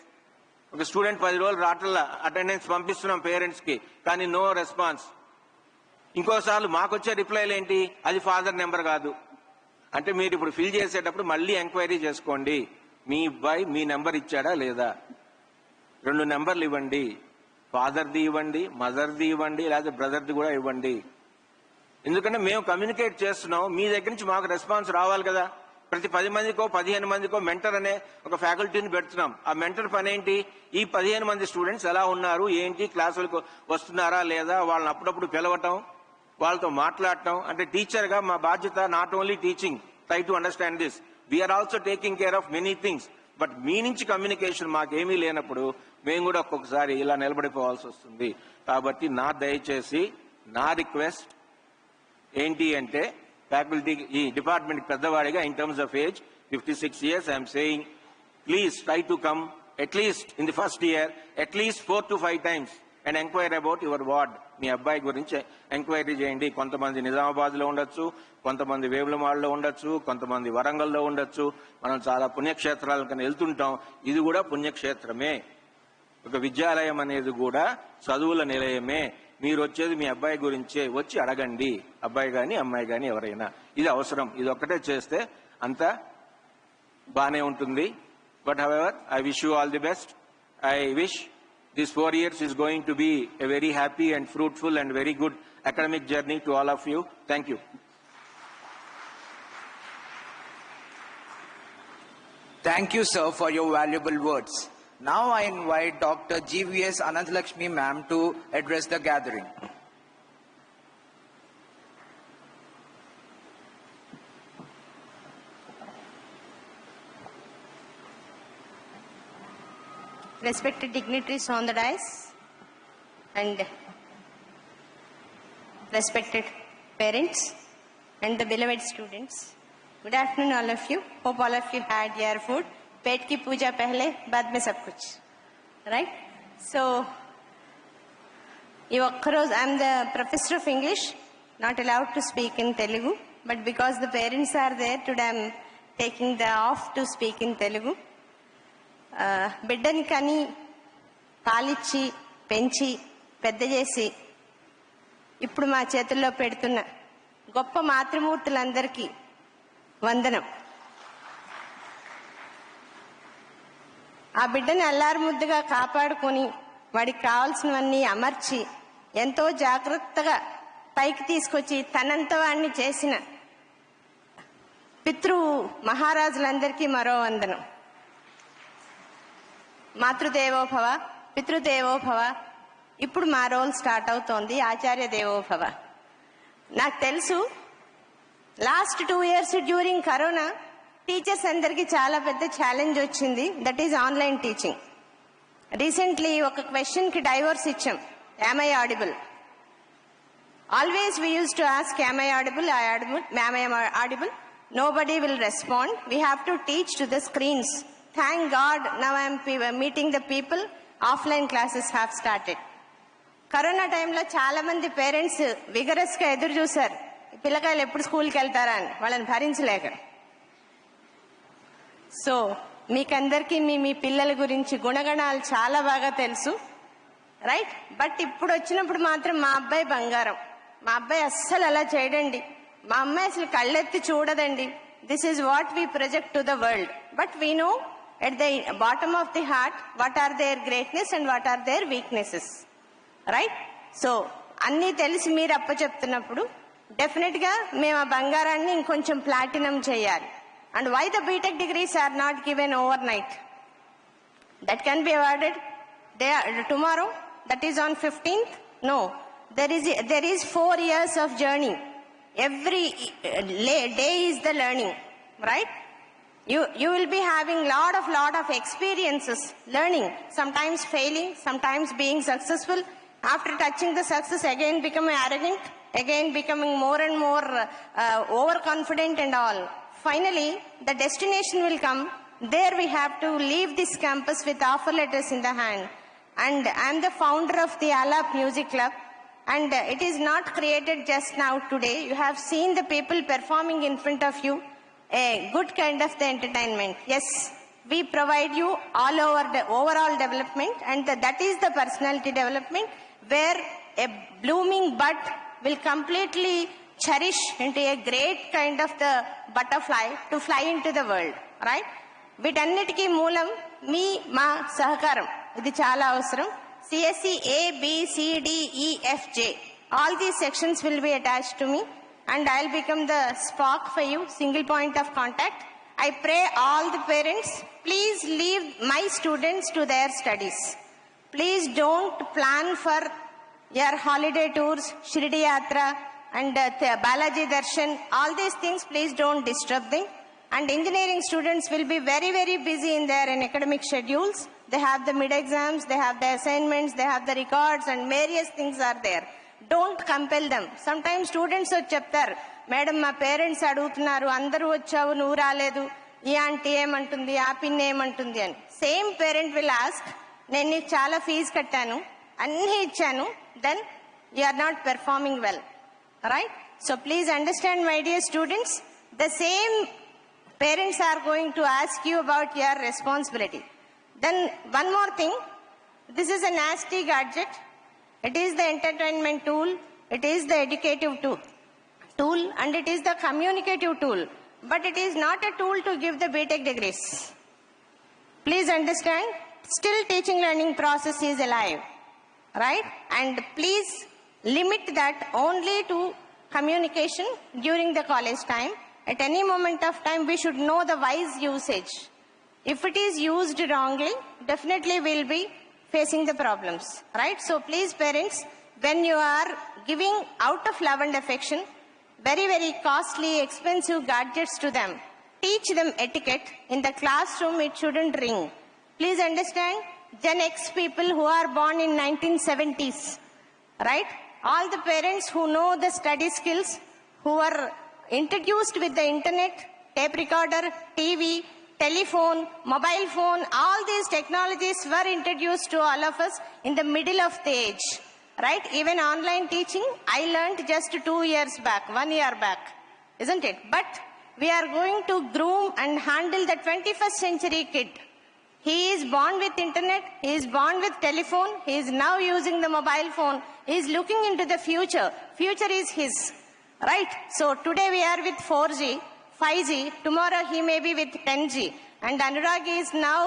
ఒక స్టూడెంట్ 10 రోజులు రాట్ల అటెండెన్స్ పంపిస్తున్నాం పేరెంట్స్ కి, కానీ నో రెస్పాన్స్. ఇంకోసార్లు మాకొచ్చే రిప్లైలు ఏంటి, అది ఫాదర్ నెంబర్ కాదు. అంటే మీరు ఇప్పుడు ఫిల్ చేసేటప్పుడు మళ్ళీ ఎంక్వైరీ చేసుకోండి, మీ అబ్బాయి మీ నెంబర్ ఇచ్చాడా లేదా. 2 నెంబర్లు ఇవ్వండి, ఫాదర్ది ఇవ్వండి, మదర్ది ఇవ్వండి, లేదా బ్రదర్ది కూడా ఇవ్వండి. ఎందుకంటే మేము కమ్యూనికేట్ చేస్తున్నాం, మీ దగ్గర నుంచి మాకు రెస్పాన్స్ రావాలి కదా. ప్రతి 10 మందికో 15 మందికో మెంటర్ అనే ఒక ఫ్యాకల్టీని పెడుతున్నాం. ఆ మెంటర్ పని ఏంటి, ఈ 15 మంది స్టూడెంట్స్ ఎలా ఉన్నారు ఏంటి, క్లాసులకు వస్తున్నారా లేదా, వాళ్ళని అప్పుడప్పుడు పిలవటం, వాళ్ళతో మాట్లాడటం. అంటే టీచర్గా మా బాధ్యత not only teaching, try to understand this, we are also taking care of many things. But మీ నుంచి కమ్యూనికేషన్ మాకేమీ లేనప్పుడు మేము కూడా ఒక్కొక్కసారి ఇలా నిలబడిపోవాల్సి వస్తుంది. కాబట్టి దయచేసి నా రిక్వెస్ట్ ఏంటి అంటే, ఫ్యాకల్టీ ఈ డిపార్ట్మెంట్ పెద్దవాడిగా in terms of age 56 years I'm saying, please try to come at least in the first year at least 4 to 5 times and enquiry about your ward. మీ అబ్బాయి గురించి ఎంక్వైరీ చేయండి. కొంతమంది నిజామాబాద్ లో ఉండొచ్చు, కొంతమంది వేములవాడలో ఉండొచ్చు, కొంతమంది వరంగల్లో ఉండొచ్చు. మనం చాలా పుణ్యక్షేత్రాలకు వెళ్తుంటాం, ఇది కూడా పుణ్యక్షేత్రమే. ఒక విద్యాలయం అనేది కూడా చదువుల నిలయమే. మీరు వచ్చేది మీ అబ్బాయి గురించే, వచ్చి అడగండి, అబ్బాయి కానీ అమ్మాయి కానీ ఎవరైనా. ఇది అవసరం, ఇది ఒక్కటే చేస్తే అంతా బానే ఉంటుంది. But however I wish you all the best. I wish this 4 years is going to be a very happy and fruitful and very good academic journey to all of you. Thank you. Thank you, sir, for your valuable words. Now I invite Dr. GVS Ananthalakshmi ma'am to address the gathering. Respected dignitaries on the dais and respected parents and the beloved students. Good afternoon all of you. Hope all of you had your food. पेट की पूजा पहले, बाद में सब कुछ. Right? So, I am the professor of English, not allowed to speak in Telugu, but because the parents are there, today I am taking the off to speak in Telugu. బిడ్డని కని పాలిచ్చి పెంచి పెద్ద చేసి ఇప్పుడు మా చేతుల్లో పెడుతున్న గొప్ప మాతృమూర్తులందరికీ వందనం. ఆ బిడ్డని అల్లారు ముద్దుగా కాపాడుకొని వాడికి కావాల్సినవన్నీ అమర్చి ఎంతో జాగ్రత్తగా పైకి తీసుకొచ్చి తనంత వాడిని చేసిన పితృ మహారాజులందరికీ మరో వందనం. మాతృదేవోభవ, పితృదేవోభవ, ఇప్పుడు మా రోల్ స్టార్ట్ అవుతోంది ఆచార్య దేవోభవ. నాకు తెలుసు last 2 years during corona teachers అందరికీ చాలా పెద్ద ఛాలెంజ్ వచ్చింది, that is online teaching. Recently ఒక క్వశ్చన్ కి డైవర్స్ ఇచ్చాం, am I audible? Always we used to ask am I audible, am I audible? Nobody will respond. We have to teach to the screens. Thank God now I am meeting the people. Offline classes have started. Corona టైంలో చాలా మంది parents విగరస్గా ఎదురు చూశారు, పిల్లకాయలు ఎప్పుడు స్కూల్కి వెళ్తారా అని, వాళ్ళని భరించలేక. సో మీకందరికీ మీ పిల్లల గురించి గుణగణాలు చాలా బాగా తెలుసు, రైట్? బట్ ఇప్పుడు వచ్చినప్పుడు మాత్రం మా అబ్బాయి బంగారం, మా అబ్బాయి అస్సలు అలా చేయడండి, మా అమ్మాయి అసలు కళ్ళెత్తి చూడదండి. This is what we project to the world. But we know at the bottom of the heart what are their greatness and what are their weaknesses, right? So అన్నీ తెలిసి మీరు అప్పచెప్తున్నప్పుడు డెఫినెట్ గా మేము ఆ బంగారాన్ని ఇంకొంచెం ప్లాటినం చేయాలి. And why the BTech degrees are not given overnight? That can be awarded tomorrow, that is on 15th. No, there is 4 years of journey. Every day is the learning, right? You will be having lot of experiences, learning, sometimes failing, sometimes being successful. After touching the success, again becoming arrogant, again becoming more and more overconfident and all. Finally, the destination will come. There we have to leave this campus with offer letters in the hand. And I am the founder of the Alap Music Club, and it is not created just now today. You have seen the people performing in front of you, a good kind of the entertainment. Yes, we provide you all over the overall development, and that is the personality development, where a blooming bud will completely cherish into a great kind of the butterfly to fly into the world, right? వీటన్నిటికీ మూలం మా సహకారం, ఇది చాలా అవసరం. CSE A, B, C, D, E, F, J, all these sections will be attached to me, and I'll become the spark for you, single point of contact. I pray all the parents, please leave my students to their studies. Please don't plan for your holiday tours, Shirdi Yatra and Balaji Darshan, all these things, please don't disturb them. And engineering students will be very, very busy in their academic schedules. They have the mid-exams, they have the assignments, they have the records, and various things are there. Don't compel them. Sometimes students చెప్తారు, madam మా parents అడుగుతున్నారు, అందరూ వచ్చావు నువ్వు రాలేదు, ఈ aunty ఏమంటుంది, ఆ పిన్ ఏమంటుంది అని. సేమ్ పేరెంట్ విల్ ఆస్క్, నేను నీకు చాలా ఫీజు కట్టాను, అన్నీ ఇచ్చాను, then you are not performing well, right? So please understand my dear students, the same parents are going to ask you about your responsibility. Then one more thing, this is a nasty gadget. It is the entertainment tool, it is the educative tool, and it is the communicative tool. But it is not a tool to give the BTech degrees. Please understand, still teaching learning process is alive, right? And please limit that only to communication during the college time. At any moment of time, we should know the wise usage. If it is used wrongly, definitely we'll be facing the problems, right? So please parents, when you are giving out of love and affection, very, very costly, expensive gadgets to them, teach them etiquette. In the classroom, it shouldn't ring. Please understand, Gen X people who are born in 1970s, right? All the parents who know the study skills, who are introduced with the internet, tape recorder, TV, telephone, mobile phone, all these technologies were introduced to all of us in the middle of the age, right? Even online teaching, I learned just 2 years back, 1 year back, isn't it? But we are going to groom and handle the 21st century kid. He is born with internet, he is born with telephone, he is now using the mobile phone, he is looking into the future. Future is his. Right? So today we are with 4G, 5G, tomorrow he may be with 10G. And Anurag is now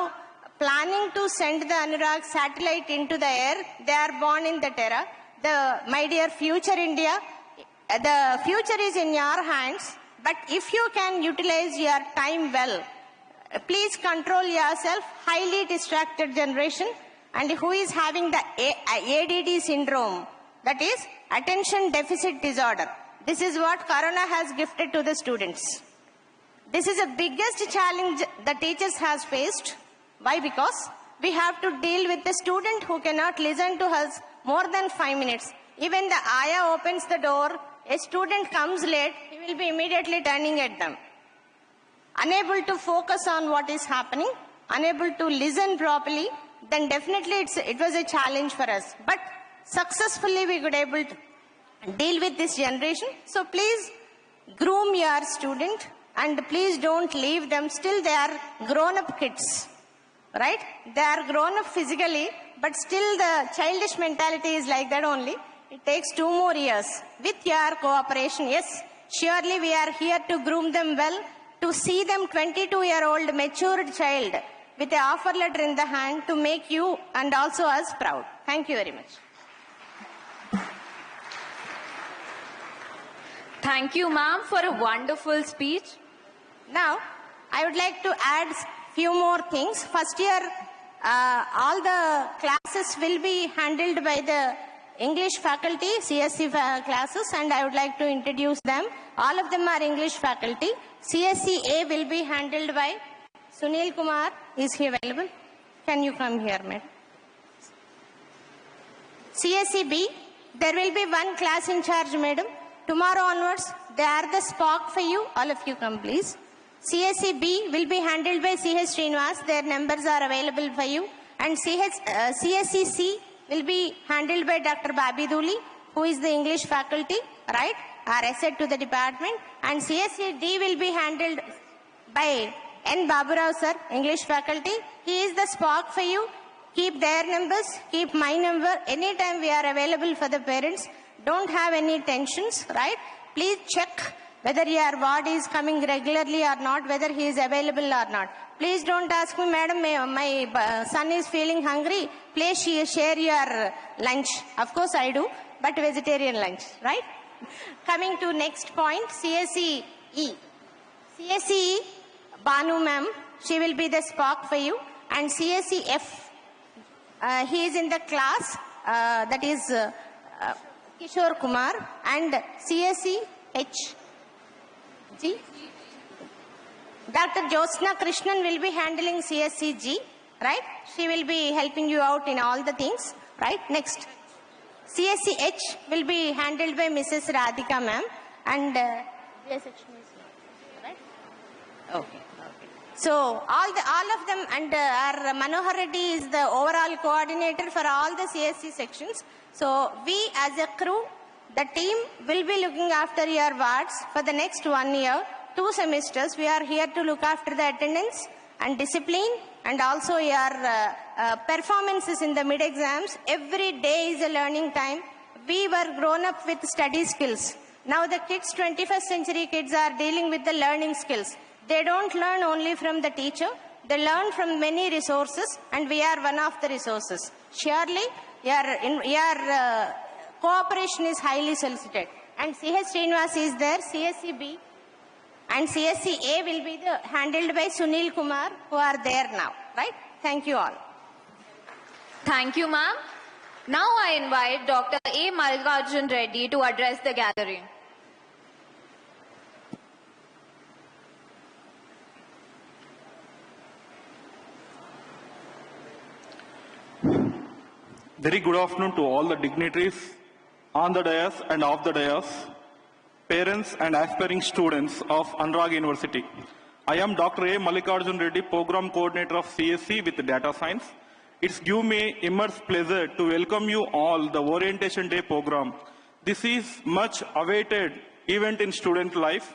planning to send the Anurag satellite into the air. They are born in that era. My dear future India, the future is in your hands. But if you can utilize your time well, please control yourself, highly distracted generation, and who is having the ADD syndrome, that is attention deficit disorder. This is what Corona has gifted to the students. This is the biggest challenge the teachers has faced. Why? Because we have to deal with the student who cannot listen to us more than 5 minutes. Even the ayah opens the door, a student comes late, he will be immediately turning at them. unable to focus on what is happening, unable to listen properly, then definitely it was a challenge for us. But successfully we could able to deal with this generation. So please groom your student and please don't leave them. Still they are grown-up kids, right? They are grown up physically, but still the childish mentality is like that only. It takes 2 more years. With your cooperation, yes, surely we are here to groom them well, to see them 22-year-old matured child with an offer letter in the hand to make you and also us proud. Thank you very much. Thank you, ma'am, for a wonderful speech. Now, I would like to add few more things. First year, all the classes will be handled by the English faculty, CSE classes, and I would like to introduce them. All of them are English faculty. CSE A will be handled by Sunil Kumar. Is he available? Can you come here, madam? CSE B, there will be 1 class in charge, madam. Tomorrow onwards, they are the Spock for you. All of you come, please. CSE B will be handled by CH Srinivas. Their numbers are available for you. And CSE C will be handled by Dr. Babi Duli, who is the English faculty, right? Are asset to the department. And CSE D will be handled by N. Baburao sir, English faculty. He is the Spock for you. Keep their numbers, keep my number. Anytime we are available for the parents. Don't have any tensions, right? Please check whether your ward is coming regularly or not, whether he is available or not. Please don't ask me, madam, my son is feeling hungry. Please share your lunch. Of course I do, but vegetarian lunch, right? Coming to next point, CSE E. CSE E, Banu ma'am, she will be the Spock for you. And CSE F, he is in the class, that is Kishore Kumar. And CSE H, G, Dr. Josna Krishnan will be handling CSE G, right? She will be helping you out in all the things, right? Next. CSE H will be handled by Mrs. Radhika ma'am. And right? Okay. So all of them, and our Manohar Reddy is the overall coordinator for all the CSE sections. So we as a crew, the team will be looking after your wards for the next 1 year, 2 semesters. We are here to look after the attendance and discipline and also your performances in the mid-exams. Every day is a learning time. We were grown up with study skills. Now the kids, 21st century kids, are dealing with the learning skills. They don't learn only from the teacher. They learn from many resources, and we are one of the resources. Surely, your cooperation is highly solicited. And CH Srinivas is there, CSE B, and CSE A will be handled by Sunil Kumar, who are there now, right? Thank you all. Thank you, ma'am. Now I invite Dr. A. Mallikarjun Reddy to address the gathering. Very good afternoon to all the dignitaries on the dais and off the dais, parents and aspiring students of Anurag University. I am Dr. A. Mallikarjun Reddy, Program Coordinator of CSE with Data Science. It's given me immense pleasure to welcome you all the Orientation Day program. This is much awaited event in student life.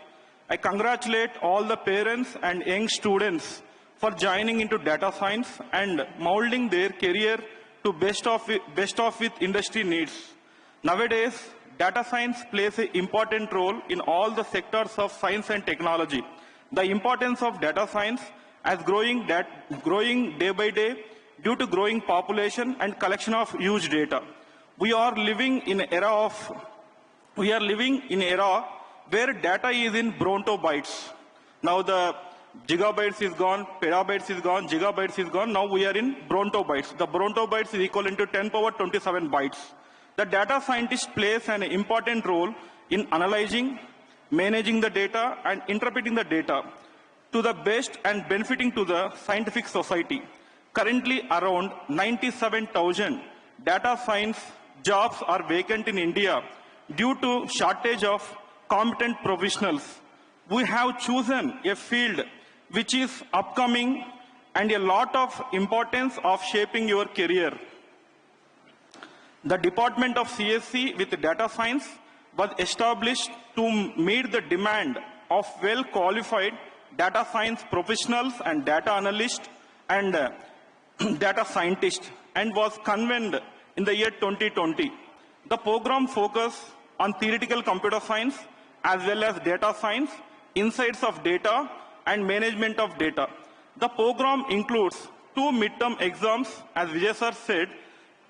I congratulate all the parents and young students for joining into data science and molding their career to best of with industry needs. Nowadays, data science plays an important role in all the sectors of science and technology. The importance of data science is growing day by day due to growing population and collection of huge data. We are living in an era where data is in brontobytes. Now the gigabytes is gone, petabytes is gone, gigabytes is gone. Now we are in brontobytes. The brontobytes is equivalent to 10 power 27 bytes. The data scientist plays an important role in analyzing, managing the data, and interpreting the data to the best and benefiting to the scientific society. Currently, around 97,000 data science jobs are vacant in India due to shortage of competent professionals. We have chosen a field which is upcoming and a lot of importance of shaping your career. The Department of CSC with Data Science was established to meet the demand of well-qualified data science professionals and data analysts and data scientists, and was convened in the year 2020. The program focused on theoretical computer science as well as data science, insights of data, and management of data. The program includes 2 midterm exams, as Vijay sir said,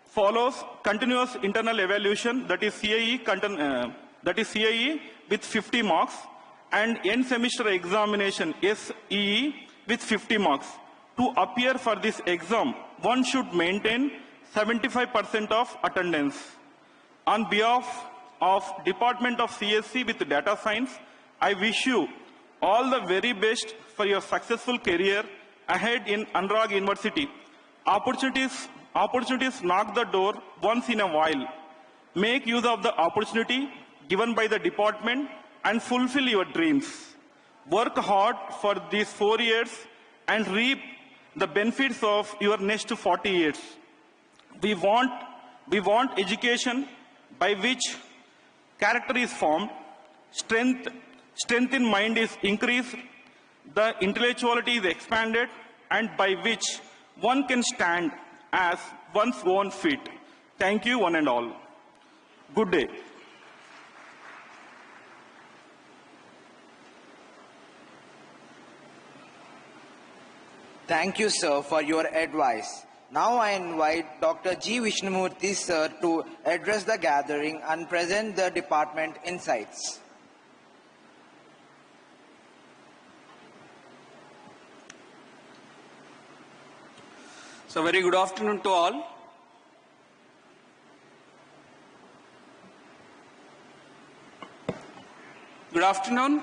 follows continuous internal evaluation, that is CIE with 50 marks, and end semester examination, SEE, with 50 marks. To appear for this exam, one should maintain 75% of attendance. On behalf of Department of CSC with Data Science, I wish you all the very best for your successful career ahead in Anurag University. Opportunities knock the door once in a while. Make use of the opportunity given by the department and fulfill your dreams. Work hard for these 4 years and reap the benefits of your next 40 years. We want education by which character is formed, strength in mind is increased, the intellectuality is expanded, and by which one can stand as one's own feet. Thank you, one and all. Good day. Thank you, sir, for your advice. Now I invite Dr. G. Vishnumurthy, sir, to address the gathering and present the department insights. So very good afternoon to all. Good afternoon.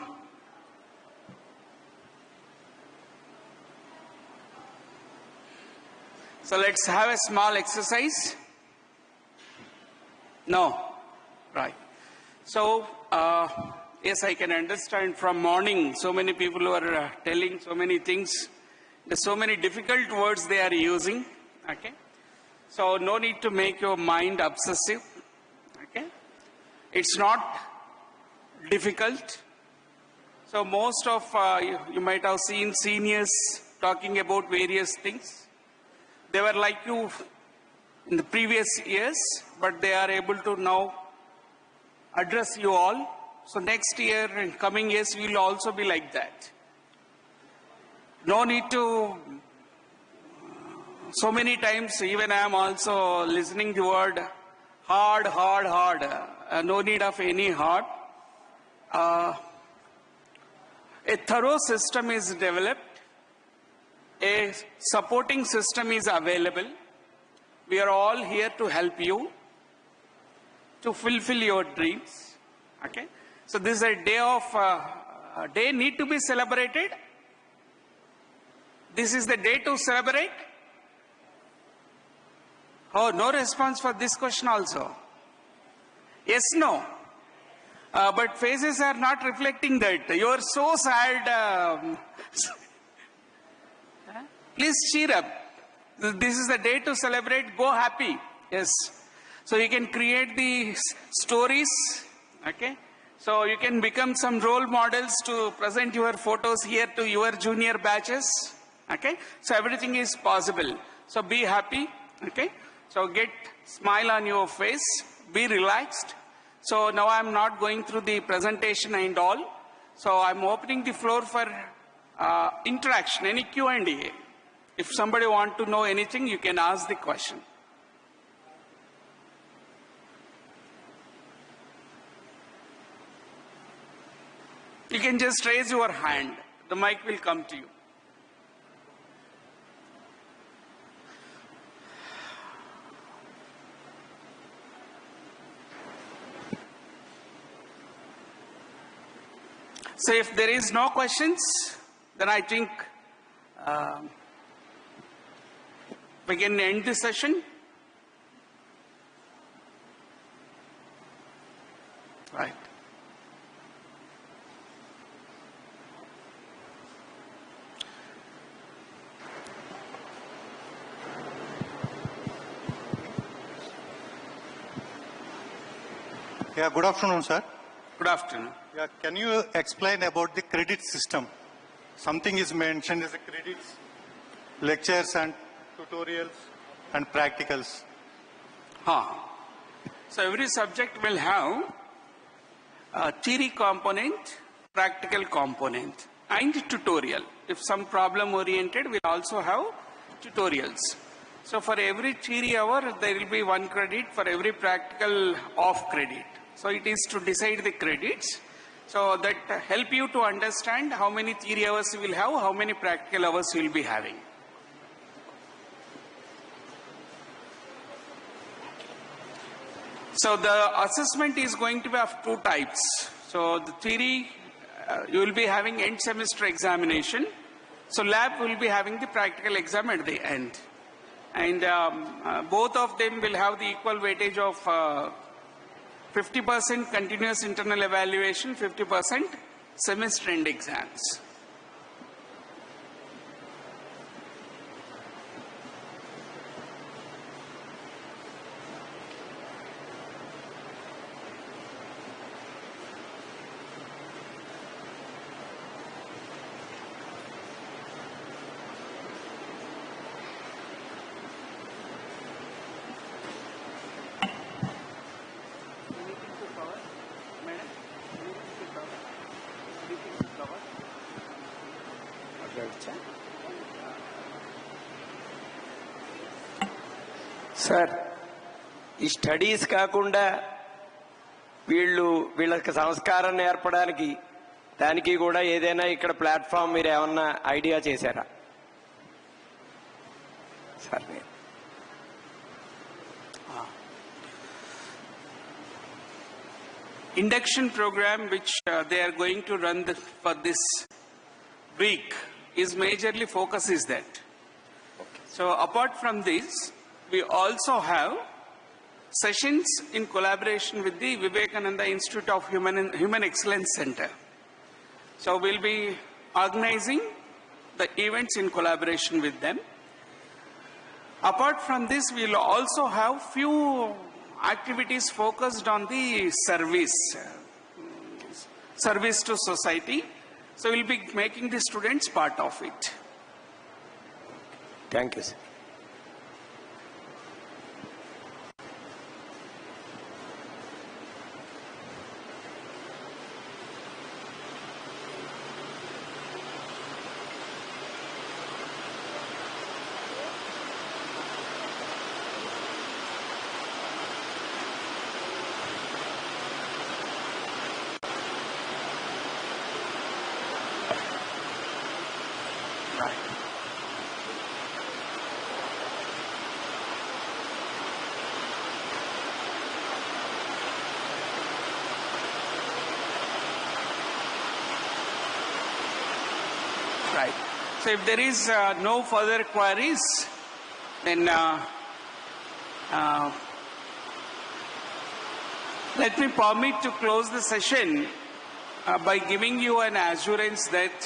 So let's have a small exercise. No, right. So yes, I can understand from morning so many people are telling so many things. There's so many difficult words they are using. Okay, so no need to make your mind obsessive. Okay, it's not difficult. So most of you might have seen seniors talking about various things. They were like you in the previous years, but they are able to now address you all. So next year and coming years, we will also be like that. No need to, so many times, even I am also listening the word hard. No need of any hard. A thorough system is developed. A supporting system is available. We are all here to help you to fulfill your dreams. Okay. So this is a day of, day need to be celebrated. This is the day to celebrate. Oh, no response for this question also. Yes, no. But faces are not reflecting that. You are so sad. Please cheer up. This is the day to celebrate. Go happy. Yes. So you can create the stories. Okay. So you can become some role models to present your photos here to your junior batches. Okay. So everything is possible. So be happy. Okay. So get smile on your face. Be relaxed. So now I'm not going through the presentation and all. So I'm opening the floor for interaction, any Q&A. If somebody wants to know anything, you can ask the question. You can just raise your hand. The mic will come to you. So if there is no questions, then I think we can end the session. Right. Yeah, good afternoon, sir. Good afternoon. Yeah, can you explain about the credit system? Something is mentioned as the credits, lectures and tutorials and practicals. So every subject will have a theory component, practical component, and tutorial. If some problem oriented, we'll also have tutorials. So for every theory hour, there will be 1 credit. For every practical, off credit. So it is to decide the credits. So that help you to understand how many theory hours you will have, how many practical hours you will be having. So the assessment is going to be of 2 types. So the theory, you will be having end semester examination. So lab will be having the practical exam at the end. And both of them will have the equal weightage of 50% continuous internal evaluation, 50% semester end exams. Sir ఈ studies కాకుండా వీళ్ళకి సంస్కారం నేర్పడానికి దానికి కూడా ఏదైనా ఇక్కడ platform మీరు ఏమన్నా ఐడియా చేశారా sir? Induction program which they are going to run for this week is majorly focus is that. So apart from this, we also have sessions in collaboration with the Vivekananda Institute of Human Excellence Center. So we'll be organizing the events in collaboration with them. Apart from this, we'll also have few activities focused on the service to society. So we'll be making the students part of it. Thank you, sir. Right. So if there is no further queries, then let me permit to close the session by giving you an assurance that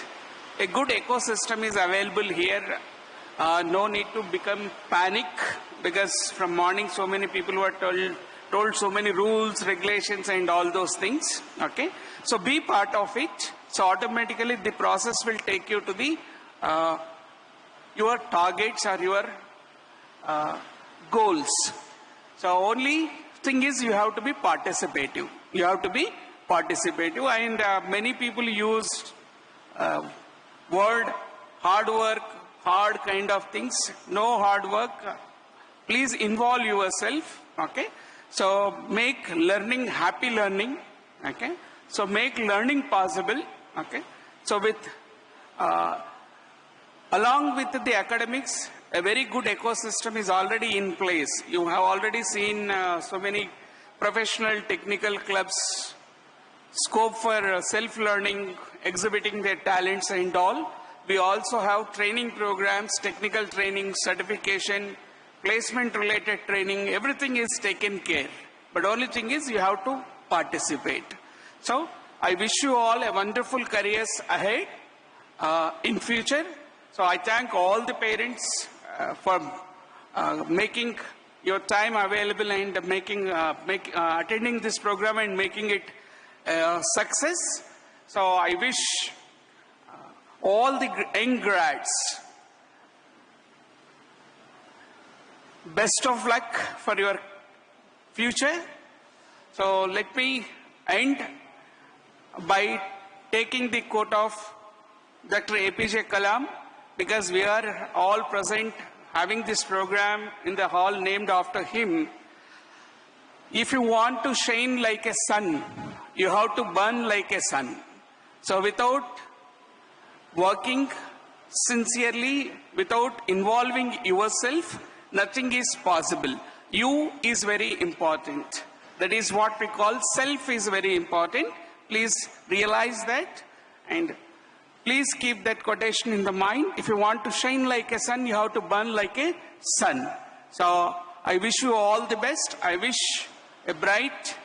a good ecosystem is available here. No need to become panic because from morning so many people were told so many rules, regulations and all those things. Okay. So be part of it. So automatically the process will take you to the your targets or your goals. So only thing is you have to be participative. You have to be participative, and many people use word hard work, hard kind of things. No hard work. Please involve yourself. Okay. So make learning happy learning. Okay. So make learning possible. Okay. So with along with the academics, a very good ecosystem is already in place. You have already seen so many professional technical clubs, scope for self-learning, exhibiting their talents and all. We also have training programs, technical training, certification, placement related training. Everything is taken care. But only thing is you have to participate. So I wish you all a wonderful careers ahead in future. So I thank all the parents for making your time available and attending this program and making it a success. So I wish all the young grads best of luck for your future. So let me end by taking the quote of Dr. APJ Kalam, because we are all present having this program in the hall named after him. If you want to shine like a sun, you have to burn like a sun. So without working sincerely, without involving yourself, nothing is possible. You is very important. That is what we call self is very important. Please realize that and please keep that quotation in the mind. If you want to shine like a sun, you have to burn like a sun. So I wish you all the best. I wish a bright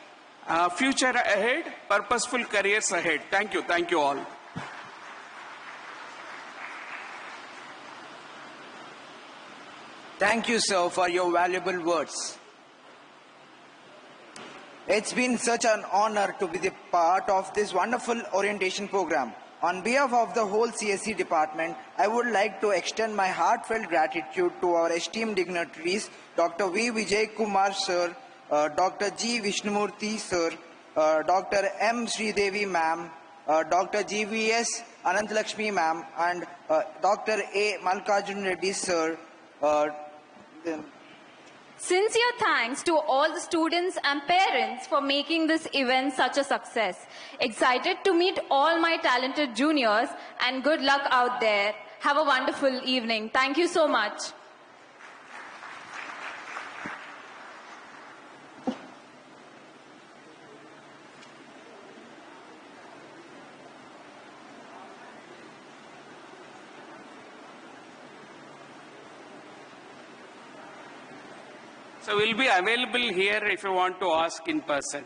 future ahead, purposeful careers ahead. Thank you. Thank you all. Thank you, sir, for your valuable words. It's been such an honor to be the part of this wonderful orientation program. On behalf of the whole CSE department, I would like to extend my heartfelt gratitude to our esteemed dignitaries, Dr. V. Vijay Kumar, sir, Dr. G. Vishnumurthy, sir, Dr. M. Sridevi, ma'am, Dr. GVS Anantalakshmi, ma'am, and Dr. A. Malkarjun Reddy, sir. Sincere thanks to all the students and parents for making this event such a success. Excited to meet all my talented juniors and good luck out there. Have a wonderful evening. Thank you so much. So we'll be available here if you want to ask in person.